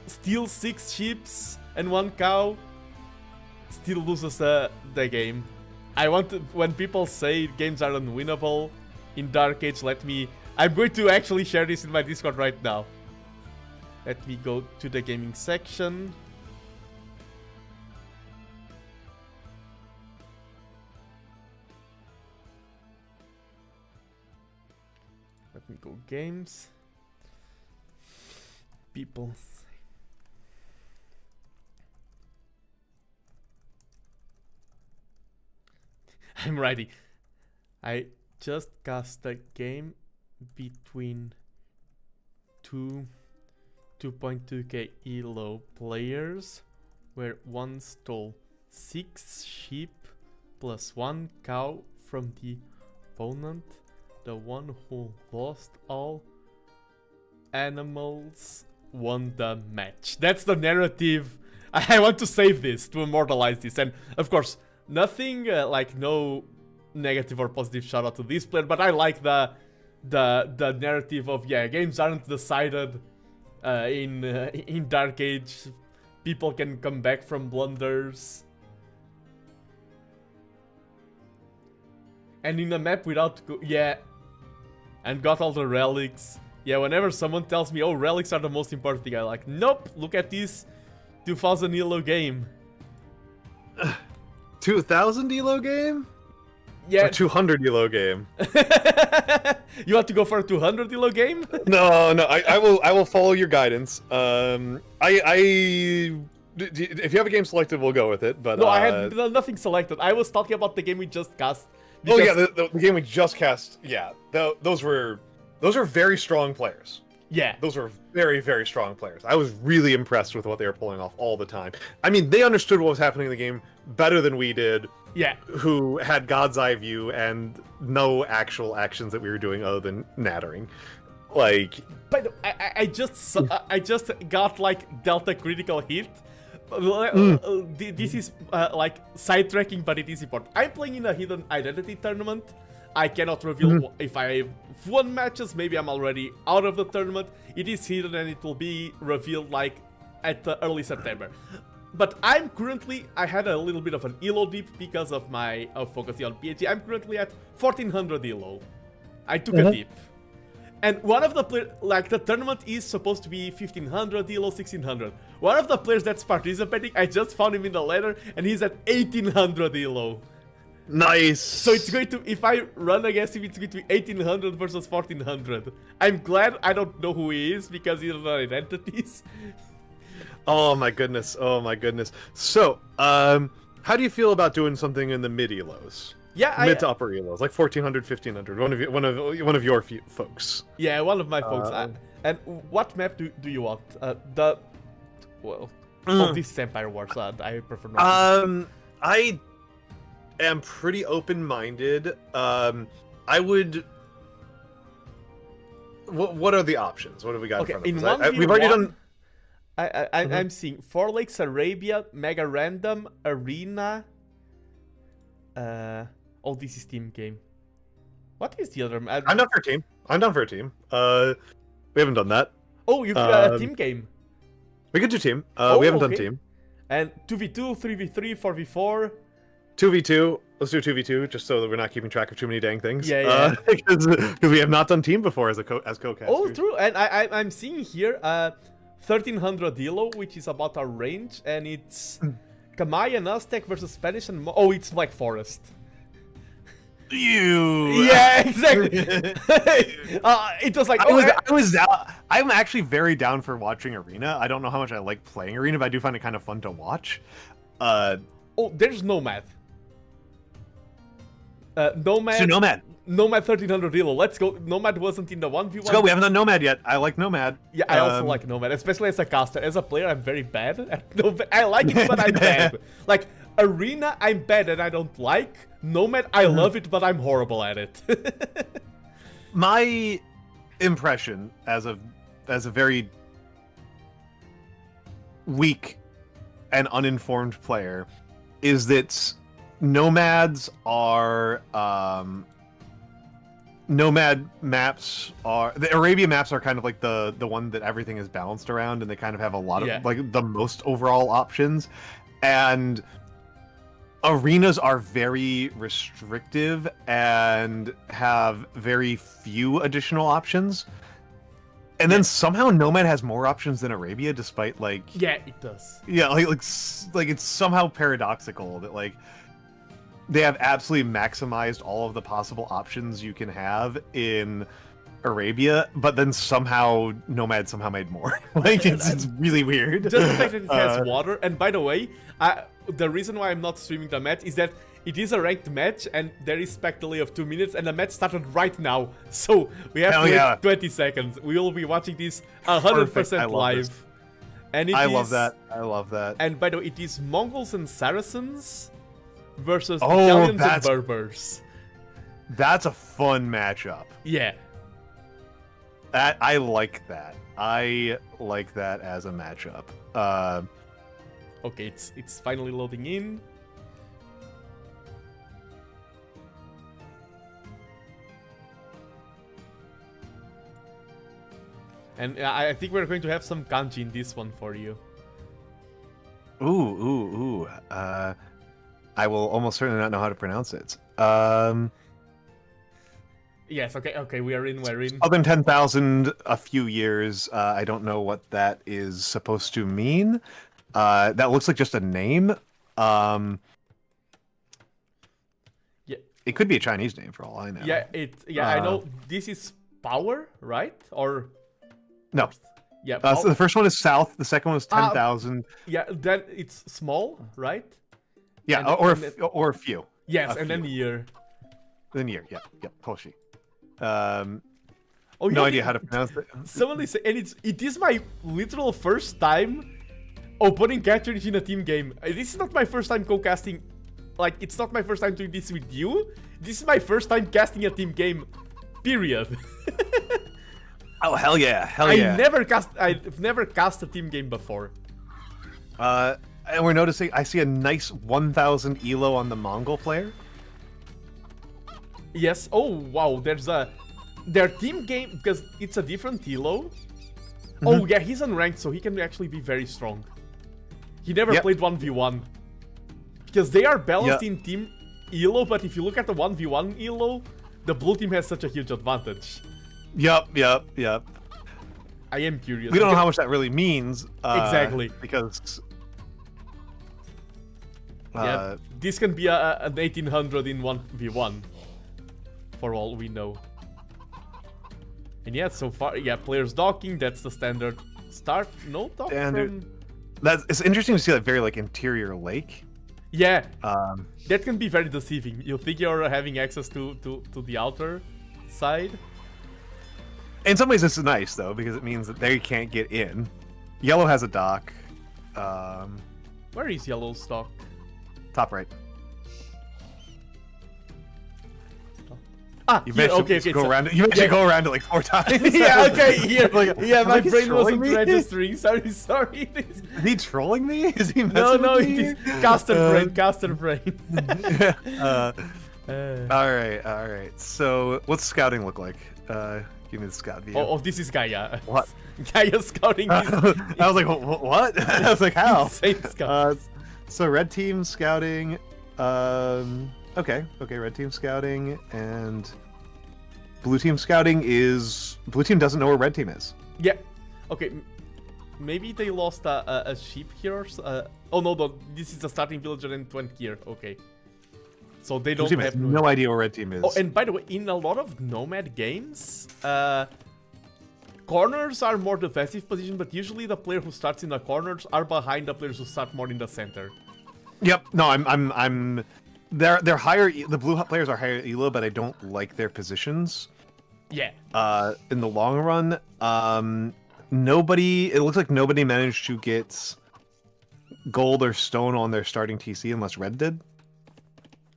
steal 6 ships and 1 cow, still loses the game. I want to, when people say games are unwinnable in Dark Age, I'm going to actually share this in my Discord right now. Let me go to the gaming section. Let me go games. People say. I'm ready. I just cast a game between 2.2k elo players where one stole 6 sheep plus 1 cow from the opponent. The one who lost all animals won the match. That's the narrative. I want to save this, to immortalize this. And of course, nothing like no negative or positive shout out to this player, but I like the narrative of, yeah, games aren't decided in Dark Age. People can come back from blunders. And in a map without and got all the relics. Yeah, whenever someone tells me, oh, relics are the most important thing, I like, nope, look at this 2,000 elo game. 2,000 elo game? Yeah. Or 200 elo game? You want to go for a 200 elo game? No, I will follow your guidance. If you have a game selected, we'll go with it. But no, I had nothing selected. I was talking about the game we just cast. Oh yeah, the game we just cast. Yeah, those were very strong players. Yeah, those were very, very strong players. I was really impressed with what they were pulling off all the time. I mean, they understood what was happening in the game better than we did. Yeah, who had God's eye view and no actual actions that we were doing other than nattering. Like, but I just got like Delta critical hit. This is like sidetracking, but it is important. I'm playing in a hidden identity tournament. I cannot reveal if I won matches. Maybe I'm already out of the tournament. It is hidden and it will be revealed like at early September. But I'm currently, I had a little bit of an elo dip because of my focusing on PhD. I'm currently at 1400 elo. I took a dip. And one of the players, like the tournament is supposed to be 1500 elo, 1600. One of the players that's participating, I just found him in the ladder and he's at 1800 elo. Nice. So it's going to, if I run against him, it's going to be 1800 versus 1400. I'm glad I don't know who he is because he's not identities. Oh my goodness. Oh my goodness. So, how do you feel about doing something in the mid elos? Yeah, mid to upper elos, like 1400, 1500. One of your folks. Yeah, one of my folks. And what map do you want? Well, this is Empire Wars. I prefer not. I am pretty open-minded. I would. What are the options? What have we got Okay, in front of us? We've already done. I'm seeing Four Lakes, Arabia, Mega Random, Arena. Oh, this is team game. What is the other? I'm down for a team. We haven't done that. Oh, you got a team game. We could do team. We haven't done team. And 2v2, 3v3, 4v4. 2v2. Let's do 2v2, just so that we're not keeping track of too many dang things. Yeah. Because we have not done team before as co-casters. Oh, true. And I'm seeing here 1300 elo, which is about our range, and it's Kamai and Aztec versus Spanish and oh, it's Black Forest. Yeah, exactly. It was like I'm actually very down for watching Arena. I don't know how much I like playing Arena, but I do find it kind of fun to watch. Oh, there's Nomad. Nomad. So Nomad 1300 elo. Let's go. Nomad wasn't in the 1v1. Let's go. We haven't done Nomad yet. I like Nomad. Yeah, I also like Nomad, especially as a caster. As a player, I'm very bad at Nomad. I like it, but I'm bad. Like Arena, I'm bad and I don't like. Nomad, I love it, but I'm horrible at it. My impression as a very weak and uninformed player is that nomads are nomad maps are the Arabia maps are kind of like the one that everything is balanced around, and they kind of have a lot of like the most overall options, and arenas are very restrictive and have very few additional options. And then somehow Nomad has more options than Arabia, despite like it does. Yeah, like it's somehow paradoxical that like they have absolutely maximized all of the possible options you can have in Arabia, but then somehow Nomad somehow made more. Like it's really weird. Just the fact that it has water. And by the way, the reason why I'm not streaming the match is that it is a ranked match, and there is spec delay of 2 minutes, and the match started right now. So we have to wait 20 seconds. We will be watching this 100% live. And I love that. And by the way, it is Mongols and Saracens versus Italians and Berbers. That's a fun matchup. Yeah. I like that. I like that as a matchup. Okay, it's finally loading in. And I think we're going to have some kanji in this one for you. Ooh. I will almost certainly not know how to pronounce it. Yes, okay, we're in. Southern 10,000, a few years. I don't know what that is supposed to mean. That looks like just a name. Yeah. It could be a Chinese name for all I know. Yeah, I know. This is power, right? Or no. Yeah. So the first one is south. The second one is 10,000. Yeah, then it's small, right? Yeah, or a few. Yes, and then year. Then year. Yeah. Hoshi. No idea how to pronounce it. Someone is, and it is my literal first time opening characters in a team game. This is not my first time co-casting. Like, it's not my first time doing this with you. This is my first time casting a team game. Period. Oh hell yeah! I've never cast a team game before. And we're noticing. I see a nice 1,000 elo on the Mongol player. Yes. Oh wow. Their team game, because it's a different elo. Mm-hmm. Oh yeah, he's unranked, so he can actually be very strong. He never played 1v1 because they are balanced in team elo. But if you look at the 1v1 elo, the blue team has such a huge advantage. Yep. I am curious. We don't know how much that really means. Exactly. Because this can be an 1800 in 1v1, for all we know. And yeah, so far, players docking. That's the standard start. No dock from. It's interesting to see that very like interior lake. Yeah. That can be very deceiving. You think you're having access to the outer side. In some ways, this is nice though because it means that they can't get in. Yellow has a dock. Where is Yellow's stock? Top right. Ah, You here, mentioned okay, go so, around it. You mentioned go around it like 4 times. Yeah, okay, here. Like, yeah, my he's brain trolling wasn't me? registering. Sorry. Is he trolling me? Is he No, messing no, with it me? is caster brain. All right. So, what's scouting look like? Give me the scout view. Oh, this is Gaia. What? Gaia scouting is I was like, what? I was like, how? insane scout. So red team scouting. Okay, red team scouting and blue team scouting is blue team doesn't know where red team is. Yeah. Okay. Maybe they lost a sheep here. Oh no, this is the starting villager and 20 here. Okay. So they Blue don't team have has no idea where red team is. Oh, and by the way, in a lot of Nomad games, corners are more defensive position, but usually the player who starts in the corners are behind the players who start more in the center. Yep. No, they're higher. The blue players are higher elo, but I don't like their positions. Yeah. In the long run, it looks like nobody managed to get gold or stone on their starting TC unless red did.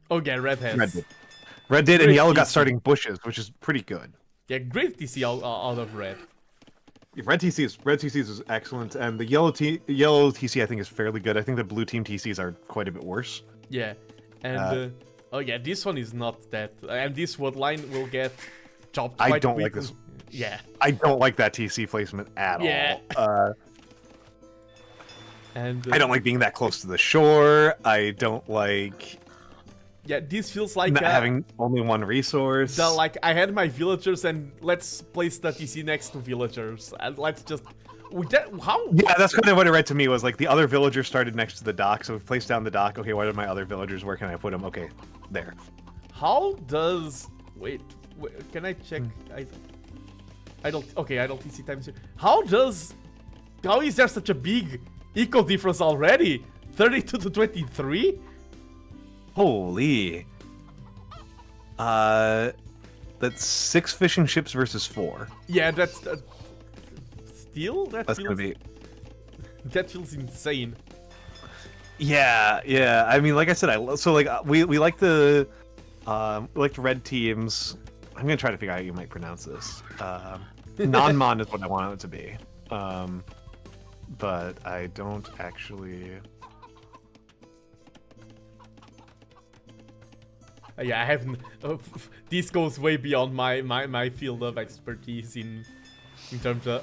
Oh yeah, red has. Red did, and Great yellow got TC. starting bushes, which is pretty good. Yeah, great TC out of red. Red TC is excellent, and the yellow TC I think is fairly good. I think the blue team TCs are quite a bit worse. Yeah, and oh yeah, this one is not that, and this wood line will get chopped quite I don't quickly. like this. Yeah. I don't like that TC placement at all. And I don't like being that close to the shore. I don't like. Yeah, this feels like not having only one resource. I had my villagers and let's place the TC next to villagers and let's just how? Yeah, that's kind of what it read to me was like the other villagers started next to the dock, so we placed down the dock. Okay, what are my other villagers? Where can I put them? Okay, there. How does wait can I check? I don't TC times here. How is there such a big eco difference already? 32 to 23? Holy. That's 6 fishing ships versus 4. Yeah, that's still That's gonna be. That feels insane. Yeah. I mean, like I said, we like the red teams. I'm gonna try to figure out how you might pronounce this. Non-mon is what I want it to be. But I don't actually. Yeah, I haven't. This goes way beyond my field of expertise in terms of.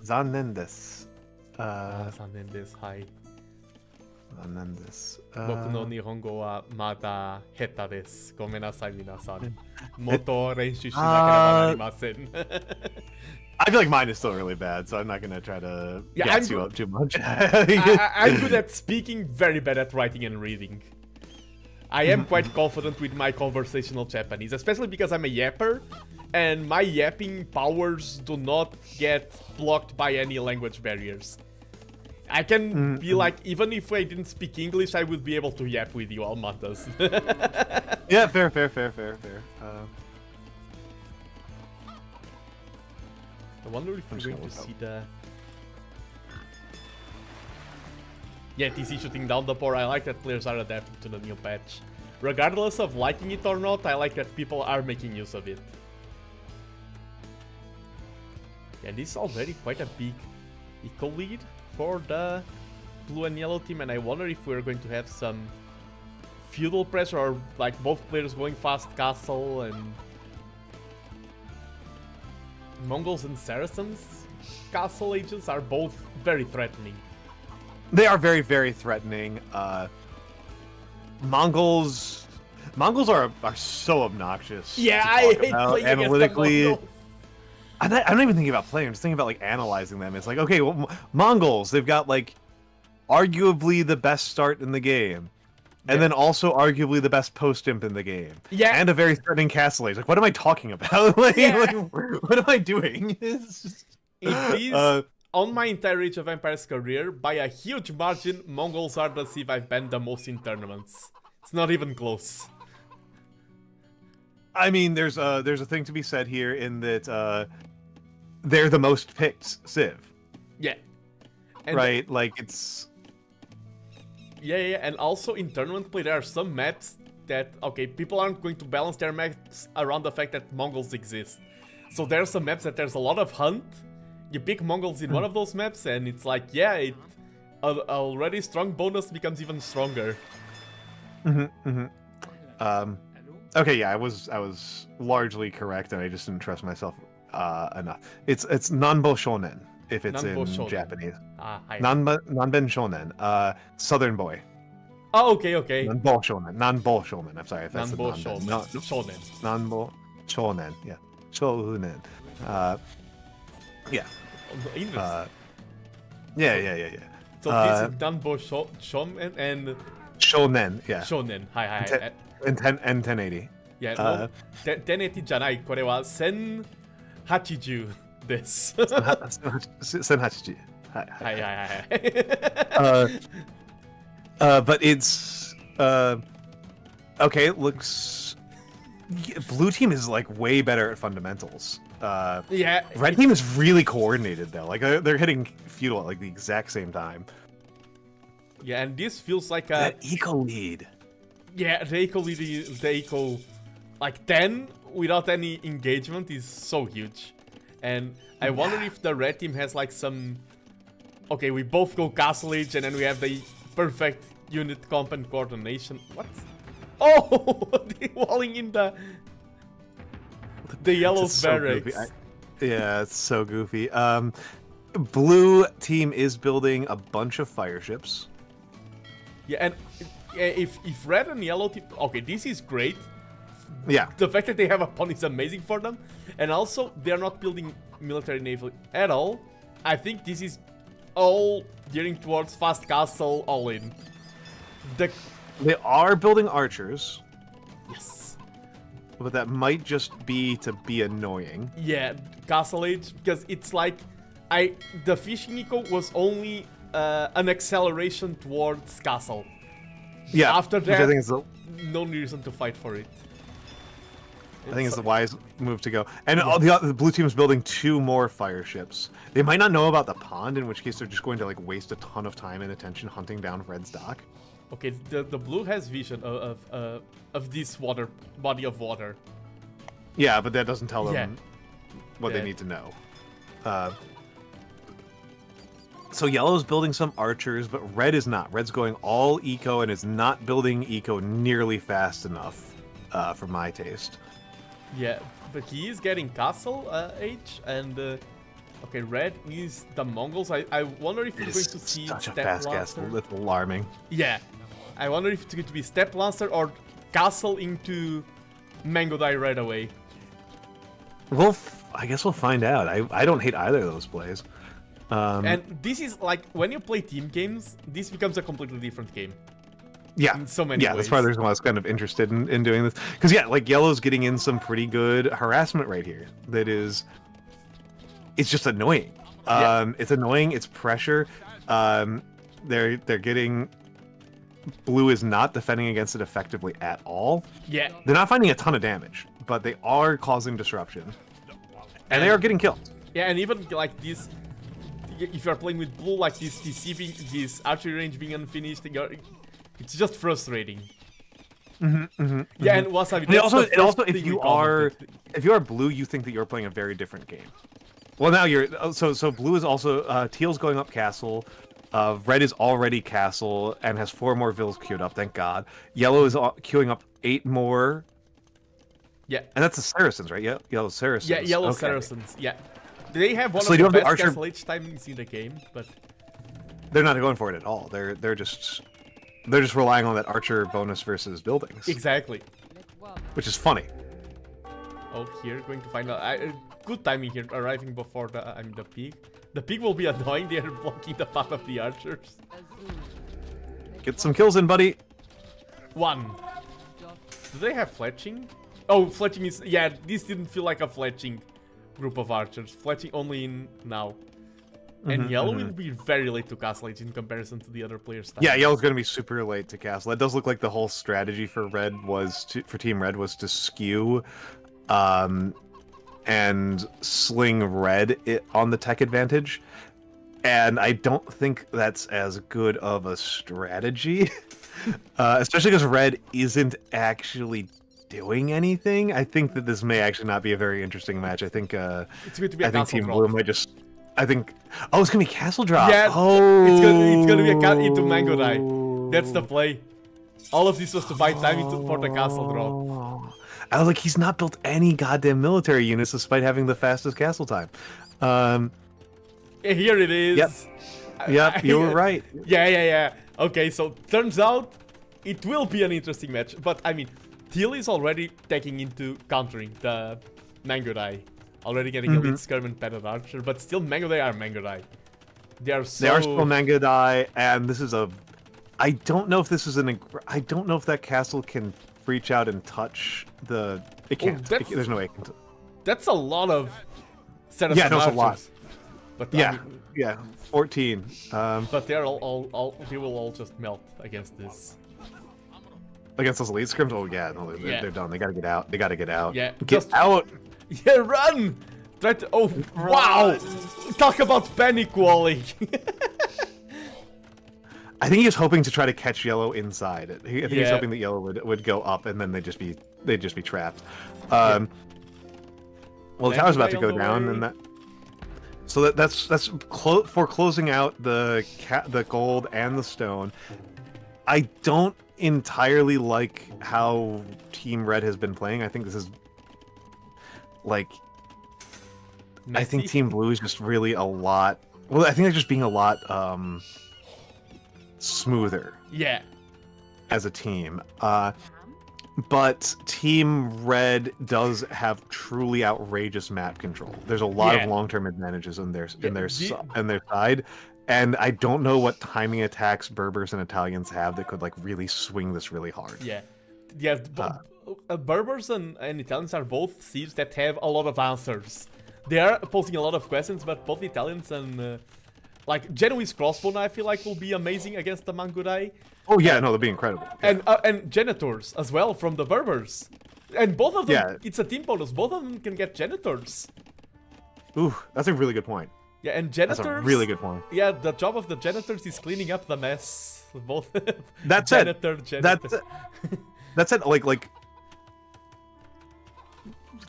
Zannen desu. Zannen desu, hai. Zannen desu. Boku no nihongo wa mada heta desu. Gomenasai minasan. Moto renshu shinakereba narimasen. I feel like mine is still really bad, so I'm not gonna try to gas you up too much. I'm good at speaking, very bad at writing and reading. I am quite confident with my conversational Japanese, especially because I'm a yapper, and my yapping powers do not get blocked by any language barriers. I can be like, even if I didn't speak English, I would be able to yap with you, Almantas. Yeah, fair. I wonder if we're going to see the... Yeah, TC shooting down the port. I like that players are adapting to the new patch. Regardless of liking it or not, I like that people are making use of it. Yeah, this is already quite a big eco lead for the blue and yellow team, and I wonder if we're going to have some feudal pressure or like both players going fast castle and Mongols and Saracens castle agents are both very threatening. They are very, very threatening. Mongols are so obnoxious. Yeah, to I talk hate about playing analytically. against the Mongols. I don't even think about playing. I'm just thinking about like analyzing them. It's like, okay, well, Mongols, they've got like arguably the best start in the game. And then also arguably the best post-imp in the game. Yeah. And a very threatening castle age. Like, what am I talking about? Like, what am I doing? It's just... It is, on my entire Age of Empires career, by a huge margin, Mongols are the civ I've banned the most in tournaments. It's not even close. I mean, there's a thing to be said here in that they're the most picked Civ, Yeah. And right? Like it's yeah, and also in tournament play, there are some maps that, okay, people aren't going to balance their maps around the fact that Mongols exist. So there are some maps that there's a lot of hunt. You pick Mongols in one of those maps, and it's like, yeah, it already strong bonus becomes even stronger. Okay, yeah, I was largely correct, and I just didn't trust myself enough. It's Nanbo Shonen if it's Nanbo in Shonen. Japanese. Hi. Nanben Shonen, Southern boy. Oh, okay. Nanbo Shonen. I'm sorry if that's Nanbo the Shonen. No, Shonen. Nanbo Shonen. Yeah, Shonen. Yeah. Interesting. Yeah. So this is Nanbo Shonen and Shonen. Yeah. Shonen. Hi. And 1080. Yeah, no, 1080 じゃない。これは1080です。1080. Hi. But it's okay. It looks blue team is like way better at fundamentals. Yeah. Red team is really coordinated though. Like they're hitting feudal at like the exact same time. Yeah, and this feels like a That eco lead. Yeah, the eco like 10 without any engagement is so huge. And I wonder if the red team has like some... Okay, we both go Castle Age and then we have the perfect unit comp and coordination. What? Oh! The walling in the yellow's barracks. Yeah, it's so goofy. Blue team is building a bunch of fire ships. Yeah, and if red and yellow team... Okay, this is great. Yeah. The fact that they have a pawn is amazing for them. And also, they're not building military naval at all. I think this is all gearing towards fast castle all in. They are building archers. Yes. But that might just be to be annoying. Yeah, Castle Age, because it's like... The fishing eco was only an acceleration towards castle. Yeah, After which I that, think is no reason to fight for it. I think it's the wise move to go. And the blue team is building 2 more fire ships. They might not know about the pond, in which case they're just going to like waste a ton of time and attention hunting down Red's dock. Okay, the blue has vision of this body of water. Yeah, but that doesn't tell them what they need to know. So yellow's building some archers, but red is not. Red's going all eco and is not building eco nearly fast enough for my taste. Yeah, but he is getting Castle Age, and okay, red is the Mongols. I wonder if we're going to see such a Step fast Lancer. castle. It's alarming. Yeah, I wonder if it's going to be Step Lancer or Castle into Mango Die right away. Well, I guess we'll find out. I don't hate either of those plays. And this is like, when you play team games, this becomes a completely different game. Yeah, in so many ways. That's why there's one I was kind of interested in doing this. Because, yeah, like, yellow's getting in some pretty good harassment right here. That is... It's just annoying. It's annoying, it's pressure. They're getting... Blue is not defending against it effectively at all. Yeah. They're not finding a ton of damage, but they are causing disruption. And they are getting killed. Yeah, and even, like, this... If you're playing with blue, like, this archery range being unfinished, it's just frustrating. Yeah, and Wasabi. And also, if you are blue, you think that you're playing a very different game. Well, now you're so blue is also teal's going up castle. Red is already castle and has 4 more vills queued up. Thank God. Yellow is queuing up 8 more. Yeah, and that's the Saracens, right? Yeah, yellow Saracens. Yeah, yellow Saracens. Yeah, they have one so of the best Archer... castle H timings in the game, but they're not going for it at all. They're just relying on that archer bonus versus buildings. Exactly. Which is funny. Oh, here going to find out. Good timing here, arriving before the pig. The pig will be annoying. They are blocking the path of the archers. Get some kills in, buddy. 1. Do they have fletching? Oh, fletching is... Yeah, this didn't feel like a fletching group of archers. Fletching only in now. And yellow will be very late to Castle Age in comparison to the other players' time. Yeah, yellow's going to be super late to castle. It does look like the whole strategy for red was for Team Red was to skew and sling red on the tech advantage. And I don't think that's as good of a strategy, especially because red isn't actually doing anything. I think that this may actually not be a very interesting match. I think It's going to be a I think castle Team drop. Blue might just. I think. Oh, it's gonna be castle drop. Yeah, oh, it's gonna be a into Mango Die. That's the play. All of this was to buy time for the castle drop. I was like, he's not built any goddamn military units despite having the fastest castle time. Here it is. Yep, you were right. Yeah. Okay, so turns out it will be an interesting match. But I mean, Teal is already taking into countering the Mango Die. Already getting a lead skirm and padded archer, but still Mango Die are Mango Die. They are still Mango Die, and this is a. I don't know if this is an. I don't know if that castle can reach out and touch the. It can't. There's no way it can. That's a lot of setups. Yeah, no, it's a lot. But yeah, 14. But they're they will all just melt against this. Against those elite scrims? Oh yeah, no, they're done. They gotta get out. They gotta get out. Yeah, get out. Yeah, run! Try to. Oh wow! Talk about panic walling. I think he was hoping to try to catch yellow inside it. I think he's hoping that yellow would go up and then they'd just be trapped. Well, the tower's about to go down, and that. So that's for closing out the gold and the stone. I don't entirely like how Team Red has been playing. I think this is like messy. I think Team Blue is just really a lot. Well, I think they're just being a lot smoother. Yeah. As a team. But Team Red does have truly outrageous map control. There's a lot of long-term advantages in their side, and I don't know what timing attacks Berbers and Italians have that could like really swing this really hard. Yeah. Berbers and Italians are both seeds that have a lot of answers. They are posing a lot of questions, but both Italians and like Genoese crossbow, I feel like will be amazing against the Mangudai. Oh yeah, no, they'll be incredible. Yeah. And Janitors as well from the Berbers. And both of them, it's a team bonus. Both of them can get Janitors. Ooh, that's a really good point. Yeah, and Janitors. That's a really good point. Yeah, the job of the Janitors is cleaning up the mess. Both. That's janitor, it. Janitor. That's it. Like.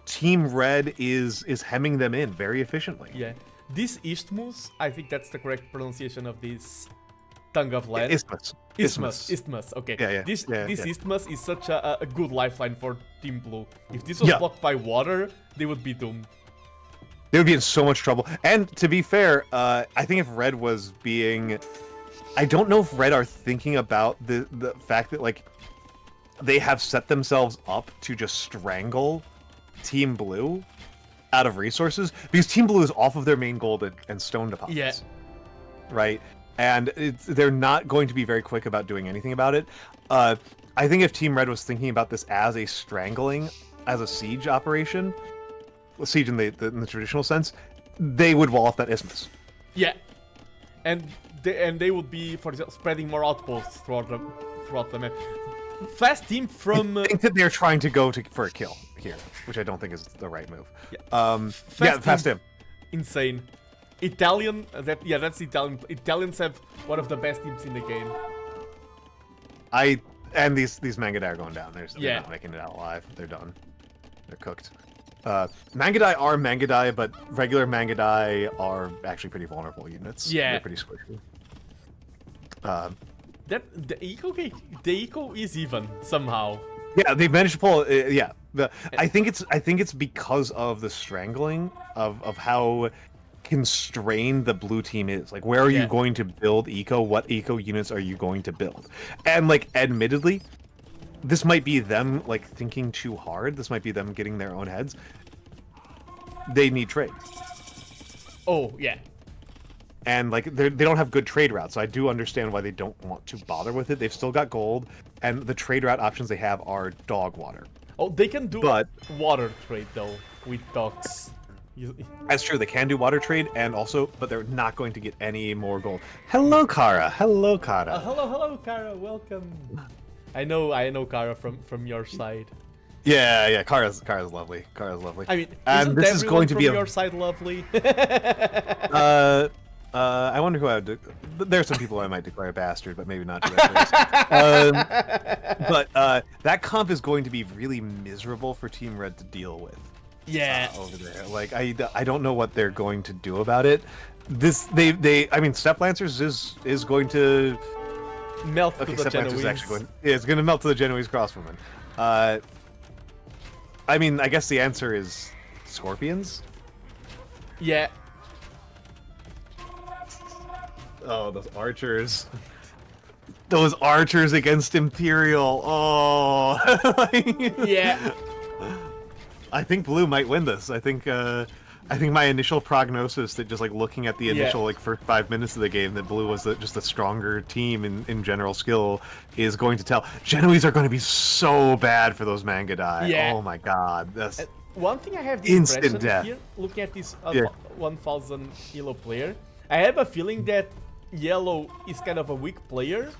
Team Red is hemming them in very efficiently. Yeah. This Isthmus, I think that's the correct pronunciation of this tongue of land. Isthmus. Okay. Yeah. This Isthmus is such a good lifeline for Team Blue. If this was blocked by water, they would be doomed. They would be in so much trouble. And to be fair, I think if Red was being... I don't know if Red are thinking about the fact that, like, they have set themselves up to just strangle Team Blue out of resources, because Team Blue is off of their main gold and stone deposits. Yeah. Right? And they're not going to be very quick about doing anything about it. I think if Team Red was thinking about this as a strangling, as a siege operation, siege in the traditional sense, they would wall off that isthmus. Yeah. And they would be, for example, spreading more outposts throughout the map. Fast team from... I think that they're trying to go for a kill here, which I don't think is the right move. Yeah, fast team. Insane. Italian, that's Italian. Italians have one of the best teams in the game. And these Mangudai are going down. They're not making it out alive. They're done. They're cooked. Mangudai are Mangudai, but regular Mangudai are actually pretty vulnerable units. Yeah. They're pretty squishy. The eco is even somehow. Yeah, they've managed to pull. I think it's because of the strangling of how constrained the blue team is. Like, where are you going to build eco? What eco units are you going to build? And like, admittedly, this might be them like thinking too hard. This might be them getting their own heads. They need trade. Oh yeah. And like they don't have good trade routes, so I do understand why they don't want to bother with it. They've still got gold, and the trade route options they have are dog water. Oh, they can do water trade though with dogs. That's true. They can do water trade, but they're not going to get any more gold. Hello, Kara. Hello, Kara. Hello, Kara. Welcome. I know, Kara from your side. Yeah, Kara's lovely. Kara's lovely. I mean, and isn't this is everyone going to from be your side lovely? I wonder who I would. There are some people I might declare a bastard, but maybe not to that face. But that comp is going to be really miserable for Team Red to deal with. Yeah. Over there, like I don't know what they're going to do about it. I mean, Step Lancers is going to Melt to the Step Lancers Genoese. is actually going. Yeah, it's going to melt to the Genoese crossbowmen. I mean, I guess the answer is Scorpions. Yeah. Oh, those archers. Those archers against Imperial. Oh. Yeah. I think Blue might win this. I think my initial prognosis that just like looking at the initial like first 5 minutes of the game that Blue was just a stronger team in general skill is going to tell. Genoese are going to be so bad for those manga die. Yeah. Oh my god. That's one thing I have the instant impression death. here, looking at this 1000 Yellow player, I have a feeling that Yellow is kind of a weak player,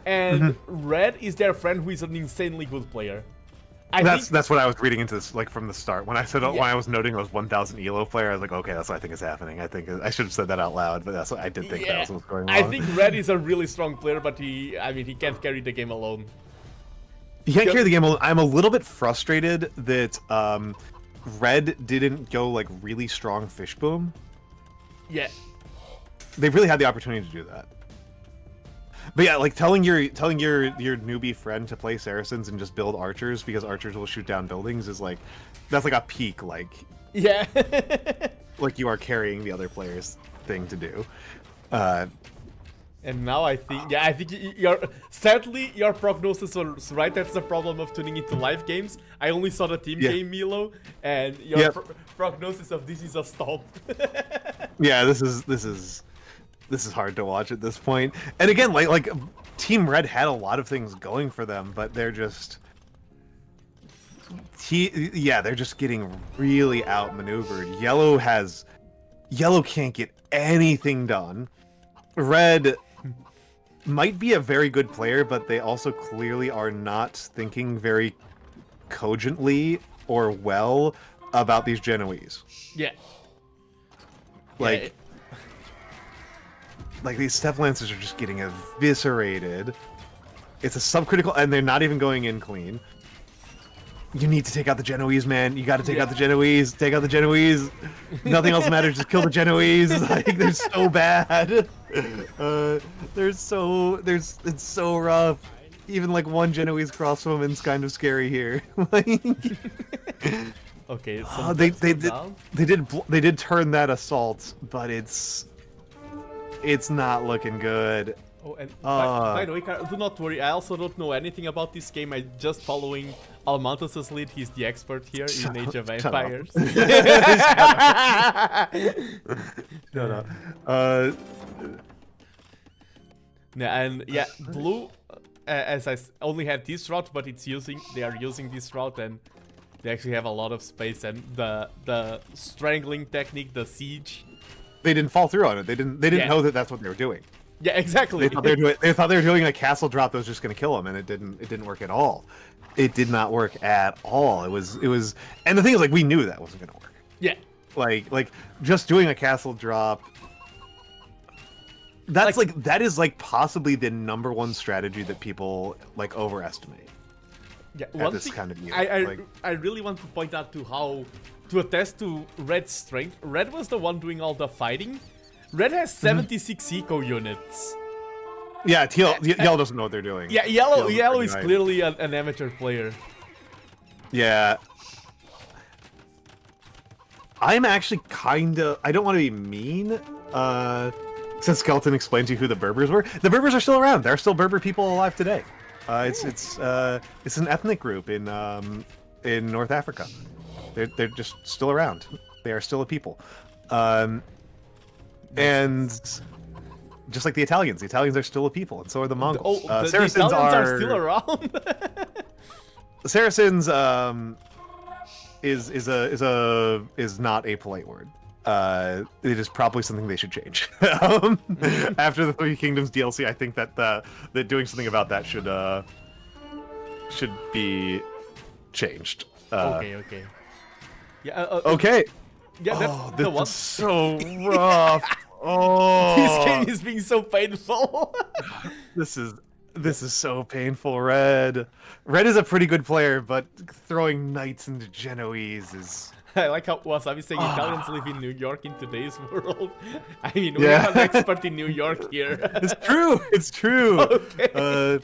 and Red is their friend who is an insanely good player. That's what I was reading into this like from the start. When I said when I was noting those 1000 Elo player, I was like, okay, that's what I think is happening. I think I should have said that out loud, but that's what I did think that was what was going on. I think Red is a really strong player, but he can't carry the game alone. He can't carry the game alone. I'm a little bit frustrated that Red didn't go like really strong fish boom. Yeah. They really had the opportunity to do that. But yeah, like telling your newbie friend to play Saracens and just build archers because archers will shoot down buildings is like that's like a peak like like you are carrying the other player's thing to do. And now I think sadly your prognosis was right. That's the problem of tuning into live games. I only saw the team game Milo, and your prognosis of this is a stomp. Yeah, this is hard to watch at this point. And again, like Team Red had a lot of things going for them, but they're just they're just getting really outmaneuvered. Yellow can't get anything done. Red might be a very good player, but they also clearly are not thinking very cogently or well about these Genoese. Yeah. Like these Step Lancers are just getting eviscerated. It's a subcritical, and they're not even going in clean. You need to take out the Genoese, man. You got to take out the Genoese. Take out the Genoese. Nothing else matters. Just kill the Genoese. Like they're so bad. It's so rough. Even like one Genoese crossbowman's kind of scary here. Okay. They did turn that assault, but it's not looking good. Oh, and by the way, do not worry. I also don't know anything about this game. I'm just following Almantas' lead. He's the expert here in Age of Empires. Shut up. And yeah, Blue, as I only had this route, but they are using this route, and they actually have a lot of space. And the strangling technique, the siege. They didn't fall through on it. They didn't know that that's what they were doing. Yeah, exactly. They thought they were doing a castle drop that was just going to kill them, and it didn't work at all. It did not work at all. It was, and the thing is, like, we knew that wasn't going to work. Yeah. Like just doing a castle drop. That is possibly the #1 strategy that people like overestimate. Yeah. At this kind of year. I really want to point out to attest to Red's strength. Red was the one doing all the fighting. Red has 76 eco units. Yeah, Yellow doesn't know what they're doing. Yeah, Yellow is clearly an amateur player. Yeah. I'm actually I don't want to be mean, since Skeleton explained to you who the Berbers were. The Berbers are still around. There are still Berber people alive today. It's an ethnic group in North Africa. They're just still around. They are still a people. And just like the Italians are still a people, and so are the Mongols. The Saracens Italians are still around. Saracens is not a polite word. It is probably something they should change. After the Three Kingdoms DLC, I think that doing something about that should be changed. Okay. Yeah. Okay. Yeah, that's Oh, the this one. is so rough. Oh, This game is being so painful. this is so painful. Red is a pretty good player, but throwing knights into Genoese is. I like how Wasabi saying Italians live in New York in today's world. I mean, we have an expert in New York here. It's true. It's true. Okay.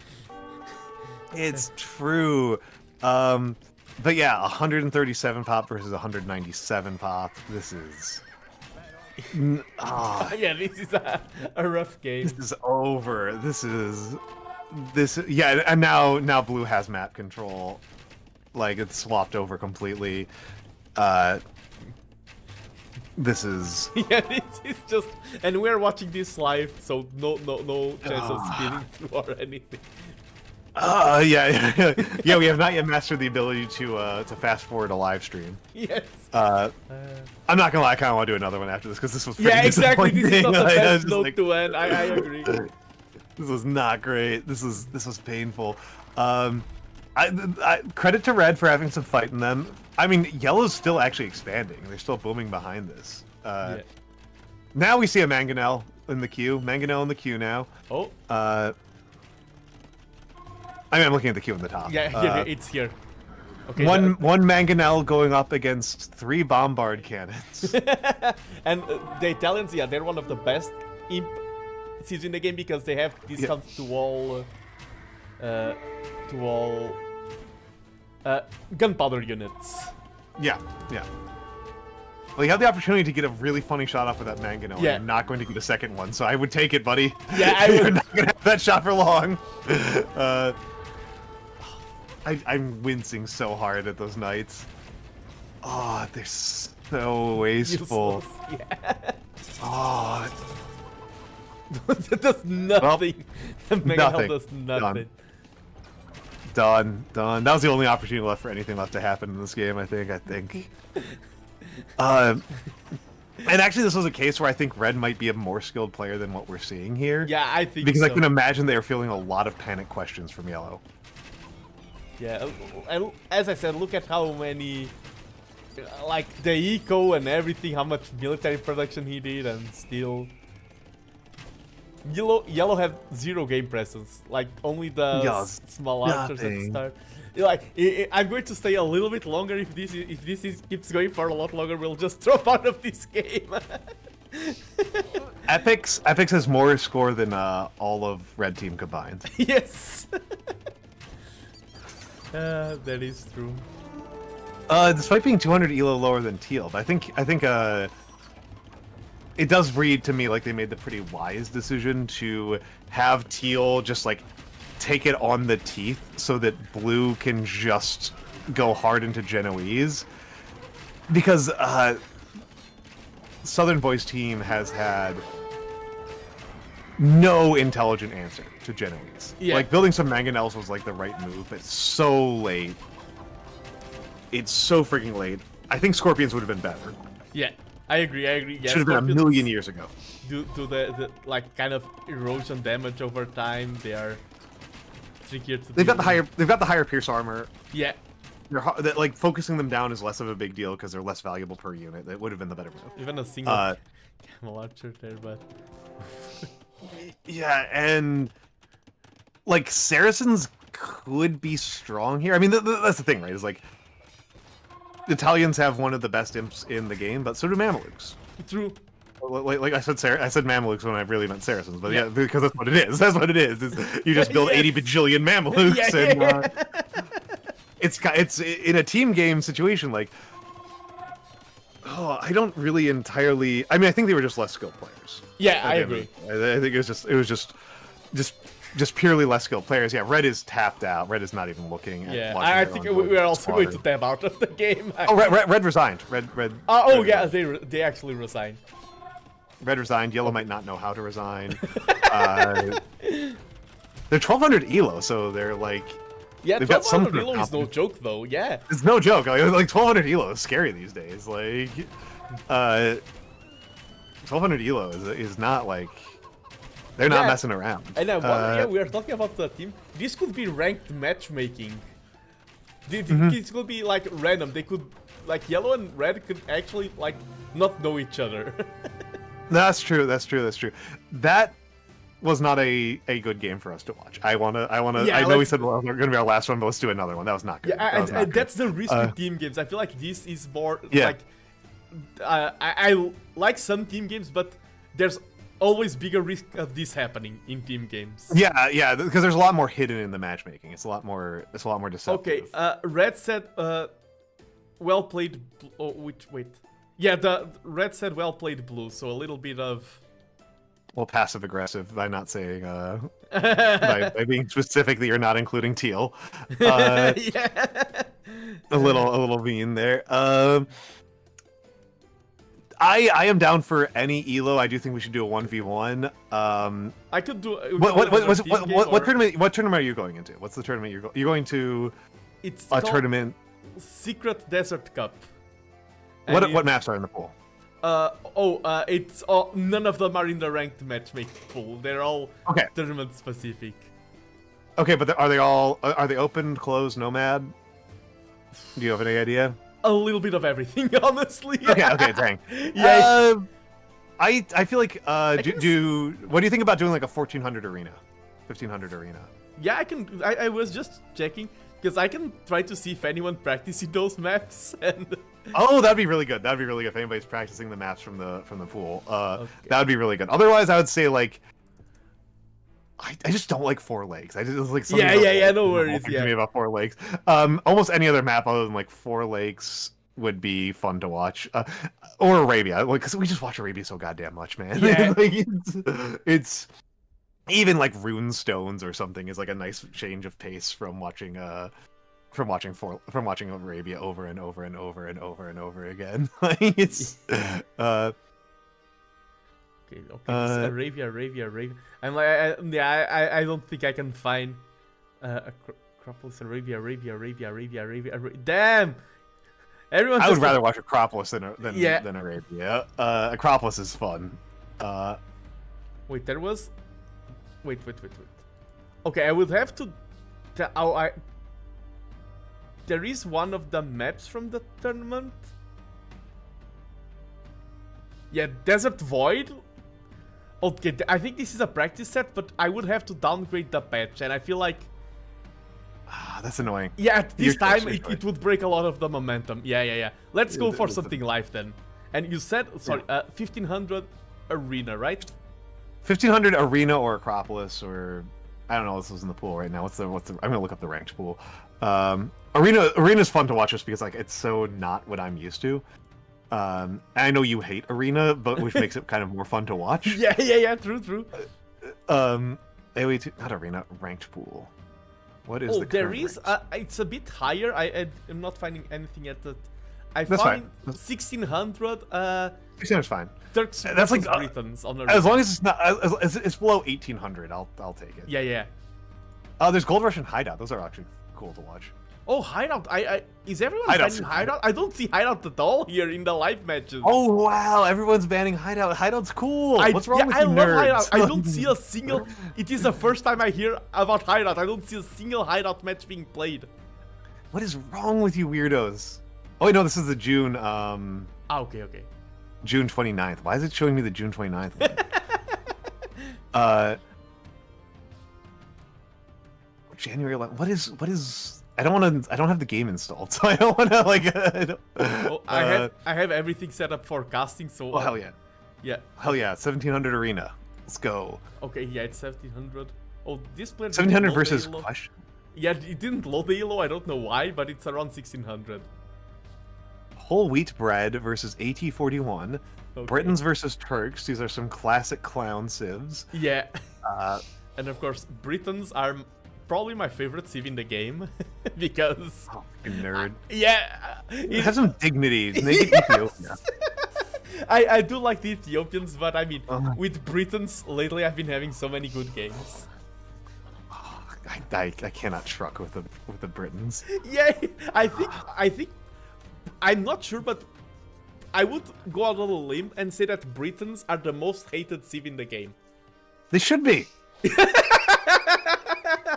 It's true. But yeah, 137 pop versus 197 pop. This is. Yeah, this is a rough game. This is over. Yeah, and now blue has map control. Like it's swapped over completely. This is. Yeah, this is just, and we're watching this live, so no chance of speeding through or anything. Yeah, we have not yet mastered the ability to fast forward a live stream. Yes. I'm not gonna lie, I kind of want to do another one after this because this was pretty exactly. This is not the best note like, to end. I agree. This was not great. This was painful. I credit to Red for having some fight in them. I mean, Yellow's still actually expanding. They're still booming behind this. Now we see a Mangonel in the queue. Mangonel in the queue now. Oh. I mean, I'm looking at the queue in the top. Yeah, it's here. Okay, one Mangonel going up against 3 Bombard cannons. And the Italians, yeah, they're one of the best imp seeds in the game because they have discounts to all gunpowder units. Yeah. Well, you have the opportunity to get a really funny shot off of that Mangonel. Yeah. You're not going to get a second one, so I would take it, buddy. Yeah, You're not going to have that shot for long. I'm wincing so hard at those knights. Oh, they're so wasteful. Useless, yeah. Oh. That does nothing. The Mangonel does nothing. Done. That was the only opportunity left for anything left to happen in this game, I think. And actually, this was a case where I think Red might be a more skilled player than what we're seeing here. Yeah, I think because so. I can imagine they are feeling a lot of panic questions from Yellow. Yeah, and as I said, look at how many, like the eco and everything, how much military production he did, and still, Yellow had 0 game presence, like only the small archers at the start. Like, I'm going to stay a little bit longer if this keeps going for a lot longer. We'll just drop out of this game. Epix has more score than all of Red Team combined. Yes. That is true. Despite being 200 elo lower than Teal, but I think it does read to me like they made the pretty wise decision to have Teal just like take it on the teeth so that Blue can just go hard into Genoese, because Southern Boys team has had no intelligent answer to Genoese. Yeah. Like, building some Mangonels was like the right move, but it's so late. It's so freaking late. I think Scorpions would have been better. Yeah, I agree. Yeah, should have been a million years ago. Due to the like kind of erosion damage over time, they are trickier to They've deal got the higher pierce armor. Yeah. They're like focusing them down is less of a big deal because they're less valuable per unit. That would have been the better move. Even a single camel archer there, but yeah, and like Saracens could be strong here. I mean, that's the thing, right? Is like Italians have one of the best imps in the game, but so do Mamelukes. True. Like I said Mamelukes when I really meant Saracens, but yeah, because that's what it is. That's what it is. You just build 80 bajillion Mamelukes, and it's in a team game situation. Like, I don't really entirely. I mean, I think they were just less skilled players. Yeah, I agree. I think it was just purely less skilled players. Yeah, Red is tapped out. Red is not even looking. Yeah, I think we're also going to tap out of the game. Oh, Red resigned. Red. Oh, yeah, they actually resigned. Red resigned. Yellow might not know how to resign. They're 1200 elo, so they're like. Yeah, 1200 elo is no joke, though. Yeah, it's no joke. Like 1200 elo is scary these days. Like, 1200 elo is not like. They're not messing around. And I wonder, we are talking about the team. This could be ranked matchmaking. This could be like random. They could, like yellow and red could actually like not know each other. That's true. That was not a good game for us to watch. I know we said well, we're gonna be our last one, but let's do another one. That was not good. Yeah, that's the risk with team games. I feel like this is more like I like some team games, but there's always bigger risk of this happening in team games. Yeah, because there's a lot more hidden in the matchmaking. It's a lot more deceptive. Okay, Red said, well played. Oh, wait. Yeah, the Red said well played blue, so a little bit of. Well, passive aggressive by not saying by being specific that you're not including teal. Yeah. A little mean there. I am down for any elo. I do think we should do a 1v1. I could do. What tournament are you going into? What's the tournament you're going to? It's a tournament. Secret Desert Cup. What maps are in the pool? It's none of them are in the ranked matchmaking pool. They're all tournament specific. Okay, but are they open, closed, nomad? Do you have any idea? A little bit of everything, honestly. Okay, dang. Yeah. I feel like what do you think about doing like a 1400 arena, 1500 arena? Yeah, I can. I was just checking because I can try to see if anyone practicing those maps and. Oh, that'd be really good. That'd be really good if anybody's practicing the maps from the pool. That would be really good. Otherwise, I would say like. I just don't like 4 legs. I just like no worries. To me about 4 legs. Almost any other map other than like 4 legs would be fun to watch, or Arabia, like because we just watch Arabia so goddamn much, man. Yeah. Like, it's even like rune stones or something is like a nice change of pace from watching Arabia over and over and over and over and over again. Like it's Okay, Arabia. I'm like, I don't think I can find Acropolis, Arabia. Damn! Everyone. I would rather watch Acropolis than Arabia. Acropolis is fun. Wait, there was. Wait. Okay, I would have to. There is one of the maps from the tournament. Yeah, Desert Void. Okay, I think this is a practice set, but I would have to downgrade the patch, and I feel like... that's annoying. Yeah, at this time, it would break a lot of the momentum. Yeah. Let's go for something live then. And you said, sorry, 1500 Arena, right? 1500 Arena or Acropolis, or... I don't know, this is in the pool right now. I'm gonna look up the ranked pool. Arena's fun to watch just because, like, it's so not what I'm used to. I know you hate Arena, but which makes it kind of more fun to watch. Yeah, true. AOE2, not Arena, ranked pool. What is the there is, it's a bit higher. I'm not finding anything at that. That's fine. 1600. 1600's fine. Turks that's like Britons on as long as it's not, it's below 1800, I'll take it. Yeah. There's Gold Rush and Hideout. Those are actually cool to watch. Oh, Hideout! Is everyone banning Hideout? I don't see Hideout at all here in the live matches. Oh wow, everyone's banning Hideout. Hideout's cool. What's wrong with you nerds? I love Hideout. I don't see a single. It is the first time I hear about Hideout. I don't see a single Hideout match being played. What is wrong with you weirdos? Oh wait, no, this is the June. Okay. June 29th. Why is it showing me the June 29th one? January 11th. What is? I don't have the game installed, so I don't want to like. I have everything set up for casting, so. Oh hell yeah. Yeah. Hell yeah! 1700 Arena. Let's go. Okay, yeah, it's 1700. Oh, this player. 1700 versus Question. Yeah, it didn't load the elo. I don't know why, but it's around 1600. Whole wheat bread versus AT41. Okay. Britons versus Turks. These are some classic clown civs. Yeah. And of course, Britons are probably my favorite civ in the game because. Oh, nerd. Yeah. Have some dignity. Make it Ethiopia. I do like the Ethiopians, but I mean, with Britons lately, I've been having so many good games. I cannot truck with the Britons. Yeah, I think I'm not sure, but I would go out on a limb and say that Britons are the most hated civ in the game. They should be.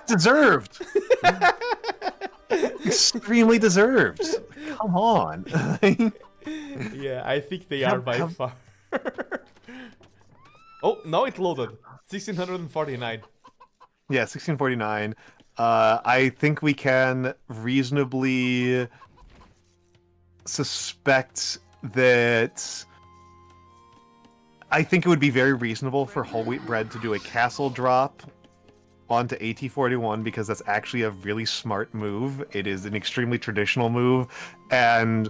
Deserved. Extremely deserved. Come on. Yeah, I think they are by far. Oh, now it loaded. 1649. Yeah, 1649. I think we can reasonably suspect that. I think it would be very reasonable for whole wheat bread to do a castle drop onto AT41 because that's actually a really smart move. It is an extremely traditional move, and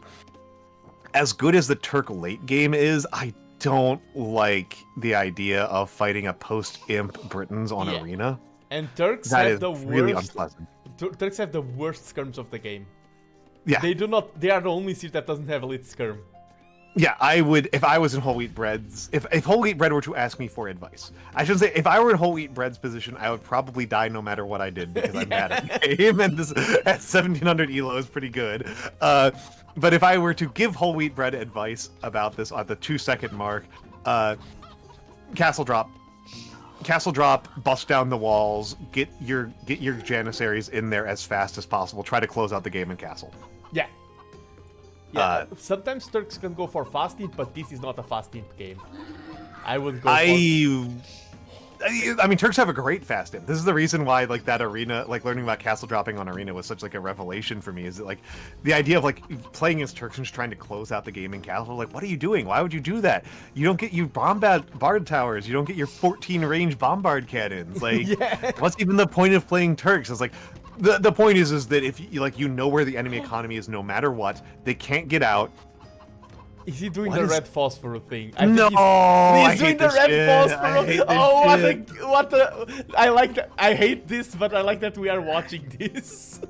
as good as the Turk late game is, I don't like the idea of fighting a post-imp Britons on Arena. And Turks That have is the really worst. unpleasant. Turks have the worst skirms of the game. Yeah. They do not. They are the only seed that doesn't have elite skirm. Yeah, I would, if I was in whole wheat bread's, if whole wheat bread were to ask me for advice, I should say, if I were in whole wheat bread's position, I would probably die no matter what I did because I'm bad at the game, and this at 1700 elo is pretty good. But if I were to give whole wheat bread advice about this at the 2-second mark, castle drop, bust down the walls, get your Janissaries in there as fast as possible, try to close out the game in castle. Yeah. Yeah, sometimes Turks can go for fast imp, but this is not a fast imp game. I would go I mean, Turks have a great fast imp. This is the reason why, like, that arena, like, learning about castle dropping on arena was such, like, a revelation for me, is that, like, the idea of, like, playing against Turks and just trying to close out the game in castle, like, what are you doing? Why would you do that? You don't get your bombard towers. You don't get your 14 range bombard cannons. Like, what's even the point of playing Turks? It's like, the point is that if you, like, you know where the enemy economy is no matter what, they can't get out. Is he doing the red phosphor thing? I think he's doing the red phosphor. Oh, what a! I like that. I hate this, but I like that we are watching this.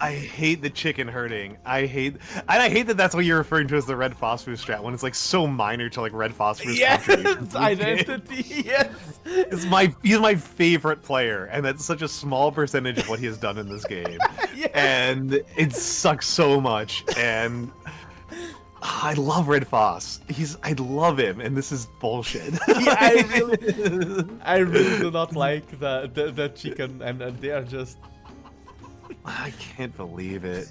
I hate the chicken herding. I hate that that's what you're referring to as the red phosphorus strat when it's like so minor to like red phosphorus. Yes, identity. Yes, he's my favorite player, and that's such a small percentage of what he has done in this game, and it sucks so much. And I love Red Foss. I love him, and this is bullshit. Yeah, I really do not like the chicken, and they are just. I can't believe it.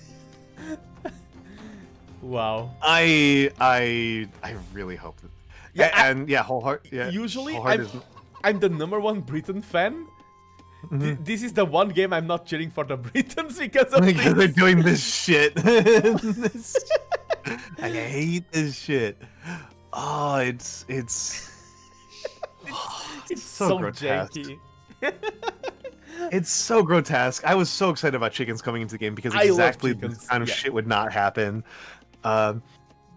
Wow. I really hope that. Yeah, wholeheart. Yeah, usually, I'm the #1 Britain fan. Mm-hmm. This is the one game I'm not cheering for the Britons because they're doing this shit. I hate this shit. Oh, it's so grotesque. Janky. It's so grotesque. I was so excited about chickens coming into the game because exactly this kind of shit would not happen. I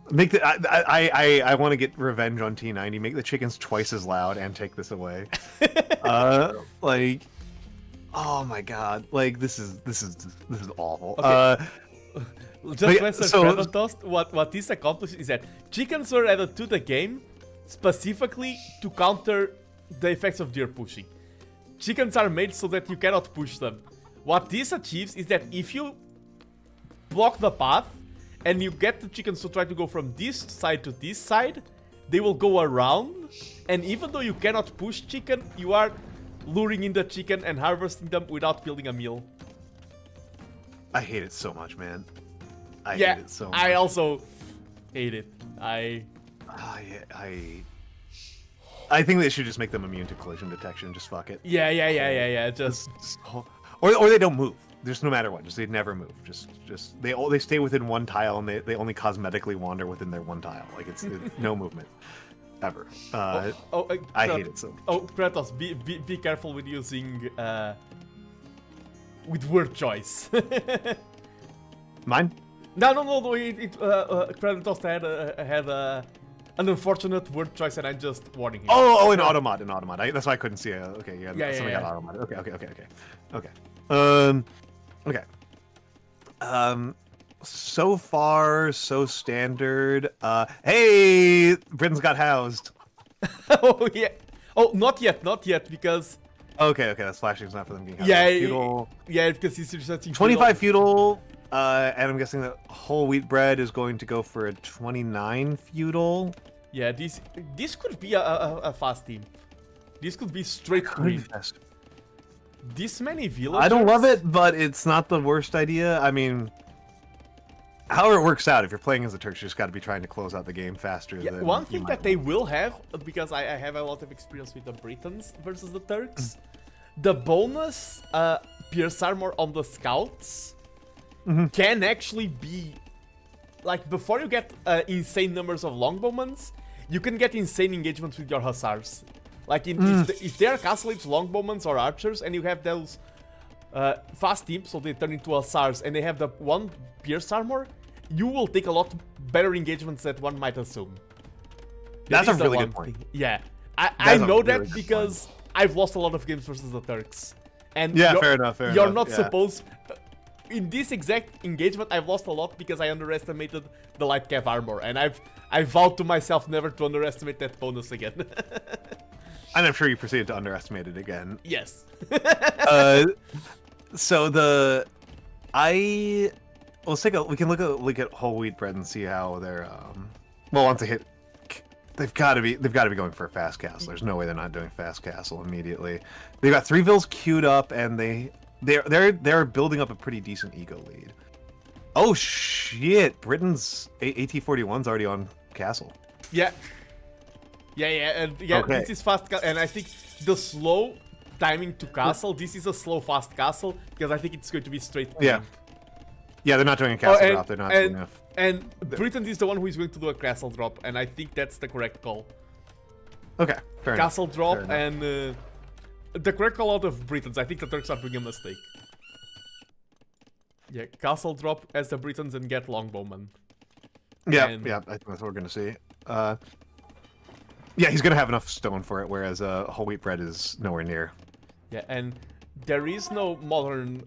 want to get revenge on T90. Make the chickens twice as loud and take this away. Like, oh my god, like this is awful. Okay. What this accomplished is that chickens were added to the game specifically to counter the effects of deer pushing. Chickens are made so that you cannot push them. What this achieves is that if you block the path and you get the chickens to try to go from this side to this side, they will go around, and even though you cannot push chicken, you are luring in the chicken and harvesting them without building a meal. I hate it so much, man. I hate it so much. I also hate it. I think they should just make them immune to collision detection. Just fuck it. Yeah. Or they don't move. Just no matter what. Just they never move. Just they stay within one tile and they only cosmetically wander within their one tile. Like it's no movement ever. I hate it so much. Oh, Kratos, be careful with using with word choice. Mine? No. Kratos had an unfortunate word choice, and I'm just warning him. Oh, in Automat. That's why I couldn't see it. Okay, somebody got Automat. Okay. So far, so standard. Hey, Britain's got housed. Oh yeah. Oh, not yet, because. Okay, that's flashing. It's not for them getting housed. Feudal. Yeah, because he's researching. 25 feudal. And I'm guessing that whole wheat bread is going to go for a 29 feudal. Yeah, this could be a fast team. This could be straight green. this many villagers... I don't love it, but it's not the worst idea. I mean, however it works out, if you're playing as the Turks, you just got to be trying to close out the game faster. Yeah, than one thing you that might they will have, because I have a lot of experience with the Britons versus the Turks, the bonus Pierce Armor on the Scouts can actually be... Like, before you get insane numbers of longbowmans, you can get insane engagements with your hussars. Like, if they are castle age longbowmans or archers, and you have those fast imps, so they turn into hussars, and they have the one Pierce Armor, you will take a lot better engagements than one might assume. That's a really good point. Yeah. I know that because I've lost a lot of games versus the Turks. And yeah, fair enough, you're not supposed... In this exact engagement, I've lost a lot because I underestimated the light cav armor, and I vowed to myself never to underestimate that bonus again. And I'm sure you proceeded to underestimate it again. Yes. So let's take a we can look at whole wheat bread and see how they're well, once they hit, they've got to be going for a fast castle. There's no way they're not doing fast castle immediately. They've got 3 vills queued up, and they're building up a pretty decent ego lead. Oh shit! Britain's AT-41's already on castle. Yeah. And okay. This is fast, and I think the slow timing to castle. This is a slow fast castle because I think it's going to be straight. Yeah, they're not doing a castle drop. They're not doing enough. And Britain is the one who is going to do a castle drop, and I think that's the correct call. Okay, fair enough. Castle drop and the correct call out of Britons. I think the Turks are doing a mistake. Yeah, castle drop as the Britons and get longbowman. Yeah, I think that's what we're gonna see. Yeah, he's gonna have enough stone for it, whereas whole wheat bread is nowhere near. Yeah, and there is no modern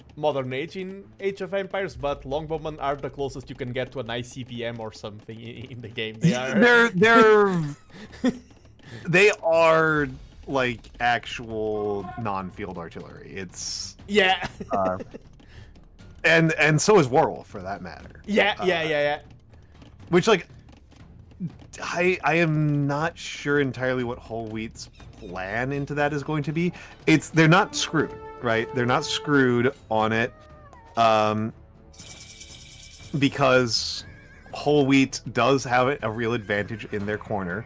age in Age of Empires, but longbowmen are the closest you can get to an ICBM or something in the game. They are. They are like actual non-field artillery. It's and so is Warwolf for that matter. Yeah. Which, like, I am not sure entirely what whole wheat's plan into that is going to be. They're not screwed, right? They're not screwed on it, because whole wheat does have a real advantage in their corner,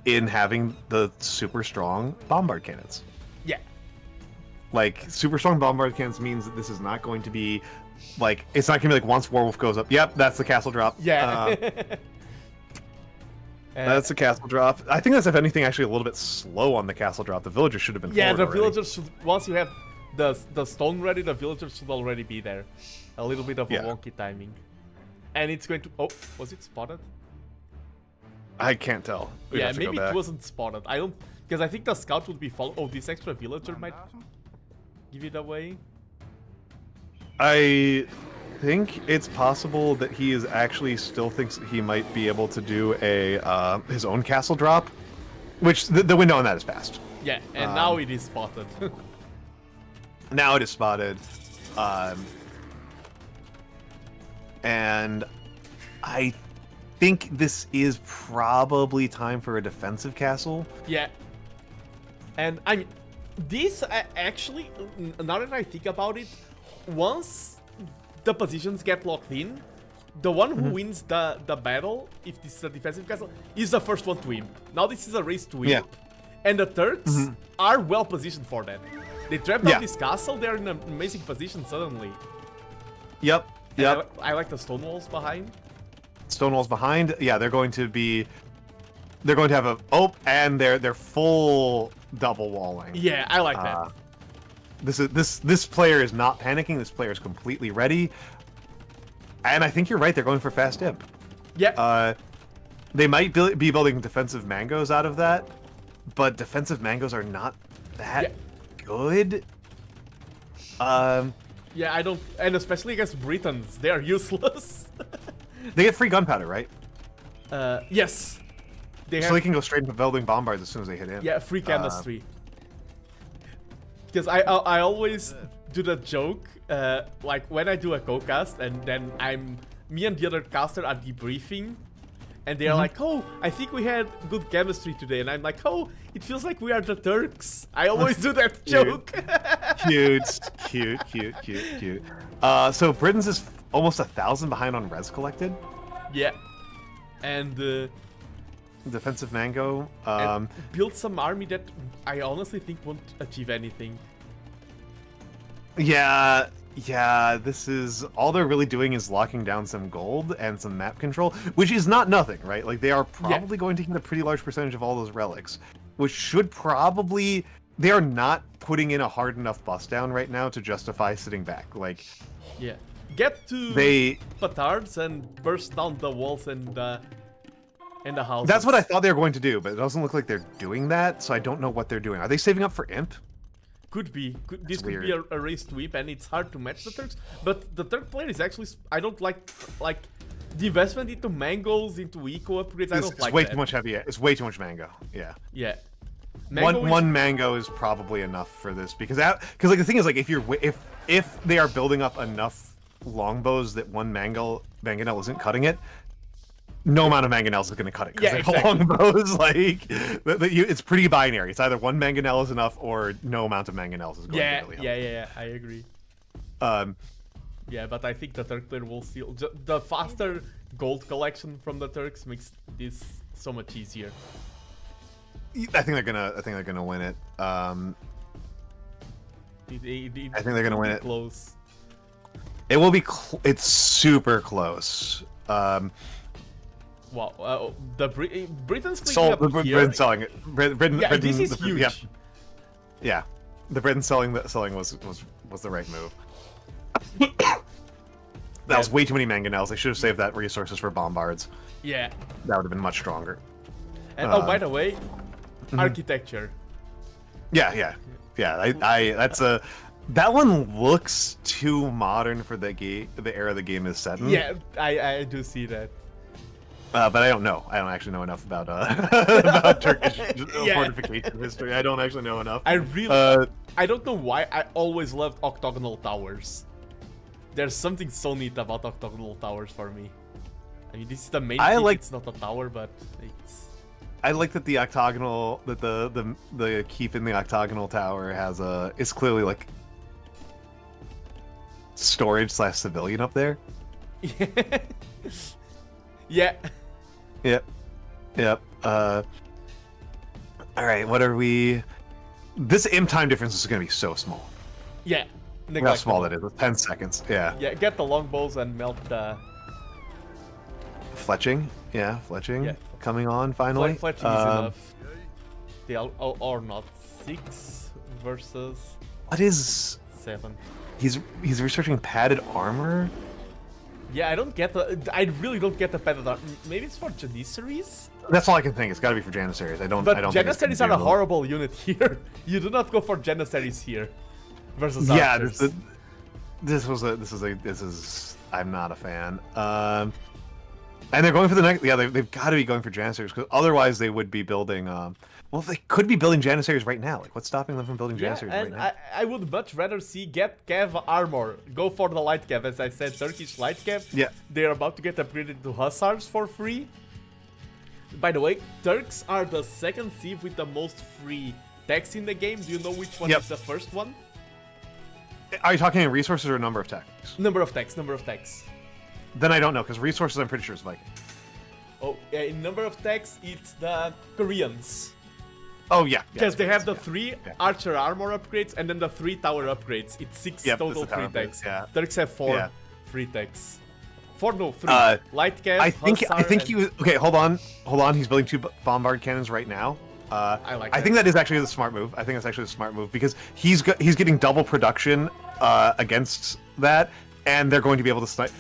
in having the super strong bombard cannons. Yeah. Like, super strong bombard cannons means that this is not going to be, like, it's not going to be like once Warwolf goes up, yep, that's the castle drop. Yeah. That's the castle drop. I think that's, if anything, actually a little bit slow on the castle drop. The villagers should have been forward the already. Villagers should, once you have the stone ready, the villagers should already be there. A little bit of a wonky timing. And it's going to... Oh, was it spotted? I can't tell. Yeah, maybe it wasn't spotted. I don't... Because I think the scout would be followed... Oh, this extra villager might give it away. I think it's possible that he is actually still thinks that he might be able to do a his own castle drop, which the window on that is passed. Yeah, and now it is spotted. Now it is spotted, and I think this is probably time for a defensive castle. Yeah, and I mean, this actually, now that I think about it, once the positions get locked in, the one who wins the battle, if this is a defensive castle, is the first one to imp. Now this is a race to imp. And the Turks are well positioned for that. They trapped out this castle, they're in an amazing position suddenly. Yep. I like the stone walls behind. Stone walls behind, yeah, they're going to have a and they're full double walling. Yeah, I like that. This player is not panicking. This player is completely ready, and I think you're right. They're going for fast imp. Yeah. They might be building defensive mangoes out of that, but defensive mangoes are not that good. Yeah, I don't, and especially against Britons, they are useless. They get free gunpowder, right? Yes. So they can go straight into building bombards as soon as they hit in. Yeah, free chemistry. Because I always do the joke, like when I do a co-cast and then me and the other caster are debriefing, and they're like, oh, I think we had good chemistry today, and I'm like, oh, it feels like we are the Turks. I always do that joke. Cute. So Britain's is almost 1,000 behind on res collected. Yeah. And Defensive Mango. and build some army that I honestly think won't achieve anything. Yeah, this is all they're really doing is locking down some gold and some map control, which is not nothing, right? Like they are probably going to get a pretty large percentage of all those relics, which should probably they are not putting in a hard enough bust down right now to justify sitting back. Like Yeah. Get to petards and burst down the walls and the houses. That's what I thought they were going to do, but it doesn't look like they're doing that, so I don't know what they're doing. Are they saving up for Imp? Could be. This could be a raised whip, and it's hard to match the Turks. But the Turk player is actually... I don't like the investment into mangoes, into eco upgrades. I don't like way that. too much heavy. It's way too much mango. Yeah. Yeah. One mango is probably enough for this because like the thing is like if they are building up enough longbows that one mangonel isn't cutting it, no amount of mangonels is going to cut it. Yeah, exactly. Longbows, like, it's pretty binary. It's either one mangonel is enough or no amount of mangonels is going to really help. Yeah, I agree. Yeah, but I think the Turk player will still... The faster gold collection from the Turks makes this so much easier. I think they're gonna win it. I think they're gonna win it. Close. It will be. It's super close. Wow, Britain's Britain's selling it. Britain, this is huge. Yeah, the Britain selling was the right move. That was way too many mangonels. They should have saved that resources for bombards. Yeah, that would have been much stronger. And by the way, architecture. Yeah. That's a. That one looks too modern for the era the game is set in. Yeah, I do see that. But I don't know. I don't actually know enough about about Turkish fortification history. I don't actually know enough. I don't know why I always loved octagonal towers. There's something so neat about octagonal towers for me. I mean, this is the main key. It's not a tower, but it's... I like that the octagonal, that the keep in the octagonal tower has is clearly like storage / civilian up there. Yeah. Yep. All right, what are we? This imp time difference is going to be so small. Yeah. Look how small that is. 10 seconds. Yeah. Yeah. Get the longbows and melt the. Fletching. Yeah, fletching. Yeah. Coming on finally. Fletching is enough. They are not 6 versus. What is 7? He's researching padded armor. Yeah, I really don't get the padded armor. Maybe it's for Janissaries? That's all I can think. It's got to be for Janissaries. I don't. Janissaries are a horrible unit here. You do not go for Janissaries here. Versus archers. Yeah, this is. I'm not a fan. And they're going for the next. Yeah, they've got to be going for Janissaries because otherwise they would be building. Well, they could be building Janissaries right now. Like, what's stopping them from building Janissaries right now? I would much rather see get Cav armor. Go for the light Cav, as I said, Turkish light Cav. Yeah. They're about to get upgraded to Hussars for free. By the way, Turks are the second civ with the most free techs in the game. Do you know which one is the first one? Are you talking in resources or number of techs? Number of techs. Then I don't know, because resources I'm pretty sure is Viking. Oh, yeah, in number of techs, it's the Koreans. Oh, yeah. Because they have the 3 archer armor upgrades and then the 3 tower upgrades. It's 6 total free techs. Yeah. Turks have 4 free techs. 3. Light Cav, I think he was... Okay, hold on. He's building 2 bombard cannons right now. I think that is actually the smart move. I think that's actually the smart move because he's getting double production against that, and they're going to be able to snipe.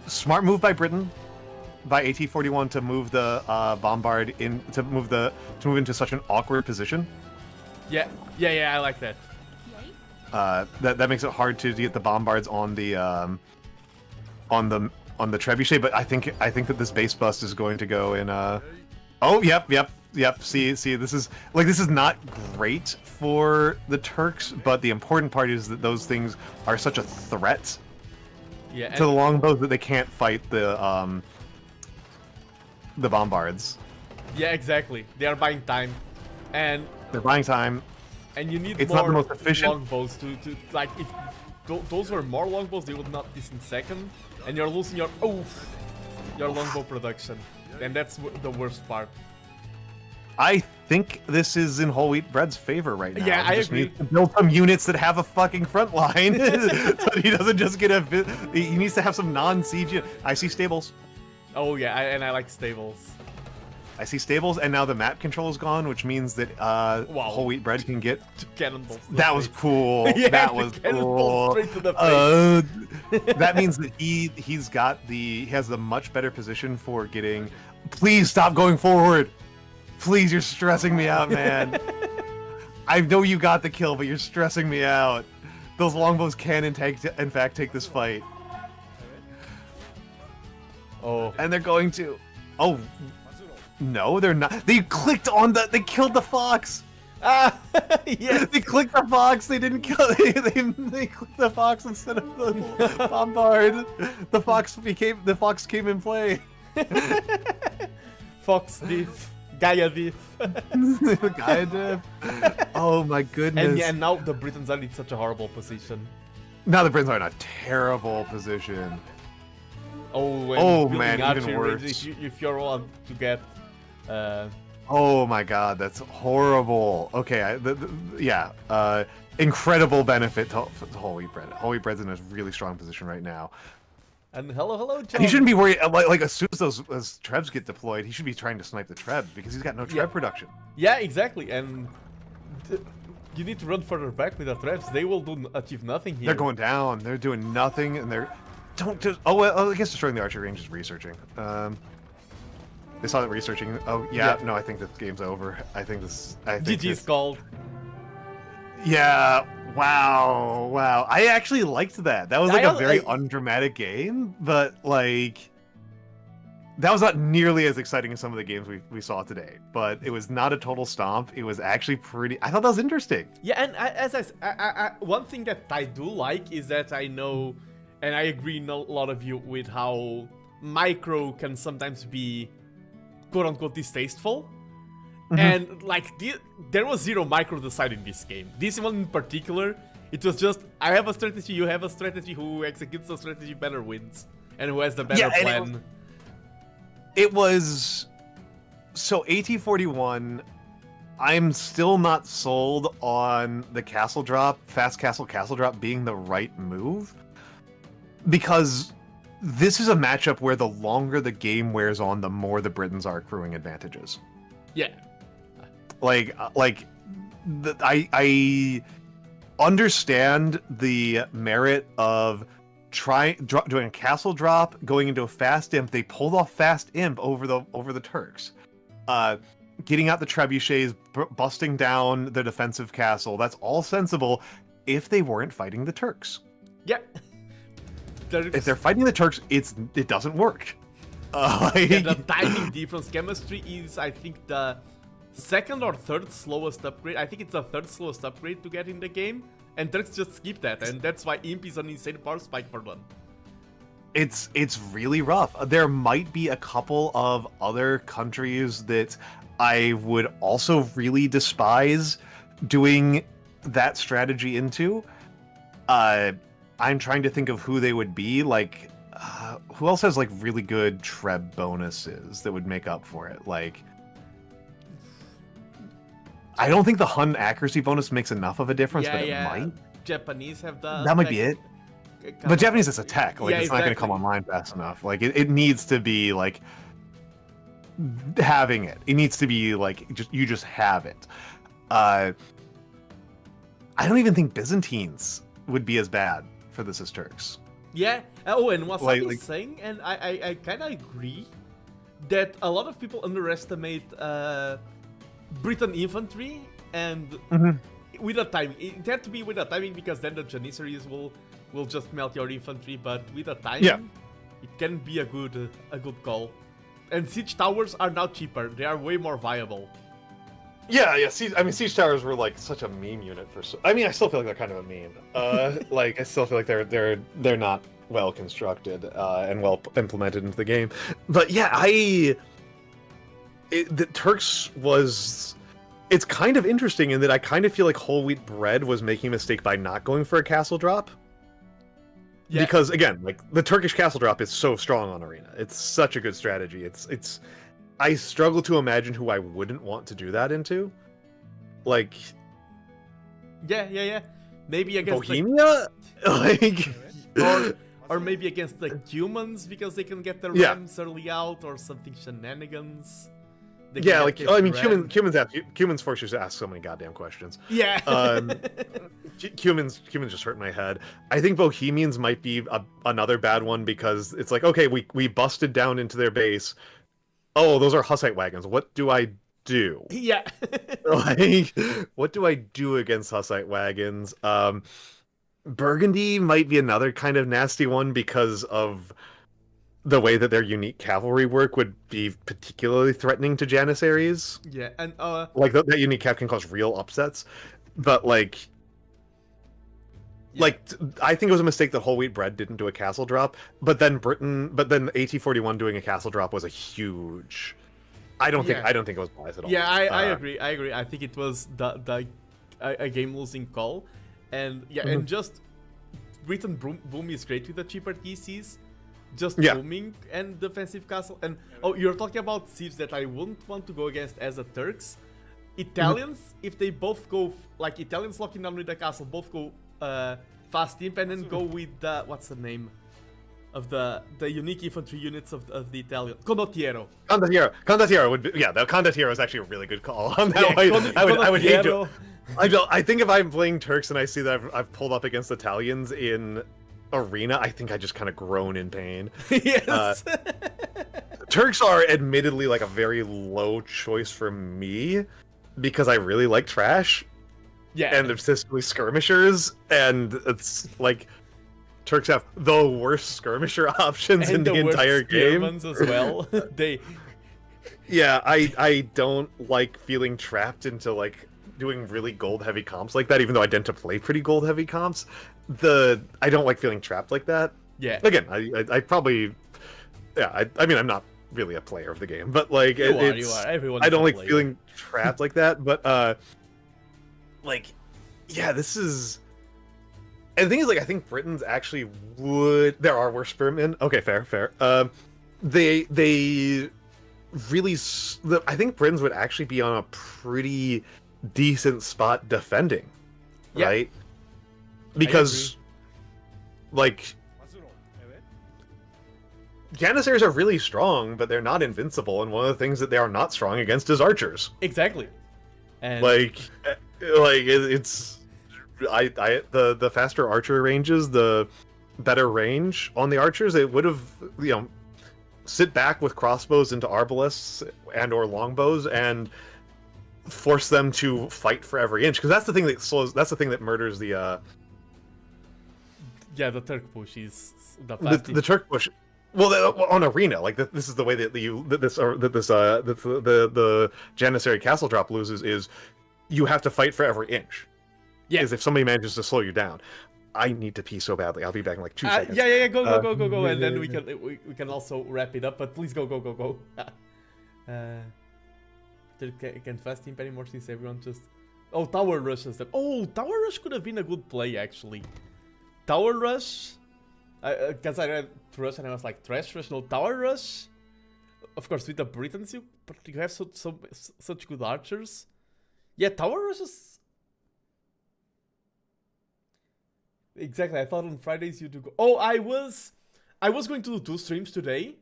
Smart move by Britain, by AT-41 to move the bombard in to move into such an awkward position. Yeah, I like that. That makes it hard to get the bombards on the trebuchet, but I think that this base bust is going to go in. Oh, yep. See, this is not great for the Turks, but the important part is that those things are such a threat to the longbows that they can't fight the bombards. Yeah, exactly. They are buying time, and they're buying time. And you need It's more not the most efficient. longbows to like if those were more longbows, they would not be in second, and you're losing your longbow production, and that's the worst part. I think this is in Whole Wheat Bread's favor right now. Yeah, He I just agree. needs to build some units that have a fucking front line, so he doesn't just get he needs to have some non-siege. I see stables. Oh yeah, and I like stables. I see stables, and now the map control is gone, which means that Whole Wheat Bread can get. Cannonballs. to the That was face. cool. Yeah, that the was cannonball cool. straight to the face. That means that he has the much better position for getting. Please stop going forward. Please, you're stressing me out, man. I know you got the kill, but you're stressing me out. Those longbows can in fact take this fight. Oh. And they're going to. Oh. No, they're not. They clicked on they killed the fox. Ah, yes. They clicked the fox. They didn't kill. They clicked the fox instead of the bombard. The fox came in play. Fox diff. Gaia diff. Gaia diff. Oh my goodness. And yeah, and now the Britons are in such a horrible position. Now the Britons are in a terrible position. Oh, and Oh, building man, even archery worse. range, if you're one to get Oh my god, that's horrible. Okay, yeah. Incredible benefit to Whole Wheat Bread. Whole Wheat Bread's in a really strong position right now. and hello, John. And he shouldn't be worried. Like as soon as those trebs get deployed, he should be trying to snipe the trebs because he's got no treb production. Yeah, exactly, and you need to run further back with the traps. They will achieve nothing here. They're going down. They're doing nothing, and they're don't just. Oh well, I guess destroying the archery range is researching. They saw that researching. Oh yeah, no, I think this game's over. I think GG's called. Yeah. Wow. Wow. I actually liked that. That was like a very undramatic game, but like that was not nearly as exciting as some of the games we saw today. But it was not a total stomp. It was actually pretty. I thought that was interesting. Yeah, and one thing that I do like is that I know, and I agree in a lot of you with how micro can sometimes be quote-unquote distasteful. And like there was zero micro decide in this game. This one in particular, it was just I have a strategy, you have a strategy, who executes the strategy better wins, and who has the better plan. It was so AT-41. I'm still not sold on the castle drop, fast castle drop being the right move, because this is a matchup where the longer the game wears on, the more the Britons are accruing advantages. Yeah. I understand the merit of doing a castle drop, going into a fast imp. They pulled off fast imp over the Turks, getting out the trebuchets, busting down the defensive castle. That's all sensible if they weren't fighting the Turks. Yeah. If they're fighting the Turks, it doesn't work. Yeah, the timing difference chemistry is, I think, the second or third slowest upgrade. I think it's the third slowest upgrade to get in the game, and Turks just skip that, and that's why Imp is an insane power spike for them. It's really rough. There might be a couple of other countries that I would also really despise doing that strategy into. I'm trying to think of who they would be. Like, who else has like really good treb bonuses that would make up for it? Like, I don't think the Hun accuracy bonus makes enough of a difference, but it might. Japanese have the. That might be it. But Japanese is a tech. Like, Yeah, it's not going to come online fast enough. Like, it needs to be like having it. It needs to be like you just have it. I don't even think Byzantines would be as bad for this as Turks. Yeah. Oh, and Wasabi's saying, and I kind of agree, that a lot of people underestimate Briton infantry, and with the timing, it had to be with the timing, because then the Janissaries will just melt your infantry. But with the timing, it can be a good call. And siege towers are now cheaper; they are way more viable. Yeah. Siege towers were like such a meme unit for. I still feel like they're kind of a meme. Like, I still feel like they're not well constructed and well implemented into the game. But yeah, the Turks was it's kind of interesting in that I kind of feel like whole wheat bread was making a mistake by not going for a castle drop. Yeah. Because again, like the Turkish castle drop is so strong on Arena. It's such a good strategy. It's I struggle to imagine who I wouldn't want to do that into. Like Yeah. Maybe against Bohemia? Like or maybe against the humans because they can get their rams early out or something shenanigans. Yeah, like I mean, humans force you to ask so many goddamn questions. Yeah. Humans just hurt my head. I think Bohemians might be another bad one because it's like, okay, we busted down into their base. Oh, those are Hussite wagons. What do I do? Yeah. Like, what do I do against Hussite wagons? Burgundy might be another kind of nasty one because of the way that their unique cavalry work would be particularly threatening to Janissaries. Yeah, and like that unique cav can cause real upsets. But like I think it was a mistake that whole wheat bread didn't do a castle drop, but then AT41 doing a castle drop was a huge. I don't think it was wise at all. Yeah, I agree. I think it was a game losing call, and and just Britain boom is great with the cheaper DCs. Just booming and defensive castle. And you're talking about civs that I wouldn't want to go against as a Turks. Italians, if they both go like Italians locking down with the castle, both go fast imp and then go with the what's the name of the unique infantry units of the Italian Condottiero. Condottiero would be the Condottiero is actually a really good call on that one. I would hate to. I think if I'm playing Turks and I see that I've pulled up against Italians in Arena, I think I just kind of groan in pain. Yes. Turks are admittedly like a very low choice for me because I really like trash. Yeah. And they're specifically skirmishers, and it's like Turks have the worst skirmisher options in the entire game. As well. Yeah, I don't like feeling trapped into like doing really gold heavy comps like that, even though I tend to play pretty gold heavy comps. I don't like feeling trapped like that. Yeah. Again, I probably, I mean, I'm not really a player of the game, but like you are. Everyone. I don't like feeling trapped like that. But this is. And the thing is, like, I think Britons actually would. There are worse spearmen. Okay, fair. They really. I think Britons would actually be on a pretty decent spot defending, right? Because, like, Janissaries are really strong, but they're not invincible, and one of the things that they are not strong against is archers. Exactly. And it's the faster archer ranges, the better range on the archers. It would have, sit back with crossbows into arbalests and or longbows and force them to fight for every inch, because that's the thing that murders the the Turk push is the Turk push. Well, on Arena, like this is the way that the Janissary Castle drop loses is you have to fight for every inch. Yeah. Because if somebody manages to slow you down, I need to pee so badly. I'll be back in like 2 seconds. Yeah. Go, and then we can also wrap it up. But please go. Can't fast imp anymore since everyone just. Oh, Tower Rush instead. Oh, Tower Rush could have been a good play actually. Tower Rush. Because I read Rush and I was like, Trash Rush, no, Tower Rush. Of course, with the Britons, you have such good archers. Yeah, Tower Rush is... Exactly, I thought on Fridays you do go... Oh, I was going to do 2 streams today.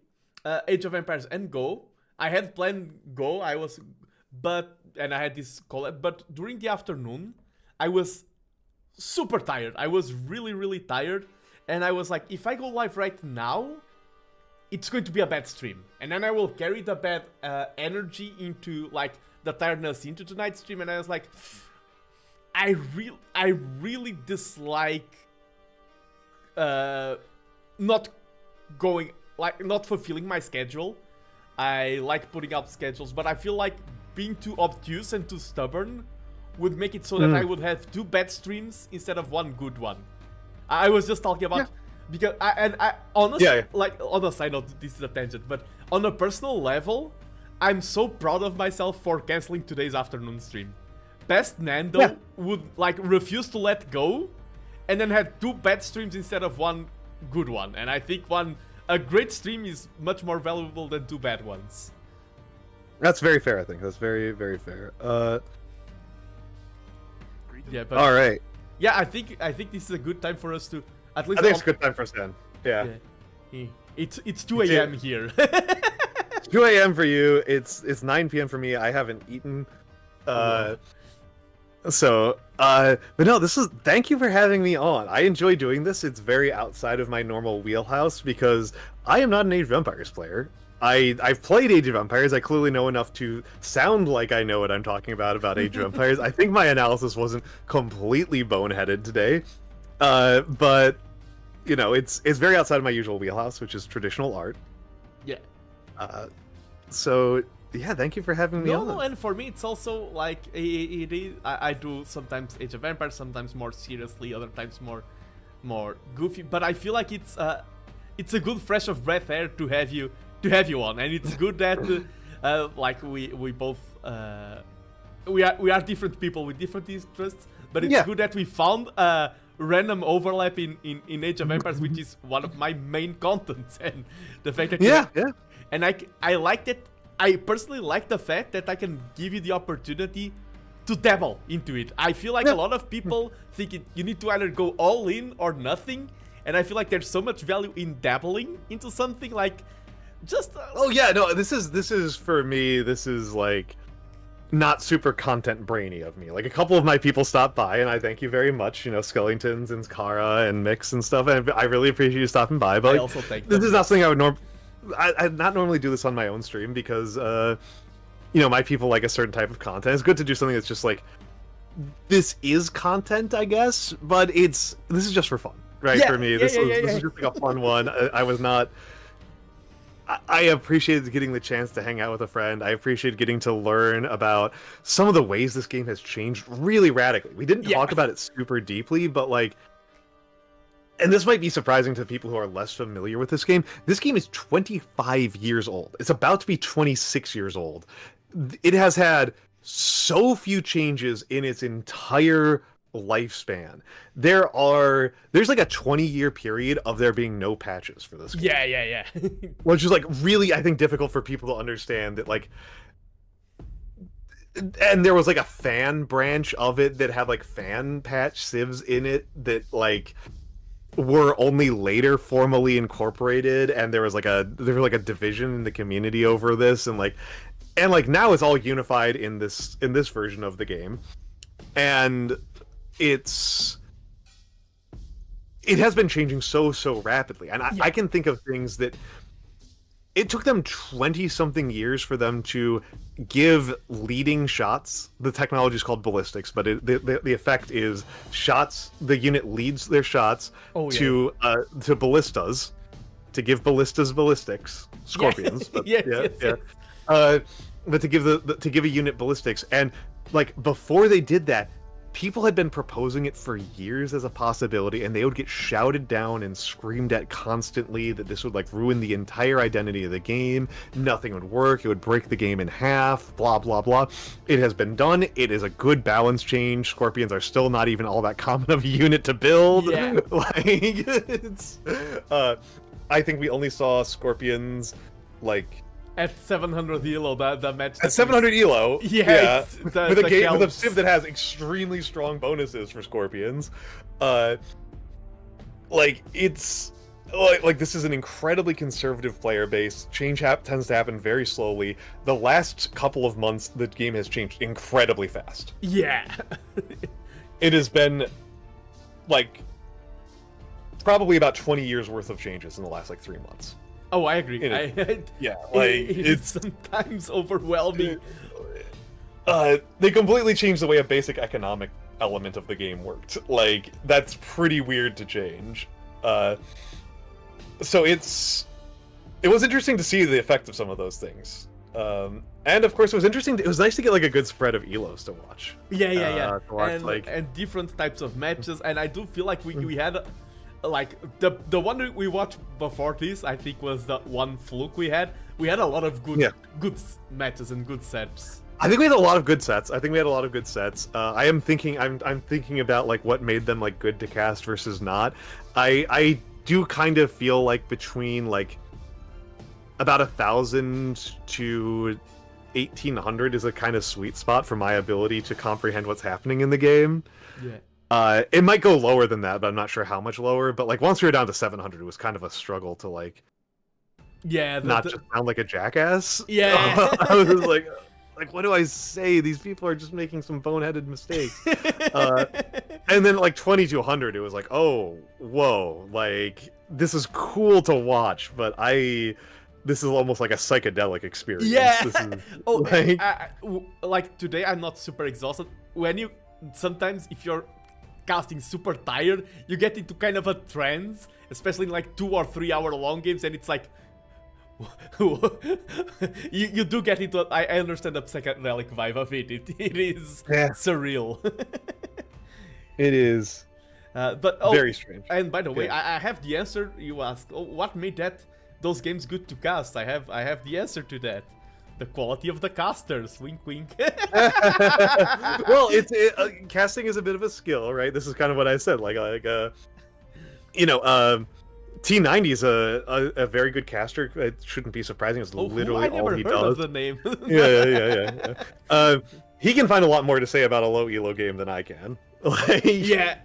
Age of Empires and Go. I had planned Go, and I had this collab, but during the afternoon, I was super tired. I was really, really tired. And I was like, if I go live right now, it's going to be a bad stream. And then I will carry the bad energy into, like, the tiredness into tonight's stream. And I was like, I really dislike not fulfilling my schedule. I like putting up schedules, but I feel like being too obtuse and too stubborn would make it so that I would have 2 bad streams instead of 1 good one. I was just talking about because I honestly like on a side note, this is a tangent, but on a personal level, I'm so proud of myself for canceling today's afternoon stream. Best Nando would like refuse to let go, and then had 2 bad streams instead of 1 good one. And I think a great stream is much more valuable than 2 bad ones. That's very fair. I think that's very, very fair. Yeah, but all right. yeah, I think this is a good time for us to at least. I think it's a good time for us to end. Yeah. It's 2 a.m. here. 2 a.m. for you. It's 9 p.m. for me. I haven't eaten. So, but no, thank you for having me on. I enjoy doing this. It's very outside of my normal wheelhouse because I am not an Age of Empires player. I've played Age of Empires. I clearly know enough to sound like I know what I'm talking about Age of Empires. I think my analysis wasn't completely boneheaded today. But, you know, it's very outside of my usual wheelhouse, which is traditional art. Yeah. So, yeah, thank you for having me on. No, and for me, it's also like it is. I do sometimes Age of Empires, sometimes more seriously, other times more goofy. But I feel like it's a good fresh of breath air to have you on, and it's good that like we both we are different people with different interests, but it's good that we found a random overlap in Age of Empires, which is one of my main contents, and the fact that and I like that. I personally like the fact that I can give you the opportunity to dabble into it. I feel like a lot of people think you need to either go all in or nothing, and I feel like there's so much value in dabbling into something, like just oh yeah, no, this is for me, this is like not super content brainy of me. Like, a couple of my people stopped by, and I thank you very much, you know, Skellingtons and Kara and Mix and stuff, and I really appreciate you stopping by. But I like, also thank this is not something I would I'd not normally do this on my own stream because you know, my people like a certain type of content. It's good to do something that's just like, this is content, I guess, but this is just for fun, right? For me, this is just like a fun one. I was not. I appreciated getting the chance to hang out with a friend. I appreciated getting to learn about some of the ways this game has changed really radically. We didn't talk about it super deeply, but like, and this might be surprising to people who are less familiar with this game. This game is 25 years old. It's about to be 26 years old. It has had so few changes in its entire lifespan. There's like a 20-year period of there being no patches for this game. Yeah. Which is like really, I think, difficult for people to understand that, like, and there was like a fan branch of it that had like fan patch civs in it that like were only later formally incorporated, and there was like a division in the community over this, and now it's all unified in this version of the game, and it has been changing so rapidly, and I can think of things that it took them 20-something years for them to give leading shots. The technology is called ballistics, but the effect is shots. The unit leads their shots to ballistas, to give ballistas ballistics, scorpions. But, but to give a unit ballistics, and like before they did that, people had been proposing it for years as a possibility, and they would get shouted down and screamed at constantly that this would like ruin the entire identity of the game. Nothing would work. It would break the game in half. Blah blah blah. It has been done. It is a good balance change. Scorpions are still not even all that common of a unit to build. Yeah. Like, it's. I think we only saw scorpions like. At 700 elo, the match. At 700 elo, with a civ that has extremely strong bonuses for scorpions, like it's like this is an incredibly conservative player base. Change tends to happen very slowly. The last couple of months, the game has changed incredibly fast. Yeah, it has been like probably about 20 years worth of changes in the last like 3 months. Oh, I agree. It's sometimes overwhelming. They completely changed the way a basic economic element of the game worked. Like, that's pretty weird to change. So it was interesting to see the effect of some of those things. And of course, it was nice to get like a good spread of elos to watch. Yeah. To watch, and different types of matches. And I do feel like we had like the one we watched before this, I think was the one fluke we had. We had a lot of good matches and good sets. I think we had a lot of good sets. I'm thinking about like what made them like good to cast versus not. I do kind of feel like between like about 1,000 to 1,800 is a kind of sweet spot for my ability to comprehend what's happening in the game. Yeah. It might go lower than that, but I'm not sure how much lower. But like once we were down to 700, it was kind of a struggle to like, not just sound like a jackass. Yeah. I was like, what do I say? These people are just making some boneheaded mistakes. And then like 2,200, it was like, oh, whoa, like this is cool to watch, but this is almost like a psychedelic experience. Yeah. This is, Oh, like today I'm not super exhausted. Sometimes if you're casting super tired, you get into kind of a trance, especially in like 2 or 3 hour long games, and it's like you do get into I understand the psychedelic vibe of it. It is surreal. It is. But very strange. And by the way, I have the answer. You asked, what made those games good to cast? I have the answer to that. The quality of the casters. Wink, wink. Well, casting is a bit of a skill, right? This is kind of what I said. T90 is a very good caster. It shouldn't be surprising. It's literally all he does. I never heard of the name. Yeah. He can find a lot more to say about a low elo game than I can. Yeah.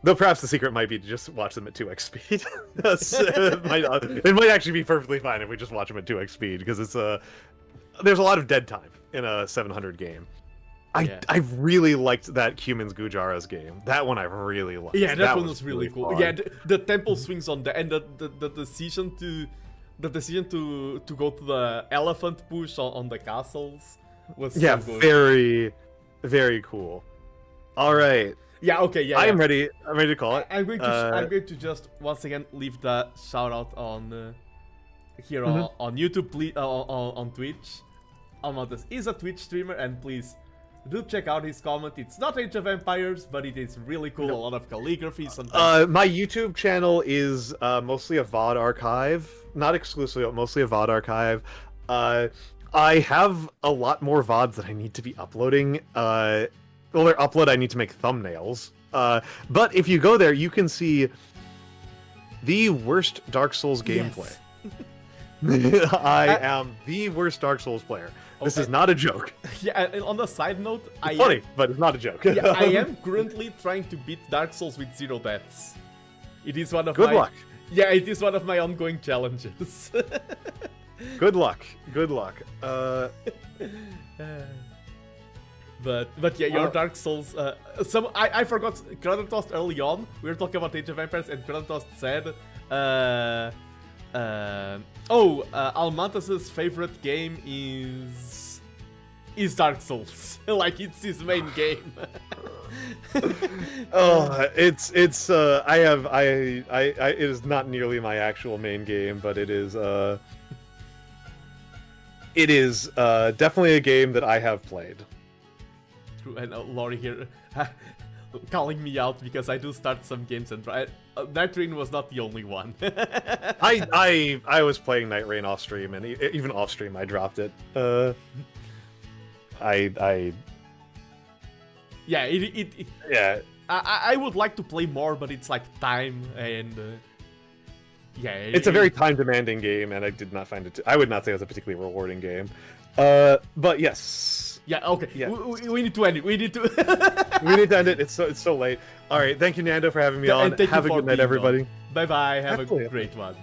Though perhaps the secret might be to just watch them at 2x speed. It might actually be perfectly fine if we just watch them at 2x speed, because there's a lot of dead time in a 700 game. I really liked that Humans Gujaras game. That one I really liked. Yeah, that one was really cool. Fun. Yeah, the temple swings on and the decision to go to the elephant push on the castles was so good. Very, very cool. All right. Yeah. Okay. Yeah. I'm ready. I'm ready to call it. I'm going to just once again leave the shout out on here on YouTube, please, on Twitch. Almantas is a Twitch streamer, and please do check out his comment. It's not Age of Empires, but it is really cool. A lot of calligraphy. Sometimes. My YouTube channel is mostly a VOD archive, not exclusively, but mostly a VOD archive. I have a lot more VODs that I need to be uploading. Well, they're upload. I need to make thumbnails. But if you go there, you can see the worst Dark Souls gameplay. Yes. I am the worst Dark Souls player. This is not a joke. Yeah, and on the side note, it's funny, but it's not a joke. Yeah, I am currently trying to beat Dark Souls with 0 deaths. It is one of Good luck. Yeah, it is one of my ongoing challenges. Good luck. Good luck. But yeah, your Dark Souls. I forgot. Kratos early on. We were talking about Age of Empires, and Kratos said, Almantas' favorite game is Dark Souls. Like it's his main game. It is not nearly my actual main game, but it is definitely a game that I have played. True, and Laurie here calling me out because I do start some games and try. Night Rain was not the only one. I was playing Night Rain off stream, and even off stream I dropped it. Yeah, I would like to play more, but it's like time and it's a very time demanding game, and I did not find it. I would not say it was a particularly rewarding game. But yes. Yeah. Okay. Yeah. We need to end it. We need to. We need to end it. It's so late. All right. Thank you, Nando, for having me on. Have a good night, everybody. Bye bye. Have a great one.